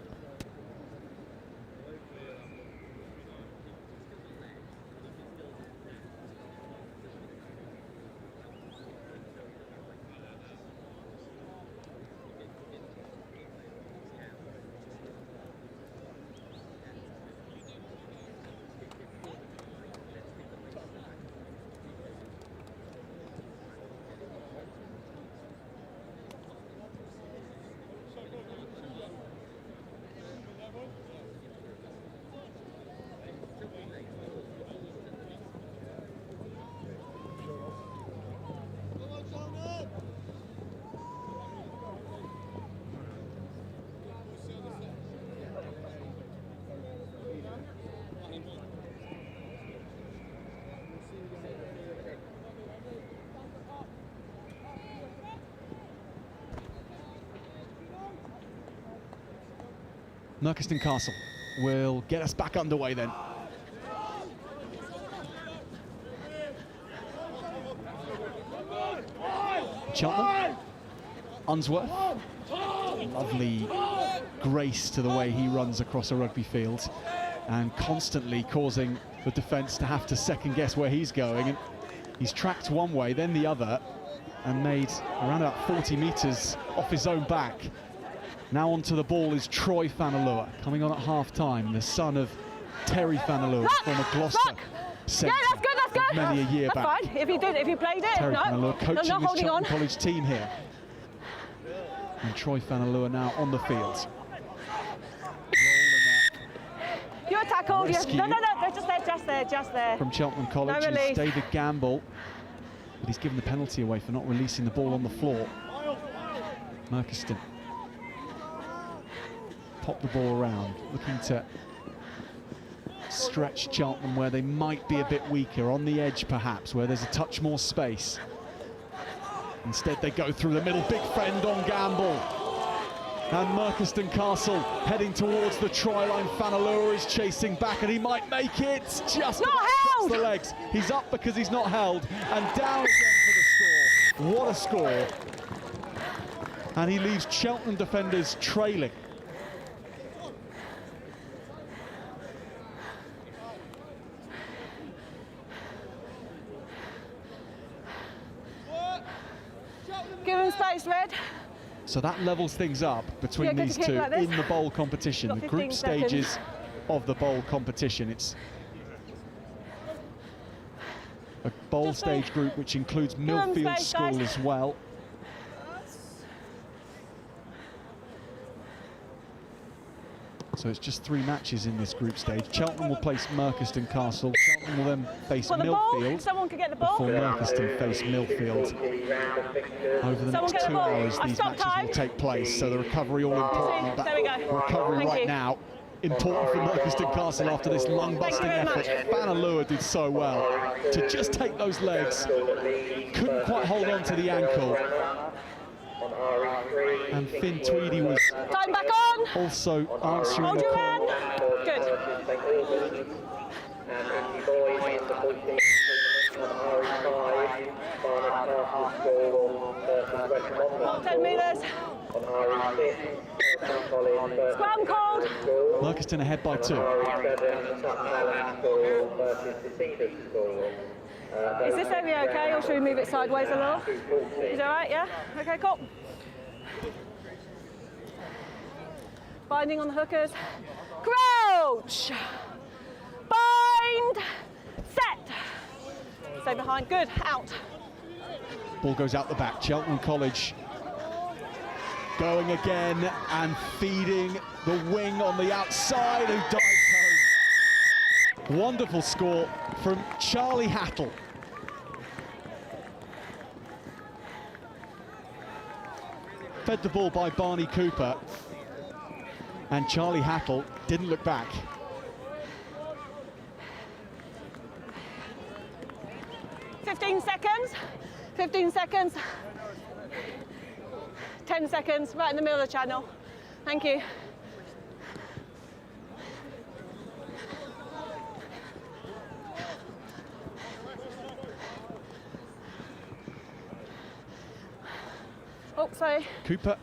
Merchiston Castle will get us back underway then. Cheltenham, Unsworth, lovely grace to the way he runs across a rugby field and constantly causing the defence to have to second guess where he's going. And he's tracked one way, then the other, and made around about 40 metres off his own back. Now onto the ball is Troy Fanalua, coming on at half-time, the son of Terry Fanalua, former Gloucester centre of many a year back. Fine. If you played it, Terry Fanalua coaching not his holding Cheltenham on. College team here. And Troy Fanalua now on the field. You're tackled. Rescue. No, just there. From Cheltenham College No is release. David Gamble, but he's given the penalty away for not releasing the ball on the floor. Merchiston pop the ball around, looking to stretch Cheltenham where they might be a bit weaker, on the edge perhaps, where there's a touch more space. Instead they go through the middle, big fend on Gamble. And Merchiston Castle heading towards the try line. Fanalua is chasing back and he might make it. Just not held. the legs. He's up because he's not held, and down again for the score. What a score. And he leaves Cheltenham defenders trailing. Give him space, Red. So that levels things up between Yeah, these kick two like this. in the bowl competition, Got the 15 group seconds. stages of the bowl competition. It's a bowl stage group which includes him Milfield space, School guys. as well. So it's just 3 matches in this group stage. Cheltenham will place Merchiston Castle. Cheltenham will then face Want the ball? Milfield. Someone can get the ball. Before Merchiston face Milfield. Over the Someone next get the 2 ball. hours, I've these stopped matches time. will take place. So the recovery all important. There we go. Recovery Thank right you. now. Important for Merchiston Castle after this lung-busting very effort. Fanalua did so well to just take those legs. Couldn't quite hold on to the ankle. And Finn Tweedy was Time back on. also answering Hold the your call. man. Good. Hold 10 metres. Scrum called. Merchiston ahead by 2. Is this area okay, or should we move it sideways a little? Is that right? Yeah? Okay, cool. Binding on the hookers. Crouch! Bind! Set! Stay behind. Good. Out. Ball goes out the back. Cheltenham College going again and feeding the wing on the outside who dives home. Wonderful score from Charlie Hattle. Fed the ball by Barney Cooper, and Charlie Hattle didn't look back. "15 seconds. 15 seconds. 10 seconds, right in the middle of the channel. Thank you. Oh, sorry. Cooper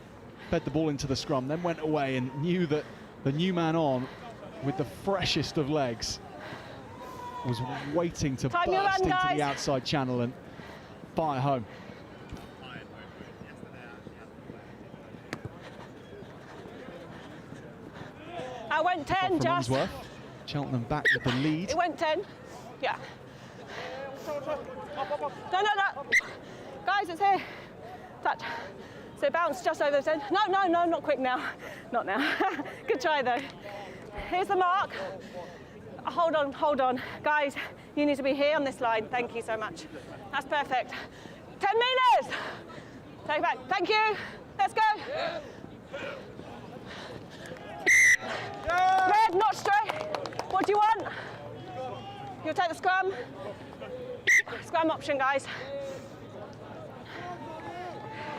fed the ball into the scrum, then went away and knew that the new man on, with the freshest of legs, was waiting to Time your burst run, into guys. the outside channel and fire home. I went 10, Jess. Worth. Cheltenham back with the lead. It went 10. Yeah. No. Guys, it's here. Touch. So bounce just over the 10. No, not quick now. Not now. Good try, though. Here's the mark. Hold on. Guys, you need to be here on this line. Thank you so much. That's perfect. 10 metres. Take it back. Thank you. Let's go. Red, not straight. What do you want? You'll take the scrum. Scrum option, guys.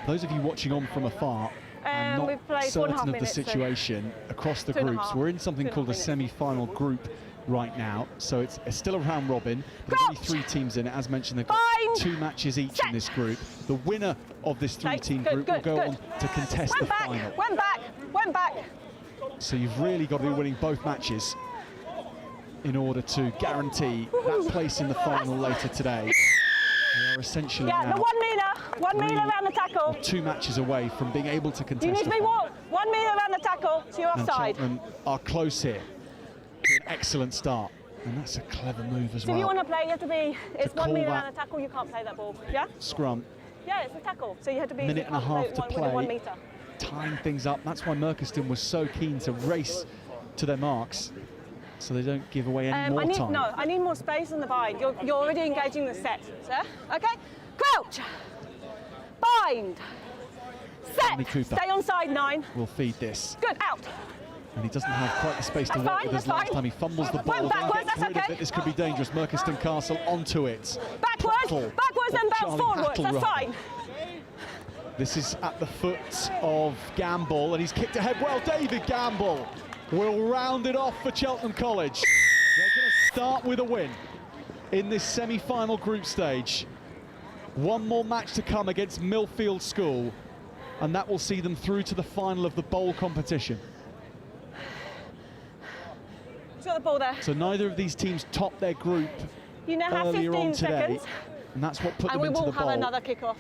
Those of you watching on from afar and we've not played 4.5 certain of the minutes, so situation across the 2.5. groups, we're in something called a 2.5 semi-final group right now, so it's still a round robin. There's only 3 teams in it. As mentioned, they've got 2 matches each in this group. The winner of this 3-team group will go on to contest the final. Went back. So you've really got to be winning both matches in order to guarantee that place in the final later today. They are essentially Yeah, now the 1 metre. 1 metre around the tackle. 2 matches away from being able to contest You need to the be final. 1 metre around the tackle, so you're And offside. Cheltenham are close here to an excellent start. And that's a clever move as So if you well. want to play, you have to be, it's 1 call metre that around the tackle, you can't play that ball. Yeah? Scrum, Yeah, it's a tackle. So you have to be, minute you and a can't half play to it within 1 play, metre. tying things up. That's why Merchiston was so keen to race to their marks so they don't give away any more time. I need more space on the bind. You're already engaging the set, sir. Okay? Crouch. Bind. Barney Set. Cooper Stay on side 9. will feed this. Good. Out. And he doesn't have quite the space to That's work fine, with as that's last fine. time. He fumbles the ball. Went backwards, Gets that's rid of okay. it. This could be dangerous. Merchiston Castle onto it. Backwards. Battle Backwards and of bounce Charlie forwards. Hattle That's run. fine. This is at the foot of Gamble, and he's kicked ahead well. David Gamble will round it off for Cheltenham College. They're going to start with a win in this semi-final group stage. One more match to come against Milfield School, and that will see them through to the final of the bowl competition. He's got the ball there. So neither of these teams topped their group You now have earlier 15 on today, seconds. and that's what put And them we into will the have bowl. another kick-off.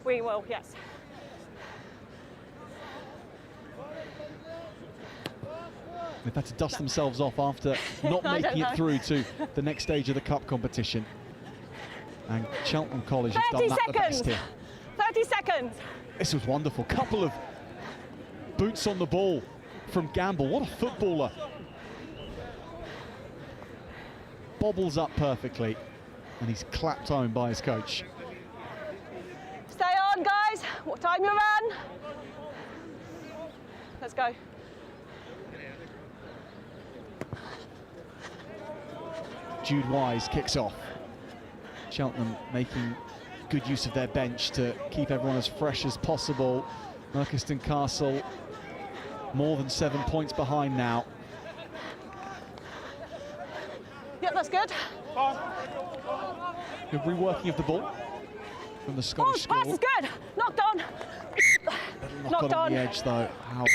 We will, yes. They've had to dust themselves off after not I don't making it know. through to the next stage of the cup competition. And Cheltenham College has 30 done that the best seconds. here. 30 seconds. This was wonderful. Couple of boots on the ball from Gamble. What a footballer. Bobbles up perfectly, and he's clapped home by his coach. Stay on, guys. What time you run? Let's go. Jude Wise kicks off. Cheltenham making good use of their bench to keep everyone as fresh as possible. Merchiston Castle more than 7 points behind now. Yep, that's good. Good reworking of the ball from the Scottish school. Pass is good. Knocked on. Knocked on the edge though. How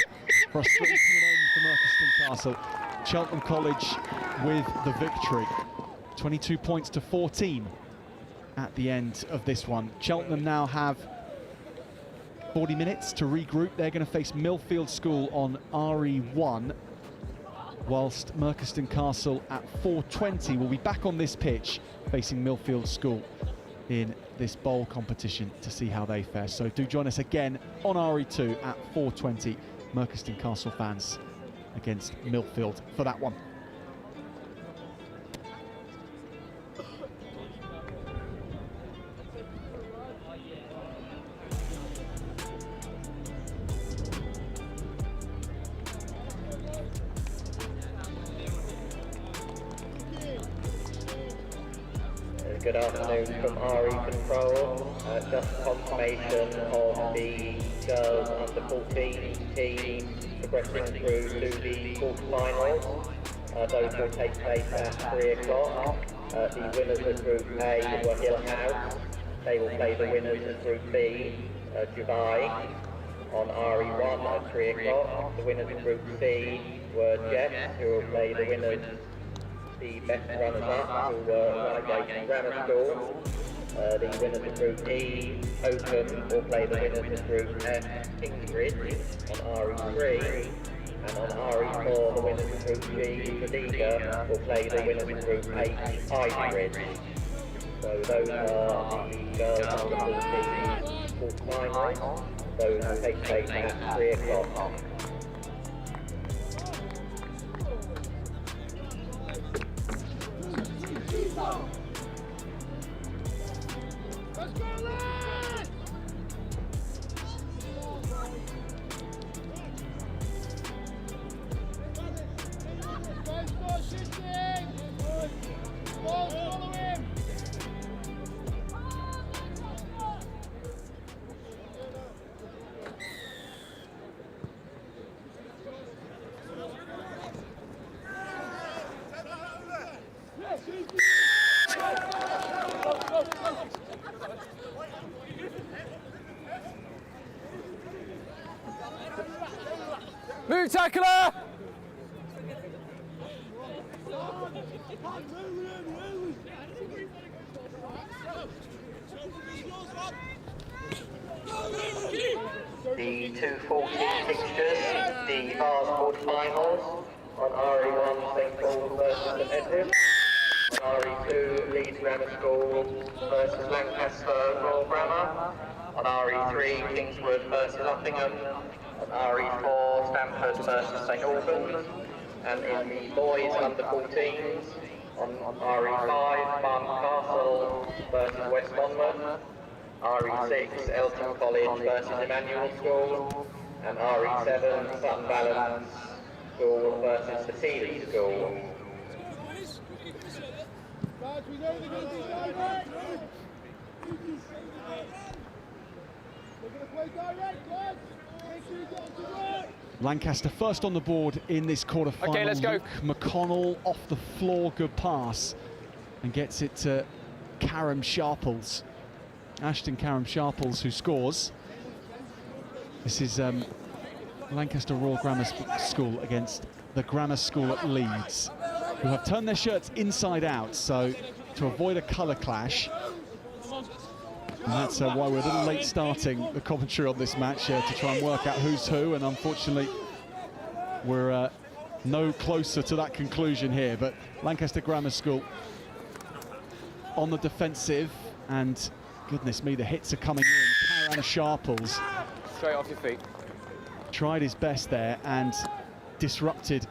frustrating an end for Merchiston Castle. Cheltenham College with the victory. 22 points to 14 at the end of this one. Cheltenham now have 40 minutes to regroup. They're going to face Milfield School on RE1. whilst Merchiston Castle at 4:20 will be back on this pitch facing Milfield School in this bowl competition to see how they fare. So do join us again on RE2 at 4:20, Merchiston Castle fans against Milfield for that one. Good afternoon from RE Control. Just confirmation of the girls under 14 team progressing through to the quarterfinals. Those will take place at 3 o'clock. The winners of Group A were Hill House. They will play the winners of Group B, Dubai, on RE1 at 3 o'clock. The winners of Group C were Jess, who will play the winners, the best runners-up, who were Reigate and Grammar School. The winners of Group E, HOWDEN, will play the winners of Group F, Kingswood, on RE3. And on RE4, the winners of Group G, Reigate, will play the winners of Group H, Hybrid. So those are the girls under 14 quarterfinals. Those will take place at 3 o'clock. Let's go, lads! Go, shooting! Ball, follow him! Move, tackler! The 2:14 fixtures, the Vase quarterfinals on RE1 St Paul's versus Bedford, on RE2 Leeds Grammar School versus Lancaster Royal Grammar, on RE3 Kingswood versus Uppingham, on RE4 Stamford versus St Albans, and in the boys under 14s on RE5 Barnet Castle versus West Monmouth, RE6 Elton College versus Emmanuel School, and RE7 Sutton Balance School versus the Seeley School. Lancaster first on the board in this quarter-final. Okay, let's go. Luke McConnell off the floor, good pass, and gets it to Karam Sharples. Ashton Karam Sharples, who scores. This is Lancaster Royal Grammar School against the Grammar School at Leeds, who have turned their shirts inside out, so to avoid a colour clash. And that's why we're a little late starting the commentary on this match to try and work out who's who, and unfortunately we're no closer to that conclusion here. But Lancaster Grammar School on the defensive, and goodness me, the hits are coming in. Karan Sharples Straight off your feet. tried his best there and disrupted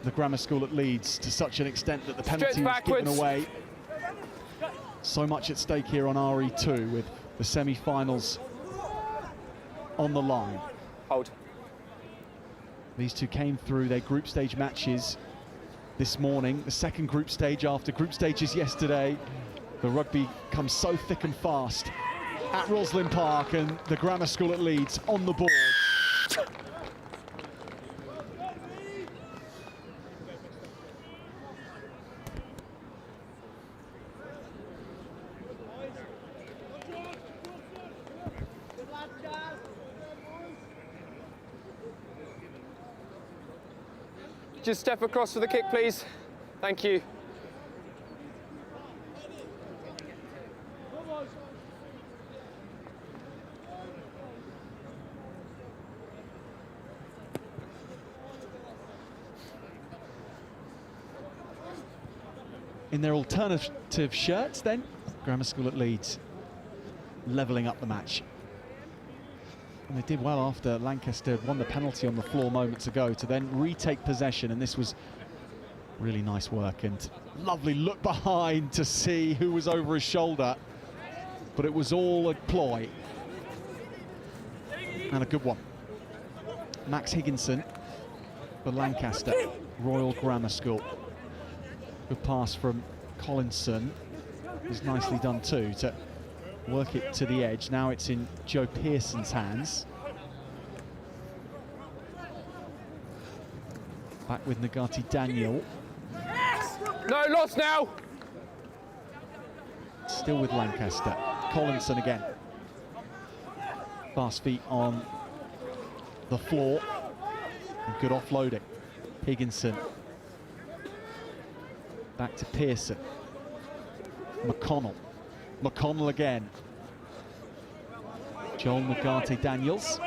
the Grammar School at Leeds to such an extent that the penalty was given away. So much at stake here on RE2 with the semi-finals on the line. Hold. These two came through their group stage matches this morning, the second group stage after group stages yesterday. The rugby comes so thick and fast at Roslyn Park, and the Grammar School at Leeds on the board. Just step across for the kick, please. Thank you. in their alternative shirts then. Grammar School at Leeds levelling up the match. And they did well after Lancaster won the penalty on the floor moments ago to then retake possession, and this was really nice work and lovely look behind to see who was over his shoulder, but it was all a ploy and a good one. Max Higginson for Lancaster, Royal Grammar School. Good pass from Collinson, was nicely done too to work it to the edge. Now it's in Joe Pearson's hands. Back with Nagati Daniel. No loss now. Still with Lancaster. Collinson again. Fast feet on the floor. And good offloading. Higginson. Back to Pearson. McConnell. McConnell again. Joel Nagati Daniels.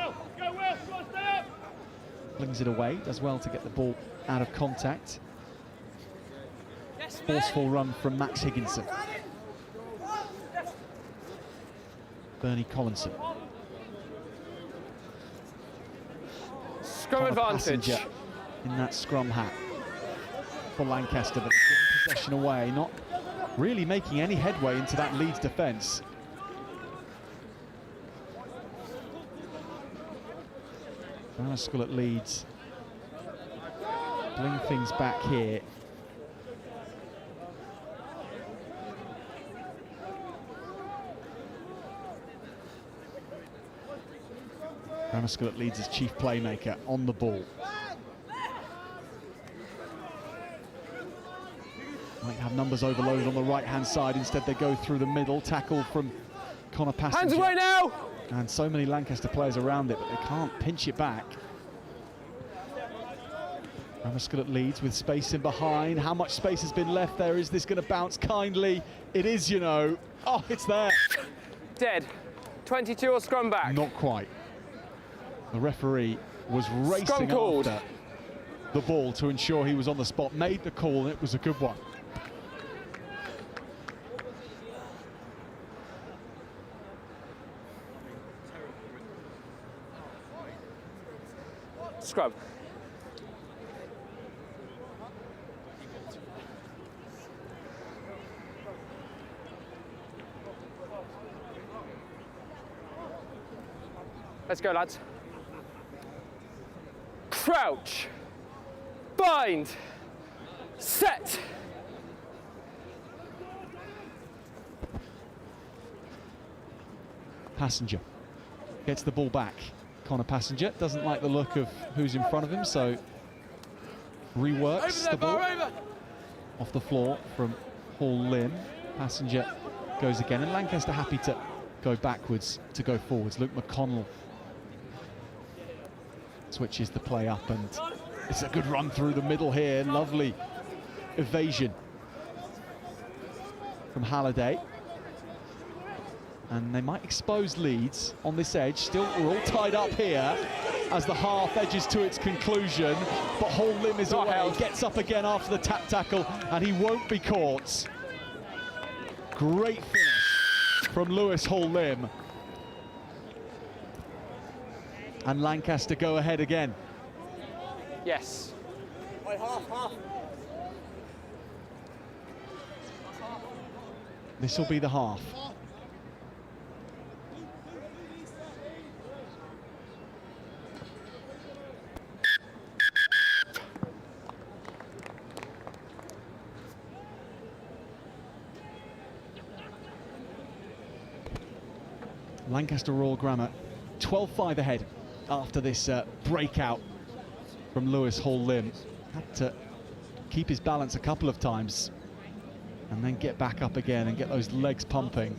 Flings it away. Does well to get the ball out of contact. Forceful run from Max Higginson. Bernie Collinson. Scrum advantage in that scrum hat for Lancaster, but giving possession away, not really making any headway into that Leeds defence. Grammar School at Leeds bring things back here. Grammar School at Leeds' chief playmaker on the ball. Might have numbers overloaded on the right-hand side. Instead, they go through the middle. Tackle from Connor Passenger. Hands away now! And so many Lancaster players around it, but they can't pinch it back. Grammar School at Leeds with space in behind. How much space has been left there? Is this going to bounce kindly? It is, you know. Oh, it's there. Dead. 22 or scrum back? Not quite. The referee was racing after the ball to ensure he was on the spot, made the call, and it was a good one. Scrum. Let's go, lads. Crouch, bind, set. Passenger gets the ball back. Connor Passenger doesn't like the look of who's in front of him, so reworks the ball off the floor from Hall Lim. Passenger goes again, and Lancaster happy to go backwards to go forwards. Luke McConnell switches the play up, and it's a good run through the middle here. Lovely evasion from Halliday. And they might expose Leeds on this edge. Still, we're all tied up here as the half edges to its conclusion. But Hall Lim is away, gets up again after the tap tackle, and he won't be caught. Great finish from Lewis Hall Lim. And Lancaster go ahead again. Yes. This will be the half. Lancaster Royal Grammar 12-5 ahead after this breakout from Lewis Hall Lim. Had to keep his balance a couple of times and then get back up again and get those legs pumping.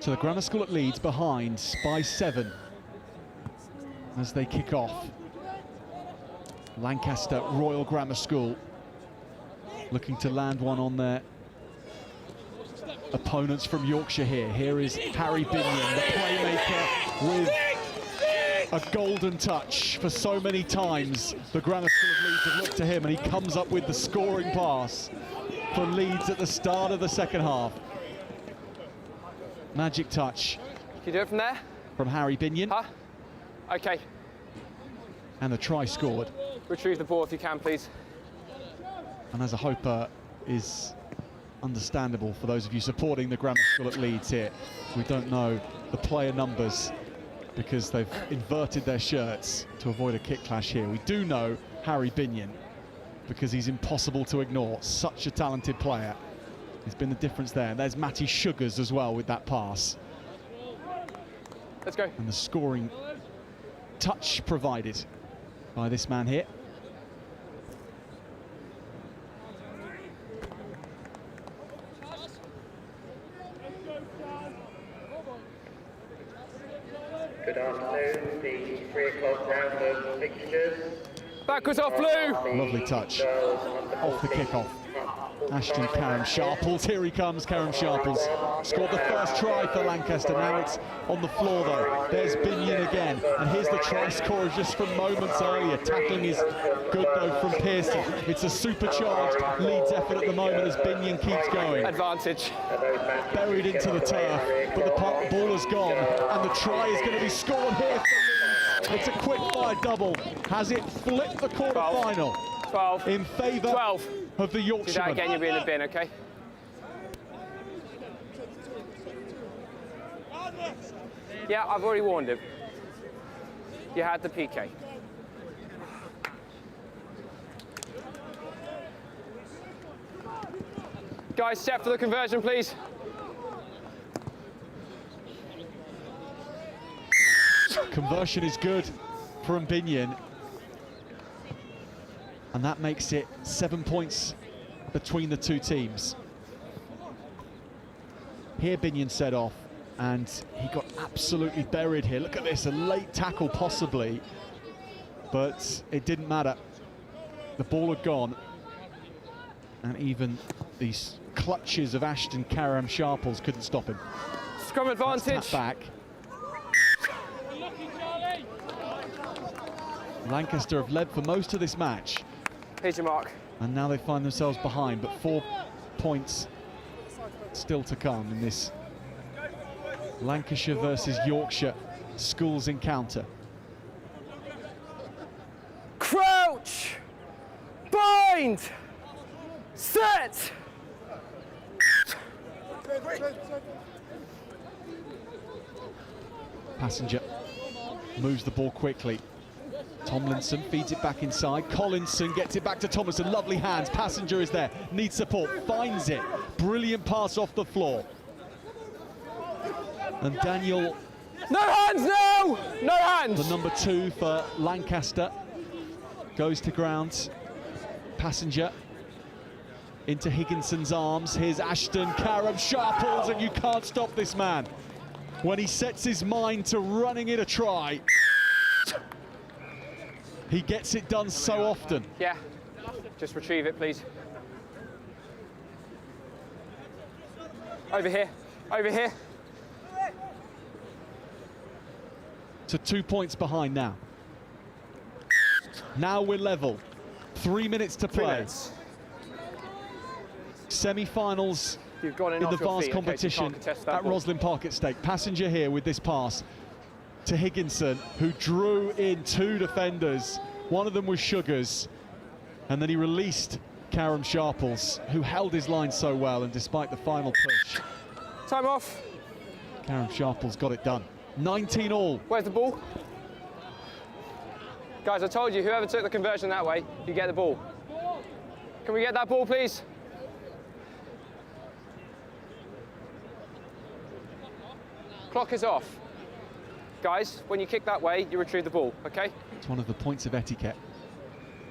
So the grammar school at Leeds behind by 7 as they kick off. Lancaster Royal Grammar School looking to land one on their opponents from Yorkshire here. Here is Harry Binion, the playmaker, with a golden touch. For so many times the Grammar School of Leeds have looked to him, and he comes up with the scoring pass for Leeds at the start of the second half. Magic touch. Can you do it from there? From Harry Binion. Huh? Okay. And the try scored. Retrieve the ball if you can, please. And as a hoper is understandable for those of you supporting the Grammar School at Leeds here. We don't know the player numbers because they've inverted their shirts to avoid a kick clash here. We do know Harry Binion because he's impossible to ignore. Such a talented player. He's been the difference there. And there's Matty Sugars as well with that pass. Let's go. And the scoring touch provided by this man here. Good afternoon, the 3 o'clock round of fixtures. Backwards off blue. Lovely touch off the kickoff. Ashton Karam Sharples, here he comes, Karam Sharples. Scored the first try for Lancaster, now it's on the floor though. There's Binion again, and here's the try scorer just from moments earlier. Tackling is good though from Pearson. It's a supercharged Leeds effort at the moment as Binion keeps going. Advantage. Buried into the turf, but the ball has gone, and the try is going to be scored here for Leeds. It's a quick fire double. Has it flipped the quarter-final? 12. In favour of the Yorkshiremen. Do that again, you'll be in the bin, okay? Yeah, I've already warned him. You had the PK. Guys, set for the conversion, please. Conversion is good from Binion. And that makes it 7 points between the two teams. Here Binion set off, and he got absolutely buried here. Look at this, a late tackle possibly, but it didn't matter. The ball had gone, and even these clutches of Ashton Karam Sharples couldn't stop him. Scrum advantage. Back. Lancaster have led for most of this match. Here's your mark. And now they find themselves behind, but 4 points still to come in this Lancashire versus Yorkshire schools encounter. Crouch! Bind! Set! Passenger moves the ball quickly. Tomlinson feeds it back inside. Collinson gets it back to Tomlinson. Lovely hands. Passenger is there. Needs support. Finds it. Brilliant pass off the floor. And Daniel... No hands, no! No hands! The number 2 for Lancaster goes to ground. Passenger into Higginson's arms. Here's Ashton Karam Sharples, and you can't stop this man when he sets his mind to running in a try. He gets it done so often. Yeah, just retrieve it, please. Over here, over here. To 2 points behind now. Now we're level. 3 minutes to play. Semi-finals in the Vase competition at Rosslyn Park at stake. Passenger here with this pass to Higginson, who drew in 2 defenders. One of them was Sugars, and then he released Karam Sharples, who held his line so well, and despite the final push, time off. Karam Sharples got it done. 19 all. Where's the ball? Guys, I told you, whoever took the conversion that way, you get the ball. Can we get that ball, please? Clock is off. Guys, when you kick that way, you retrieve the ball, okay? It's one of the points of etiquette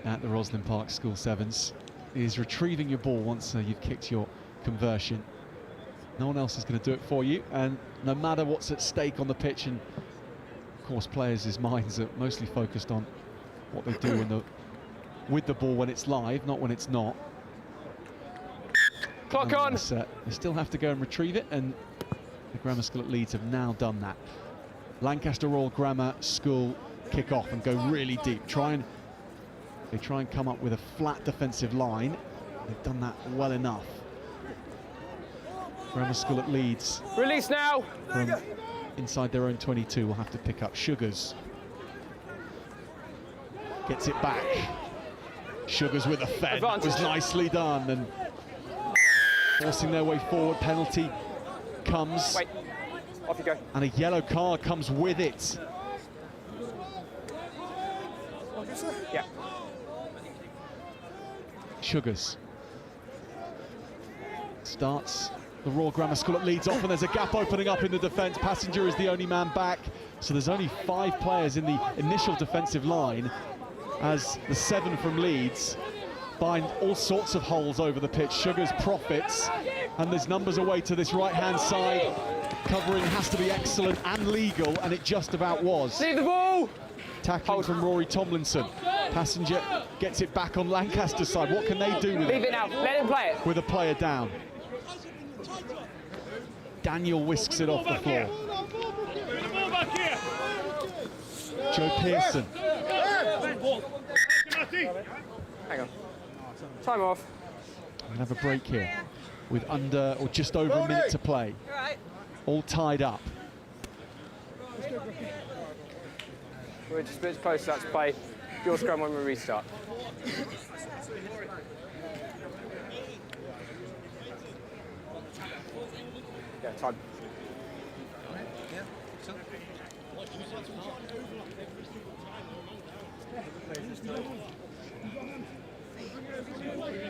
at the Rosslyn Park School Sevens, is retrieving your ball once you've kicked your conversion. No one else is going to do it for you, and no matter what's at stake on the pitch, and of course players' minds are mostly focused on what they do with the ball when it's live, not when it's not. Clock on! They still have to go and retrieve it, and the Grammar School at Leeds have now done that. Lancaster Royal Grammar School kick off and go really deep. They try and come up with a flat defensive line. They've done that well enough. Grammar School at Leeds. Release now! From inside their own 22 will have to pick up. Sugars gets it back. Sugars with a fed. That was nicely done, and forcing their way forward. Penalty comes. Wait, off you go. And a yellow card comes with it. Yeah. Sugars starts the Royal Grammar School at Leeds off, and there's a gap opening up in the defence. Passenger is the only man back, so there's only 5 players in the initial defensive line, as the 7 from Leeds find all sorts of holes over the pitch. Sugars profits, and there's numbers away to this right-hand side. Covering has to be excellent and legal, and it just about was. Leave the ball! Tackling from Rory Tomlinson. Passenger gets it back on Lancaster's side. What can they do with it? Leave it now, let him play it. With a player down. Daniel whisks it off the floor. Joe Pearson. Hang on. Time off. We'll have a break here with under or just over a minute to play. All tied up. We're just a bit close to that to play. Your scrum when we restart. Yeah, time.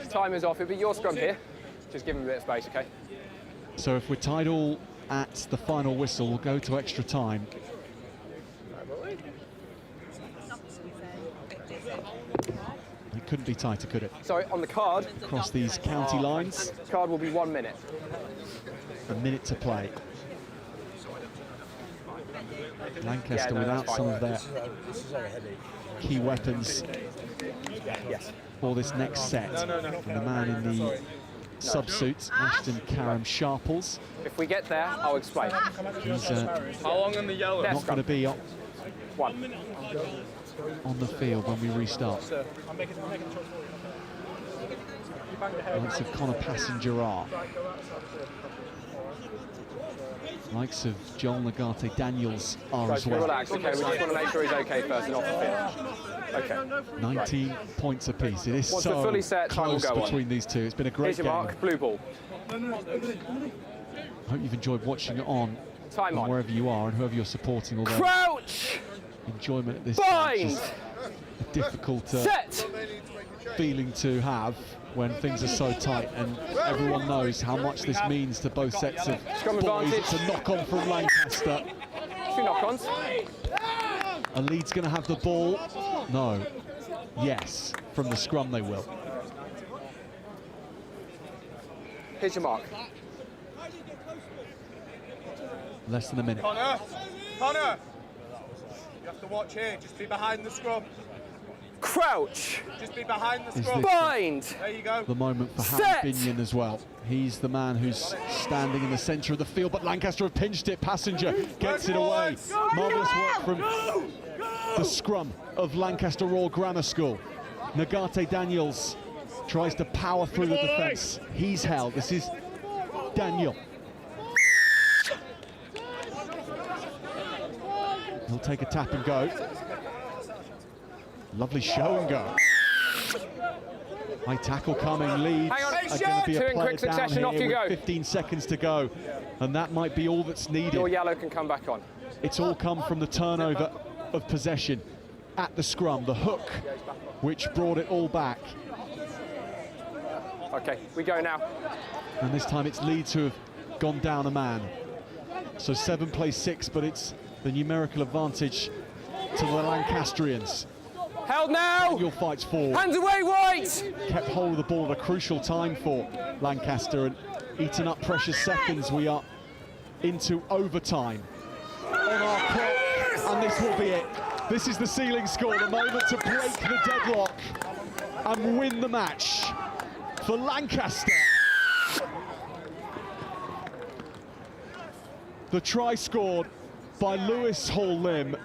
Time is off. It'll be your scrum here. Just give him a bit of space, okay? So if we're tied all at the final whistle, we'll go to extra time. It couldn't be tighter, could it? Sorry, on the card. Across these county lines. Card will be 1 minute. A minute to play. Lancaster without some of their key weapons for this next set. And the man in the subsuit, Ashton Karam Sharples. If we get there, I'll explain. He's how long on the yellow? Not going to be on the field when we restart. Likes of Connor Passenger are. Likes of Joel Nagate Daniels are as well. Relax, okay, we just want to make sure he's okay first and off the field. Okay. 19 points apiece. It is Once so we're fully set, time will close go between on. these two. It's been a great Here's your game. mark, blue ball. I hope you've enjoyed watching it on wherever you are and whoever you're supporting. Although Crouch! Enjoyment at this Bind! is a difficult set! Feeling to have when things are so tight, and everyone knows how much this means to both sets of boys. It's a knock-on from Lancaster. 2 knock-ons. And Leeds going to have the ball. No. Yes. From the scrum they will. Here's your mark. Less than a minute. Connor! You have to watch here. Just be behind the scrum. Crouch! Just be behind the scrum. Bind! There you go. The moment for Harry Binion as well. He's the man who's standing in the centre of the field, but Lancaster have pinched it. Passenger gets it away. Marvellous work from the scrum of Lancaster Royal Grammar School. Nagate Daniels tries to power through the defence. He's held. This is Daniel. He'll take a tap and go. Lovely show and go. High tackle coming. Leeds are going to be a player down here with 15 seconds to go, and that might be all that's needed. Your yellow can come back on. It's all come from the turnover of possession at the scrum, the hook, which brought it all back. Okay, we go now. And this time it's Leeds who have gone down a man. So 7 plays 6, but it's the numerical advantage to the Lancastrians. Held now! Daniel fights forward. Hands away, White! Kept hold of the ball at a crucial time for Lancaster, and eaten up precious seconds. We are into overtime on our clock, and this will be it. This is the ceiling score, the moment to break the deadlock and win the match for Lancaster. The try scored by Lewis Hall-Lim,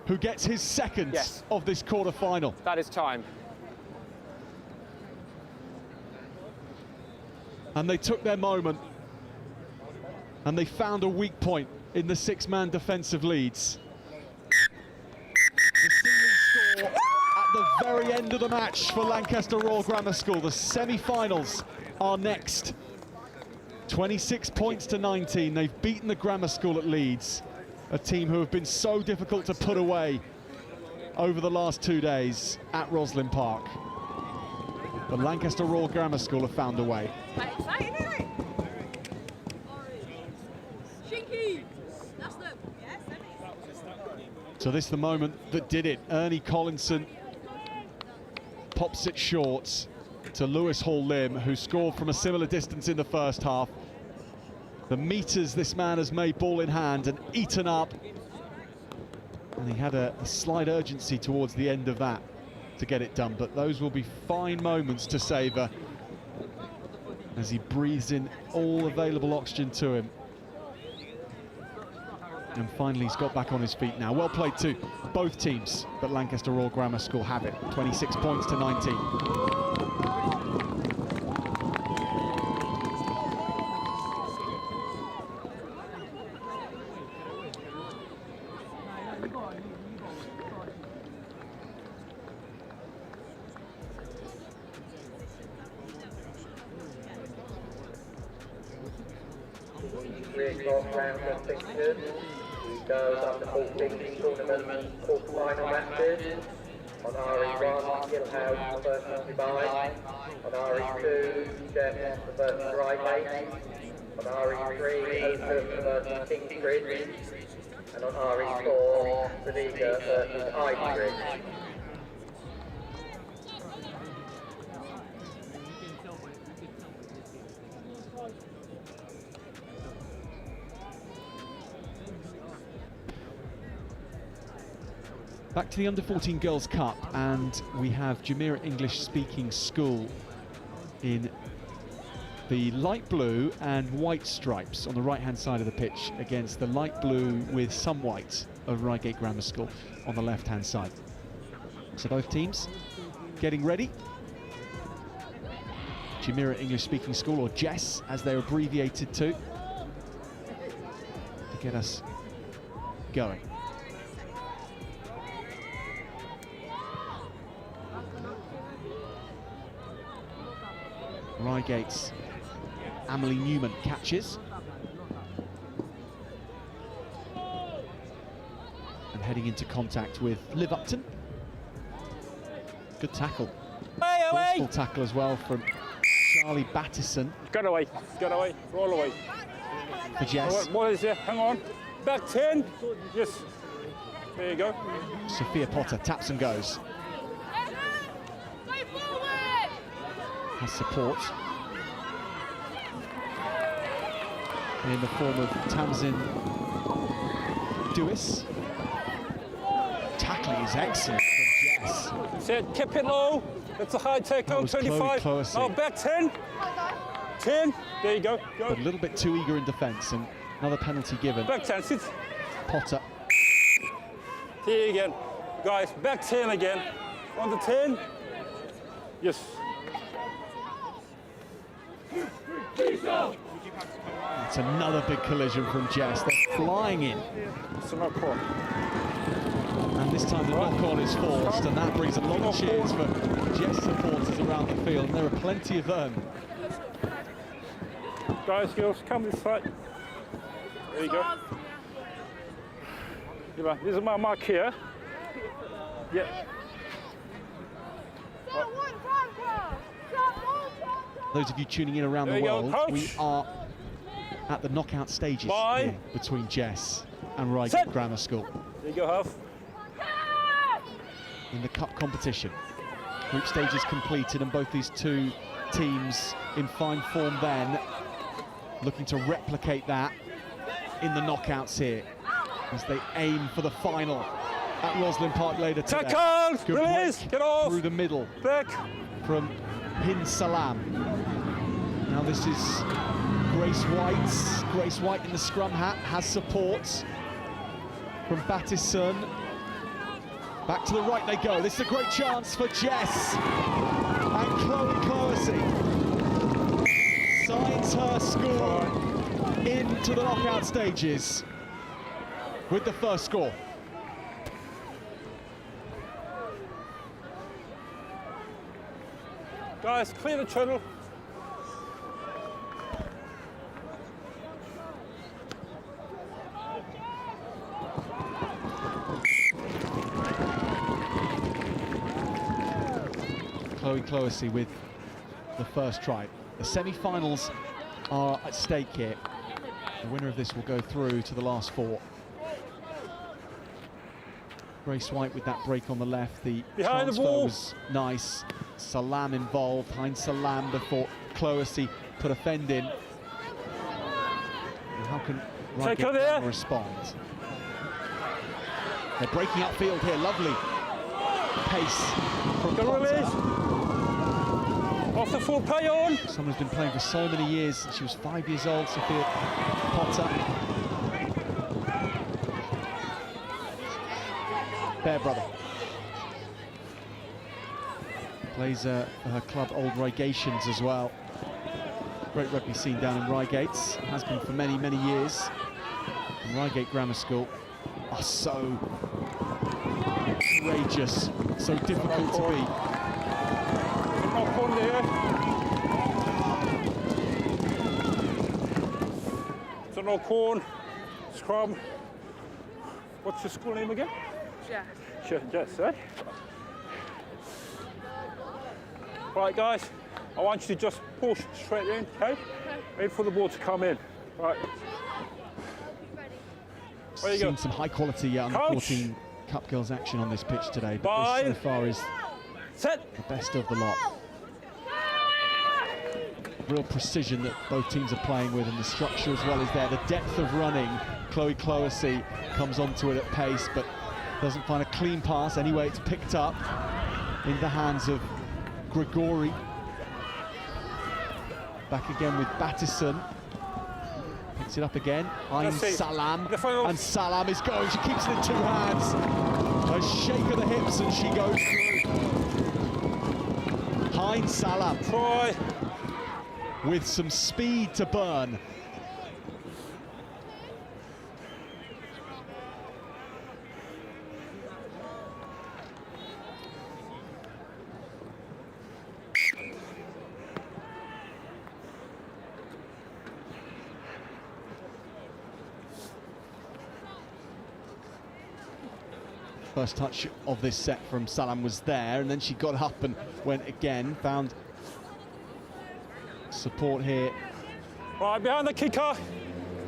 who gets his second of this quarter-final. That is time. And they took their moment, and they found a weak point in the six-man defensive leads. The ceiling score at the very end of the match for Lancaster Royal Grammar School. The semi-finals are next. 26 points to 19. They've beaten the Grammar School at Leeds, a team who have been so difficult to put away over the last 2 days at Rosslyn Park. But Lancaster Royal Grammar School have found a way. So this is the moment that did it. Ernie Collinson pops it short to Lewis Hall-Lim, who scored from a similar distance in the first half. The meters this man has made ball in hand and eaten up. And he had a slight urgency towards the end of that to get it done, but those will be fine moments to savour as he breathes in all available oxygen to him. And finally he's got back on his feet now. Well played to both teams, but Lancaster Royal Grammar School have it. 26 points to 19. Goes under 14 tournament quarter-final matches. On RE1, Gilhouse versus Dubai. On RE2, Jess versus Reigate. On RE3, Oakham versus Kingswood. And on RE4, Solihull versus Ipswich. Back to the Under-14 Girls' Cup, and we have Jumeirah English-speaking school in the light blue and white stripes on the right-hand side of the pitch against the light blue with some white of Reigate Grammar School on the left-hand side. So both teams getting ready. Jumeirah English-speaking school, or Jess, as they're abbreviated to get us going. Reigate's Amelie Newman catches. And heading into contact with Liv Upton. Good tackle. Forceful tackle as well from Charlie Battison. Get away, roll away. For Jess. What is it? Hang on. Back 10. Yes. There you go. Sophia Potter taps and goes. Has support in the form of Tamsin Dewis. Tackling is excellent from Jess. Set, keep it low. It's a high take on 25. Now back 10. 10. There you go. But a little bit too eager in defence, and another penalty given. Back 10. Sit. Potter. Here again. Guys, back 10 again. On the 10. Yes. It's another big collision from Jess. They're flying in. And this time the knock-on is forced, and that brings a lot of cheers for Jess supporters around the field, and there are plenty of them. Guys, girls, come this side. There you go. This is my mark here. Yeah. Those of you tuning in around the world, we are at the knockout stages here between Jess and Reigate Grammar School. There you go, Huff. In the cup competition. Group stages completed, and both these two teams in fine form then looking to replicate that in the knockouts here as they aim for the final at Rosslyn Park later today. Tackle! Good Release! break Get off! through the middle Back! from Bin Salam. Now this is Grace White. Grace White in the scrum hat has support from Battison. Back to the right they go. This is a great chance for Jess. And Chloe Cloesy signs her score into the knockout stages with the first score. Guys, clear the tunnel. Chloe Cloesy with the first try. The semi-finals are at stake here. The winner of this will go through to the last four. Grace White with that break on the left. The Behind the transfer ball. was nice. Salam involved. Hein Salam before Cloesy put a fend in. And how can Reigate respond? They're breaking upfield here. Lovely pace from Potter. Off the full play on. Someone who's been playing for so many years. She was 5 years old, Sophia Potter. Bear brother. Plays for her club Old Reigations as well. Great rugby scene down in Reigate. Has been for many, many years. And Reigate Grammar School are so courageous, so difficult to beat. So no corn, scrum. What's your school name again? Jess. Jess, eh? Right, guys, I want you to just push straight in, okay? Wait for the ball to come in. Right. Where you Seen go? some high quality under 14 Cup Girls action on this pitch today, but this so far is the best of the lot. Real precision that both teams are playing with, and the structure as well is there. The depth of running. Chloe Cloesy comes onto it at pace, but doesn't find a clean pass. Anyway, it's picked up in the hands of Grigori. Back again with Battison. Picks it up again. Hein Salam. And Salam is going. She keeps it in two hands. A shake of the hips and she goes through. Hein Salam. Try. With some speed to burn. First touch of this set from Salam was there, and then she got up and went again, found support here. Right, behind the kicker.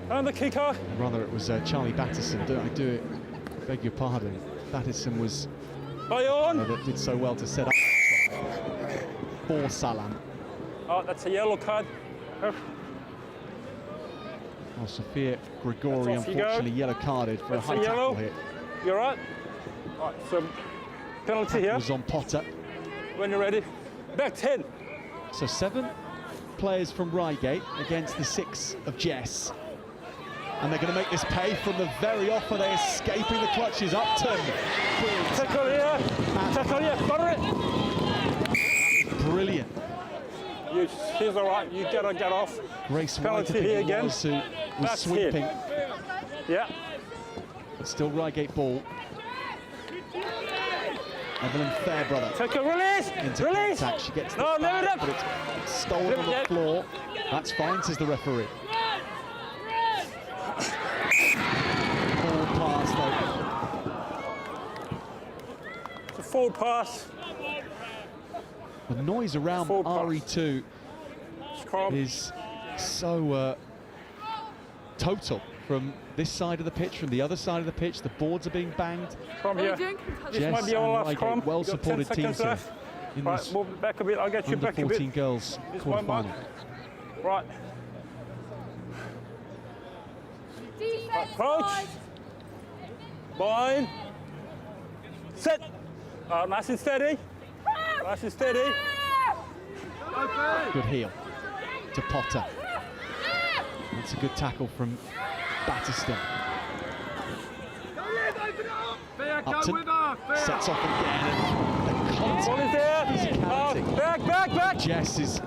Behind the kicker. Rather, it was Charlie Battison. I do it, beg your pardon. Battison was that did so well to set up for Salam. Oh, that's a yellow card. Well, Sophia Grigori unfortunately yellow carded for That's a high tackle hit. You're right. Right, so penalty here. Was on Potter. When you're ready. Back 10. So 7 players from Reigate against the 6 of Jess. And they're going to make this pay from the very off, are they escaping the clutches. Upton. Tackle here. Tackle here. Butter it. Brilliant. She's all right. You gotta get off. Grace White, penalty here again. was That's sweeping. Yeah. But still Reigate ball. Evelyn Fairbrother. Take a release. Into Release. contact. She gets No, the leave it back, up. but it's stolen on the floor. That's fine, says the referee. Forward pass, though. It's a forward pass. The noise around RE2 is so total. From this side of the pitch, from the other side of the pitch, the boards are being banged. From here. Jess might be our last and scrum. Reigate, well-supported teams here in Right, this move it back a bit. I'll get you under back a bit. 14 girls This one, quarter-final. Right. Approach. Bind. Sit. Nice and steady. Nice and steady. Good heel to Potter. That's a good tackle from Batterston. Upton sets off again, and physicality. Back. Jess is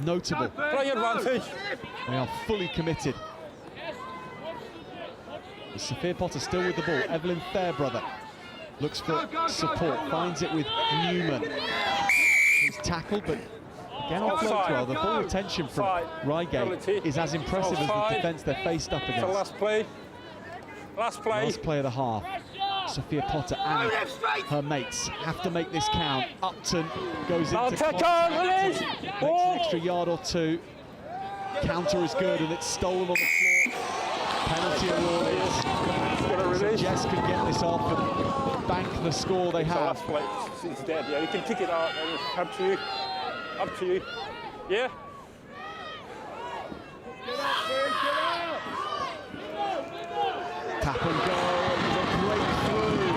notable. Play advantage. They are fully committed. Sophia Potter still with the ball. Evelyn Fairbrother looks for support, finds it with Newman. He's tackled, but again offloads well. The ball retention from Reigate is as impressive as the defence they're faced up against. Last play. Last play Of the half. Sophia Potter and her mates have to make this count. Upton goes into contact, makes an extra yard or two. Counter is good, and it's stolen on the floor. Penalty awarded. So Jess can get this off and bank the score they have. Last play. It's dead. Yeah, you can kick it out. Up to you. Up to you. Yeah. Tap and go, and a breakthrough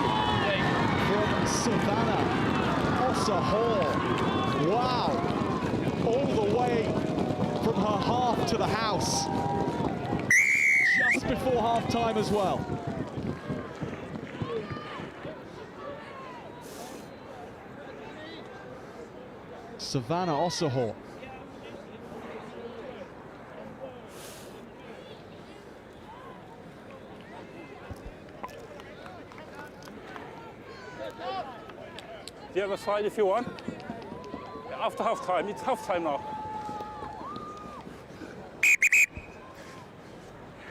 from Savannah Osahor. Wow, all the way from her half to the house. Just before half time as well. Savannah Osahor. The other side if you want. After half time, it's half time now.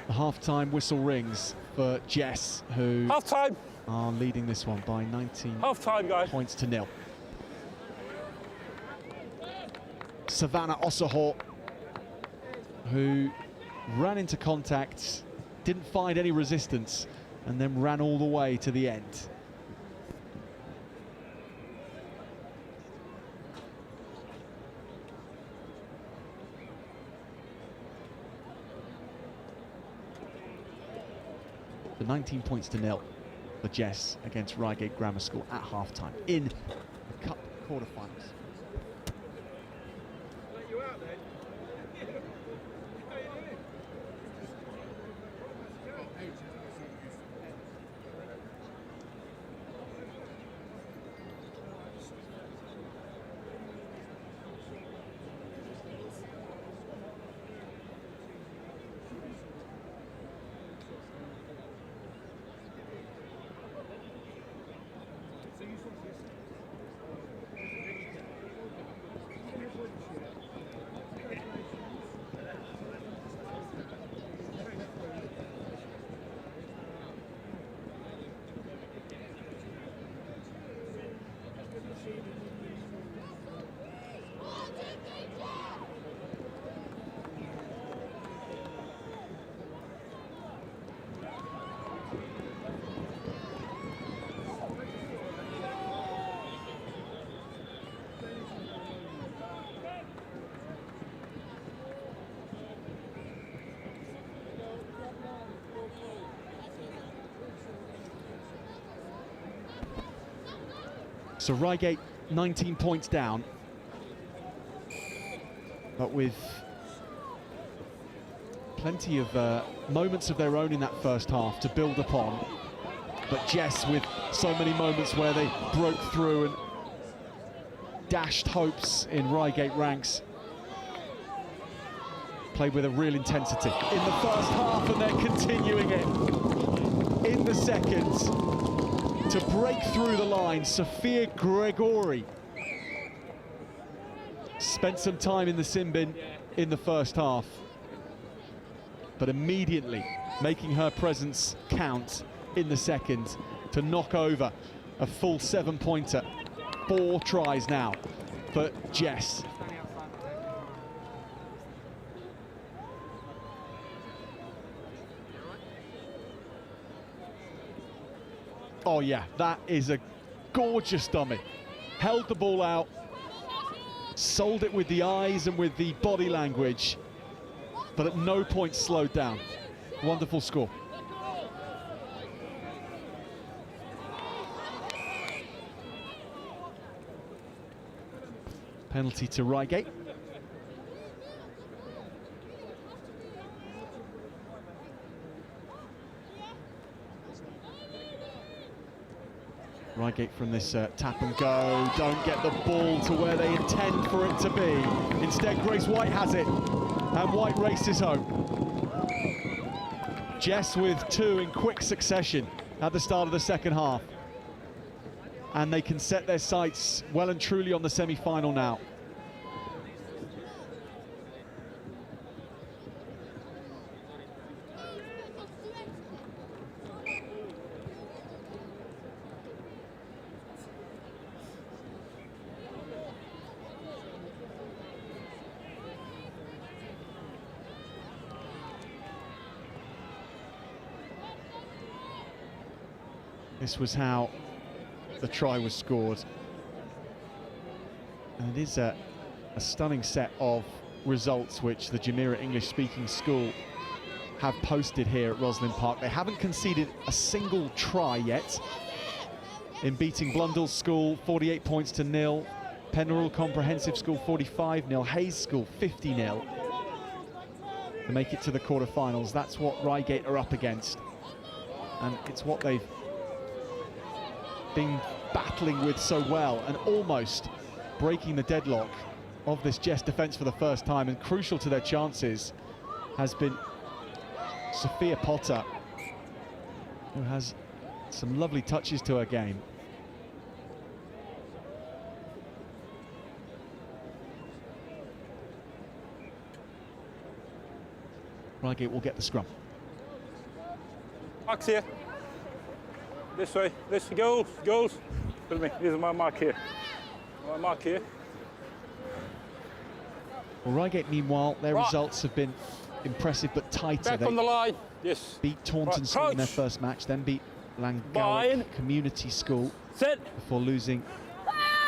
The half-time whistle rings for Jess, who are leading this one by 19 points to 0. Savannah Osahor, who ran into contact, didn't find any resistance, and then ran all the way to the end. The 19 points to 0 for Jess against Reigate Grammar School at half-time in the Cup quarter-finals. So Reigate 19 points down, but with plenty of moments of their own in that first half to build upon. But Jess with so many moments where they broke through and dashed hopes in Reigate ranks. Played with a real intensity in the first half, and they're continuing it in the second. To break through the line, Sophia Gregory spent some time in the sin bin in the first half, but immediately making her presence count in the second to knock over a full 7-pointer. 4 tries now for Jess. Oh yeah, that is a gorgeous dummy. Held the ball out, sold it with the eyes and with the body language, but at no point slowed down. Wonderful score. Penalty to Reigate. Reigate from this tap and go, don't get the ball to where they intend for it to be. Instead, Grace White has it, and White races home. Jess with 2 in quick succession at the start of the second half. And they can set their sights well and truly on the semi-final now. This was how the try was scored. And it is a stunning set of results which the Jumeirah English-speaking school have posted here at Roslyn Park. They haven't conceded a single try yet in beating Blundells School 48 points to 0, Penarol Comprehensive School 45-0, Hayes School 50-0 to make it to the quarterfinals. That's what Reigate are up against, and it's what they've been battling with so well, and almost breaking the deadlock of this Jess defence for the first time. And crucial to their chances has been Sophia Potter, who has some lovely touches to her game. Reigate will get the scrum. Marks here. This way, this goals. Look at me, this is my mark here. My mark here. Well, Reigate, meanwhile, their results have been impressive but tighter. Back on the line, yes. Beat Taunton School in their first match, then beat Lancaster Community School before losing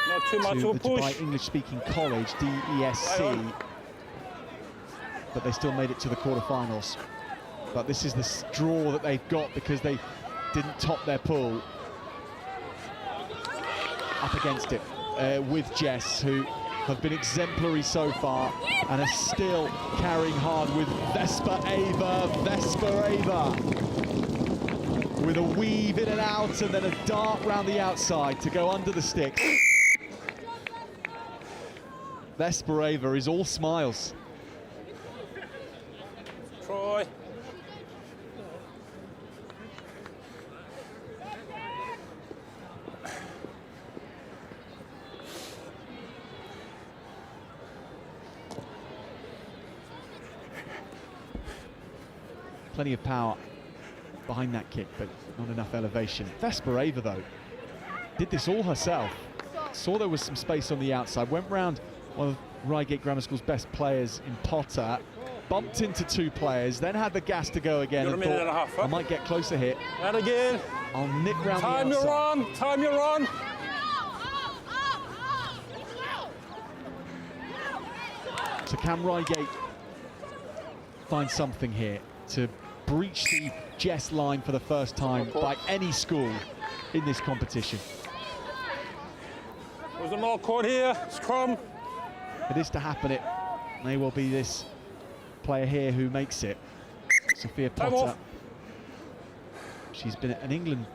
not too much to of a the push. Dubai English-speaking college, DESC. But they still made it to the quarterfinals. But this is the draw that they've got because they didn't top their pool. Up against it with Jess, who have been exemplary so far and are still carrying hard with Vesper Ava with a weave in and out and then a dart round the outside to go under the sticks. Vesper Ava is all smiles. Troy. Plenty of power behind that kick, but not enough elevation. Vesper Ava, though, did this all herself. Saw there was some space on the outside, went round one of Reigate Grammar School's best players in Potter, bumped into 2 players, then had the gas to go again and thought, I might get closer here. And again. I'll nick round the outside. Time you're on. So can Reigate find something here to breach the Jess line for the first time by any school in this competition? There's a more court here, scrum. It is to happen, it may well be this player here who makes it. Sophia Potter. She's been an England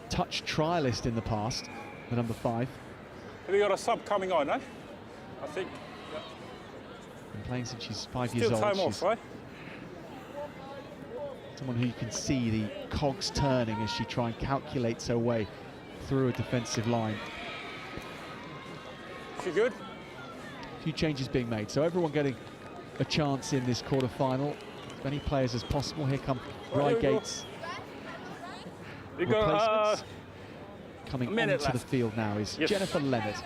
touch trialist in the past, the number 5. Have you got a sub coming on, eh? I think. Been playing since she's 5 Still years old. time off, right? Someone who you can see the cogs turning as she tries and calculates her way through a defensive line. She good? A few changes being made, so everyone getting a chance in this quarter-final. As many players as possible. Here come Reigate's replacements. Coming onto the field now is Jennifer Leonard.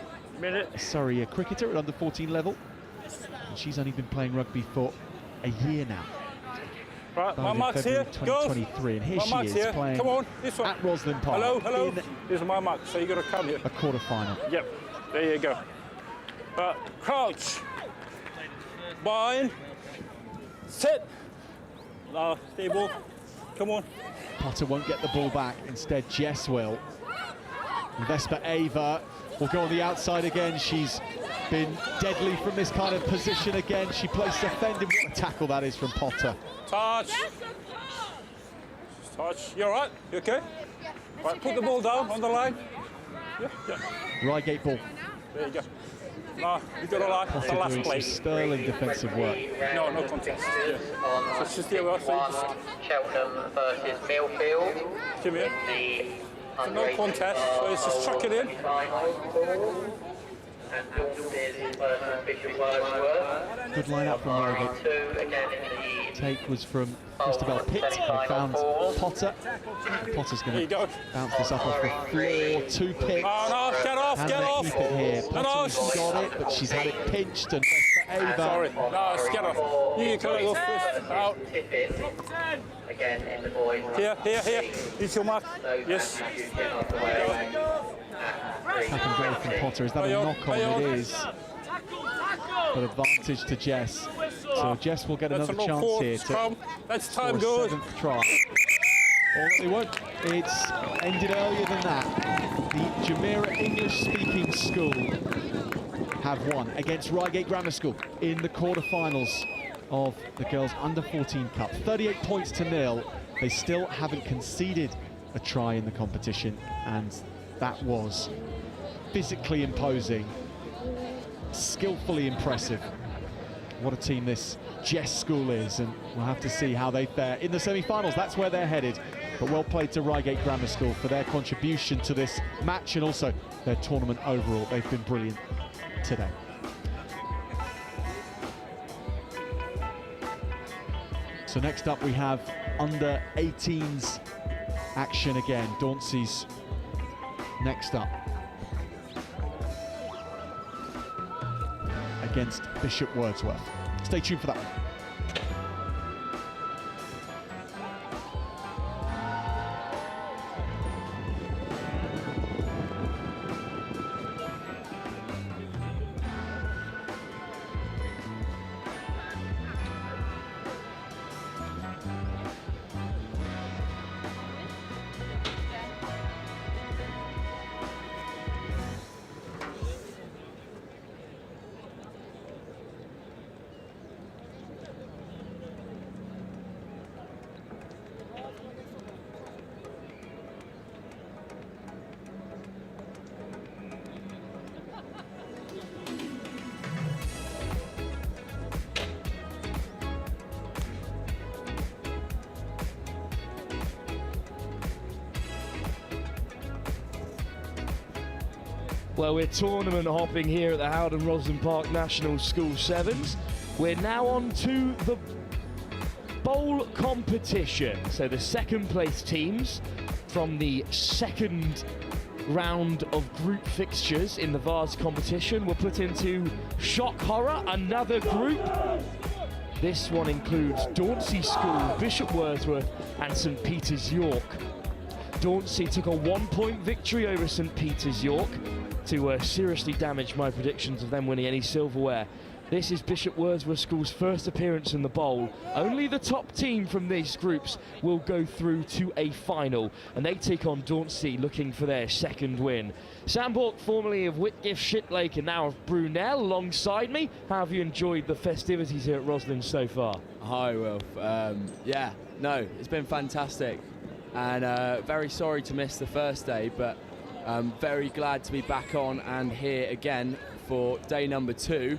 Sorry, a cricketer at under 14 level. And she's only been playing rugby for a year now. Right, my mark's here. 2023, and here she is playing come on, this one. at Roslyn Park. Hello. This is my mark, so you got to come here. A quarter-final. Yep, there you go. Crouch. Bind. Sit. Now, stable. come on. Potter won't get the ball back, instead Jess will. And Vespa Ava will go on the outside again. She's been deadly from this kind of position again. She plays defending. What a tackle that is from Potter. Touch. Touch. You all right? You okay? Right, put the ball down on the line. Yeah. Reigate ball. There you go. No, you got a line. It's the last Doing some play. sterling defensive work. No contest. Yeah. So it's just the other side. Cheltenham versus Milfield. Come here. So no contest, so it's just chuck it in. Good line up from Reigate. Take was from Christabel Pitt, who found Potter. Potter's going to bounce this up off the floor. 2 picks. Oh, no, get off, and get off. Keep it here. Potter's got it, but she's had it pinched and Ava. Sorry, no, it's get off. You can go first. Out. Again in the boys. Here. It's your mark. Yes. Tap and go from Potter. Is that a knock-on? It is. But advantage to Jess. So Jess will get another chance here to That's time score a goes. 7th try. Or they won't. It's ended earlier than that. The Jumeirah English-speaking school have won against Reigate Grammar School in the quarter-finals of the Girls Under-14 Cup. 38 points to 0. They still haven't conceded a try in the competition, and that was physically imposing, skillfully impressive. What a team this Jess school is, and we'll have to see how they fare in the semi-finals. That's where they're headed. But well played to Reigate Grammar School for their contribution to this match and also their tournament overall. They've been brilliant today. So next up we have under 18s action again. Dauncey's next up against Bishop Wordsworth. Stay tuned for that one. Well, we're tournament hopping here at the HOWDEN ROSSLYN Park National School Sevens. We're now on to the bowl competition. So the second place teams from the second round of group fixtures in the Vase competition were put into shock horror, another group. This one includes Dauncey School, Bishop Wordsworth and St Peter's York. Dauncey took a 1-point victory over St Peter's York to seriously damage my predictions of them winning any silverware. This is Bishop Wordsworth School's first appearance in the bowl. Only the top team from these groups will go through to a final, and they take on Dauncey looking for their second win. Sam Bork, formerly of Whitgift, Shiplake and now of Brunel, alongside me. How have you enjoyed the festivities here at Roslyn so far? Hi Wilf, yeah, no, it's been fantastic, and very sorry to miss the first day, but I'm very glad to be back on and here again for day number 2.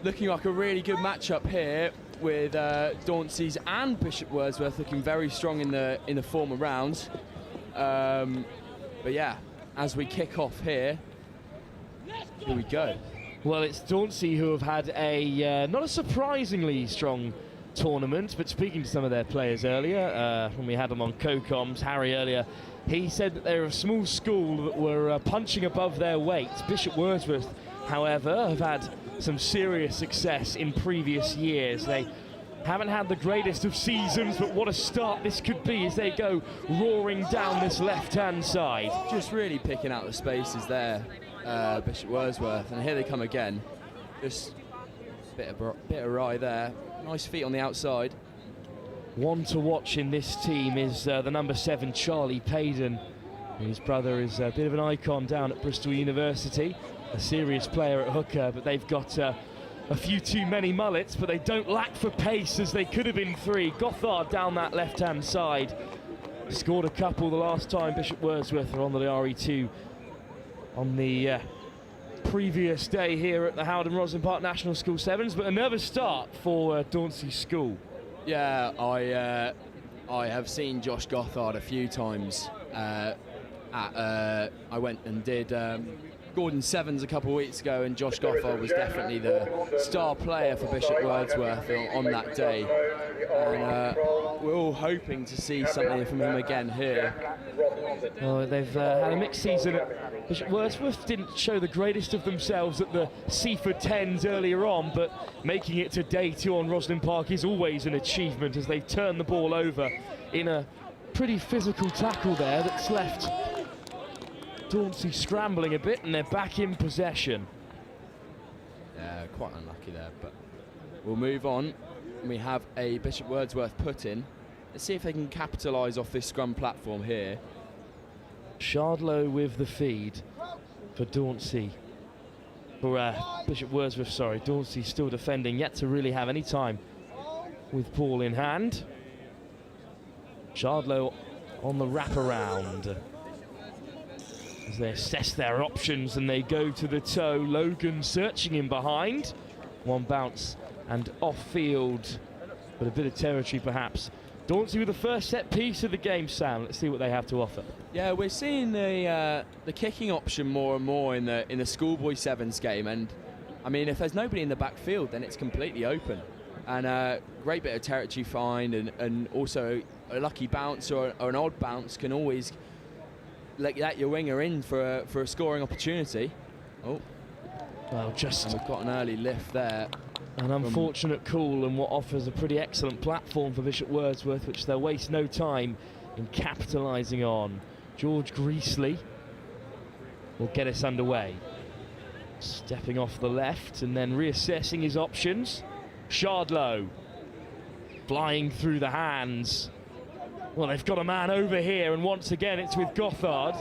Looking like a really good matchup here with Dauncey's and Bishop Wordsworth looking very strong in the former rounds. But yeah, as we kick off here we go. Well, it's Dauncey who have had a not a surprisingly strong tournament, but speaking to some of their players earlier, when we had them on co-coms, Harry earlier, he said that they're a small school that were punching above their weight. Bishop Wordsworth, however, have had some serious success in previous years. They haven't had the greatest of seasons, but what a start this could be as they go roaring down this left-hand side. Just really picking out the spaces there, Bishop Wordsworth, and here they come again. Just a bit of rye there. Nice feet on the outside. one to watch in this team is the number 7, Charlie Payden. His brother is a bit of an icon down at Bristol University, a serious player at hooker, but they've got a few too many mullets, but they don't lack for pace as they could have been 3. Gothard down that left-hand side. Scored a couple the last time Bishop Wordsworth were on the RE2 on the previous day here at the HOWDEN ROSSLYN Park National School Sevens, but a nervous start for Dauncey School. Yeah, I have seen Josh Gothard a few times. I went and did Gordon Sevens a couple of weeks ago, and Josh Gothard was definitely the star player for Bishop Wordsworth on that day. And we're all hoping to see something from him again here. Well, they've had a mixed season. Bishop Wordsworth didn't show the greatest of themselves at the Seaford 10s earlier on, but making it to day 2 on Roslyn Park is always an achievement as they turn the ball over in a pretty physical tackle there that's left Dauncey scrambling a bit, and they're back in possession. Yeah, quite unlucky there, but we'll move on. We have a Bishop Wordsworth put-in. Let's see if they can capitalise off this scrum platform here. Shardlow with the feed for Dauncey. For Bishop Wordsworth, sorry. Dauncey still defending, yet to really have any time with ball in hand. Shardlow on the wraparound as they assess their options and they go to the toe. Logan searching in behind. One bounce and off-field, but a bit of territory perhaps. Dauncey with the first set piece of the game, Sam. Let's see what they have to offer. Yeah, we're seeing the kicking option more and more in the schoolboy sevens game, and I mean, if there's nobody in the backfield, then it's completely open. And great bit of territory find, and also a lucky bounce or an odd bounce can always let your winger in for a scoring opportunity. Oh, well, and we've got an early lift there. An unfortunate call, and what offers a pretty excellent platform for Bishop Wordsworth, which they'll waste no time in capitalising on. George Greasley will get us underway. Stepping off the left and then reassessing his options. Shardlow flying through the hands. Well, they've got a man over here, and once again it's with Gothard.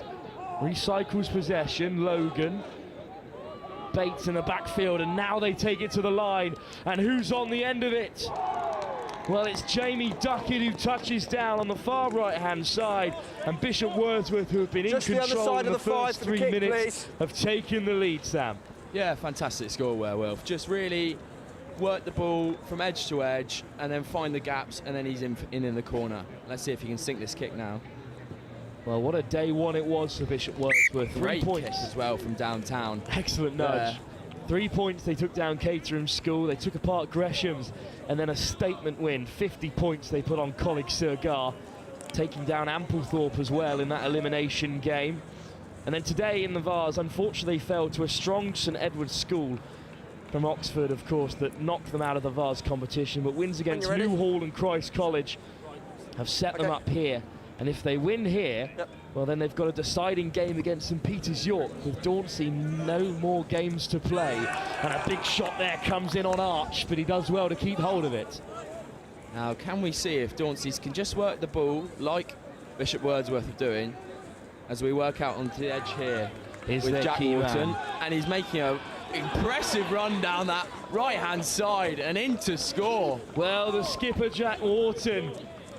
Recycles possession, Logan. Bates in the backfield, and now they take it to the line. And who's on the end of it? Well, it's Jamie Duckett who touches down on the far right-hand side, and Bishop Wordsworth, who have been in control in the first 3 minutes, have taken the lead, Sam. Yeah, fantastic score, Wilf. Just really work the ball from edge to edge, and then find the gaps, and then he's in the corner. Let's see if he can sink this kick now. Well, what a day 1 it was for Bishop Wordsworth. 3 Great points kick as well from downtown. Excellent nudge. 3 points, they took down Caterham School, they took apart Gresham's, and then a statement win. 50 points they put on College Sir Gar, taking down Amplethorpe as well in that elimination game. And then today in the Vase, unfortunately fell to a strong St Edward's School from Oxford, of course, that knocked them out of the Vase competition, but wins against Newhall and Christ College have set them up here. And if they win here, well, then they've got a deciding game against St Peter's York, with Dauncey no more games to play. And a big shot there comes in on Arch, but he does well to keep hold of it. Now, can we see if Dauncey's can just work the ball like Bishop Wordsworth are doing, as we work out onto the edge here with Jack Wharton, and he's making an impressive run down that right-hand side and in to score. Well, the skipper, Jack Wharton,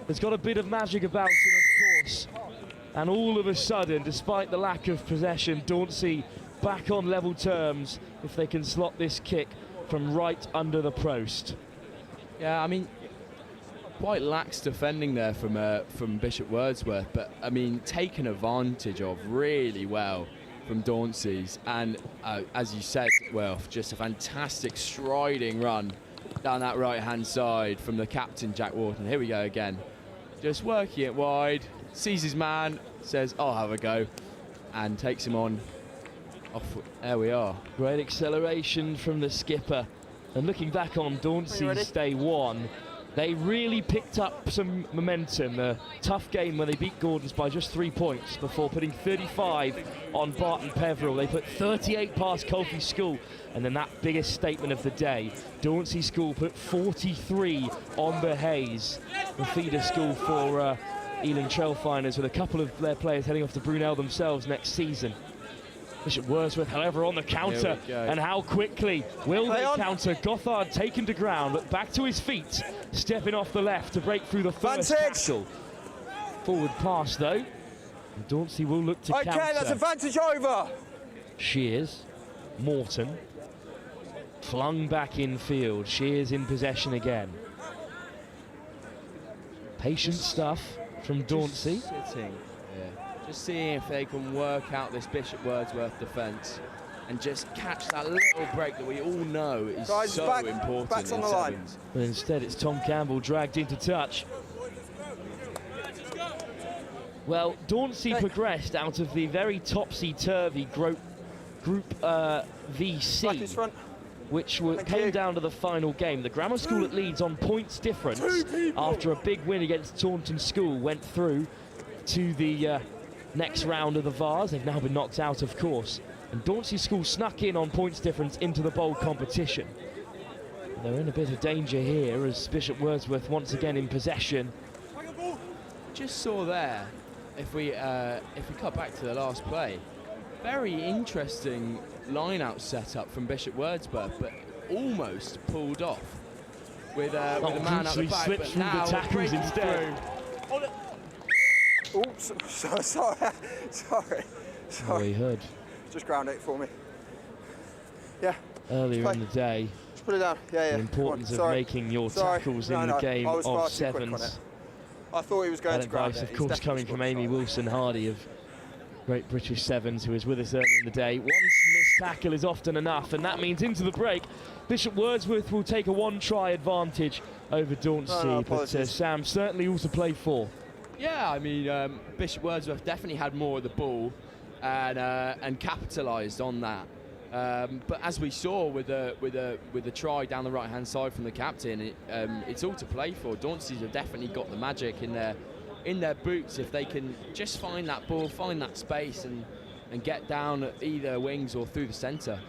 has got a bit of magic about him, of course. And all of a sudden, despite the lack of possession, Dauncey back on level terms if they can slot this kick from right under the post. Yeah, I mean, quite lax defending there from Bishop Wordsworth, but I mean, taken advantage of really well from Dauncey's. And as you said, well, just a fantastic striding run down that right-hand side from the captain, Jack Wharton. Here we go again. Just working it wide, sees his man, says, I'll have a go, and takes him on. Off. There we are. Great acceleration from the skipper. And looking back on Dauncey's day 1, They really picked up some momentum. A tough game when they beat Gordons by just 3 points before putting 35 on Barton Peveril. They put 38 past Colby School, and then that biggest statement of the day, Dauncey School put 43 on the Hayes. The feeder school for Ealing Trail Finders, with a couple of their players heading off to Brunel themselves next season. Bishop Wordsworth, however, on the counter, and how quickly will they counter? Gothard taken to ground, but back to his feet, stepping off the left to break through the first tackle. Forward pass, though. And Dauncey will look to counter. Okay, that's advantage over. Shears, Morton, flung back in field. Shears in possession again. Patient stuff from Dauncey. Sitting. Just seeing if they can work out this Bishop Wordsworth defence and just catch that little break that we all know is so important in sevens. But instead it's Tom Campbell dragged into touch. Well, Dauncey progressed out of the very topsy-turvy group VC, which came down to the final game. The Grammar School at Leeds on points difference after a big win against Taunton School went through to the next round of the Vase. They've now been knocked out, of course. And Dauncey School snuck in on points difference into the bowl competition. They're in a bit of danger here as Bishop Wordsworth once again in possession. Just saw there, if we cut back to the last play, very interesting line-out setup from Bishop Wordsworth, but almost pulled off with a man at the back, slipped but through now the tackles instead. Oops, sorry. Oh, he heard. Just ground it for me. Yeah. Earlier in the day, just put it down. Yeah. the importance of making your tackles in the game of sevens. I thought he was going to ground advice, of course, coming from Amy Wilson-Hardy of Great British Sevens, who was with us earlier in the day. One missed tackle is often enough, and that means into the break. Bishop Wordsworth will take a one-try advantage over Dauncey, but Sam certainly all to play for. Yeah, I mean, Bishop Wordsworth definitely had more of the ball and capitalised on that. But as we saw with the try down the right-hand side from the captain, it's all to play for. Dauncey's have definitely got the magic in their boots if they can just find that ball, find that space, and get down at either wings or through the centre.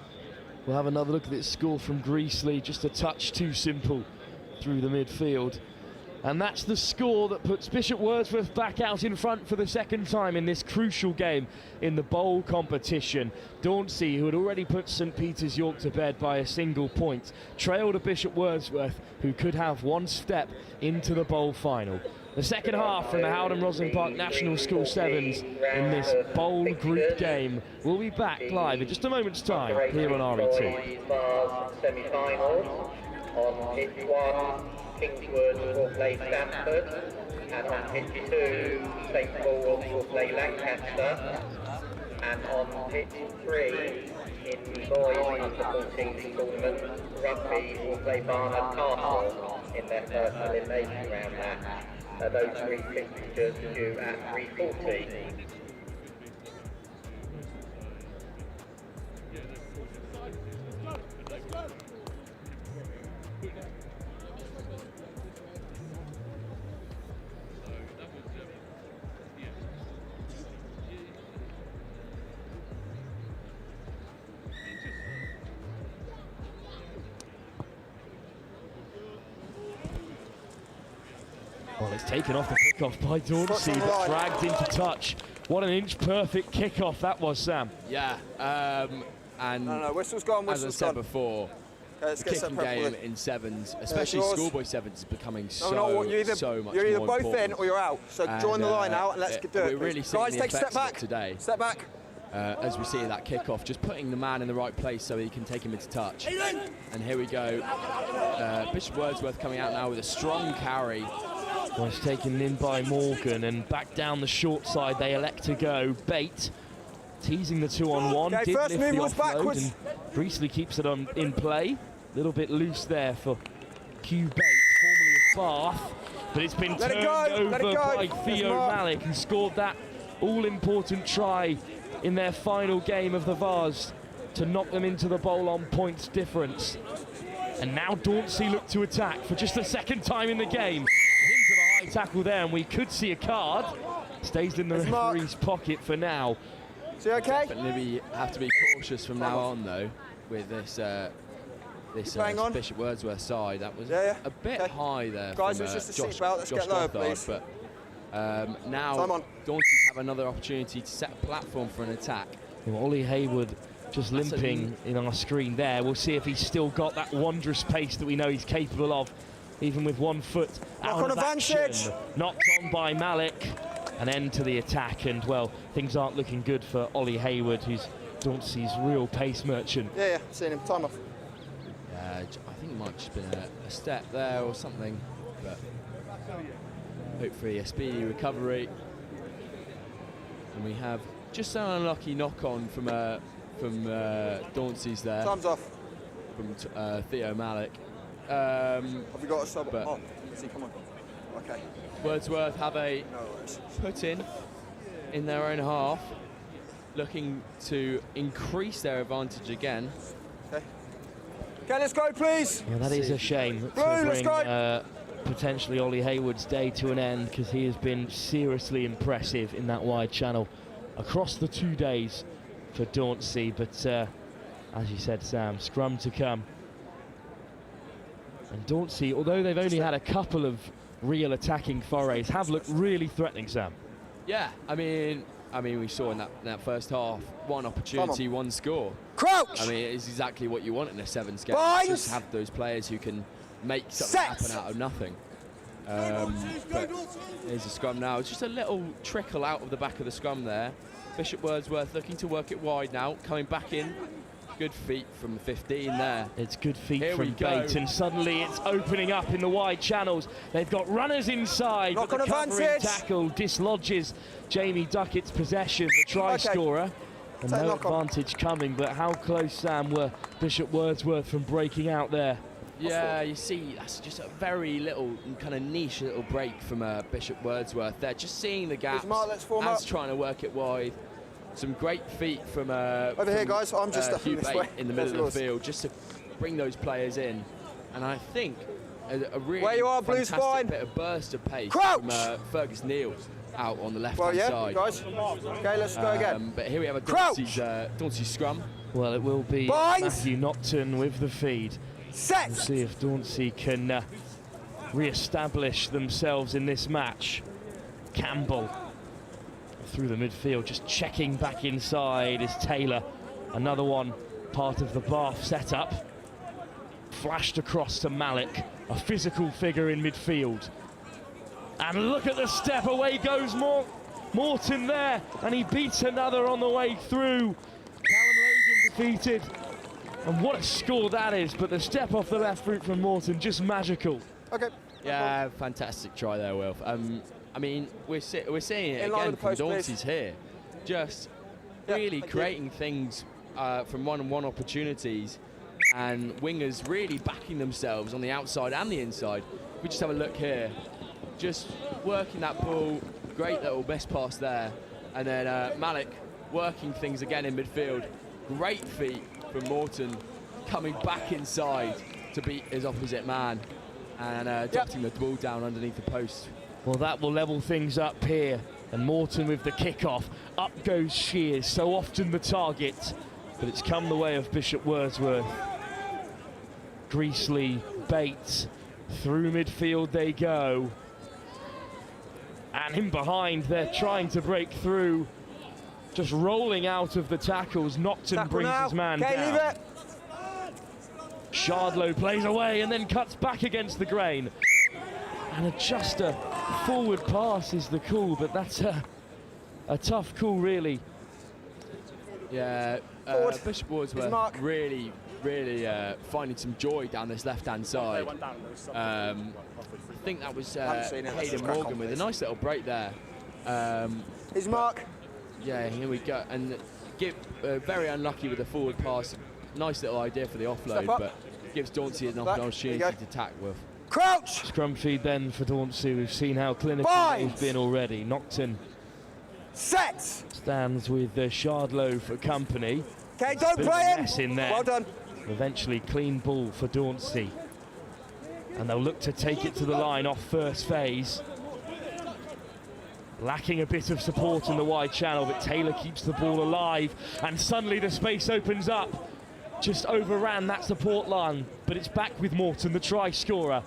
We'll have another look at this score from Greasley, just a touch too simple through the midfield. And that's the score that puts Bishop Wordsworth back out in front for the second time in this crucial game in the bowl competition. Dauncey, who had already put St Peter's York to bed by a single point, trailed a Bishop Wordsworth who could have one step into the bowl final. The second half from the Howden Roslyn Park National School Sevens in this bowl group game. We'll be back live in just a moment's time here on RE2. Semi-finals on pitch 1. Kingswood will play Stanford, and on pitch 2, St Paul will play Lancaster, and on pitch 3, in the boys under 14 tournament, Rugby will play Barnet Cardinal in their first elimination round match. Those three fixtures due at 3:40. Well, it's taken off the kickoff by Dauncey, but dragged into touch. What an inch-perfect kickoff that was, Sam. Yeah, and whistle's gone, as I said before, the kicking game in sevens, especially schoolboy sevens, is becoming so much You're either more both important. in or you're out. So join the line out and let's do it. We're really seeing Guys, the take a step effects of back it today. Step back. As we see that kick-off, just putting the man in the right place so he can take him into touch. And here we go. Bishop Wordsworth coming out now with a strong carry. Well, it's taken in by Morgan, and back down the short side they elect to go. Bate teasing the 2-on-1. Okay, did first lift move the was offload, backwards. and Greasley keeps it in play. A little bit loose there for Q Bate, formerly of Bath, but it's been turned over by Theo Malik, who scored that all-important try in their final game of the Vase to knock them into the bowl on points difference. And now Dauncey look to attack for just the second time in the game. Into the high tackle there, and we could see a card. Stays in the referee's pocket for now. Is he okay? Definitely have to be cautious from now on, though, with this Bishop Wordsworth side. That was a bit high there. Guys, from, it's just a Josh, seatbelt. Let's Josh get lower, Gothard, please. But now Dauncey's have another opportunity to set a platform for an attack. Well, Ollie Hayward just limping in our screen there. We'll see if he's still got that wondrous pace that we know he's capable of, even with 1 foot out of action. Knocked on by Malik. An end to the attack, and well, things aren't looking good for Ollie Hayward, who's Dauncey's real pace merchant. Yeah, seen him. Time off. I think it might have just been a step there or something, but hopefully a speedy recovery. And we have just an unlucky knock-on from Dauncey's there. Time's off. From Theo Malik. Have we got a sub on? See, come on. Okay. Wordsworth have a put in their own half, looking to increase their advantage again. Okay, let's go, please. Yeah, that is a shame to bring potentially Ollie Hayward's day to an end, because he has been seriously impressive in that wide channel across the 2 days for Dauncey. But as you said, Sam, scrum to come. And Dauncey, although they've only had a couple of real attacking forays, have looked really threatening, Sam. Yeah, I mean, we saw in that first half, one opportunity, one score. Crouch! I mean, it's exactly what you want in a sevens game. Just have those players who can make something happen out of nothing. But here's a scrum now. It's just a little trickle out of the back of the scrum there. Bishop Wordsworth looking to work it wide now, coming back in. Good feet from 15 there. It's good feet from Bate, and suddenly it's opening up in the wide channels. They've got runners inside, but the covering tackle dislodges Jamie Duckett's possession, the try scorer. And no advantage coming, but how close, Sam, were Bishop Wordsworth from breaking out there? Yeah, you see, that's just a very little kind of niche little break from Bishop Wordsworth there. Just seeing the gaps as trying to work it wide. Some great feet from over here, guys. I'm just Hugh Bate in the middle of the field, just to bring those players in. And I think a really fantastic bit of burst of pace from Fergus Neal out on the left-hand side. Guys. Okay, let's go again. But here we have a Dauncey scrum. Well, it will be Matthew Nocton with the feed. We'll see if Dauncey can re-establish themselves in this match. Campbell through the midfield, just checking back inside is Taylor. Another one, part of the Bath setup. Flashed across to Malik, a physical figure in midfield. And look at the step, away goes Morton there, and he beats another on the way through. Callum Logan defeated. And what a score that is, but the step off the left foot from Morton, just magical. Okay. Yeah, fantastic try there, Wilf. I mean, we're seeing it again from Dauncey's here. Just really creating things from one-on-one opportunities, and wingers really backing themselves on the outside and the inside. We just have a look here. Just working that ball, great little miss pass there. And then Malik working things again in midfield. Great feet from Morton, coming back inside to beat his opposite man, and dropping the ball down underneath the post. Well, that will level things up here. And Morton with the kickoff. Up goes Shears, so often the target. But it's come the way of Bishop Wordsworth. Greasley, Bates, through midfield they go. And in behind, they're trying to break through. Just rolling out of the tackles. Nocton brings his man down. Shardlow plays away and then cuts back against the grain. And just a forward pass is the call, but that's a tough call, really. Yeah, Bishop Wordsworth really finding some joy down this left-hand side. I think that was Hayden Morgan with a nice little break there. His mark. Yeah, here we go. And very unlucky with the forward pass. Nice little idea for the offload, but gives Dauncey an opportunity to attack with. Crouch! Scrum feed then for Dauncey. We've seen how clinical he's been already. Nocton stands with Shardlow for company. Okay, don't play him. In there. Well done. Eventually, clean ball for Dauncey. And they'll look to take it to the line off first phase. Lacking a bit of support in the wide channel, but Taylor keeps the ball alive. And suddenly the space opens up. Just overran that support line, but it's back with Morton, the try scorer.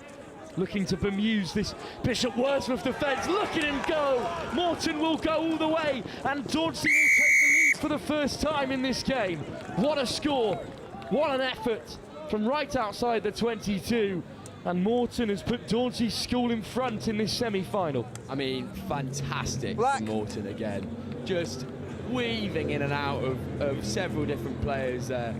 Looking to bemuse this Bishop Wordsworth defence. Look at him go! Morton will go all the way, and Dauncey will take the lead for the first time in this game. What a score! What an effort from right outside the 22. And Morton has put Dauncey School in front in this semi-final. I mean, fantastic from Morton again. Just weaving in and out of several different players there.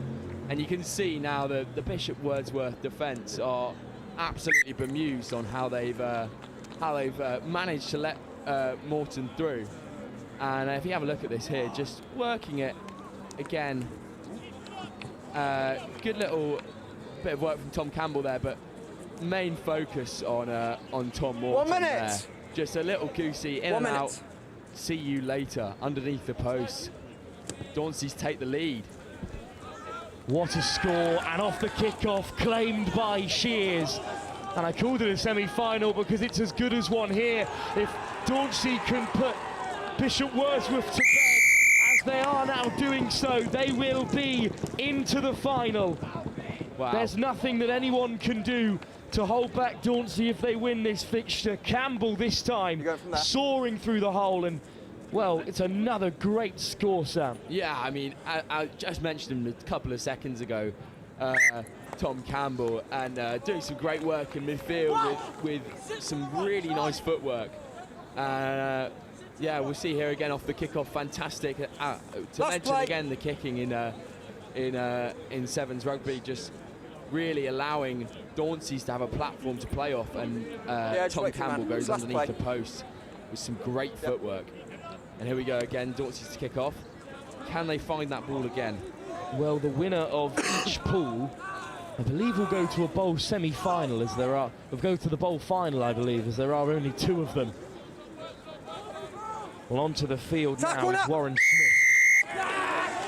And you can see now that the Bishop Wordsworth defence are absolutely bemused on how they've managed to let Morton through. And if you have a look at this here, just working it again. Good little bit of work from Tom Campbell there, but main focus on Tom Morton. 1 minute. There. Just a little goosey in 1 and minute. out. See you later underneath the post. Dauncey's take the lead. What a score, and off the kickoff, claimed by Shears. And I called it a semi-final because it's as good as one here. If Dauncey can put Bishop Wordsworth to bed, as they are now doing so, they will be into the final. Wow. There's nothing that anyone can do to hold back Dauncey if they win this fixture. Campbell this time soaring through the hole, and well, it's another great score, Sam. Yeah, I mean, I just mentioned him a couple of seconds ago, Tom Campbell, and doing some great work in midfield with some really nice footwork. Yeah, we'll see here again off the kickoff. Fantastic. To mention again the kicking in Sevens rugby, just really allowing Dauncey's to have a platform to play off, and Tom Campbell goes underneath the post with some great footwork. And here we go again, Dauncey's to kick off. Can they find that ball again? Well, the winner of each pool, I believe, will go to a bowl semi-final, as there are. Will go to the bowl final, I believe, as there are only 2 of them. Well, onto the field now is Warren Smith.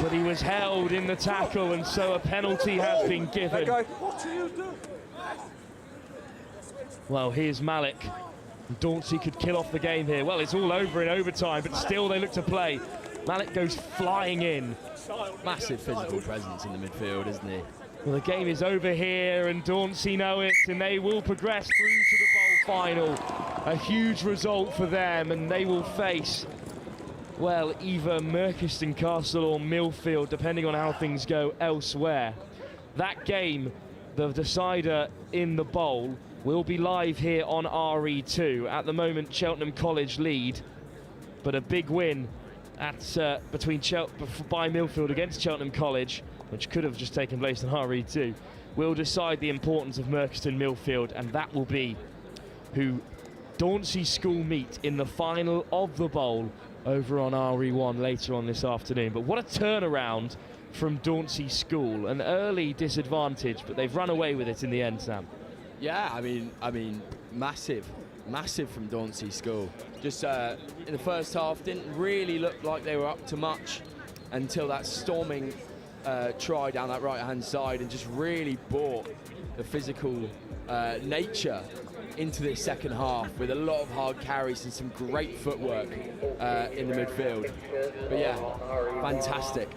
But he was held in the tackle, and so a penalty has been given. What do you do? Well, here's Malik. Dauncey could kill off the game here. Well, it's all over in overtime, but still they look to play. Malik goes flying in. Massive physical presence in the midfield, isn't he? Well, the game is over here, and Dauncey know it, and they will progress through to the bowl final. A huge result for them, and they will face, well, either Merchiston Castle or Milfield, depending on how things go elsewhere. That game, the decider in the bowl, will be live here on RE2. At the moment, Cheltenham College lead, but a big win at by Milfield against Cheltenham College, which could have just taken place on RE2, will decide the importance of Merchiston Milfield, and that will be who Dauncey School meet in the final of the bowl over on RE1 later on this afternoon. But what a turnaround from Dauncey School. An early disadvantage, but they've run away with it in the end, Sam. Yeah, I mean, massive from Dauncey School. Just in the first half, didn't really look like they were up to much until that storming try down that right-hand side, and just really brought the physical nature into this second half with a lot of hard carries and some great footwork in the midfield. But yeah, fantastic.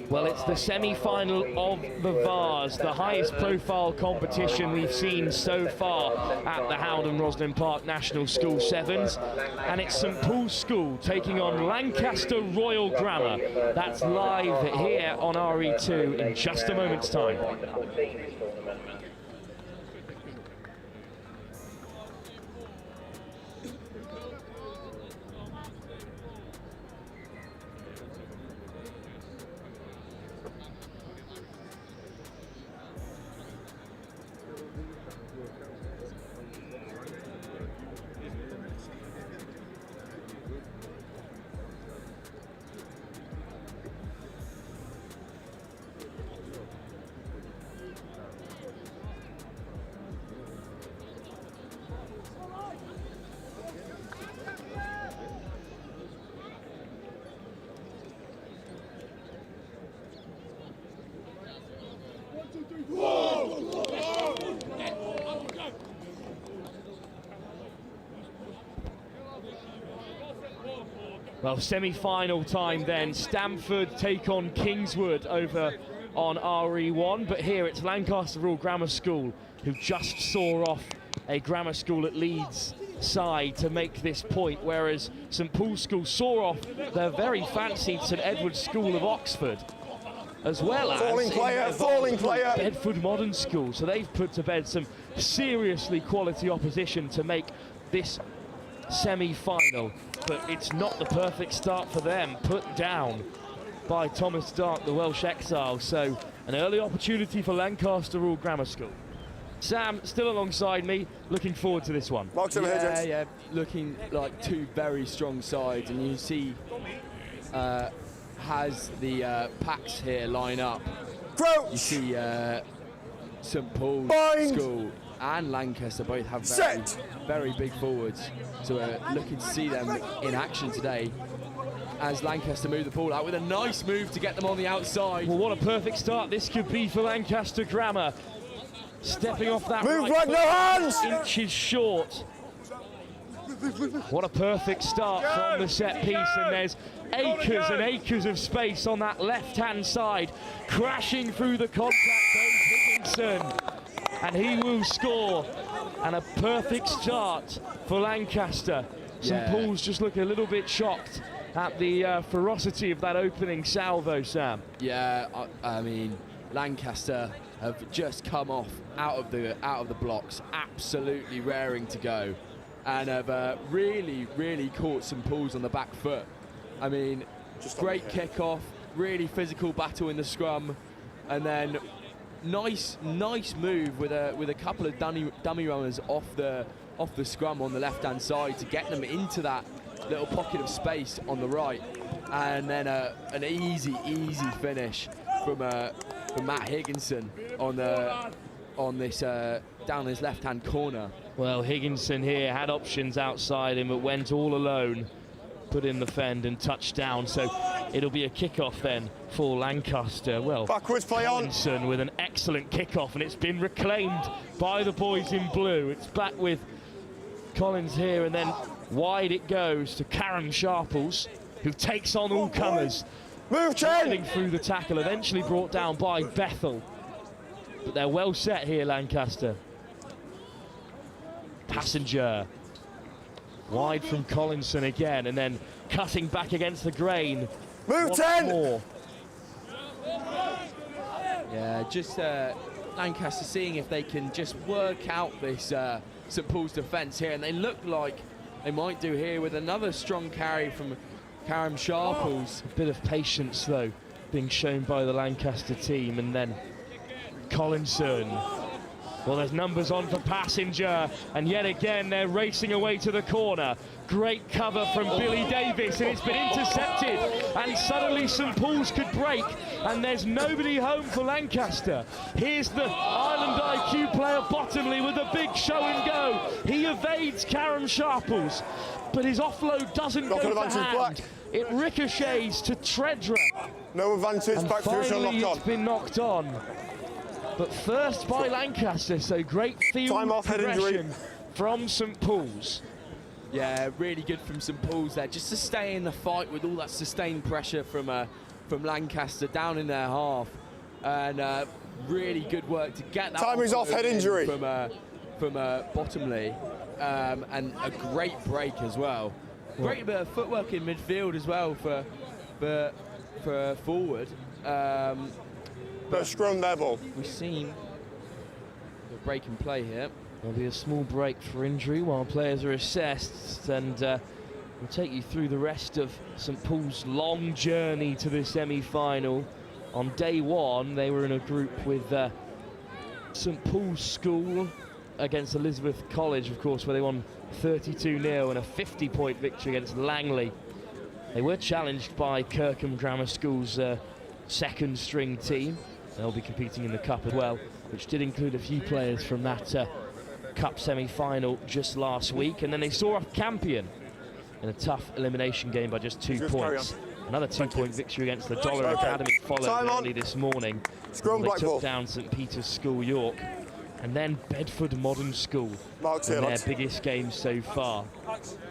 Well, it's the semi-final of the Vase, the highest profile competition we've seen so far at the HOWDEN ROSSLYN Park National School Sevens, and it's St Paul's School taking on Lancaster Royal Grammar. That's live here on RE2 in just a moment's time. Well, semi-final time then. Stamford take on Kingswood over on RE1, but here it's Lancaster Royal Grammar School who just saw off a grammar school at Leeds side to make this point, whereas St Paul's School saw off their very fancied St Edward's School of Oxford, as well as falling player. Bedford Modern School. So they've put to bed some seriously quality opposition to make this semi-final, but it's not the perfect start for them, put down by Thomas Dark, the Welsh exile. So an early opportunity for Lancaster Royal Grammar School. Sam, still alongside me, looking forward to this one. Yeah, looking like two very strong sides, and you see has the packs here line up. Crouch. You see St Paul's School and Lancaster both have very big forwards, so we're looking to see them in action today as Lancaster move the ball out with a nice move to get them on the outside. Well, what a perfect start this could be for Lancaster Grammar. Stepping off that move right no hands! Inches short. What a perfect start from the set piece, and there's acres and acres of space on that left-hand side. Crashing through the contact goes Higginson, and he will score. And a perfect start for Lancaster. St Paul's just look a little bit shocked at the ferocity of that opening salvo, Sam. Yeah, I mean, Lancaster have just come off out of the blocks, absolutely raring to go, and have really caught St Paul's on the back foot. I mean, just great kick-off, really physical battle in the scrum, and then nice move with a couple of dummy runners off the scrum on the left-hand side to get them into that little pocket of space on the right, and then an easy finish from Matt Higginson on this down his left-hand corner. Well, Higginson here had options outside him, but went all alone, put in the fend and touched down. So it'll be a kickoff then for Lancaster. Well, backwards play on. Higginson with an excellent kickoff, and it's been reclaimed by the boys in blue. It's back with Collins here, and then wide it goes to Karen Sharples, who takes on all comers. Move, Chen! Through the tackle, eventually brought down by Bethel. But they're well set here, Lancaster. Passenger. Wide from Collinson again, and then cutting back against the grain. Move, Chen! More. Yeah, just Lancaster seeing if they can just work out this St Paul's defence here, and they look like they might do here with another strong carry from Karen Sharples. A bit of patience, though, being shown by the Lancaster team, and then Collinson. Well, there's numbers on for Passenger, and yet again they're racing away to the corner. Great cover from Billy Davis, and it's been intercepted, and suddenly St Paul's could break, and there's nobody home for Lancaster. Here's the Ireland IQ player Bottomley with a big show and go. He evades Karen Sharples, but his offload doesn't go for hand. It ricochets to Tredra. No advantage, and back finally knocked on. It's been knocked on. But first by Lancaster, so great field progression from St Paul's. Yeah, really good from St Paul's there, just to stay in the fight with all that sustained pressure from Lancaster down in their half, and really good work to get that. Time is off, head injury from Bottomley, and a great break as well. Great bit of footwork in midfield as well for forward. But scrum level. We've seen the break and play here. There'll be a small break for injury while players are assessed, and we'll take you through the rest of St Paul's long journey to the semi-final. On day one, they were in a group with St Paul's School against Elizabeth College, of course, where they won 32-0 and a 50-point victory against Langley. They were challenged by Kirkham Grammar School's second string team. They'll be competing in the Cup as well, which did include a few players from that Cup semi-final just last week. And then they saw off Campion in a tough elimination game by just 2 points. Another 2-point victory against the Dollar Academy followed early this morning. Scrum they Blackpool. took down St Peter's School York. And then Bedford Modern School in their biggest game so far,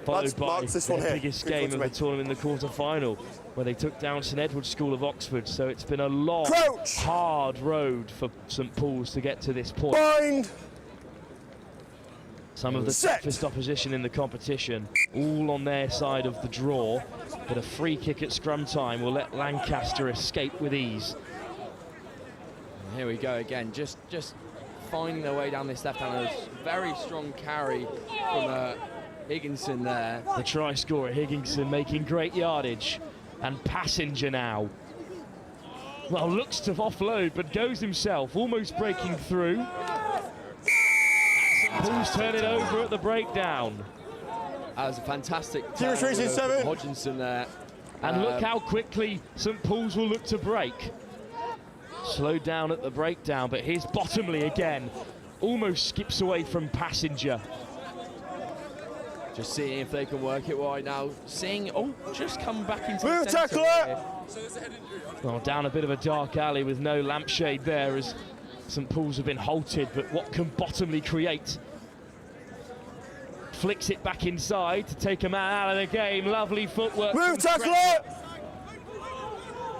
followed by their biggest game of the tournament in the quarter-final, where they took down St Edward's School of Oxford. So it's been a long, hard road for St Paul's to get to this point. Some of the toughest opposition in the competition, all on their side of the draw, but a free kick at scrum time will let Lancaster escape with ease. And here we go again, just finding their way down this left-hand. Very strong carry from Higginson there. The try scorer Higginson making great yardage, and Passenger now. Well, looks to offload, but goes himself, almost breaking through. Paul's turn it over at the breakdown. That was a fantastic Hodgkinson there. And look how quickly St Paul's will look to break. Slowed down at the breakdown, but here's Bottomley again. Almost skips away from Passenger. Just seeing if they can work it wide now. Seeing, just come back into the centre here. Well, down a bit of a dark alley with no lampshade there as St Paul's have been halted, but what can Bottomley create? Flicks it back inside to take a man out of the game. Lovely footwork. Move, tackle it!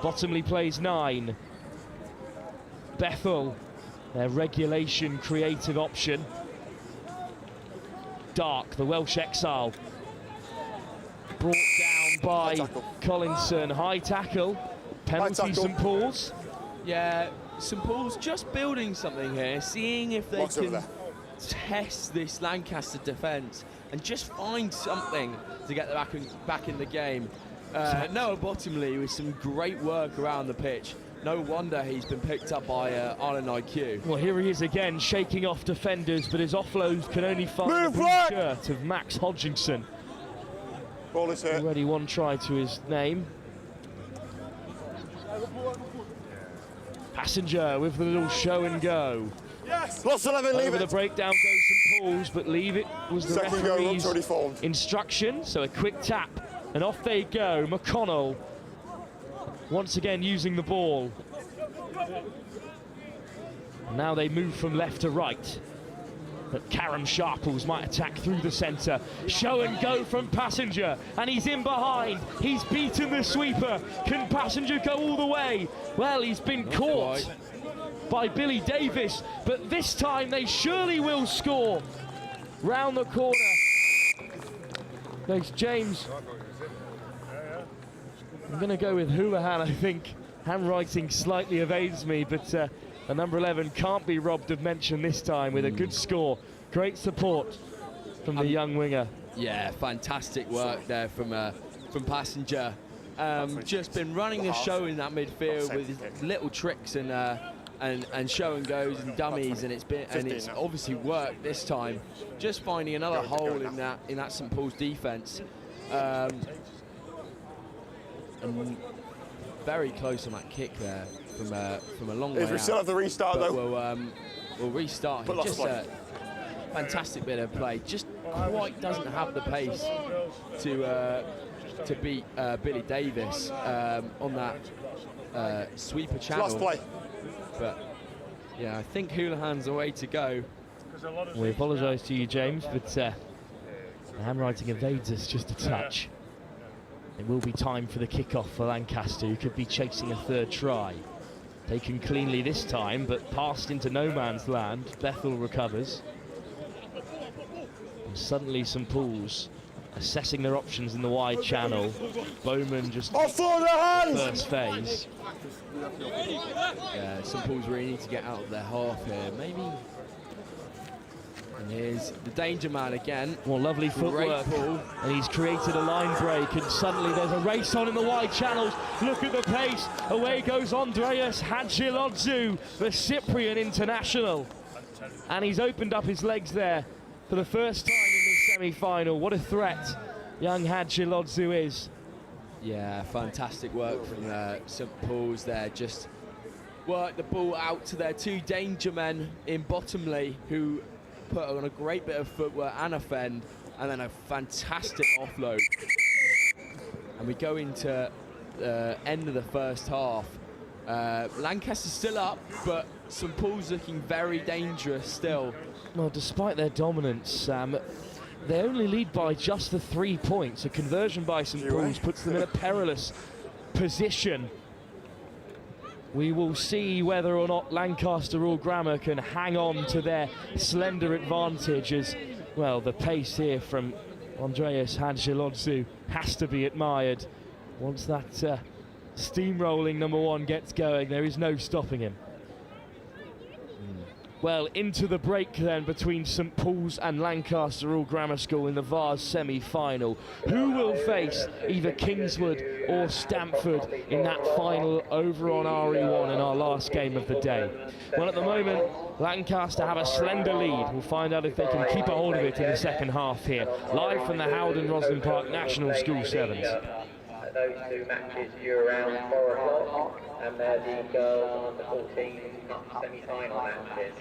Bottomley plays 9. Bethel, their regulation creative option. Dark, the Welsh exile, brought down by Collinson. High tackle, penalty St Paul's. Yeah, St Paul's just building something here, seeing if they can test this Lancaster defence and just find something to get back in the game. Noah Bottomley with some great work around the pitch. No wonder he's been picked up by Ireland IQ. Well, here he is again, shaking off defenders, but his offload can only find the blue shirt of Max Hodgkinson. Ball is here. Already one try to his name. Passenger with the little show and go. Yes. Lost 11, leave Over it. the breakdown goes St Paul's, but leave it was the referee's instruction. So a quick tap, and off they go. McConnell once again using the ball. Now they move from left to right, but Karam Sharples might attack through the centre. Show and go from Passenger, and he's in behind. He's beaten the sweeper. Can Passenger go all the way? Well, he's been caught by Billy Davis, but this time they surely will score. Round the corner goes James. I'm going to go with Houlihan, I think. Handwriting slightly evades me, but the number 11 can't be robbed of mention this time with a good score. Great support from the young winger. Yeah, fantastic work there from Passenger. Just been running the show in that midfield with little tricks and show and goes and dummies, and it's obviously worked this time. Just finding another hole in that St Paul's defence. And very close on that kick there from a long way out. We still have the restart though. We'll restart here. Just a fantastic bit of play. Just quite doesn't have the pace to beat Billy Davis on that sweeper channel. Last play. But yeah, I think Houlihan's the way to go. We apologise to you, James, but the handwriting evades us just a touch. It will be time for the kick-off for Lancaster, who could be chasing a third try. Taken cleanly this time, but passed into no man's land. Bethel recovers. And suddenly St Paul's assessing their options in the wide channel. Bowman just first phase. Yeah, St Paul's really need to get out of their half here. Maybe. And here's the danger man again. Well, lovely footwork. And he's created a line break, and suddenly there's a race on in the wide channels. Look at the pace. Away goes Andreas Hadjilodzu, the Cyprian international. And he's opened up his legs there for the first time in this semi-final. What a threat young Hadjilodzu is. Yeah, fantastic work from St Paul's there. Just work the ball out to their two danger men in Bottomley, who put on a great bit of footwork and a fend, and then a fantastic offload. And we go into the end of the first half. Lancaster's still up, but St Paul's looking very dangerous still. Well, despite their dominance, Sam, they only lead by just the 3 points. A conversion by St Paul's puts them in a perilous position. We will see whether or not Lancaster or Grammar can hang on to their slender advantage, as well, the pace here from Andreas Hangelodzu has to be admired. Once that steamrolling number 1 gets going, there is no stopping him. Well, into the break then between St Paul's and Lancaster All Grammar School in the Vase semi-final. Who will face either Kingswood or Stamford in that final over on RE1 in our last game of the day? Well, at the moment, Lancaster have a slender lead. We'll find out if they can keep a hold of it in the second half here. Live from the HOWDEN ROSSLYN Park National School Sevens. Those 2 matches due around 4 o'clock, and they're the girls under 14 semi-final matches.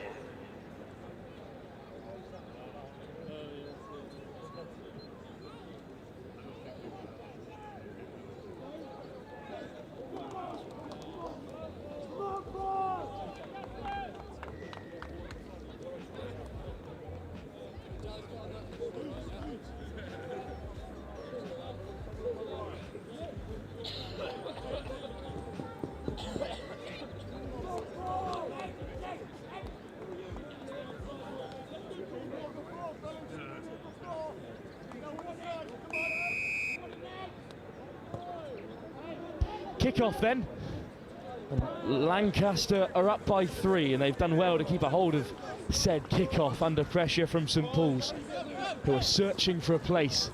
Kick-off then. And Lancaster are up by 3, and they've done well to keep a hold of said kick-off under pressure from St Paul's, who are searching for a place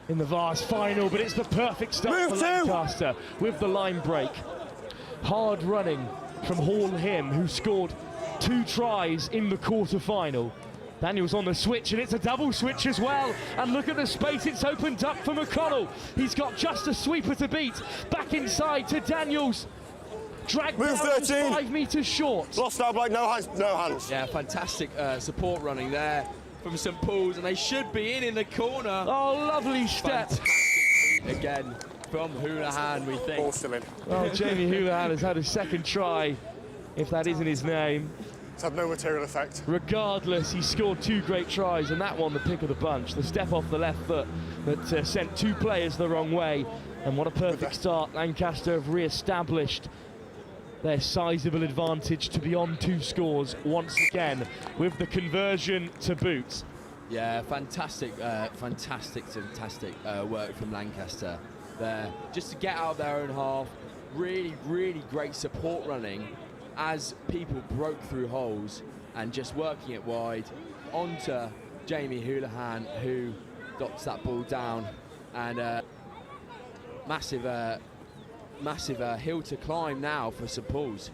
in the Vase final, but it's the perfect start for Lancaster with the line break. Hard running from Hall Him, who scored 2 tries in the quarter-final. Daniel's on the switch, and it's a double switch as well. And look at the space it's opened up for McConnell. He's got just a sweeper to beat. Back inside to Daniels. Dragged down 13. 5 metres short. Lost out, Blake, no hands, no hands. Yeah, fantastic support running there from St Paul's, and they should be in the corner. Oh, lovely step. Fantastic again from Houlihan, we think. Ball still in. Well, Jamie Houlihan has had a second try, if that isn't his name. It's had no material effect. Regardless, he scored 2 great tries, and that one the pick of the bunch. The step off the left foot that sent 2 players the wrong way. And what a perfect start. Lancaster have re-established their sizable advantage to beyond 2 scores once again with the conversion to boot. Yeah, fantastic work from Lancaster there. Just to get out of their own half, really great support running as people broke through holes, and just working it wide onto Jamie Houlihan, who dots that ball down, and massive hill to climb now for St Paul's.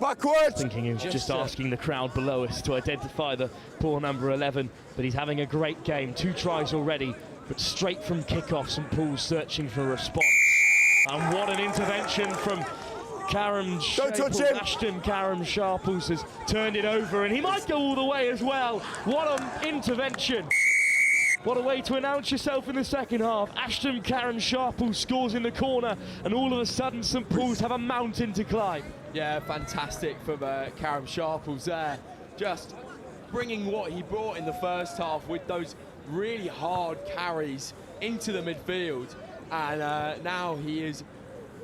Backwards! Thinking he was just asking the crowd below us to identify the poor number 11, but he's having a great game. 2 tries already, but straight from kick-off, St Paul's searching for a response. And what an intervention from Ashton Karam Sharples has turned it over, and he might go all the way as well. What an intervention. What a way to announce yourself in the second half. Ashton Karam Sharples scores in the corner, and all of a sudden St Paul's have a mountain to climb. Yeah, fantastic from Karam Sharples there. Just bringing what he brought in the first half with those really hard carries into the midfield. And now he has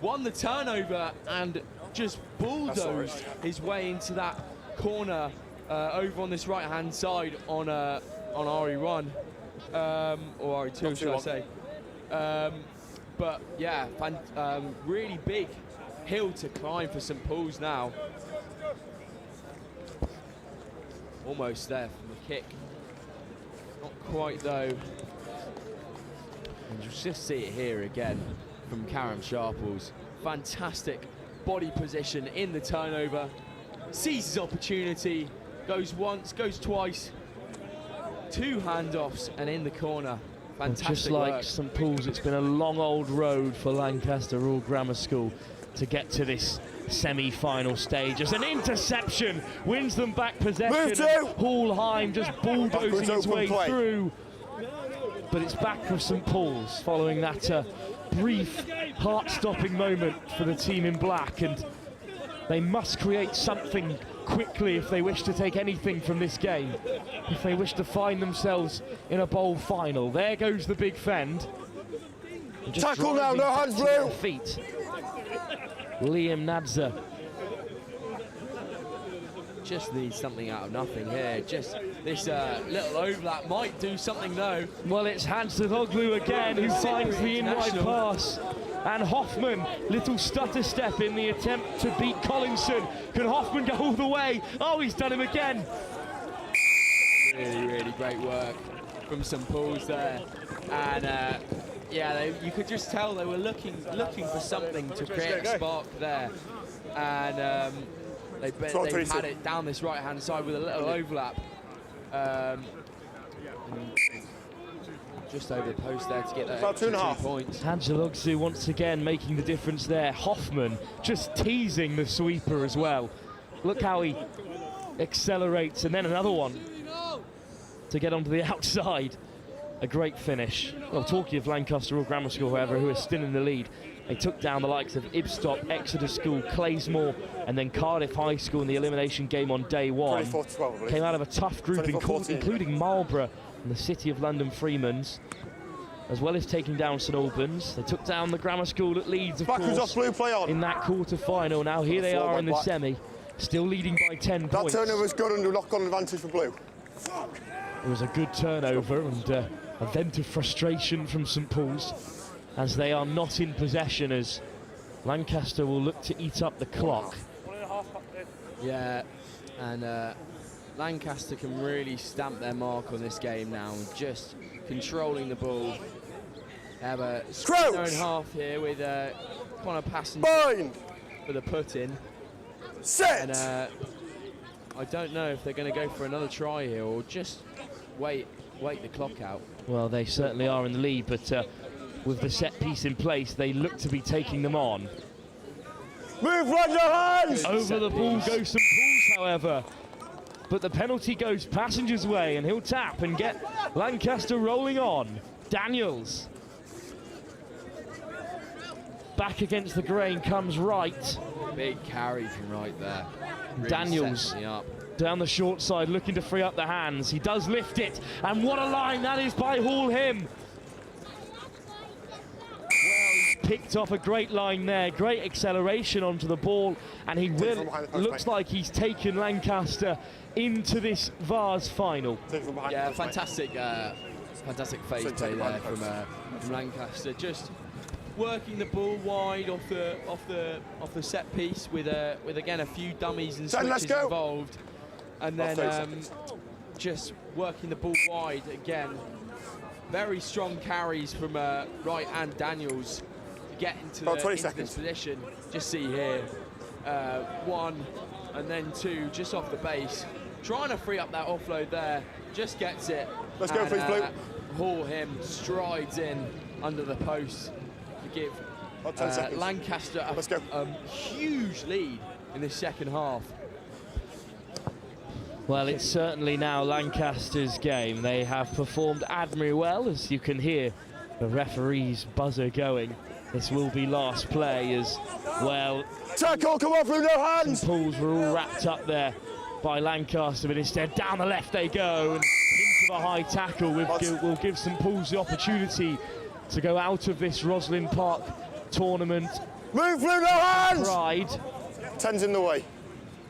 won the turnover and just bulldozed his way into that corner over on this right-hand side on RE1 or RE2, should I say? But yeah, really big hill to climb for St Paul's now. Almost there from the kick. Not quite though. And you'll just see it here again from Karam Sharples. Fantastic body position in the turnover. Sees his opportunity, goes once, goes twice. 2 handoffs and in the corner. Fantastic Just like work. St Paul's, it's been a long old road for Lancaster Royal Grammar School to get to this semi-final stage. As an interception wins them back possession. Hallheim just bulldozing his way through. But it's back for St Paul's following that brief heart-stopping moment for the team in black, and they must create something quickly if they wish to take anything from this game, if they wish to find themselves in a bowl final. There goes the big fend. Tackle now, no hands, Blue. Feet. Liam Nadza. Just needs something out of nothing here. Just this little overlap might do something though. Well, it's Hansaloglu again who finds the in-wide pass. And Hoffman, little stutter step in the attempt to beat Collinson. Can Hoffman go all the way? Oh, he's done him again. Really, really great work from St Paul's there. And yeah, you could just tell they were looking for something to create a spark there. And they've had it down this right-hand side with a little overlap. Just over the post there to get that extra 2 points. Hansaloglu once again making the difference there. Hoffman just teasing the sweeper as well. Look how he accelerates, and then another one to get onto the outside. A great finish. Well, talking of Lancaster Royal Grammar School, however, who are still in the lead, they took down the likes of Ibstock, Exeter School, Claysmore, and then Cardiff High School in the elimination game on day one. 24-12, Came out of a tough group, including Marlborough and the City of London Freemans, as well as taking down St Albans. They took down the Grammar School at Leeds, of course, Blue, play on. in that quarter-final. Now here they are in the semi, still leading by 10 points. That turnover was good and a knock-on advantage for Blue. It was a good turnover and a vent of frustration from St Paul's, as they are not in possession, as Lancaster will look to eat up the clock. Yeah, and Lancaster can really stamp their mark on this game now, just controlling the ball. They have a sprint their own half here with Connor Passenger for the put-in. And I don't know if they're going to go for another try here or just wait the clock out. Well, they certainly are in the lead, but with the set piece in place, they look to be taking them on. Move, run your hands! Over the ball goes St Paul's, however. But the penalty goes Passenger's way, and he'll tap and get Lancaster rolling on. Daniels. Back against the grain comes Wright. Big carry from Wright there. Really Daniels down the short side, looking to free up the hands. He does lift it, and what a line that is by Hall Him. Well, he's picked off a great line there, great acceleration onto the ball, and he looks like he's taken Lancaster into this Vase final. Yeah, fantastic phase play there from Lancaster. Just working the ball wide off the set piece with again a few dummies and switches involved, and then just working the ball wide again. Very strong carries from Wright and Daniels to get into this position. Just see here, 1 and then 2 just off the base, trying to free up that offload there. Just gets it. Let's go, please, Blue. Hall Him strides in under the post to give Lancaster a huge lead in the second half. Well, it's certainly now Lancaster's game. They have performed admirably well, as you can hear the referee's buzzer going. This will be last play as well. Tackle, come on, Blue, no hands! St Paul's were all wrapped up there by Lancaster, but instead down the left they go, and into the high tackle will give St Paul's the opportunity to go out of this Rosslyn Park tournament. Move, Blue, no hands! Pride. 10's in the way.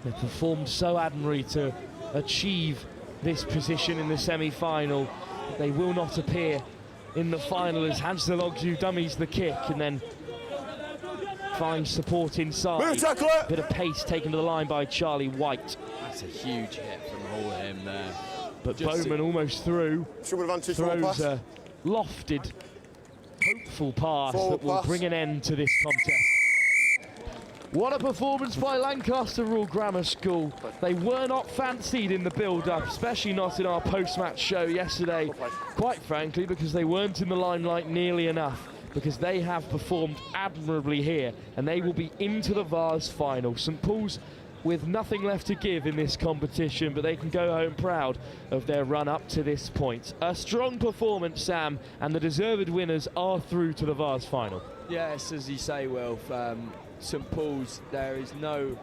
They performed so admirably to achieve this position in the semi-final. They will not appear in the final as Hansaloglu dummies the kick and then finds support inside. Move, tackle it! Bit of pace taken to the line by Charlie White. That's a huge hit from Hall Him there. But Bowman almost through. Throws a lofted, hopeful pass that will bring an end to this contest. What a performance by Lancaster Royal Grammar School. They were not fancied in the build-up, especially not in our post-match show yesterday, quite frankly, because they weren't in the limelight nearly enough, because they have performed admirably here, and they will be into the Vase final. St Paul's with nothing left to give in this competition, but they can go home proud of their run up to this point. A strong performance, Sam, and the deserved winners are through to the Vase final. Yes, as you say, Wilf, St Paul's, there is no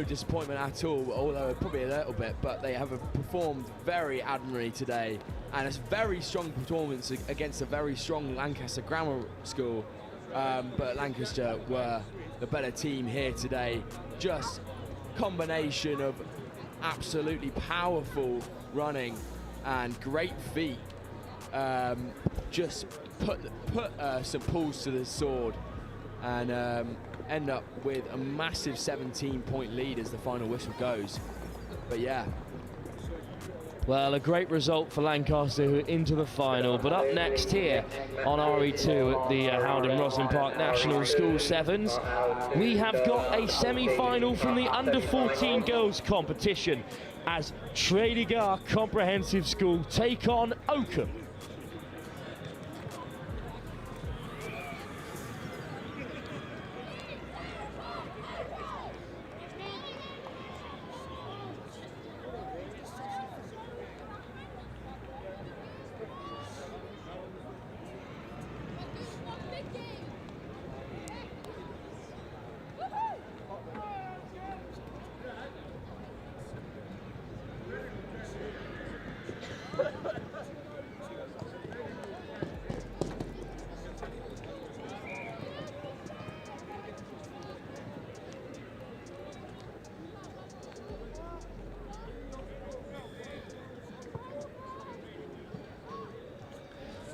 disappointment at all, although probably a little bit, but they have performed very admirably today, and it's a very strong performance against a very strong Lancaster Grammar School, but Lancaster were the better team here today. Just combination of absolutely powerful running and great feet, just put St Paul's to the sword, and end up with a massive 17-point lead as the final whistle goes. But yeah. Well, a great result for Lancaster, who are into the final. But up next here on RE2 at the HOWDEN ROSSLYN Park National School Sevens, we have got a semi-final from the under-14 girls competition as Reigate Comprehensive School take on Oakham.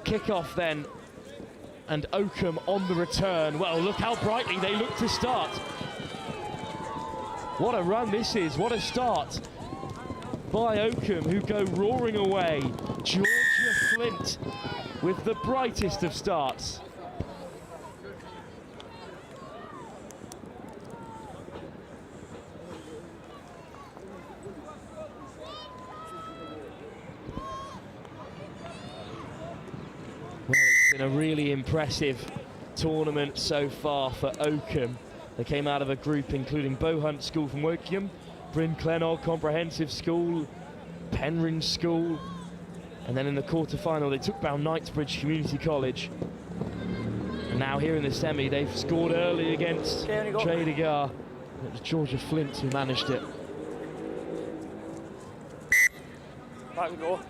Kick-off then, and Oakham on the return. Well, look how brightly they look to start. What a run this is, what a start by Oakham, who go roaring away. Georgia Flint with the brightest of starts. A really impressive tournament so far for Oakham. They came out of a group including Bohunt School from Wokingham, Bryn Clennog Comprehensive School, Penryn School, and then in the quarter-final they took down Knightsbridge Community College. And now here in the semi they've scored early against Reigate. It was Georgia Flint who managed it. Back we go.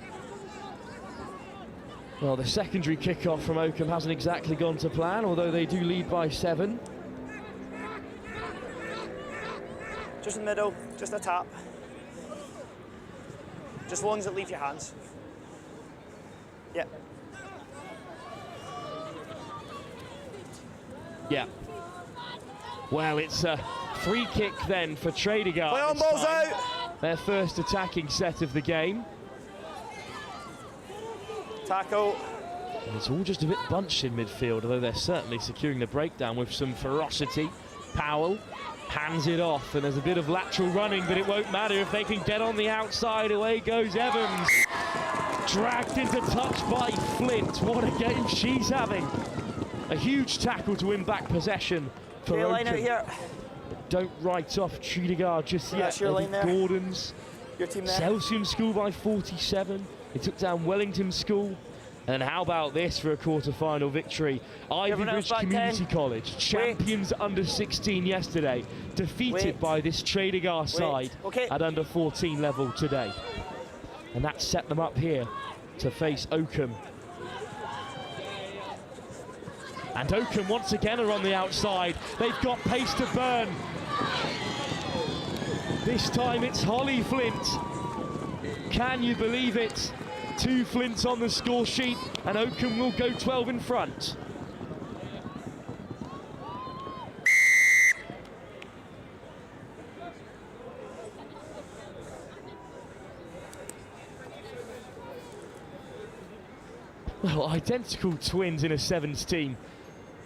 Well, the secondary kick-off from Oakham hasn't exactly gone to plan, although they do lead by 7. Just in the middle, just a tap. Just ones that leave your hands. Yeah. Yeah. Well, it's a free kick then for Reigate. Play on, balls out! Their first attacking set of the game. Tackle. And it's all just a bit bunched in midfield, although they're certainly securing the breakdown with some ferocity. Powell hands it off, and there's a bit of lateral running, but it won't matter if they can get on the outside. Away goes Evans. Dragged into touch by Flint. What a game she's having. A huge tackle to win back possession for Oakham. Line out here. Don't write off Reigate just yet. That's your line there. Gordon's. Your team there. Celsium School by 47. They took down Wellington School. And how about this for a quarter-final victory? Ivybridge Community College, champions under 16 yesterday, defeated by this Reigate side at under 14 level today. And that set them up here to face Oakham. And Oakham once again are on the outside. They've got pace to burn. This time it's Holly Flint. Can you believe it? 2 Flints on the score sheet, and Oakham will go 12 in front. Well, identical twins in a sevens team,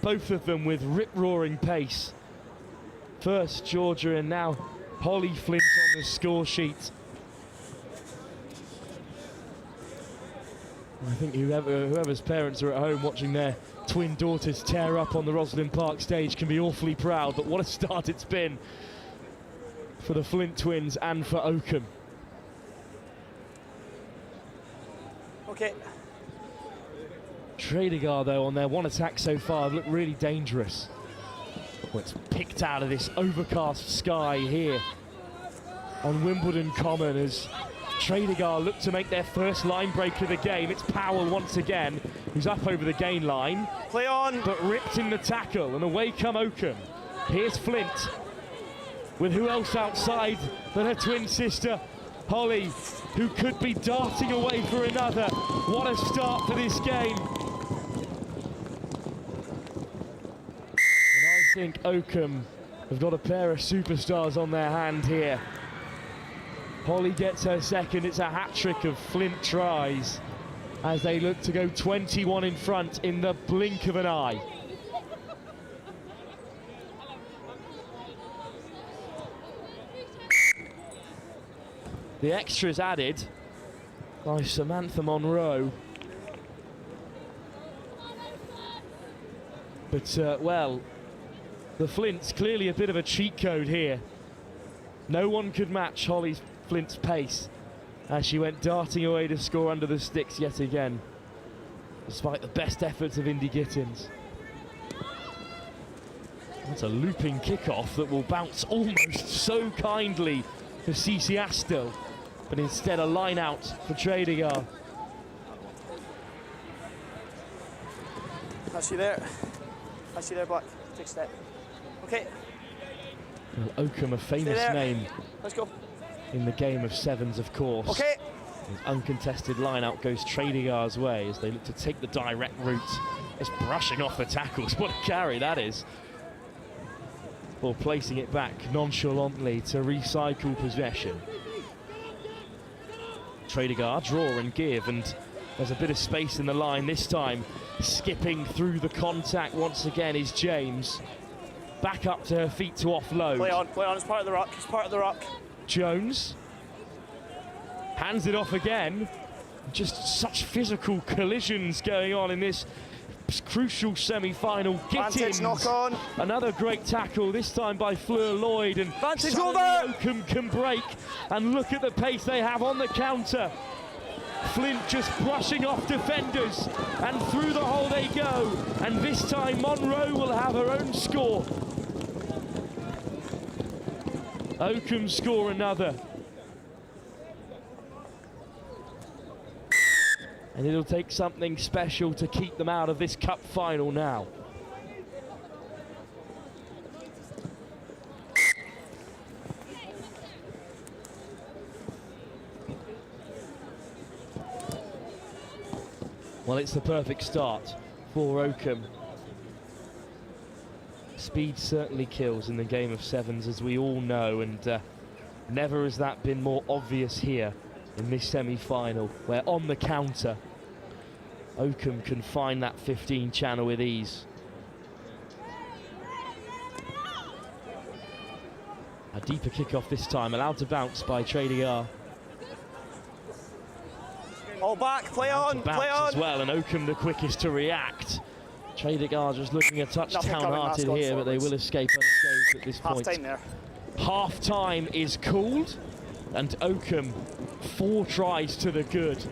both of them with rip-roaring pace. First Georgia and now Holly Flint on the score sheet. I think whoever's parents are at home watching their twin daughters tear up on the Rosslyn Park stage can be awfully proud, but what a start it's been. for the Flint twins and for Oakham. Okay. Tredegar, though, on their one attack so far, have looked really dangerous. Well, it's picked out of this overcast sky here on Wimbledon Common as Tredegar look to make their first line break of the game. It's Powell once again, who's up over the gain line. Play on. But ripped in the tackle, and away come Oakham. Here's Flint, with who else outside but her twin sister, Holly, who could be darting away for another. What a start for this game. And I think Oakham have got a pair of superstars on their hand here. Holly gets her second. It's a hat-trick of Flint tries as they look to go 21 in front in the blink of an eye. The extras added by Samantha Monroe. But, well, the Flint's clearly a bit of a cheat code here. No one could match Holly Flint's pace as she went darting away to score under the sticks yet again, despite the best efforts of Indy Gittins. That's a looping kickoff that will bounce almost so kindly to Cece Astle, but instead a line out for Tredegar. That's you there. That's you there, Black. Take a step. Okay. Well, Oakham, a famous name. Let's go. In the game of sevens, of course. Okay. His uncontested line out goes Tredegar's way as they look to take the direct route. Just brushing off the tackles. What a carry that is. Or placing it back nonchalantly to recycle possession. Tredegar, draw and give, and there's a bit of space in the line this time. Skipping through the contact once again is James. Back up to her feet to offload. Play on, it's part of the rock, it's part of the rock. Jones hands it off again. Just such physical collisions going on in this crucial semi-final. Vantage, knock on. Another great tackle, this time by Fleur Lloyd, and Vantage over. Oakham can break, and look at the pace they have on the counter. Flint just brushing off defenders, and through the hole they go, and this time Monroe will have her own score. Oakham score another. And it'll take something special to keep them out of this cup final now. Well, it's the perfect start for Oakham. Speed certainly kills in the game of sevens, as we all know, and never has that been more obvious here in this semi-final, where on the counter Oakham can find that 15 channel with ease. A deeper kickoff this time, allowed to bounce by Tredegar. All back, play on, play on. As well, and Oakham the quickest to react. Tredegar just looking a touch downhearted here, but they will escape unscathed at this point. Half time there. Half time is called, and Oakham 4 tries to the good.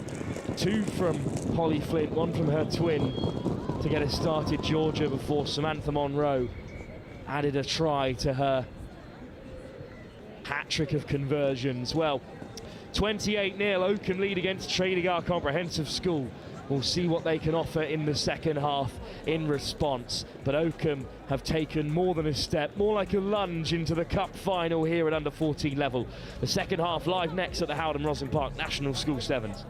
2 from Holly Flint, 1 from her twin to get us started, Georgia, before Samantha Monroe added a try to her hat-trick of conversions. Well, 28-0, Oakham lead against Tredegar Comprehensive School. We'll see what they can offer in the second half in response. But Oakham have taken more than a step, more like a lunge into the cup final here at under 14 level. The second half live next at the HOWDEN ROSSLYN Park National School Sevens.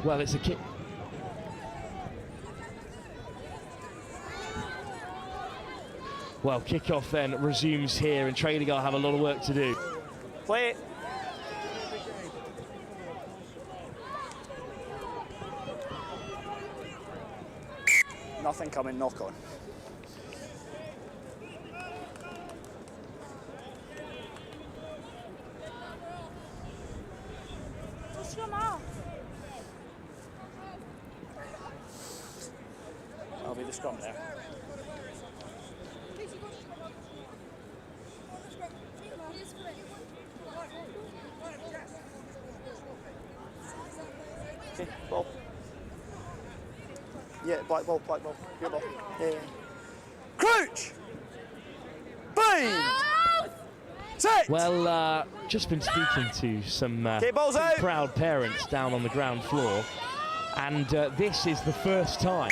Well, it's a kick. Well, kickoff then resumes here, and Tredegar have a lot of work to do. Play it. Nothing coming, knock on. That'll be the scrum there. Okay, ball. Yeah, black ball, your ball. Yeah. Crouch! Bang! Well, just been speaking to some proud parents down on the ground floor, and this is the first time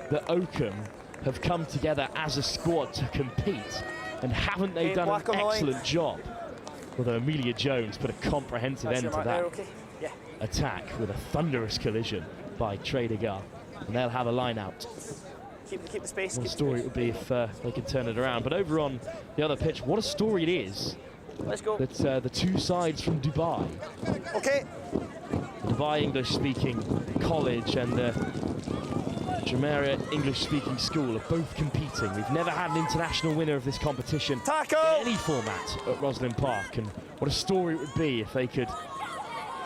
that Oakham have come together as a squad to compete, and haven't they done an excellent job? Although Amelia Jones put a comprehensive end to that attack with a thunderous collision by Tredegar, and they'll have a line out. Keep the space. What a story it would be if they could turn it around. But over on the other pitch, what a story it is. Let's go. That the two sides from Dubai. Okay. The Dubai English-speaking college and the Jumeirah English-speaking school are both competing. We've never had an international winner of this competition in any format at Rosslyn Park, and what a story it would be if they could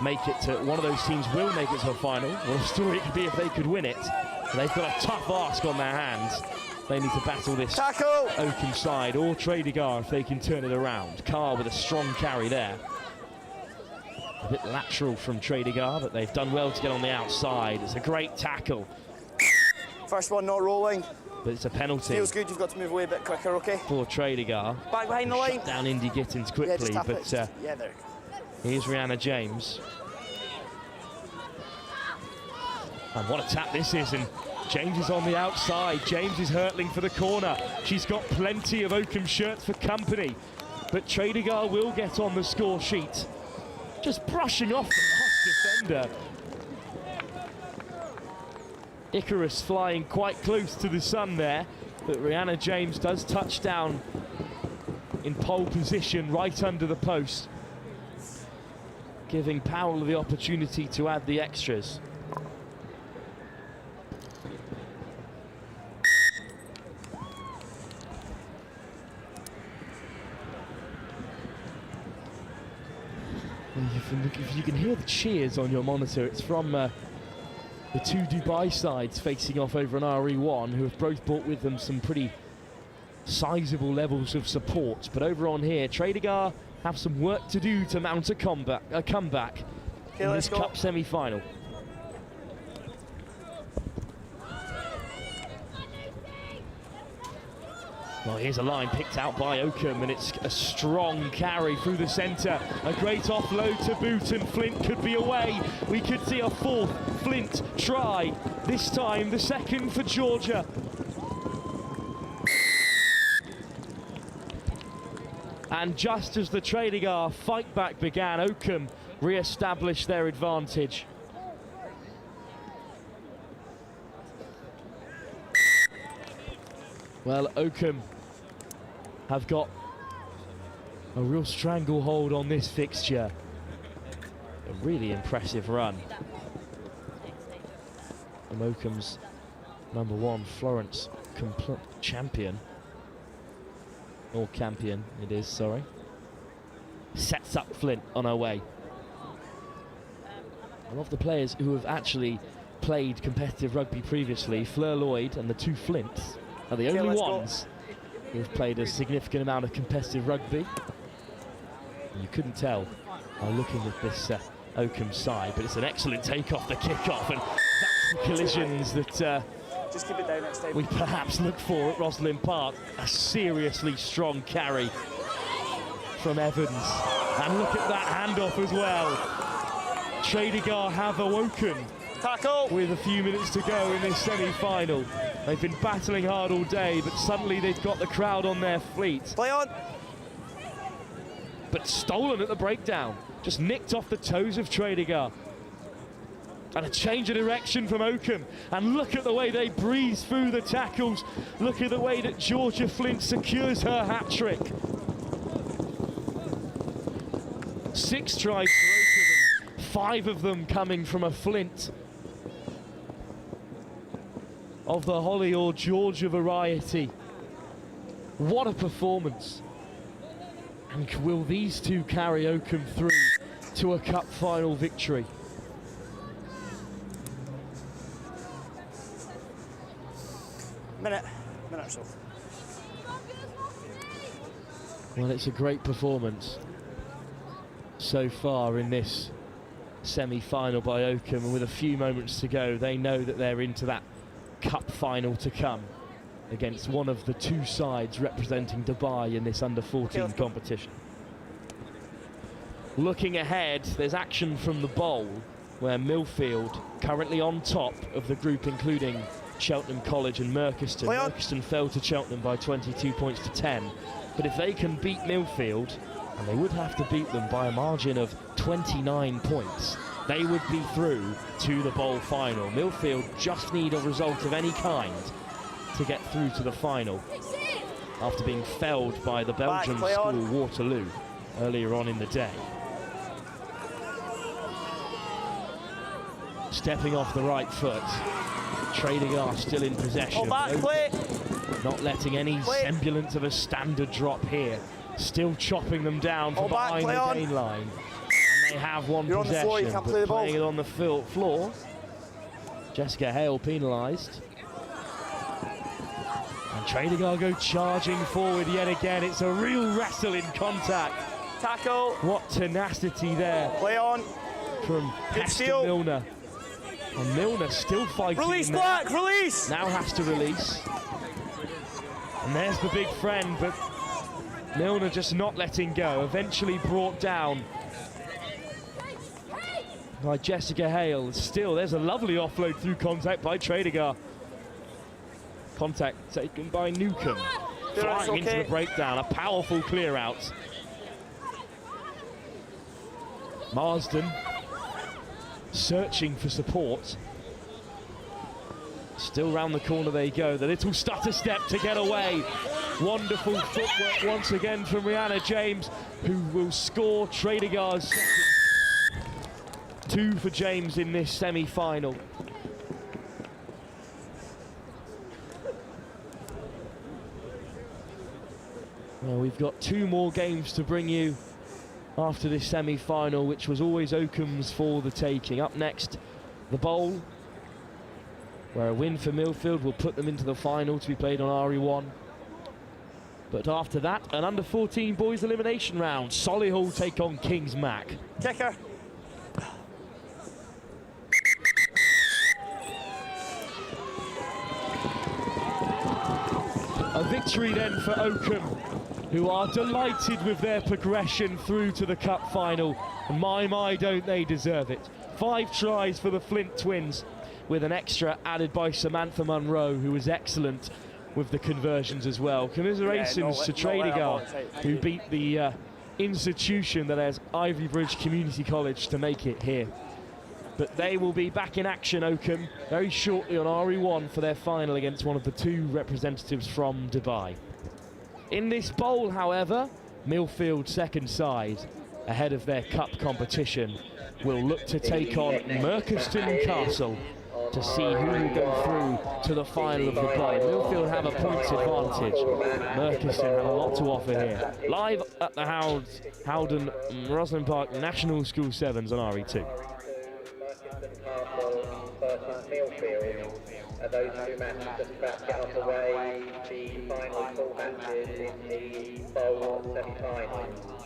make it to, one of those teams will make it to a final. What a story it could be if they could win it. And they've got a tough ask on their hands. They need to battle this Oakham side, or Tredegar if they can turn it around. Carr with a strong carry there. A bit lateral from Tredegar, but they've done well to get on the outside. It's a great tackle. First one not rolling. But it's a penalty. Feels good, you've got to move away a bit quicker, okay? For Tredegar. Back behind the line. Shut down Indy Gittins quickly, yeah, but yeah, there. Here's Rihanna James. And what a tap this is, and James is on the outside. James is hurtling for the corner. She's got plenty of Oakham shirts for company, but Tredegar will get on the score sheet. Just brushing off the last defender. Icarus flying quite close to the sun there, but Rihanna James does touch down in pole position right under the post, giving Powell the opportunity to add the extras. If you can hear the cheers on your monitor, it's from the two Dubai sides facing off over an RE1, who have both brought with them some pretty sizable levels of support. But over on here, Tredegar have some work to do to mount a comeback in this cup semi-final. Well, here's a line picked out by Oakham, and it's a strong carry through the centre. A great offload to boot, and Flint could be away. We could see a fourth Flint try. This time, the second for Georgia. And just as the Tredegar fight back began, Oakham re-established their advantage. Well, Oakham have got a real stranglehold on this fixture. A really impressive run from Oakham's #1 Florence champion. Or campion, it is, sorry. Sets up Flint on her way. One of the players who have actually played competitive rugby previously, Fleur Lloyd and the two Flints, are the only ones who have played a significant amount of competitive rugby. And you couldn't tell by looking at this Oakham side, but it's an excellent take off the kick-off, and that's the collisions that just keep it down next time. We perhaps look for at Rosslyn Park. A seriously strong carry from Evans. And look at that handoff as well. Tredegar have awoken. Tackle! With a few minutes to go in this semi-final. They've been battling hard all day, but suddenly they've got the crowd on their feet. Play on! But stolen at the breakdown. Just nicked off the toes of Tredegar. And a change of direction from Oakham. And look at the way they breeze through the tackles. Look at the way that Georgia Flint secures her hat-trick. 6 tries for Oakham, 5 of them coming from a Flint of the Holly or Georgia variety. What a performance. And will these two carry Oakham through to a cup final victory? Minute or so. Well, it's a great performance so far in this semi-final by Oakham, and with a few moments to go, they know that they're into that cup final to come against one of the 2 sides representing Dubai in this under-14 competition. Looking ahead, there's action from the bowl, where Milfield, currently on top of the group including Cheltenham College and Merchiston. Merchiston fell to Cheltenham by 22 points to 10. But if they can beat Milfield, and they would have to beat them by a margin of 29 points, they would be through to the bowl final. Milfield just need a result of any kind to get through to the final after being felled by the Belgian school Waterloo earlier on in the day. Stepping off the right foot, Tredegar still in possession. Not letting any semblance of a standard drop here. Still chopping them down from behind the gain line. And they have one possession, but playing it on the floor. Jessica Hale penalised. And Tredegar go charging forward yet again. It's a real wrestle in contact. Tackle. What tenacity there. Play on. From Hester Milner. And Milner still fighting. Release, Black, release! Now has to release. And there's the big friend, but Milner just not letting go. Eventually brought down by Jessica Hale. Still, there's a lovely offload through contact by Tredegar. Contact taken by Newcomb. Flying into the breakdown, a powerful clear out. Marsden searching for support. Still round the corner they go. The little stutter step to get away. Wonderful footwork once again from Rihanna James, who will score Tredegar's second. 2 for James in this semi-final. Well, we've got 2 more games to bring you after this semi-final, which was always Oakham's for the taking. Up next, the bowl, where a win for Milfield will put them into the final to be played on RE1. But after that, an under-14 boys elimination round. Solihull take on Kings Mac. Kicker. A victory then for Oakham, who are delighted with their progression through to the cup final. And my, don't they deserve it. 5 tries for the Flint twins, with an extra added by Samantha Munro, who was excellent with the conversions as well. Commiserations to Tredegar, who beat the institution that has Ivy Bridge Community College to make it here. But they will be back in action, Oakham, very shortly on RE1 for their final against one of the 2 representatives from Dubai. In this bowl, however, Milfield second side, ahead of their cup competition, will look to take on Merchiston Castle to see who will go through to the final of the bowl. Milfield have a points advantage. Merchiston have a lot to offer here. Live at the Howden Roslyn Park National School Sevens on RE2. Those 2 matches just about to get underway. The final 4 matches in the bowl semi-final.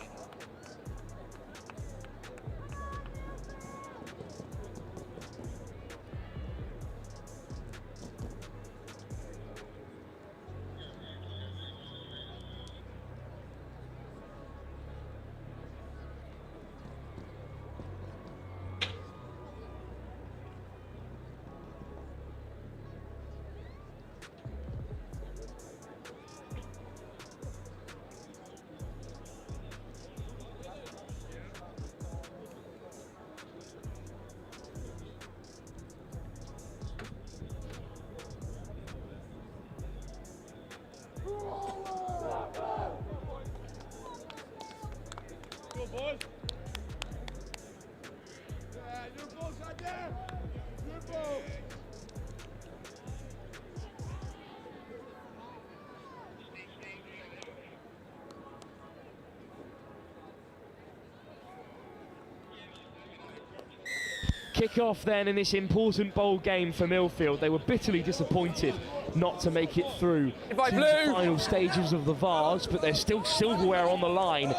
Kick-off then in this important bowl game for Milfield. They were bitterly disappointed not to make it through to the final stages of the Vase, but there's still silverware on the line,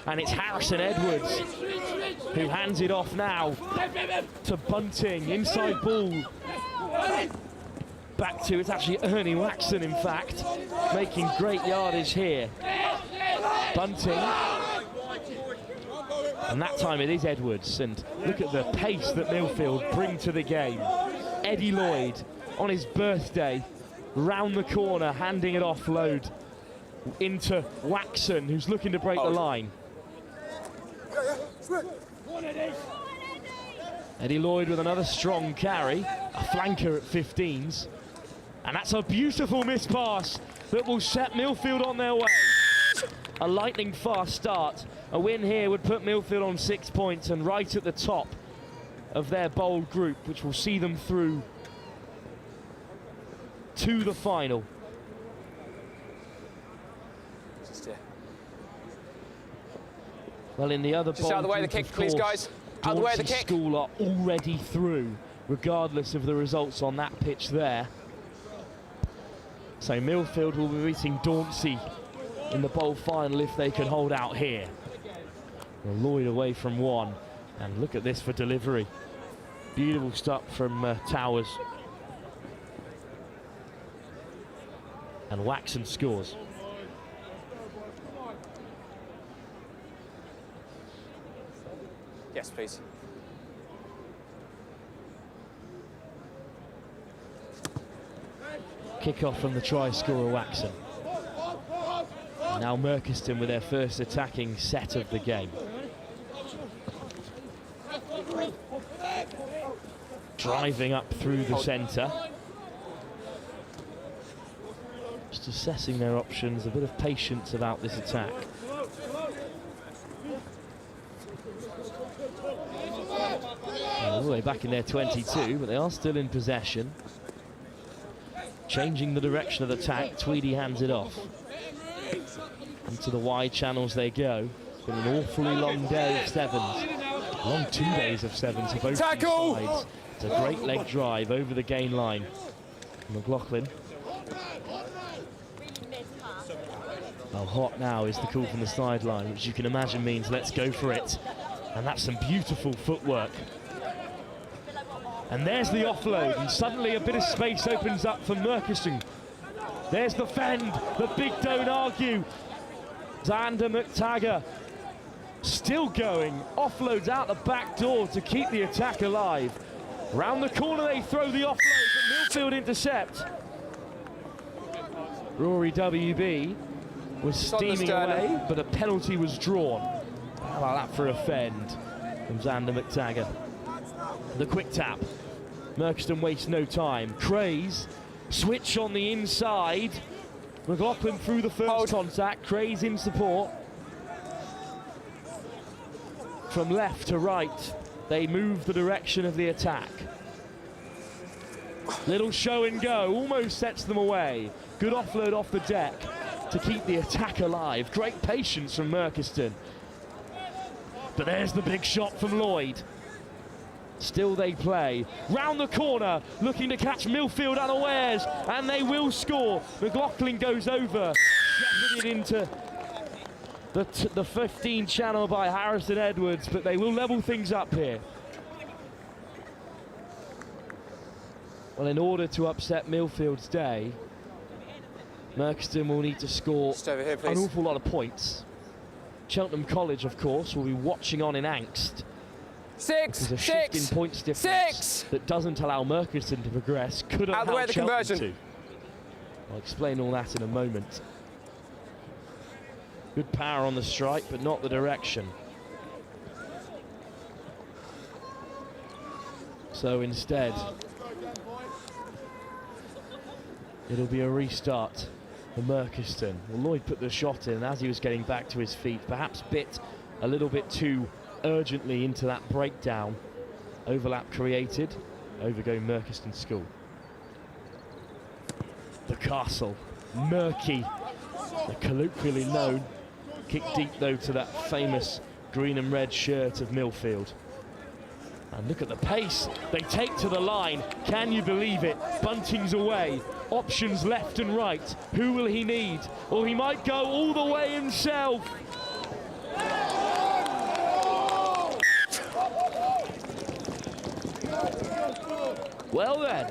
and it's Harrison Edwards who hands it off now to Bunting. Inside ball back to, it's actually Ernie Waxon in fact, making great yardage here. Bunting. And that time it is Edwards, and look at the pace that Milfield bring to the game. Eddie Lloyd on his birthday, round the corner, handing it offload into Waxon, who's looking to break the line. Eddie Lloyd with another strong carry, a flanker at 15s. And that's a beautiful miss pass that will set Milfield on their way. A lightning fast start. A win here would put Milfield on 6 points and right at the top of their bowl group, which will see them through to the final. Well, in the other bowl out of the way of the kick, please, guys. Out of the way of the kick. School are already through, regardless of the results on that pitch there. So Milfield will be meeting Dauncey in the bowl final if they can hold out here. Well, Lloyd away from one, and look at this for delivery. Beautiful stuff from Towers. And Waxon scores. Yes, please. Kick-off from the try scorer, Waxon. Now Merkiston with their first attacking set of the game. Driving up through the centre. Just assessing their options, a bit of patience about this attack. All the way back in their 22, but they are still in possession. Changing the direction of the attack, Tweedy hands it off. Into the wide channels they go. It's been an awfully long day of sevens. Long 2 days of sevens for both sides. It's a great leg drive over the gain line. McLaughlin. How hot now is the call from the sideline, which you can imagine means let's go for it. And that's some beautiful footwork. And there's the offload, and suddenly a bit of space opens up for Merkiston. There's the fend, the big don't argue. Xander McTaggart still going, offloads out the back door to keep the attack alive. Round the corner they throw the offload, but Milfield intercept. Rory WB was steaming away, but a penalty was drawn. How about that for a fend from Xander McTaggart? The quick tap. Merkiston wastes no time. Craze, switch on the inside. McLaughlin through the first contact. Craze in support. From left to right, they move the direction of the attack. Little show and go, almost sets them away. Good offload off the deck to keep the attack alive. Great patience from Merkiston. But there's the big shot from Lloyd. Still they play. Round the corner, looking to catch Milfield unawares, and they will score. McLaughlin goes over, shepherded into the 15 channel by Harrison Edwards, but they will level things up here. Well, in order to upset Milfield's day, Merkiston will need to score an awful lot of points. Cheltenham College, of course, will be watching on in angst. There's a shift in points difference that doesn't allow Merkiston to progress, could allow Cheltenham to. I'll explain all that in a moment. Good power on the strike, but not the direction. So instead, it'll be a restart for Merkiston. Well, Lloyd put the shot in as he was getting back to his feet, perhaps bit a little bit too urgently into that breakdown. Overlap created, overgo Merkiston School. The Castle, murky, they're colloquially known. Kick deep though to that famous green and red shirt of Milfield. And look at the pace they take to the line. Can you believe it? Bunting's away. Options left and right. Who will he need? Or he might go all the way himself. Well then.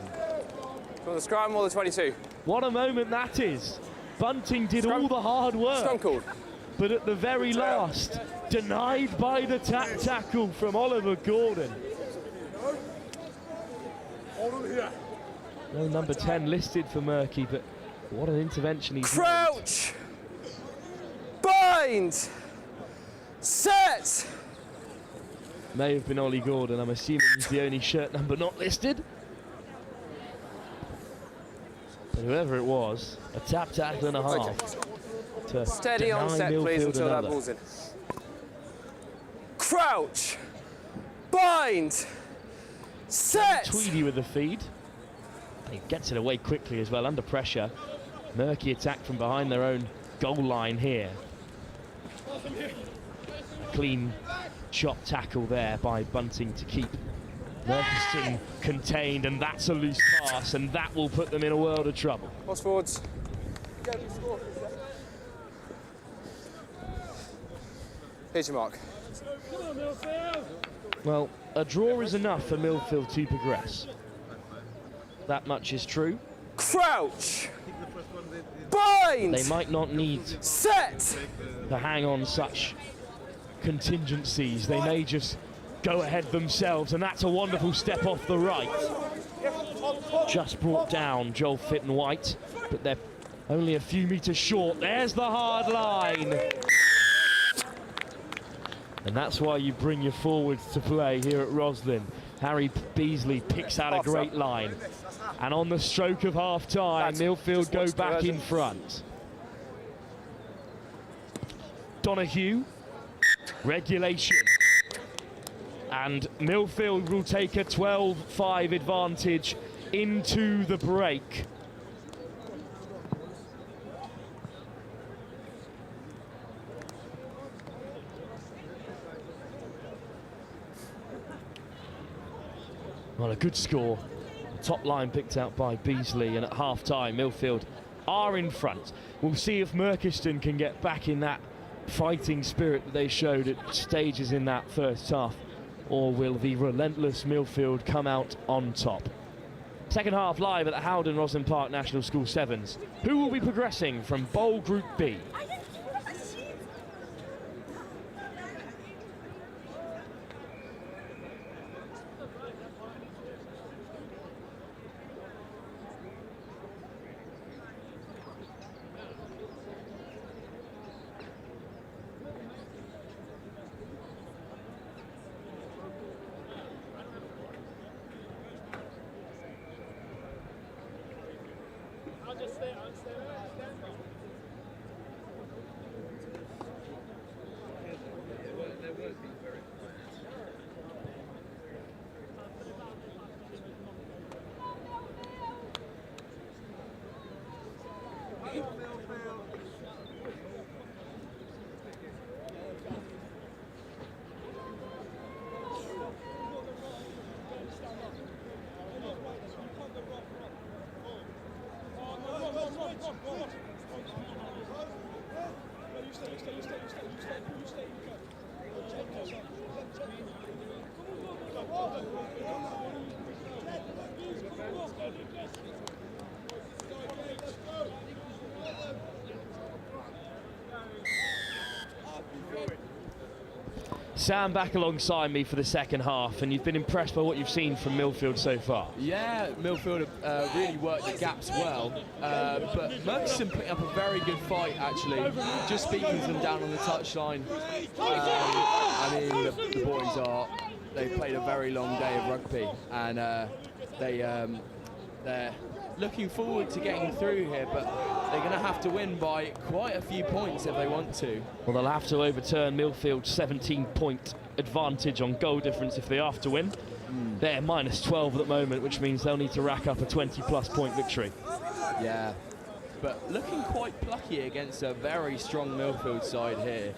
For the scrum or the 22? What a moment that is. Bunting did all the hard work. Scrum called. But at the very last, denied by the tap tackle from Oliver Gordon. No number 10 listed for Murky, but what an intervention he's Crouch! Bind! Set! May have been Ollie Gordon. I'm assuming he's the only shirt number not listed. But whoever it was, a tap tackle and a half. To Steady on set, please, until that ball's in. Crouch! Bind! Set! Tweedy with the feed. He gets it away quickly as well, under pressure. Murky attack from behind their own goal line here. Clean chop tackle there by Bunting to keep Murkiston contained, and that's a loose pass, and that will put them in a world of trouble. Cross forwards. Here's your mark. Well, a draw is enough for Milfield to progress. That much is true. Crouch! Bind! They might not need set to hang on such contingencies. They may just go ahead themselves, and that's a wonderful step off the right. Just brought down Joel Fitton White, but they're only a few metres short. There's the hard line. And that's why you bring your forwards to play here at Roslyn. Harry Beasley picks out a great line. And on the stroke of half-time, Milfield go back in front. Donahue, regulation. And Milfield will take a 12-5 advantage into the break. Well, a good score. Top line picked out by Beasley, and at half-time, Milfield are in front. We'll see if Murkiston can get back in that fighting spirit that they showed at stages in that first half, or will the relentless Milfield come out on top? Second half live at the HOWDEN ROSSLYN Park National School Sevens. Who will be progressing from Bowl Group B? Sam back alongside me for the second half, and you've been impressed by what you've seen from Milfield so far. Yeah, Milfield have really worked the gaps well, but Murkiston putting up a very good fight actually. Just speaking to them down on the touchline, I mean the boys they've played a very long day of rugby, and they're looking forward to getting through here, but they're going to have to win by quite a few points if they want to. Well, they'll have to overturn Milfield's 17-point advantage on goal difference if they have to win. They're minus 12 at the moment, which means they'll need to rack up a 20-plus point victory. Yeah, but looking quite plucky against a very strong Milfield side here.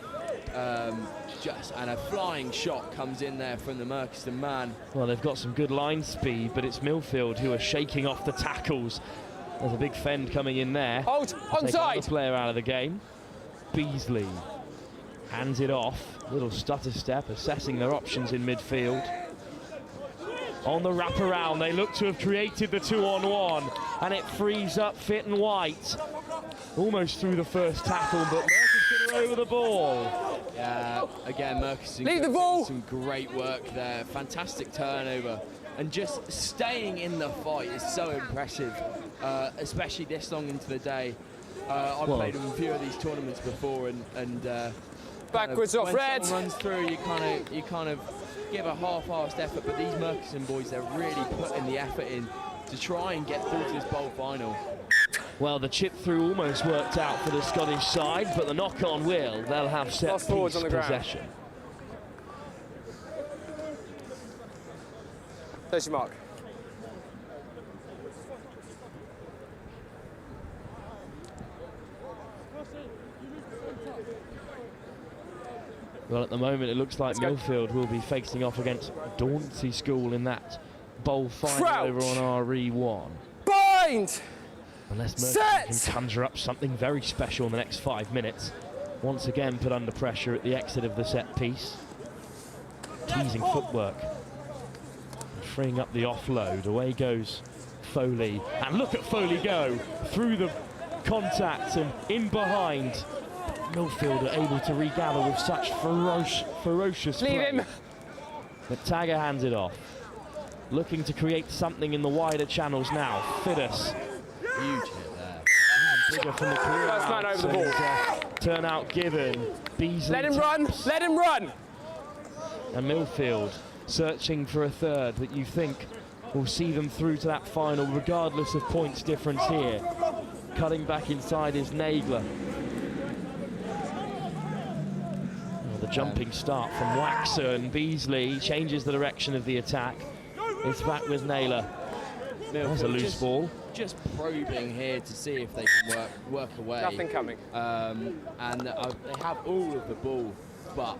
and a flying shot comes in there from the Merchiston man. Well, they've got some good line speed, but it's Milfield who are shaking off the tackles. There's a big fend coming in there. Hold, onside. Take player out of the game. Beasley hands it off. Little stutter step, assessing their options in midfield. On the wraparound, they look to have created the 2-on-1, and it frees up Fit and White. Almost through the first tackle, but Merchiston are over the ball. Yeah, again, Merchiston leave the ball. Some great work there. Fantastic turnover, and just staying in the fight is so impressive, especially this long into the day. I've played in a few of these tournaments before, and backwards off red. When someone runs through, you kind of give a half-assed effort, but these Merchiston boys, they're really putting the effort in to try and get through to this bowl final. Well, the chip through almost worked out for the Scottish side, but the knock-on will. They'll have set piece on the possession. Ground. There's your mark. Well, at the moment, it looks like Milfield will be facing off against Dauncey School in that bowl final over on RE1. Bind! Unless Merchiston can conjure up something very special in the next 5 minutes. Once again put under pressure at the exit of the set piece. Teasing footwork. Freeing up the offload. Away goes Foley. And look at Foley go through the contact and in behind. Milfield are able to regather with such ferocious play. Leave him. But Tagger hands it off. Looking to create something in the wider channels now. Fidus. Huge hit there. Bigger from the clear First man over the ball. Turnout given. Beasley. Let him run. Let him run. And Milfield searching for a third that you think will see them through to that final, regardless of points difference here. Cutting back inside is Nagler. The jumping start from Waxer. Beasley changes the direction of the attack. It's back with Naylor. There's a loose ball. Just probing here to see if they can work away. Nothing coming. And they have all of the ball, but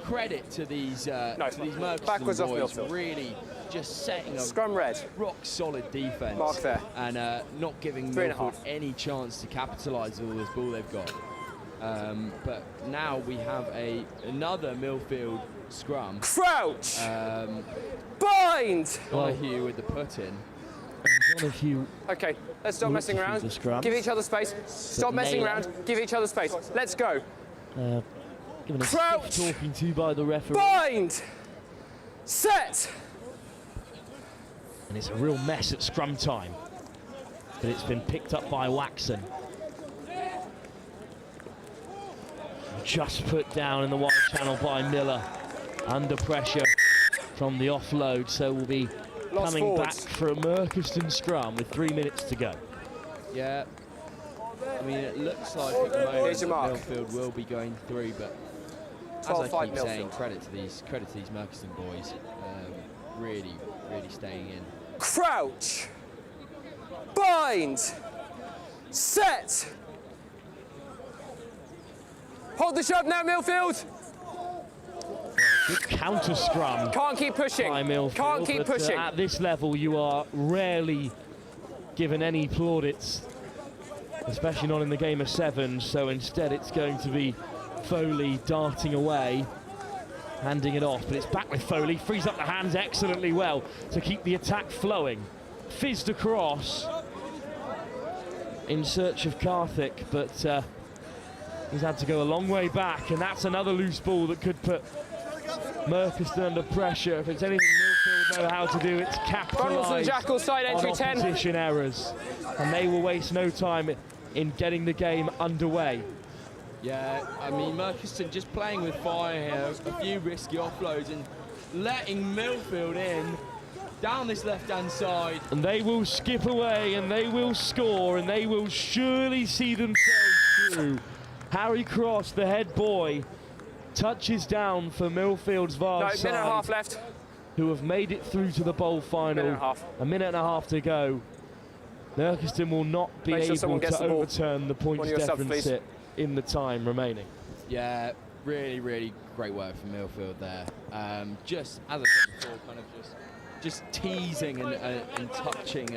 credit to these Merchiston boys, really just setting a scrum red, rock solid defence. Mark there. And not giving Milfield any chance to capitalise on all this ball they've got. But now we have another Milfield scrum. Crouch! Bind! Solihull with the put-in. Okay, let's stop messing around. Give each other space. Stop messing around. Give each other space. Let's go. Given a Crouch! talking to by the referee. Bind! Set! And it's a real mess at scrum time. But it's been picked up by Waxon. Just put down in the wide channel by Miller. Under pressure from the offload, so we'll be coming back for a Merchiston scrum with 3 minutes to go. Yeah, I mean, it looks like at the moment Milfield will be going through, but as I keep saying, credit to these Merchiston boys, really staying in. Crouch, bind, set. Hold the shove now, Milfield. Good counter scrum. Can't keep pushing. Can't keep pushing. At this level, you are rarely given any plaudits, especially not in the game of sevens. So instead, it's going to be Foley darting away, handing it off. But it's back with Foley. Frees up the hands excellently well to keep the attack flowing. Fizzed across in search of Karthik, but he's had to go a long way back, and that's another loose ball that could put Merchiston under pressure. If it's anything Milfield know how to do, it's capitalise on opposition errors, and they will waste no time in getting the game underway. Yeah, I mean, Merchiston just playing with fire here, a few risky offloads and letting Milfield in down this left-hand side. And they will skip away, and they will score, and they will surely see themselves through. Harry Cross, the head boy, touches down for Milfield's Vase side, minute and a half left. Who have made it through to the bowl final. A minute and a half to go. Merchiston will not be able to overturn the points deficit in the time remaining. Yeah, Really, really great work from Milfield there. Just, as I said before, kind of just teasing and touching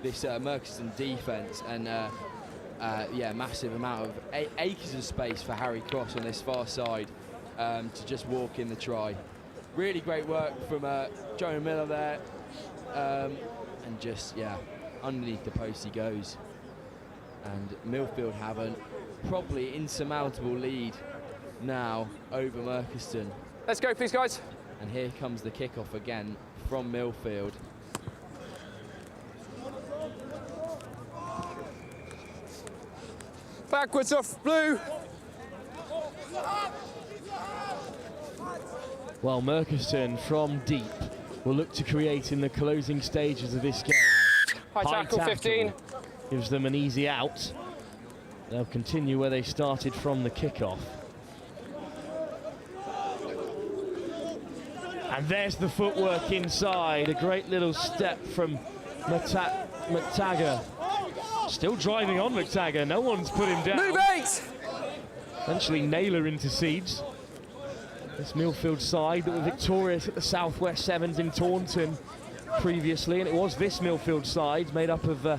this Murchison defence, and yeah, massive amount of acres of space for Harry Cross on this far side to just walk in the try. Really great work from Jonah Miller there, and just, yeah, underneath the post he goes. And Milfield have a probably insurmountable lead now over Murchison. Let's go, please, guys. And here comes the kickoff again from Milfield. Backwards off blue. Well, Murchison from deep will look to create in the closing stages of this game. High tackle, 15. Gives them an easy out. They'll continue where they started from the kickoff. And there's the footwork inside. A great little step from McTaggart. Still driving on McTaggart. No one's put him down. Move 8! Eventually Naylor intercedes. This Milfield side that were victorious at the South West Sevens in Taunton previously, and it was this Milfield side made up of the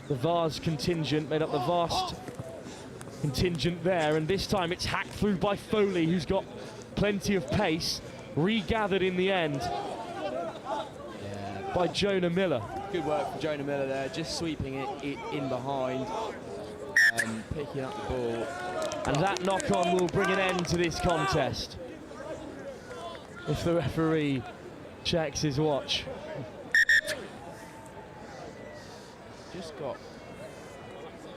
Vase contingent, made up the vast contingent there, and this time it's hacked through by Foley, who's got plenty of pace, regathered in the end by Jonah Miller. Good work from Jonah Miller there, just sweeping it in behind, picking up the ball. And that knock-on will bring an end to this contest, if the referee checks his watch. Just got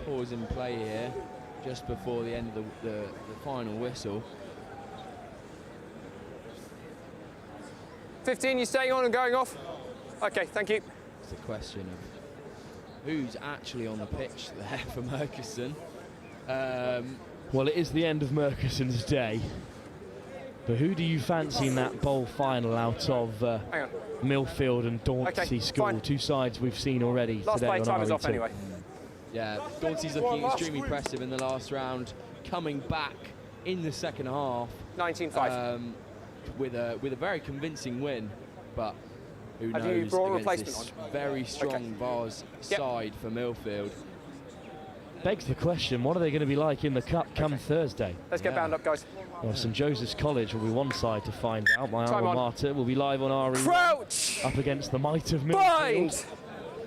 pause in play here, just before the end of the final whistle. 15, you staying on and going off? Okay, thank you. It's a question of who's actually on the pitch there for Murchison. Well, it is the end of Murchison's day. But who do you fancy in that bowl final out of Milfield and Dauncey School? Fine. Two sides we've seen already Last today play on time is RE2. off anyway. Yeah, Dauncey's looking extremely impressive in the last round, coming back in the second half. 19-5. With a very convincing win, but who Have you knows brought a against replacement this on? very strong Vase side for Milfield. Begs the question, what are they going to be like in the Cup come Thursday? Let's get bound up, guys. Well, St Joseph's College will be one side to find out. My Time alma on. mater will be live on RE2 Crouch! up against the might of Milfield Bind!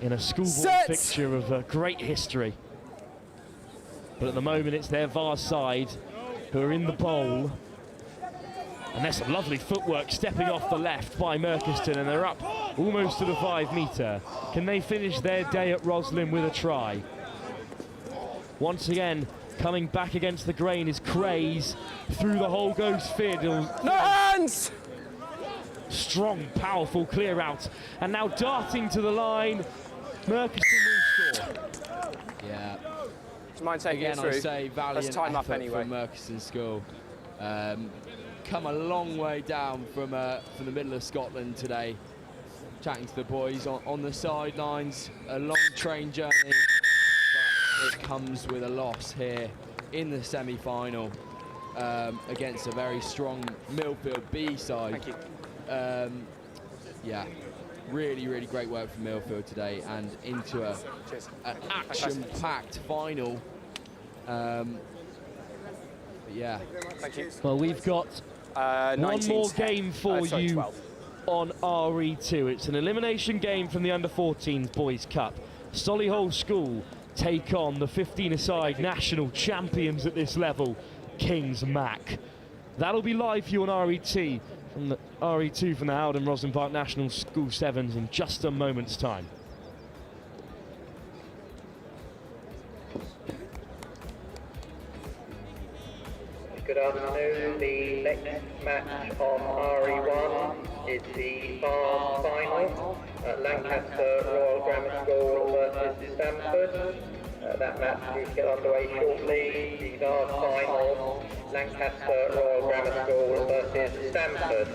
in a schoolboy Set! fixture of great history. But at the moment it's their Vase side who are in the bowl. And there's some lovely footwork stepping off the left by Murchison, and they're up almost to the 5 metre. Can they finish their day at Rosslyn with a try? Once again, coming back against the grain is Craze through the hole goes Fiddle. No hands! Strong, powerful clear out. And now darting to the line, Murchison will score. Yeah. Do you mind taking Again, it through? I say valiant Let's time up effort anyway. from Murchison School. Come a long way down from the middle of Scotland today. Chatting to the boys on the sidelines, a long train journey, but it comes with a loss here in the semi-final against a very strong Milfield B side. Thank you. Yeah, really, really great work from Milfield today, and into an action-packed final. But yeah. Thank you. Well, we've got one more game for you 12. on RE2. It's an elimination game from the Under-14s Boys Cup. Solihull School take on the 15-a-side national champions at this level, Kings Mac. That'll be live for you on RE2 from the Howden Roslyn Park National School Sevens in just a moment's time. Good afternoon. The next match on RE1 is the Vase final. Lancaster Royal Grammar School versus Stamford. That match will get underway shortly. The Vase final, Lancaster Royal Grammar School versus Stamford.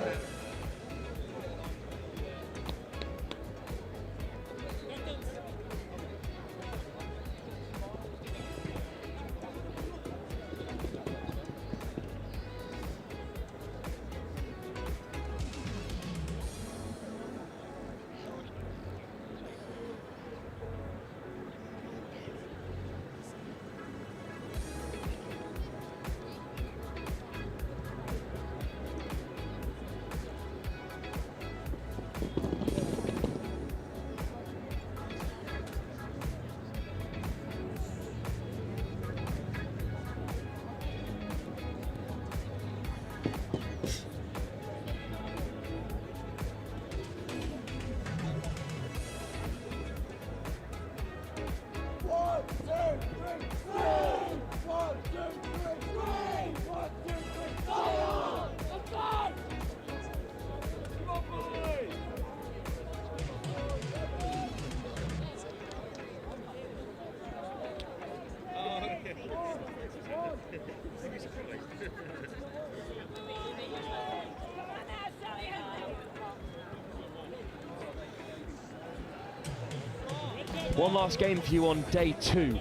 One last game for you on day 2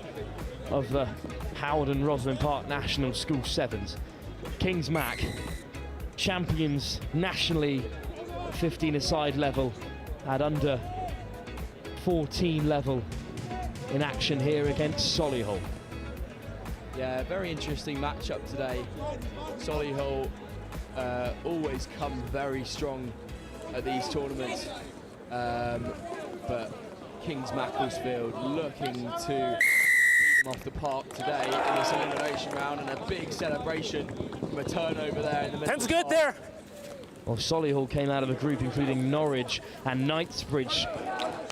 of the Howden Roslyn Park National School Sevens. Kings Mac, champions nationally at 15-a-side level, at under 14 level in action here against Solihull. Yeah, very interesting matchup today. Solihull always come very strong at these tournaments, but Kings Macclesfield looking to beat them off the park today in this elimination round, and a big celebration from a turnover there in the middle. Tim's good there. Well, Solihull came out of a group including Norwich and Knightsbridge,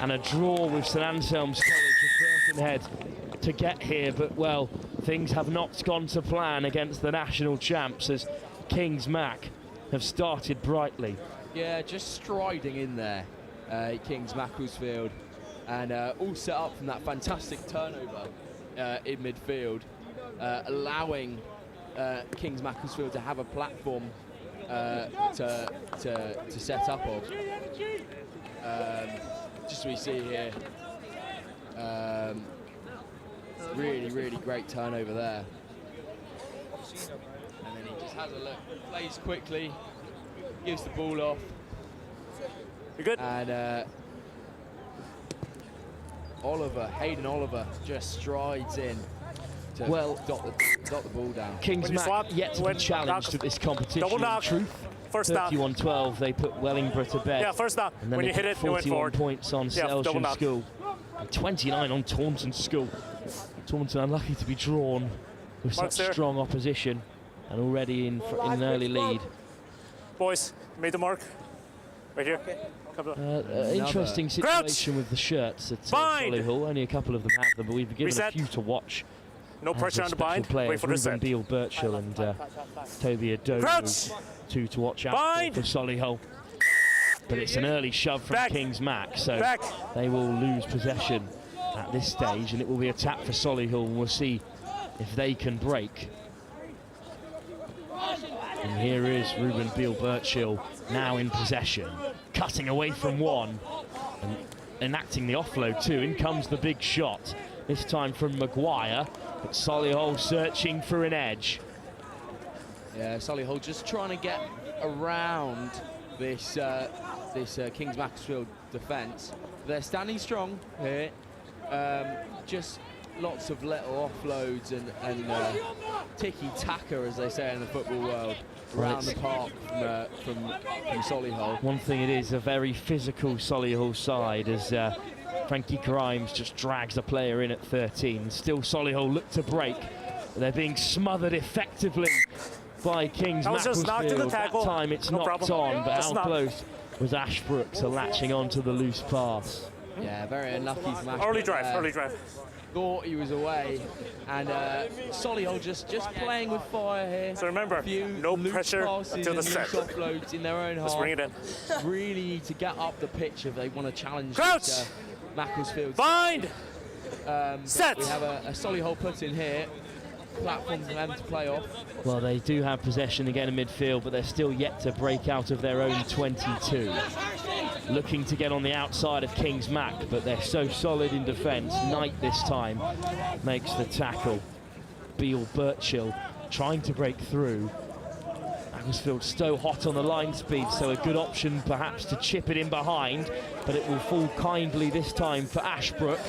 and a draw with St Anselm's College of Birkenhead to get here, but well, things have not gone to plan against the national champs as Kings Mac have started brightly. Yeah, just striding in there, Kings Macclesfield, and all set up from that fantastic turnover in midfield, allowing Kings Macclesfield to have a platform to set up of. Just as we see here, really, really great turnover there. And then he just has a look, plays quickly, gives the ball off. You're good. And Hayden Oliver just strides in to dot the ball down. Kings Mac yet to be challenged at this competition. Double knock. In truth, First knock. 31-12, they put Wellingborough to bed. Yeah, first knock. And then When they you hit put it, you went 41 forward. points on Yeah, double Selsham knock. School. And 29 on Taunton School. Taunton unlucky to be drawn with Mark's such there. strong opposition, and already in an early lead. Boys, made the mark. Right here. Interesting situation with the shirts at Solihull. Only a couple of them have them, but we've given Reset. a few to watch. No pressure on the bind. Players, Wait for the Ruben set. Beale Birchall and Toby Adobu, Crouch. two to watch out for Solihull. But it's an early shove from Kings Mac, so they will lose possession at this stage, and it will be a tap for Solihull. We'll see if they can break. And here is Ruben Beale Birchall now in possession, cutting away from one and enacting the offload too. In comes the big shot, this time from Maguire, but Solihull searching for an edge. Yeah, Solihull just trying to get around this Kings Macclesfield defence. They're standing strong here. Just lots of little offloads and tiki-taka, as they say in the football world, around the park from Solihull. One thing, it is a very physical Solihull side, as Frankie Grimes just drags a player in at 13. Still Solihull look to break, but they're being smothered effectively by Kings That was just knocked in the Macclesfield. tackle. That time it's No knocked problem. on, but Just how knocked. close was Ashbrook to latching onto the loose pass? Yeah, very unlucky from Ashbrook Early drive, there. early drive. Thought he was away, and Solihull just playing with fire here. So remember, no pressure passes until the and set. loose offloads in their own half. Let's bring it in. Really need to get up the pitch if they want to challenge Crouch! Macclesfield. Bind! Set! We have a Solihull put in here. Platform for them to play off. Well, they do have possession again in midfield, but they're still yet to break out of their own 22. Looking to get on the outside of Kings Mac, but they're so solid in defence. Knight this time makes the tackle. Beale Birchall trying to break through. Macclesfield so hot on the line speed, so a good option perhaps to chip it in behind, but it will fall kindly this time for Ashbrook.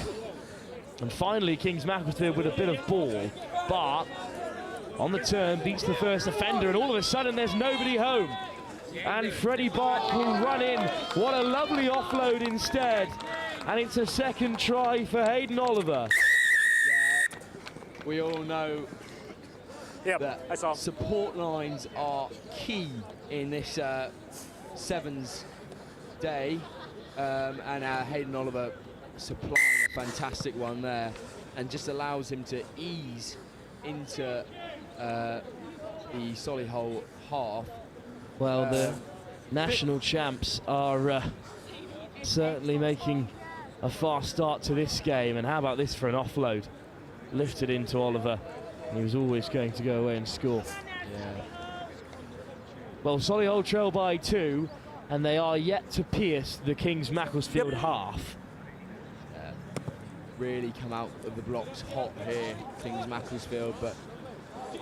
And finally, Kings Macclesfield with a bit of ball, but on the turn beats the first offender, and all of a sudden there's nobody home. And Freddie Bark will run in. What a lovely offload instead. And it's a second try for Hayden Oliver. Yeah, we all know that support lines are key in this Sevens day, and Hayden Oliver supplying a fantastic one there, and just allows him to ease into the Solihull half. Well, the national champs are certainly making a fast start to this game, and how about this for an offload? Lifted into Oliver, He was always going to go away and score. Yeah. Well, Solihull trail by 2, and they are yet to pierce the Kings Macclesfield half. Really come out of the blocks hot here, Kings Macclesfield, but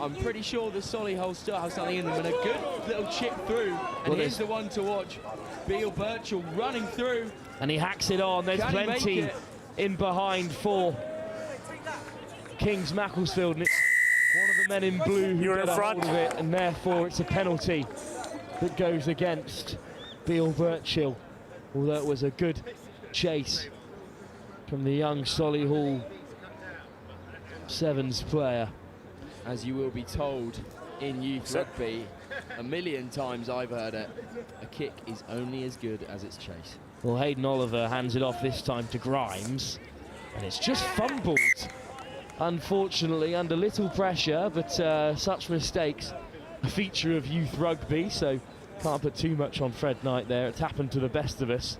I'm pretty sure the Solihull still have something in them, and a good little chip through. And well, here's the one to watch. Beale Birchall running through. And he hacks it on. There's plenty in behind for Kings Macclesfield, and it's one of the men in blue who get a hold of it, and therefore it's a penalty that goes against Beale Birchall, although it was a good chase from the young Solihull Sevens player. As you will be told in youth rugby, a million times I've heard it, a kick is only as good as its chase. Well, Hayden Oliver hands it off this time to Grimes, and it's just fumbled, unfortunately, under little pressure, but such mistakes, a feature of youth rugby, so can't put too much on Fred Knight there. It's happened to the best of us.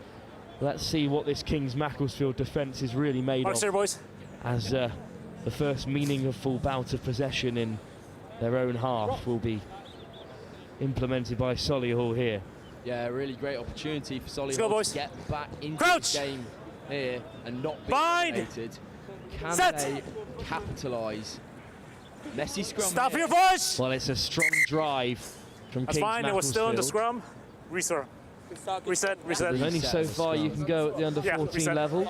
Let's see what this Kings Macclesfield defence is really made of, boys. as the first meaningful bout of possession in their own half will be implemented by Solihull here. Yeah, a really great opportunity for Solihull to get back into the game here and not be eliminated. Can they capitalise? Messy scrum. Stop your voice! Well, it's a strong drive from Kings fine, it was still in the scrum. Reset. There's only so far you can go at the under 14 level.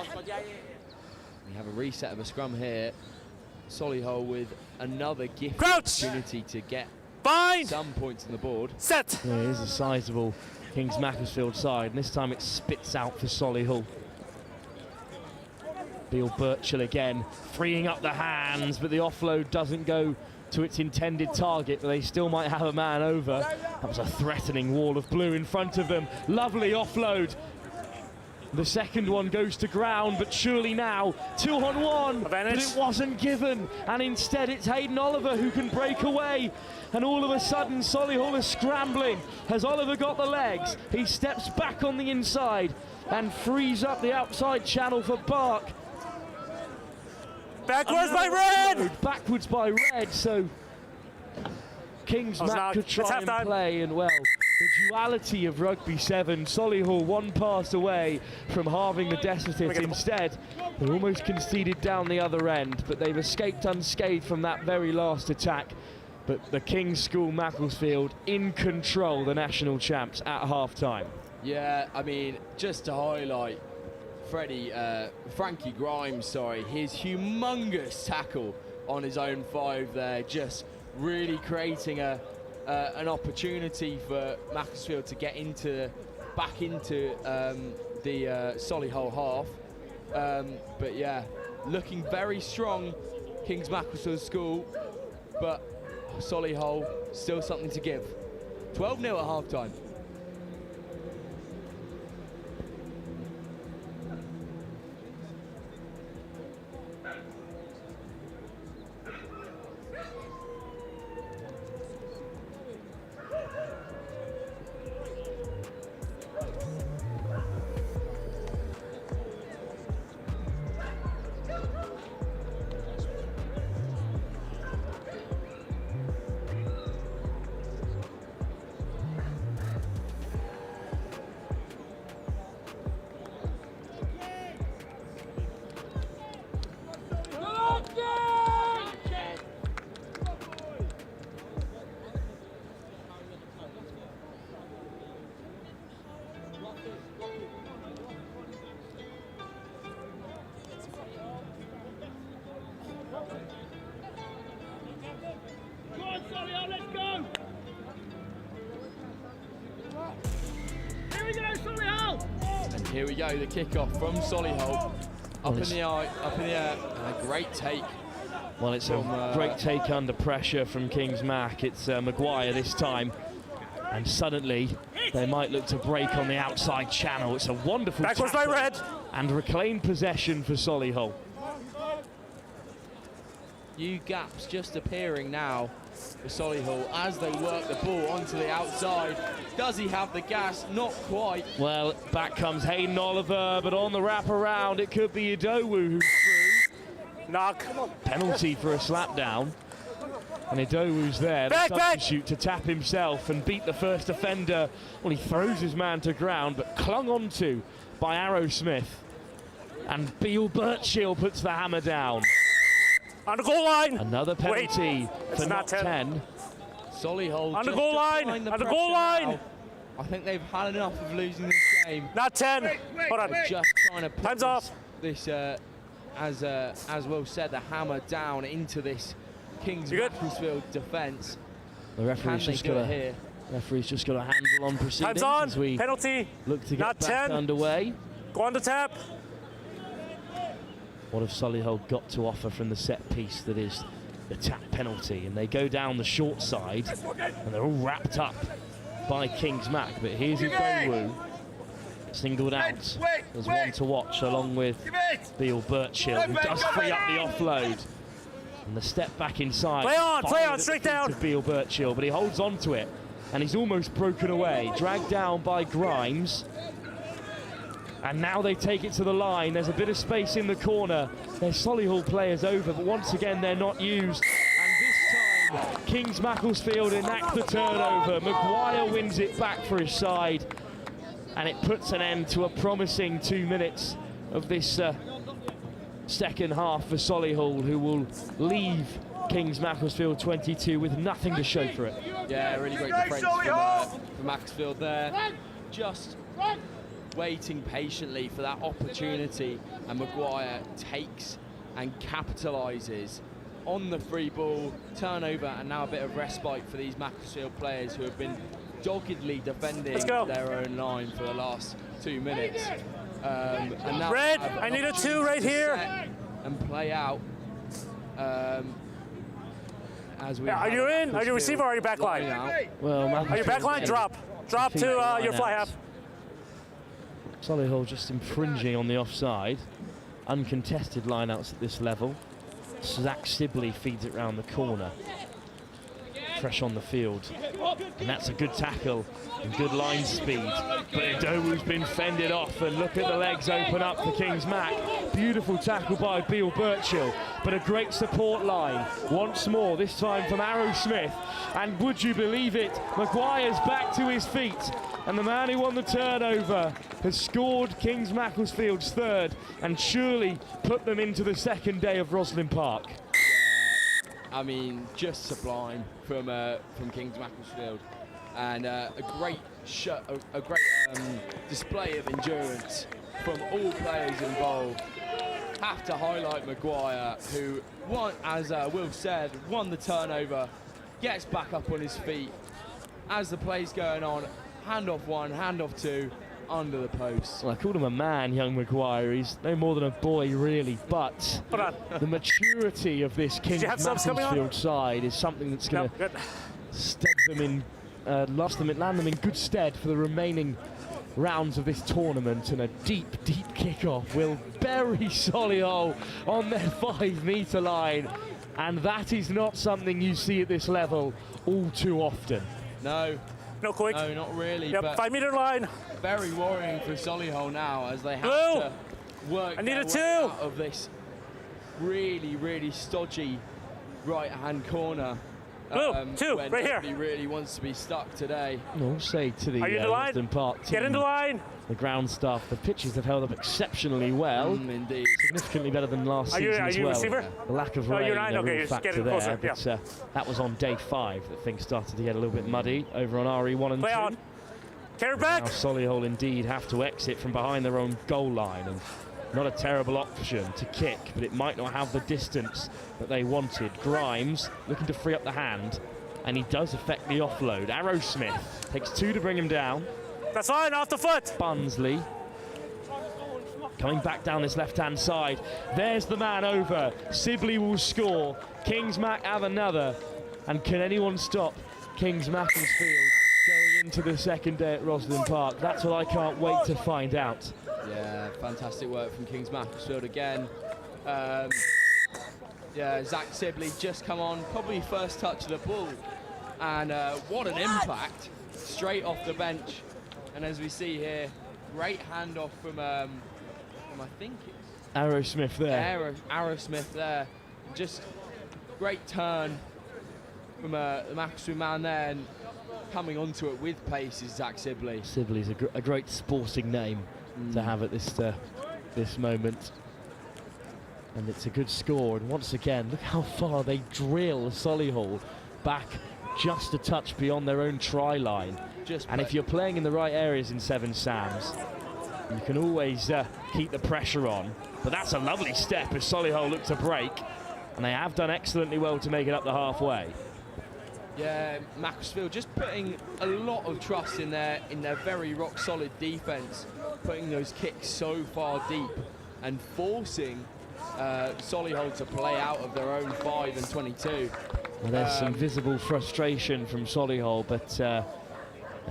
We have a reset of a scrum here. Solihull with another gift opportunity to get some points on the board. Set. Yeah, it is a sizable Kings Macclesfield side, and this time it spits out for Solihull. Beale Birchall again, freeing up the hands, but the offload doesn't go to its intended target, but they still might have a man over. That was a threatening wall of blue in front of them. Lovely offload. The second one goes to ground, but surely now 2-on-1, but it wasn't given, and instead it's Hayden Oliver who can break away, and all of a sudden Solihull is scrambling. Has Oliver got the legs? He steps back on the inside and frees up the outside channel for Bark. Backwards by Red! Backwards by Red, so Kings Mac could try and play, and well, the duality of Rugby 7, Solihull one pass away from halving the deficit. Instead, they almost conceded down the other end, but they've escaped unscathed from that very last attack. But the King's School Macclesfield in control, the national champs at half-time. Yeah, I mean, just to highlight Frankie Grimes, his humongous tackle on his own 5 there, just really creating an opportunity for Macclesfield to get back into the Solihull half. But yeah, looking very strong, Kings Macclesfield School, but Solihull still something to give. 12-0 at half-time. Here we go, the kickoff from Solihull. Up in the air, and a great take. Well, it's a great take under pressure from Kings Mac. It's Maguire this time, and suddenly they might look to break on the outside channel. It's a wonderful backwards by Red, and reclaim possession for Solihull. New gaps just appearing now for Solihull as they work the ball onto the outside. Does he have the gas? Not quite. Well, back comes Hayden Oliver, but on the wrap around, it could be Idowu who's through. Knock. Penalty for a slap down. And Idowu's there, the substitute, to tap himself and beat the first offender. Well, he throws his man to ground, but clung onto by Arrowsmith. And Beale Birchill puts the hammer down. On the goal line. Another penalty for not 10. Solihull on the goal line. On the goal line. Now. I think they've had enough of losing this game. Not 10. Hold on. Just trying to put Time's off. This as Will said, the hammer down into this Kings Macclesfield defence. The referee's just got a handle on proceedings. Time's on. As we penalty. Look to get not back 10. underway. Go on the tap. What have Solihull got to offer from the set piece that is the tap penalty? And they go down the short side, and they're all wrapped up by Kings Mac. But here's Idowu, singled out as one to watch, along with Beale Birchill, who does free up the offload. And the step back inside. Play on, straight down. To Beale Birchill, but he holds on to it, and he's almost broken away. Dragged down by Grimes. And now they take it to the line. There's a bit of space in the corner. There's Solihull players over, but once again they're not used. And this time, Kings Macclesfield enact the turnover. Maguire wins it back for his side, and it puts an end to a promising 2 minutes of this second half for Solihull, who will leave Kings Macclesfield 22 with nothing to show for it. Yeah, really great defence from Macclesfield there. Just waiting patiently for that opportunity, and Maguire takes and capitalises on the free ball, turnover, and now a bit of respite for these Macclesfield players who have been doggedly defending their own line for the last 2 minutes. And now Red, I need a 2 right here. And play out. As we are you in? Are you receiver or are you back line? Well, are you back line? Drop to your fly half. Solihull just infringing on the offside. Uncontested lineouts at this level. Zach Sibley feeds it round the corner. Fresh on the field. And that's a good tackle and good line speed. But Idowu's been fended off, and look at the legs open up for Kings Mac. Beautiful tackle by Beale Birchill, but a great support line. Once more, this time from Arrowsmith. And would you believe it, Maguire's back to his feet. And the man who won the turnover has scored Kings Macclesfield's third and surely put them into the second day of Rosslyn Park. I mean, just sublime from Kings Macclesfield, and a great display of endurance from all players involved. Have to highlight Maguire, who won, as Will said, won the turnover, gets back up on his feet as the play's going on. Handoff 1, handoff 2, under the post. Well, I called him a man, young Maguire. He's no more than a boy, really, but the maturity of this Kings Macclesfield side is something that's going to land them in good stead for the remaining rounds of this tournament. And a deep, deep kickoff will bury Solihull on their 5-metre line, and that is not something you see at this level all too often. No. No, quick. No, not really. Yep, but 5-metre line. Very worrying for Solihull now, as they have to work their way out of this really, really stodgy right-hand corner. Two, when right here. Nobody really wants to be stuck today. I'll say to the Rosslyn Park team, get in the line. The ground staff, the pitches have held up exceptionally well. Indeed. Significantly better than last season as well. Receiver? The lack of rain, a real factor there. Closer, but that was on day 5 that things started to get a little bit muddy over on RE1 and 2. On. Carry back. Now Solihull indeed have to exit from behind their own goal line, and not a terrible option to kick, but it might not have the distance that they wanted. Grimes looking to free up the hand, and he does affect the offload. Arrowsmith takes 2 to bring him down. That's fine, off the foot. Bunsley coming back down this left-hand side. There's the man over. Sibley will score. Kings Mac have another. And can anyone stop Kings Macclesfield going into the second day at Rosslyn Park? That's what I can't wait to find out. Yeah, fantastic work from Kings Macclesfield again. Yeah, Zach Sibley just come on, probably first touch of the ball. And what an impact, straight off the bench. And as we see here, great handoff from I think it's Arrowsmith there. Arrowsmith there. Just great turn from the Macclesfield man there, and coming onto it with pace is Zach Sibley. Sibley's a great sporting name to have at this moment. And it's a good score, and once again, look how far they drill Solihull back just a touch beyond their own try line. And if you're playing in the right areas in Seven Sams, you can always keep the pressure on. But that's a lovely step as Solihull look to break, and they have done excellently well to make it up the halfway. Yeah, Macclesfield just putting a lot of trust in their very rock solid defence, putting those kicks so far deep and forcing Solihull to play out of their own 5 and 22. Well, there's some visible frustration from Solihull, but there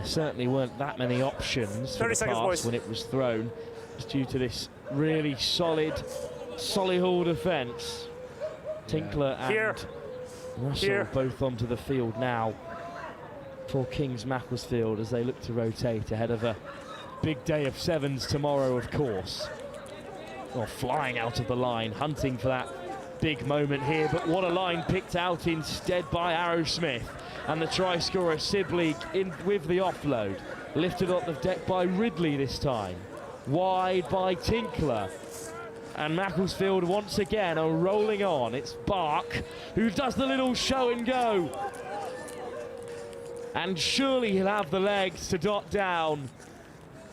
certainly weren't that many options for the pass when it was thrown, just due to this really solid Solihull defence. Tinkler and Russell both onto the field now for Kings Macclesfield as they look to rotate ahead of a big day of sevens tomorrow, of course. Well, flying out of the line, hunting for that big moment here, but what a line picked out instead by Arrowsmith, and the try scorer Sibley in with the offload, lifted up the deck by Ridley this time, wide by Tinkler, and Macclesfield once again are rolling on. It's Bark who does the little show and go, and surely he'll have the legs to dot down.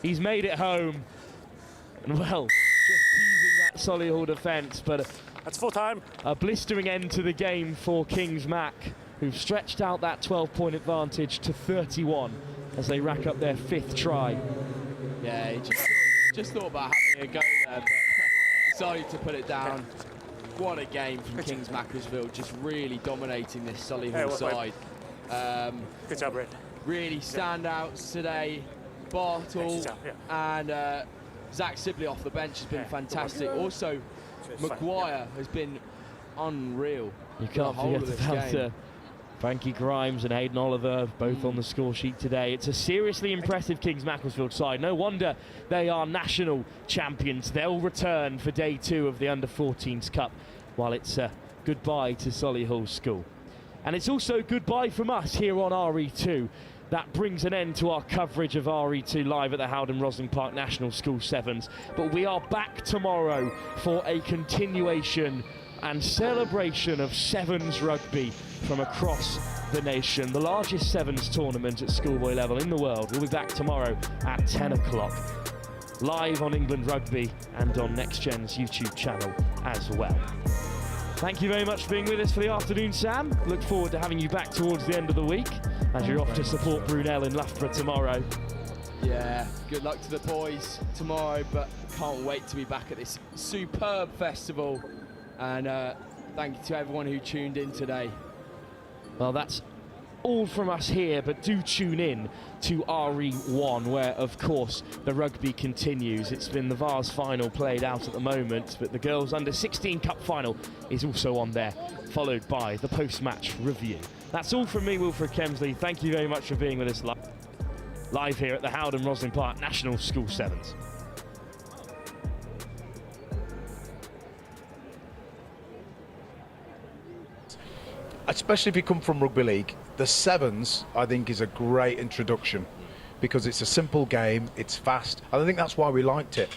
He's made it home, and well, just teasing that Solihull defence, but that's full time. A blistering end to the game for Kings Mac, who've stretched out that 12-point advantage to 31 as they rack up their 5th try. Yeah, he just thought about having a go there, but decided to put it down. What a game from Kings Macclesfield, just really dominating this Solihull side. Good job, Red. Really standouts today. Bartle and Zach Sibley off the bench has been fantastic. Also, Maguire has been unreal. You can't forget about Frankie Grimes and Hayden Oliver, both on the score sheet today. It's a seriously impressive Kings Macclesfield side. No wonder they are national champions. They'll return for day 2 of the Under-14s Cup, while it's goodbye to Solihull School. And it's also goodbye from us here on RE2. That brings an end to our coverage of RE2 live at the HOWDEN ROSSLYN Park National School Sevens. But we are back tomorrow for a continuation and celebration of Sevens rugby from across the nation. The largest Sevens tournament at schoolboy level in the world. We'll be back tomorrow at 10 o'clock. Live on England Rugby and on NextGen's YouTube channel as well. Thank you very much for being with us for the afternoon, Sam. Look forward to having you back towards the end of the week as you're off to support Brunel in Loughborough tomorrow. Yeah, good luck to the boys tomorrow, but can't wait to be back at this superb festival. And thank you to everyone who tuned in today. Well, that's all from us here, but do tune in to RE1, where, of course, the rugby continues. It's been the Vase final played out at the moment, but the Girls Under-16 Cup final is also on there, followed by the post-match review. That's all from me, Wilfred Kemsley. Thank you very much for being with us live here at the HOWDEN ROSSLYN Park National School Sevens. Especially if you come from rugby league, the sevens I think is a great introduction because it's a simple game, it's fast, and I think that's why we liked it,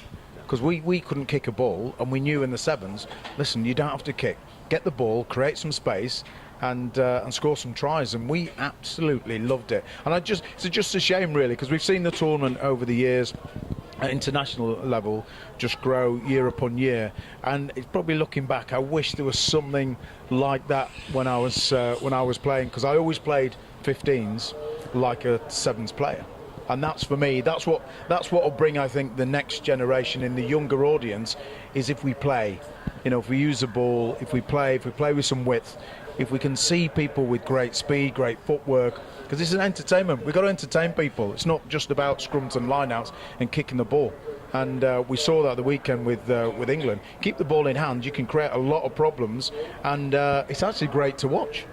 because we couldn't kick a ball, and we knew in the sevens, listen, you don't have to kick, get the ball, create some space, and score some tries, and we absolutely loved it. And it's just a shame really, because we've seen the tournament over the years at international level just grow year upon year, and it's probably looking back, I wish there was something like that when I was playing, because I always played 15s like a sevens player, and that's for me, that's what will bring, I think, the next generation in the younger audience, is if we play, you know, if we use the ball, if we play with some width, if we can see people with great speed, great footwork, because it's an entertainment. We've got to entertain people. It's not just about scrums and lineouts and kicking the ball. And we saw that the weekend with England. Keep the ball in hand, you can create a lot of problems, and it's actually great to watch.